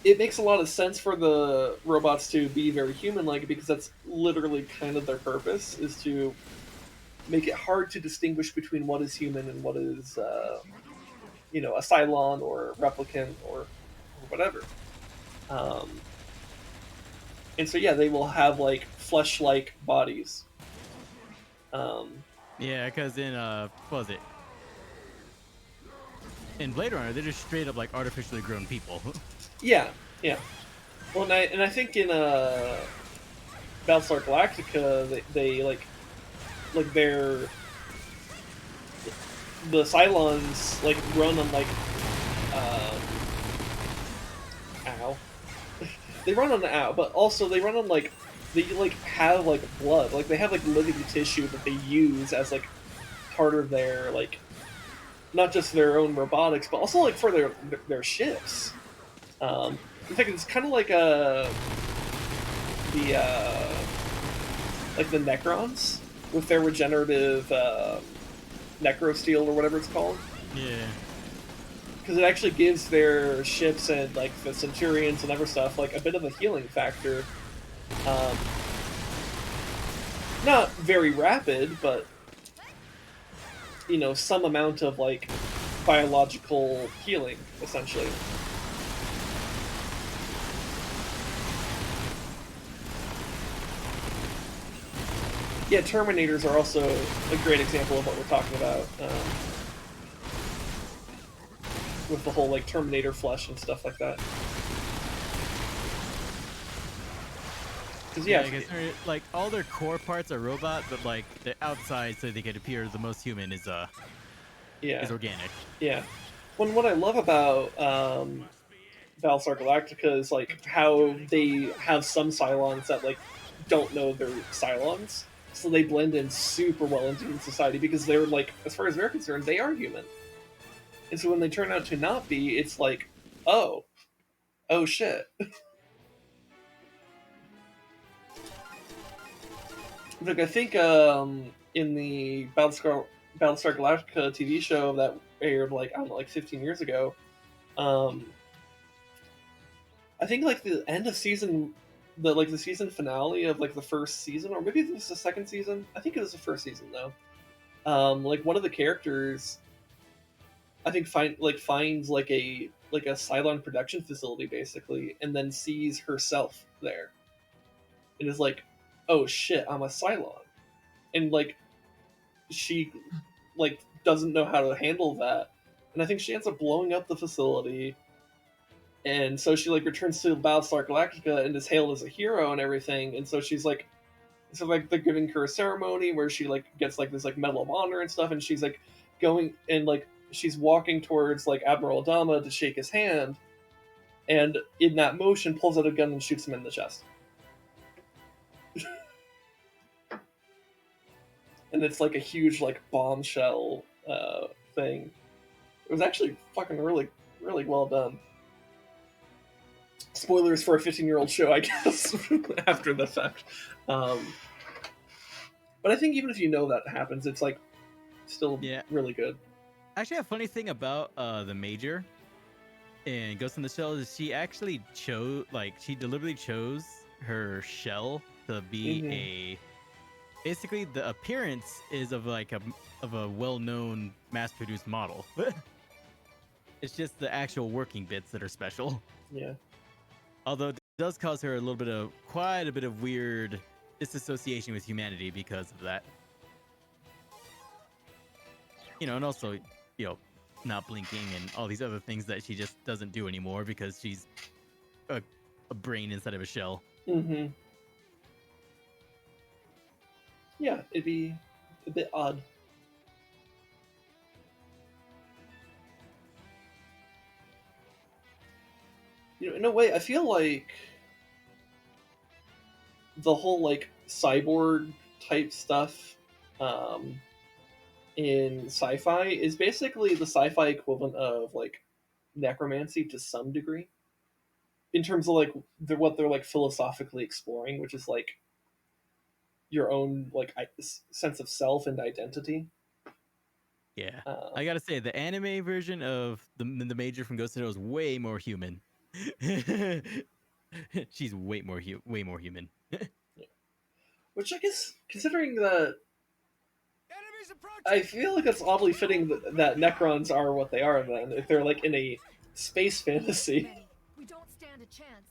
it makes a lot of sense for the robots to be very human-like, because that's literally kind of their purpose, is to make it hard to distinguish between what is human and what is, you know, a Cylon or a replicant or whatever. And so, yeah, they will have, like, flesh-like bodies. Yeah, because in, what was it? In Blade Runner, they're just straight up, like, artificially grown people. Yeah. Well, and I think in Battlestar Galactica, they like they're... The Cylons, like, run on, like, ow. They run on but also they run on, like, they, like, have, like, blood. Like, they have, like, living tissue that they use as, like, part of their, like, not just their own robotics, but also, like, for their ships. In fact, it's kind of like, the Necrons, with their regenerative, necrosteel or whatever it's called. Yeah. Because it actually gives their ships and like the Centurions and other stuff like a bit of a healing factor. Not very rapid, but you know, some amount of like biological healing, essentially. Yeah, Terminators are also a great example of what we're talking about. With the whole like Terminator flesh and stuff like that. Because like all their core parts are robot, but like the outside, so they could appear the most human, is organic. Yeah. What I love about Battlestar Galactica is like how they have some Cylons that like don't know they're Cylons, so they blend in super well into human society because they're like, as far as they're concerned, they are human. And so when they turn out to not be, it's like, oh shit. Like, I think in the Battlestar Galactica TV show that aired like, I don't know, like 15 years ago, I think like the end of season the season finale of like the first season, or maybe it was the second season. I think it was the first season though. Like one of the characters, I think finds like a Cylon production facility basically, and then sees herself there, and is like, "Oh shit, I'm a Cylon," and like she like doesn't know how to handle that, and I think she ends up blowing up the facility, and so she like returns to Battlestar Galactica and is hailed as a hero and everything, and so she's like, so like they're giving her a ceremony where she like gets like this like Medal of Honor and stuff, and she's like going and like she's walking towards like Admiral Adama to shake his hand, and in that motion pulls out a gun and shoots him in the chest. And it's like a huge like bombshell thing. It was actually fucking really well done. Spoilers for a 15-year-old show, I guess, after the fact. But I think even if you know that happens, it's like still really good. Actually, a funny thing about the Major in Ghost in the Shell is she actually she deliberately chose her shell to be basically the appearance is of like a well-known mass-produced model. It's just the actual working bits that are special. Yeah. Although it does cause her quite a bit of weird disassociation with humanity because of that. You know, and also, you know, not blinking and all these other things that she just doesn't do anymore because she's a brain inside of a shell. Mm-hmm. Yeah, it'd be a bit odd. You know, in a way, I feel like the whole like cyborg type stuff in sci-fi is basically the sci-fi equivalent of like necromancy to some degree, in terms of like what they're like philosophically exploring, which is like your own like sense of self and identity. Yeah, I gotta say the anime version of the Major from Ghost in the Shell is way more human. She's way more human. Which I guess, considering that, I feel like it's oddly fitting that Necrons are what they are then, if they're like in a space fantasy. We don't stand a chance.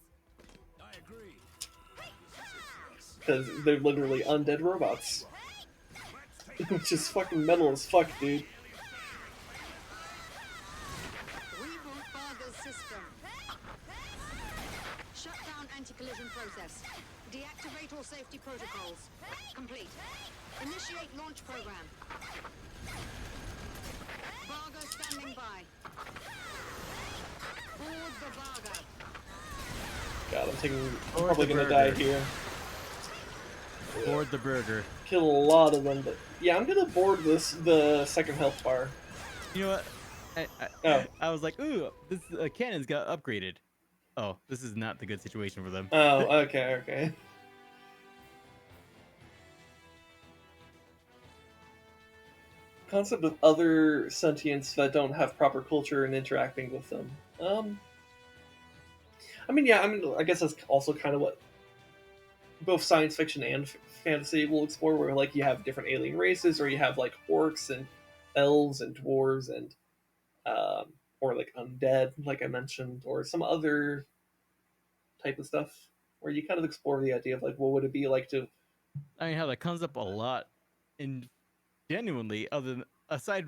I agree. Because they're literally undead robots. Which is fucking metal as fuck, dude. Reboot Barger's system. Shut down anti-collision process. Deactivate all safety protocols. Complete. Initiate launch program. Barger standing by. Board the Barger. God, I'm probably gonna die here. Board the burger. Kill a lot of them, but yeah, I'm gonna board the second health bar. You know what? I was like, ooh, this cannon's got upgraded. Oh, this is not the good situation for them. Oh, okay. Concept of other sentients that don't have proper culture and interacting with them. I guess that's also kind of what both science fiction and fantasy will explore, where like you have different alien races, or you have like orcs and elves and dwarves and or like undead, like I mentioned, or some other type of stuff, where you kind of explore the idea of like, what would it be like to... I mean, how that comes up a lot, and genuinely, aside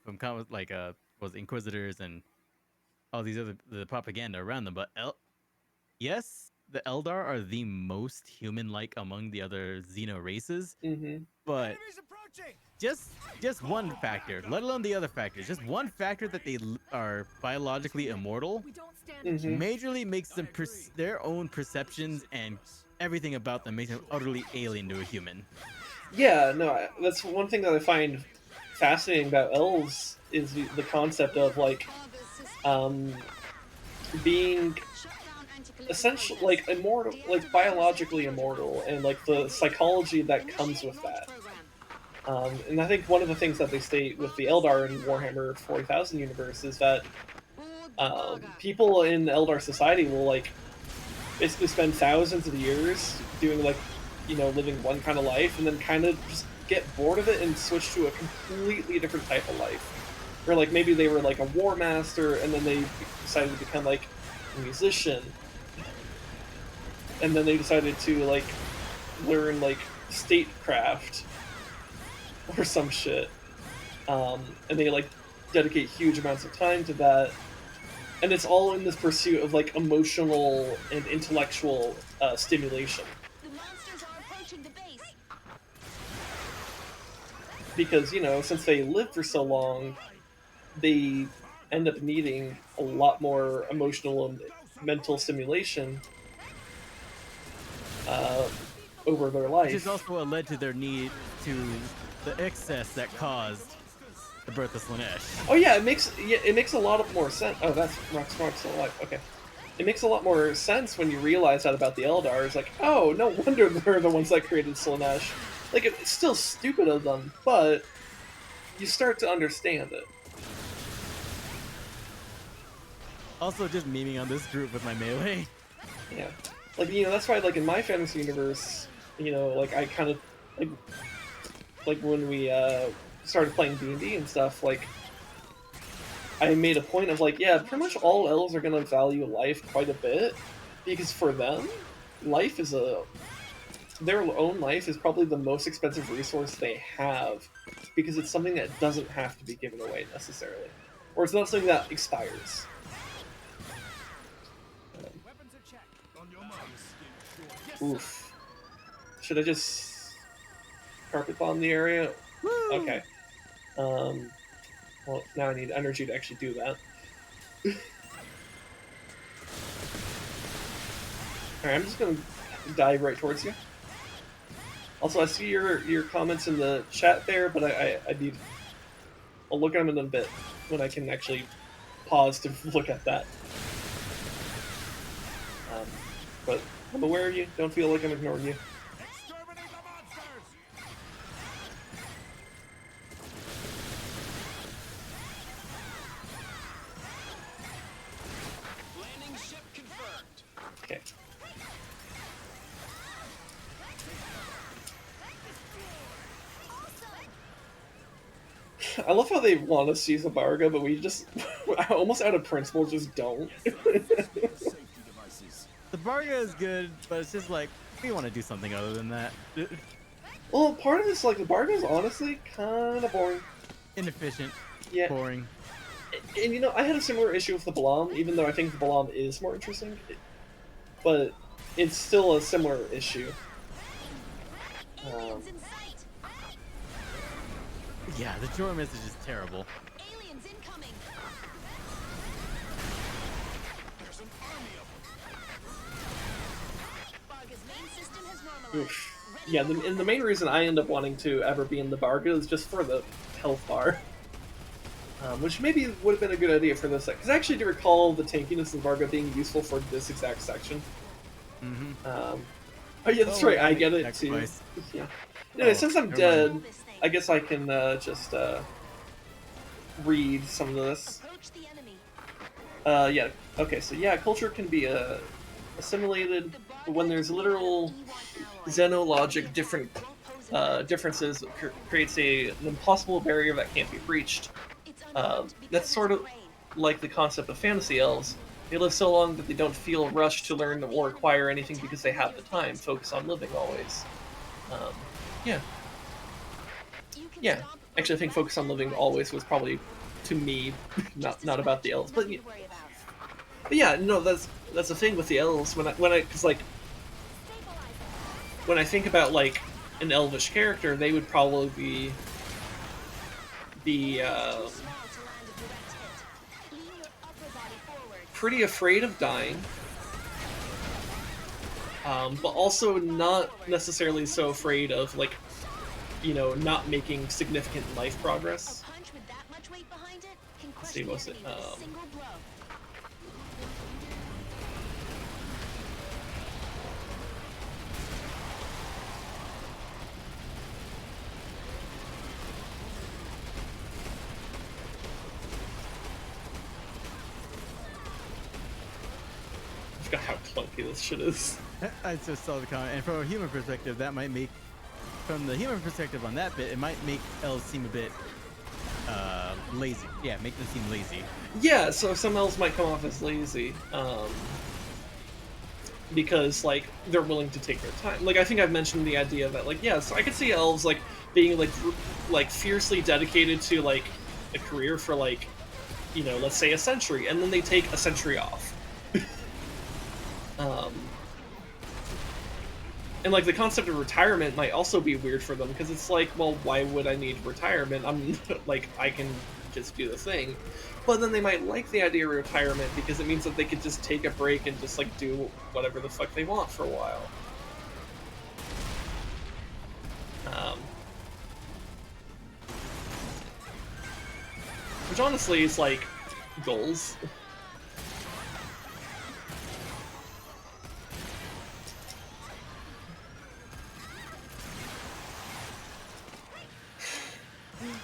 from comments like was Inquisitors and all these other the propaganda around them, but yes, the Eldar are the most human-like among the other Xeno races, but just one factor, let alone the other factors, just one factor that they are biologically immortal, majorly makes them their own perceptions and everything about them makes them utterly alien to a human. Yeah, no, that's one thing that I find fascinating about elves is the concept of like being essentially like immortal, like biologically immortal, and like the psychology that comes with that. And I think one of the things that they state with the Eldar in Warhammer 40,000 universe is that people in Eldar society will like basically spend thousands of years doing like, living one kind of life, and then kind of just get bored of it and switch to a completely different type of life. Or like maybe they were like a war master, and then they decided to become like a musician, and then they decided to like learn like statecraft or some shit, and they like dedicate huge amounts of time to that, and it's all in this pursuit of like emotional and intellectual stimulation. The monsters are approaching the base. Because since they live for so long, they end up needing a lot more emotional and mental stimulation over their life. Which is also what led to their need to the excess that caused the birth of Slanesh. Oh yeah, it makes a lot of more sense. Oh, that's Rock's still alive. Okay. It makes a lot more sense when you realize that about the Eldar. It's like, oh, no wonder they're the ones that created Slanesh. Like, it's still stupid of them, but you start to understand it. Also, just memeing on this group with my melee. Yeah. Like, that's why, like, in my fantasy universe, like, I kind of, like when we started playing D&D and stuff, like, I made a point of, like, yeah, pretty much all elves are going to value life quite a bit, because for them, life is their own life is probably the most expensive resource they have, because it's something that doesn't have to be given away necessarily. Or it's not something that expires. Oof. Should I just carpet bomb the area? Woo! Okay. Well, now I need energy to actually do that. Alright, I'm just gonna dive right towards you. Also, I see your comments in the chat there, but I'll look at them in a bit when I can actually pause to look at that. But I'm aware of you. Don't feel like I'm ignoring you. Exterminate the monsters! Landing ship confirmed. Okay. I love how they want us to use Abarga, but we just, almost out of principle, just don't. Safety devices. The Barga is good, but it's just like, we want to do something other than that. Well, part of this, like, the Abarga is honestly kind of boring. Inefficient, Yeah. boring. And I had a similar issue with the Balam, even though I think the Balam is more interesting. But it's still a similar issue. Aliens in sight. Yeah, the Jormus is just terrible. Aliens incoming. There's an army of them. Barga's main system has normalized. Oof. Yeah, and the main reason I end up wanting to ever be in the Barga is just for the health bar. Which maybe would have been a good idea for this, because I actually do recall the tankiness of Varga being useful for this exact section. Mm-hmm. Oh yeah, that's right, I get it too. Sacrifice. Yeah. Anyway, Oh, since I'm never dead, mind. I guess I can just read some of this. Approach the enemy. Yeah, okay, so yeah, culture can be assimilated, but when there's literal xenologic differences, it creates an impossible barrier that can't be breached. That's sort of like the concept of fantasy elves. They live so long that they don't feel rushed to learn or acquire anything because they have the time. Focus on living always. Yeah. Yeah. Actually, I think focus on living always was probably, to me, not about the elves. But yeah, no, that's the thing with the elves. Because like, when I think about like an elvish character, they would probably be pretty afraid of dying, but also not necessarily so afraid of, like, not making significant life progress. Let's see, what's it? God, how clunky this shit is. I just saw the comment, and from a human perspective, that might make, from the human perspective on that bit, it might make elves seem a bit lazy. Yeah, make them seem lazy. Yeah, so some elves might come off as lazy, because like they're willing to take their time. Like I think I've mentioned the idea that like yes, I could see elves like being like fiercely dedicated to like a career for like, you know, let's say a century, and then they take a century off. And like the concept of retirement might also be weird for them because it's like, well, why would I need retirement? I'm like, I can just do the thing. But then they might like the idea of retirement because it means that they could just take a break and just like do whatever the fuck they want for a while. Which honestly is like goals.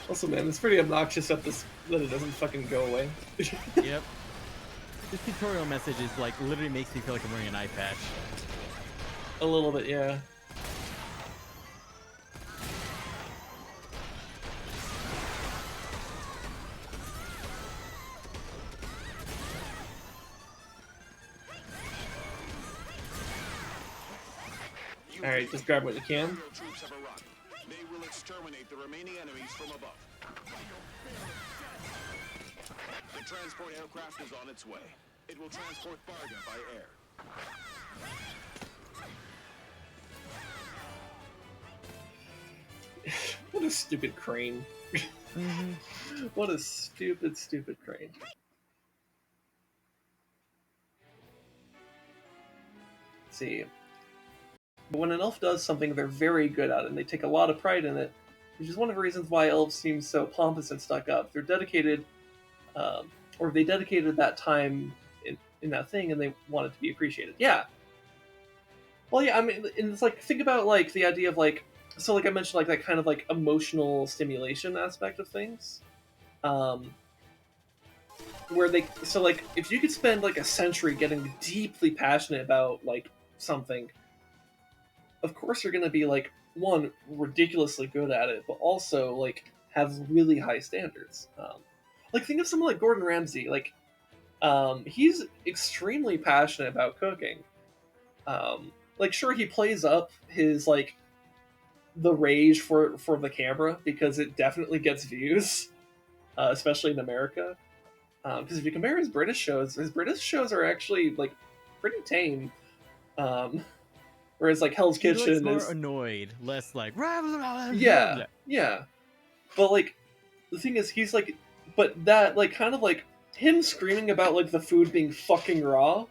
Also, man, it's pretty obnoxious that it doesn't fucking go away. Yep. This tutorial message is like literally makes me feel like I'm wearing an eye patch. A little bit, yeah. Alright, just grab what you can. They will exterminate the remaining enemies from above. The transport aircraft is on its way. It will transport Varga by air. What a stupid crane. What a stupid, stupid crane. Let's see. But when an elf does something they're very good at and they take a lot of pride in it, which is one of the reasons why elves seem so pompous and stuck up. They're dedicated, or they dedicated that time in that thing and they want it to be appreciated. Yeah. Well, yeah, I mean, it's like, think about like the idea of like, so like I mentioned, like that kind of like emotional stimulation aspect of things. Where they, so like, if you could spend like a century getting deeply passionate about like something, of course you're going to be like, one, ridiculously good at it, but also like have really high standards. Like think of someone like Gordon Ramsay. Like he's extremely passionate about cooking. Like sure, he plays up his like the rage for the camera because it definitely gets views, especially in America. Because if you compare his British shows are actually like pretty tame. Whereas like Hell's He Kitchen looks more is annoyed, less like blah, blah, blah, yeah, blah. yeah. But like the thing is, he's like, but that like kind of like him screaming about like the food being fucking raw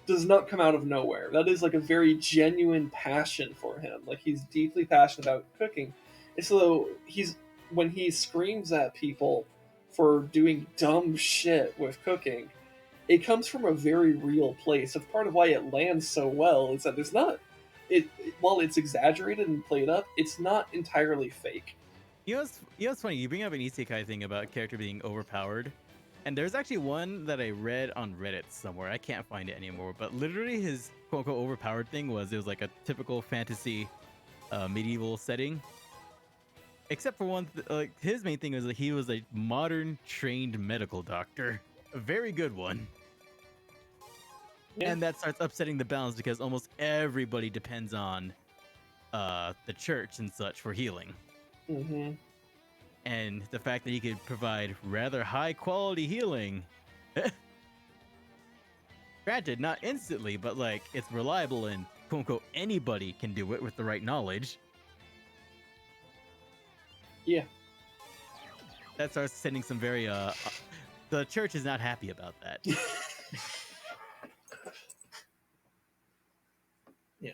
does not come out of nowhere. That is like a very genuine passion for him. Like he's deeply passionate about cooking. And so when he screams at people for doing dumb shit with cooking, it comes from a very real place. And part of why it lands so well is that there's not while it's exaggerated and played up, it's not entirely fake. You know what's funny? You bring up an isekai thing about a character being overpowered. And there's actually one that I read on Reddit somewhere. I can't find it anymore. But literally his quote-unquote overpowered thing was it was like a typical fantasy medieval setting. Except for one, like his main thing was that he was a modern trained medical doctor. A very good one. Yeah. And that starts upsetting the balance because almost everybody depends on the church and such for healing. Mm-hmm. And the fact that he could provide rather high quality healing, granted, not instantly, but like it's reliable and quote unquote anybody can do it with the right knowledge. Yeah. That starts sending some very the church is not happy about that. Yeah.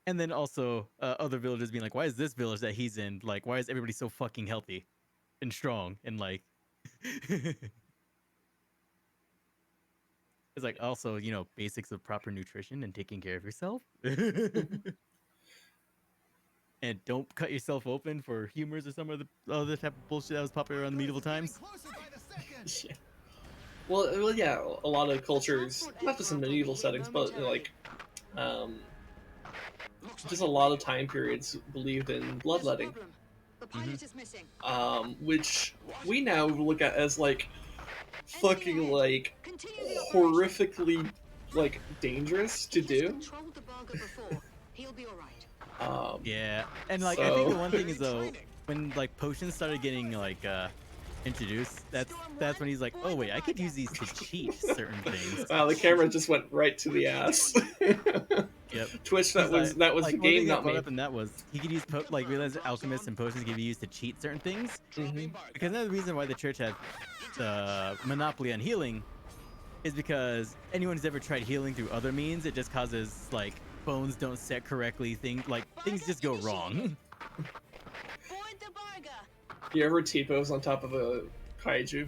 And then also other villagers being like, why is this village that he's in, like, why is everybody so fucking healthy and strong and like it's like also, you know, basics of proper nutrition and taking care of yourself. And don't cut yourself open for humors or some of the other type of bullshit that was popular around the medieval times. Yeah. Well, yeah, a lot of cultures, not just in medieval settings, but like, just a lot of time periods believed in bloodletting, The pilot is missing. which we now look at as like fucking like Continue the operation. horrifically like dangerous to He has do. controlled the Barga before. He'll be all right. Yeah, and like I think the one thing is though, when like potions started getting like introduced, that's when he's like, oh wait, I could use these to cheat certain things. Wow, the camera just went right to the ass. Yep. Twitch, He's that was like the one game, thing that not brought me. up, and that was he could use like realize alchemists and potions can be used to cheat certain things. Because another reason why the church had the monopoly on healing is because anyone who's ever tried healing through other means, it just causes like bones don't set correctly, things just go wrong. Board the Barga. You ever T-pose on top of a kaiju?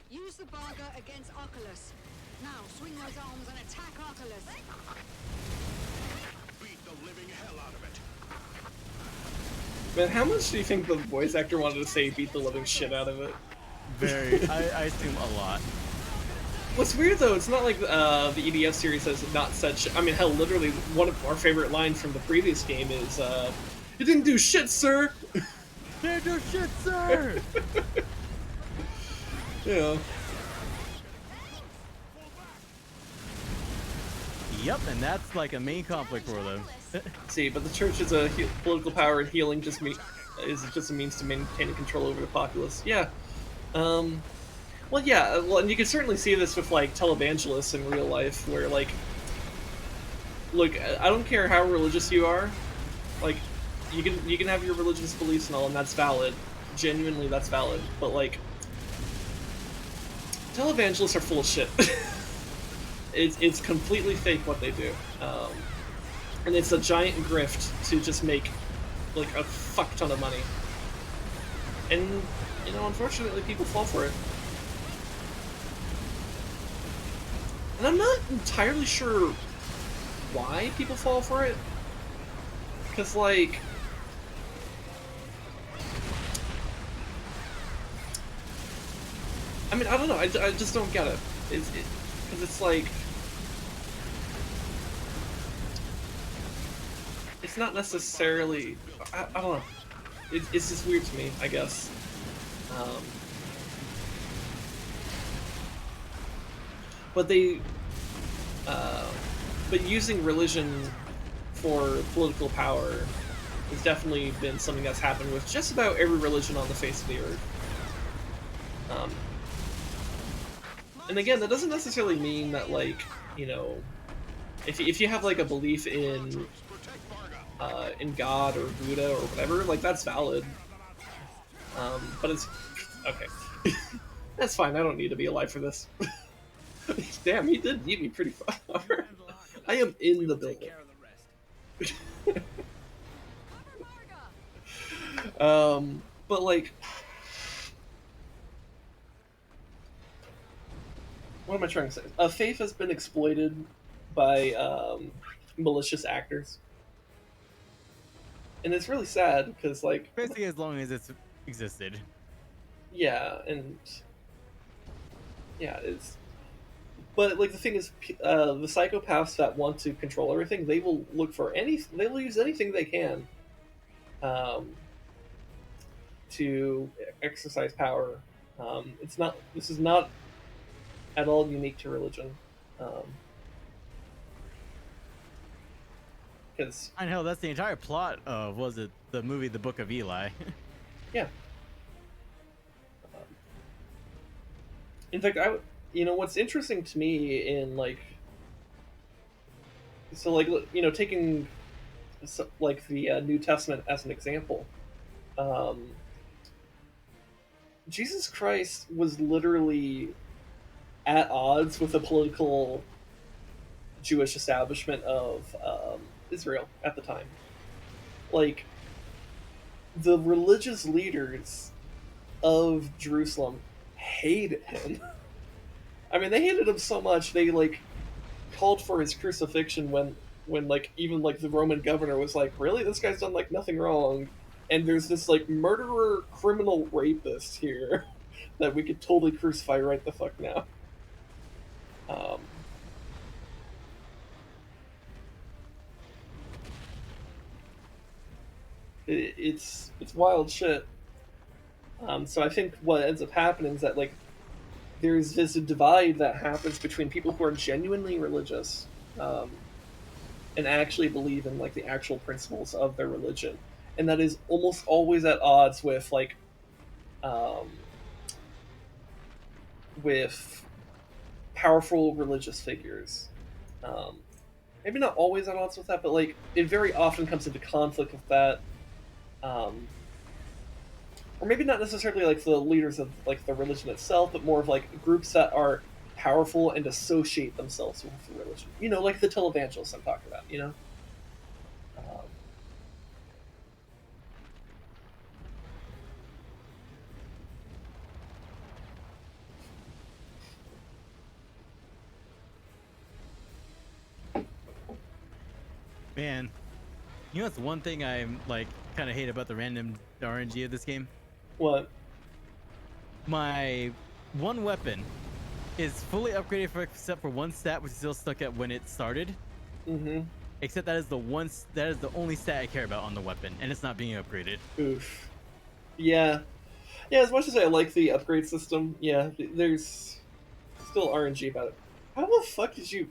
Use the Barga against Oculus. Now swing those arms and attack Oculus. Beat the living hell out of it. Man, how much do you think the voice actor wanted to say beat the living shit out of it? Very, I assume a lot. What's weird though, it's not like the EDF series has not such. I mean, hell, literally one of our favorite lines from the previous game is, "You didn't do shit, sir." Didn't do shit, sir. Yeah. Yep, and that's like a main conflict for them. See, but the church is a political power, and healing is just a means to maintaining control over the populace. Yeah. Well, yeah. Well, and you can certainly see this with like televangelists in real life, where like, look, I don't care how religious you are, like, you can have your religious beliefs and all, and that's valid. Genuinely, that's valid. But like, televangelists are full of shit. It's completely fake what they do, and it's a giant grift to just make like a fuck ton of money. And you know, unfortunately, people fall for it. And I'm not entirely sure why people fall for it, because like, I mean, I don't know. I just don't get it. Because it's like, it's not necessarily. I don't know. It's just weird to me, I guess. But using religion for political power has definitely been something that's happened with just about every religion on the face of the earth. And again, that doesn't necessarily mean that, like, you know, if you have like a belief in God or Buddha or whatever, like, that's valid. But it's okay. That's fine. I don't need to be alive for this. Damn, he did eat me pretty far. I am in the building. But like, what am I trying to say? Faith has been exploited by malicious actors, and it's really sad because, like, Basically, as long as it's existed. yeah, and yeah, it's. But like, the thing is, the psychopaths that want to control everything, they will look for they will use anything they can, to exercise power. This is not at all unique to religion. Because I know that's the entire plot of, was it the movie The Book of Eli? yeah. In fact, you know, what's interesting to me in, like, so, like, you know, taking like the New Testament as an example, Jesus Christ was literally at odds with the political Jewish establishment of Israel at the time. Like, the religious leaders of Jerusalem hated him. I mean, they hated him so much they like called for his crucifixion when like even like the Roman governor was like, really, this guy's done like nothing wrong. and there's this like murderer, criminal, rapist here that we could totally crucify right the fuck now. It's wild shit. So I think what ends up happening is that like there's this divide that happens between people who are genuinely religious, and actually believe in like the actual principles of their religion, and that is almost always at odds with like with powerful religious figures. Maybe not always at odds with that, but like it very often comes into conflict with that. Or maybe not necessarily like the leaders of like the religion itself, but more of like groups that are powerful and associate themselves with the religion. You know, like the televangelists I'm talking about. You know. Man, you know what's one thing I'm like kind of hate about the random RNG of this game? What? My one weapon is fully upgraded except for one stat, which is still stuck at when it started. Mm-hmm. Except that is the only stat I care about on the weapon, and it's not being upgraded. Oof. Yeah. Yeah, as much as I like the upgrade system, yeah, there's still RNG about it. How the fuck did you...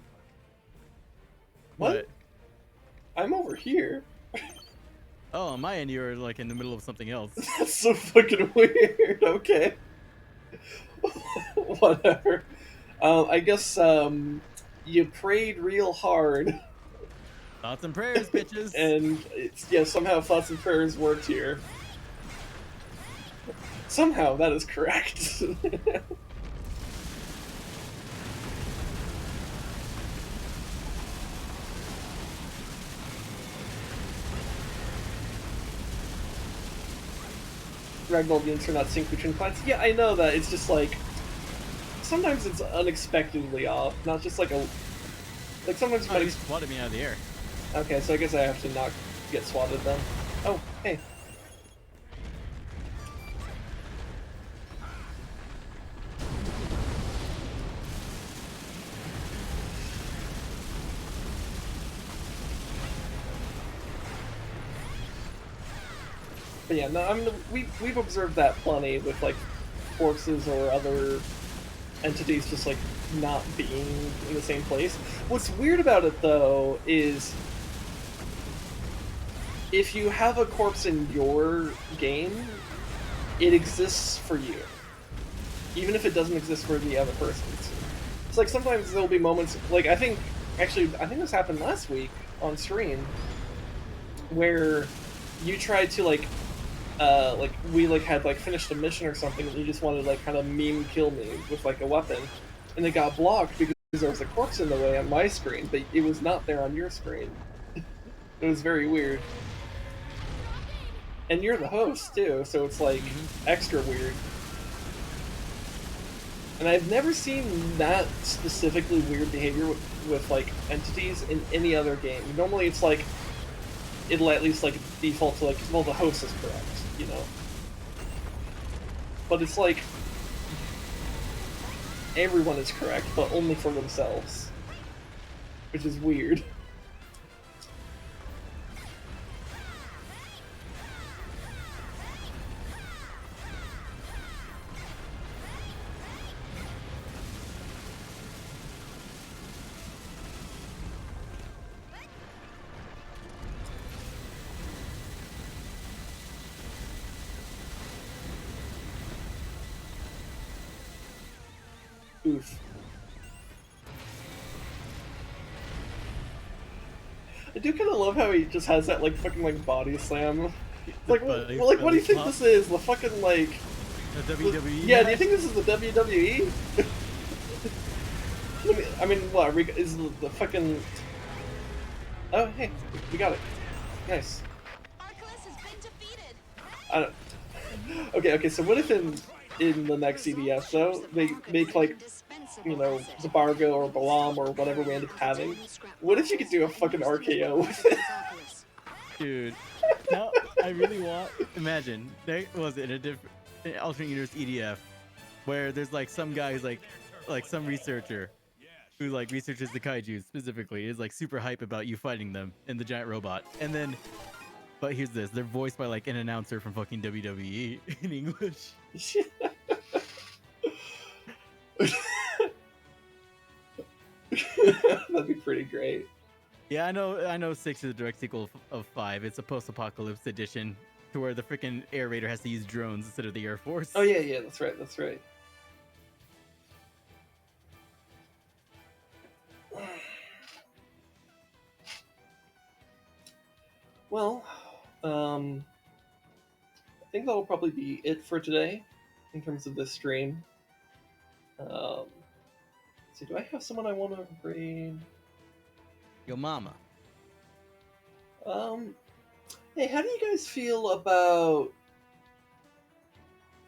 What? I'm over here. Oh, on my end, you're like in the middle of something else. That's so fucking weird. Okay. Whatever. I guess you prayed real hard. Thoughts and prayers, bitches. And somehow thoughts and prayers worked here. Somehow that is correct. Ragdoll units are not synced between plants. Yeah, I know that. It's just like sometimes it's unexpectedly off. Not just like sometimes you Oh, might. you swatted me out of the air. Okay, so I guess I have to not get swatted then. Oh, hey. But yeah, no, I mean, we've observed that plenty with like forces or other entities just like not being in the same place. What's weird about it though is if you have a corpse in your game, it exists for you, even if it doesn't exist for the other person. It's like sometimes there'll be moments like I think this happened last week on stream where you tried to like we like had like finished a mission or something and you just wanted to like kind of meme kill me with like a weapon and it got blocked because there was a corpse in the way on my screen, but it was not there on your screen. It was very weird. And you're the host too, so it's like extra weird. And I've never seen that specifically weird behavior with like entities in any other game. Normally it's like it'll at least like default to like, well, the host is correct, you know. But it's like everyone is correct, but only for themselves, which is weird. Oof. I do kind of love how he just has that like fucking like body slam. Like, what do you think this is? The fucking like the WWE? Yeah, do you think this is the WWE? I mean, what is the fucking? Oh, hey, we got it. Nice. I don't. Okay. So what if in the next EDF though they make like, you know, Zabargo or Balam or whatever we end up having? What if you could do a fucking RKO with it? Dude, now I really want. Imagine there was in a different alternate universe EDF where there's like some guy who's like some researcher who like researches the kaiju specifically is like super hype about you fighting them and the giant robot, and then but here's this: they're voiced by like an announcer from fucking WWE in English. That'd be pretty great. Yeah, I know. 6 is a direct sequel of 5. It's a post-apocalypse edition to where the freaking air raider has to use drones instead of the Air Force. Oh yeah, that's right, that's right. Well, I think that'll probably be it for today in terms of this stream. Let's see, do I have someone I want to raid? Yo, mama. Hey, how do you guys feel about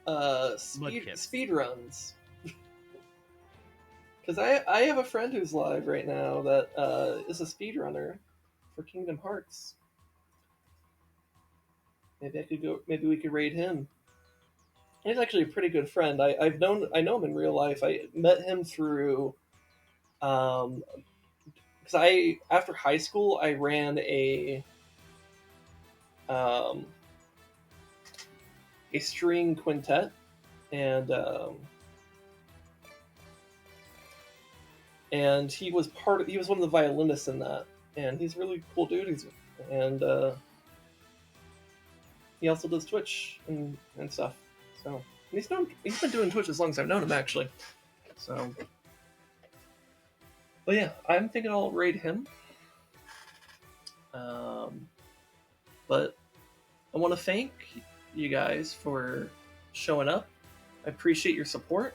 Mudkips. speed runs? Because I have a friend who's live right now that is a speedrunner for Kingdom Hearts. Maybe I could go. Maybe we could raid him. He's actually a pretty good friend. I know him in real life. I met him through, because after high school I ran a string quintet, and he was one of the violinists in that, and he's a really cool dude. And he also does Twitch and stuff. So he's been doing Twitch as long as I've known him, actually. So, but yeah, I'm thinking I'll raid him. But I want to thank you guys for showing up. I appreciate your support.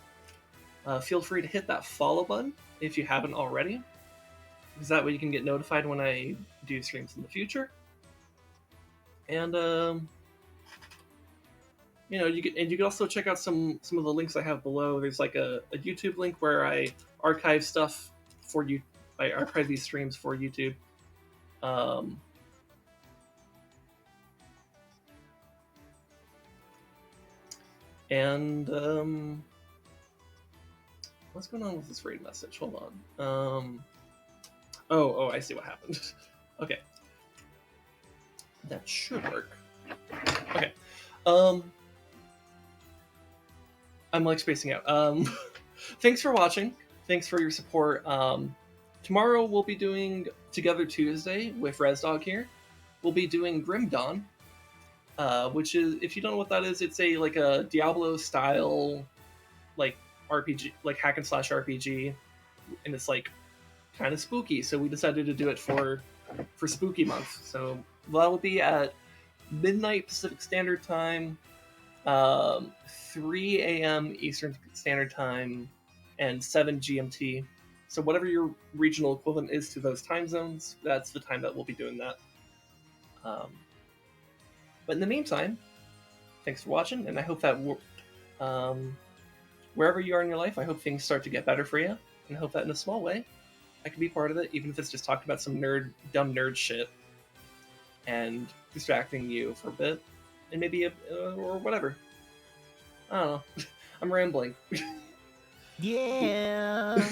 Feel free to hit that follow button if you haven't already, because that way you can get notified when I do streams in the future. And you can also check out some of the links I have below. There's like a YouTube link where I archive stuff for you. I archive these streams for YouTube. And what's going on with this raid message? Hold on. Oh, I see what happened. Okay, that should work. Okay. I'm like spacing out. Thanks for watching. Thanks for your support. Tomorrow we'll be doing Together Tuesday with Rezdog here. We'll be doing Grim Dawn, which is, if you don't know what that is, it's like a Diablo style like RPG, like hack and slash RPG, and it's like kind of spooky. So we decided to do it for Spooky Month. So that will be at midnight Pacific Standard Time, 3 a.m. Eastern Standard Time, and 7 GMT. So whatever your regional equivalent is to those time zones, that's the time that we'll be doing that. But in the meantime, thanks for watching, and I hope that wherever you are in your life, I hope things start to get better for you, and I hope that in a small way, I can be part of it, even if it's just talking about some dumb nerd shit, and distracting you for a bit, and maybe or whatever. I don't know. I'm rambling. Yeah.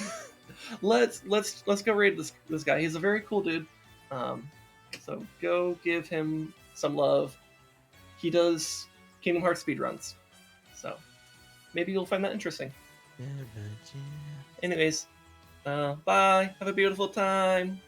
Let's go raid this guy. He's a very cool dude. So go give him some love. He does Kingdom Hearts speedruns, so maybe you'll find that interesting. Anyways, bye. Have a beautiful time.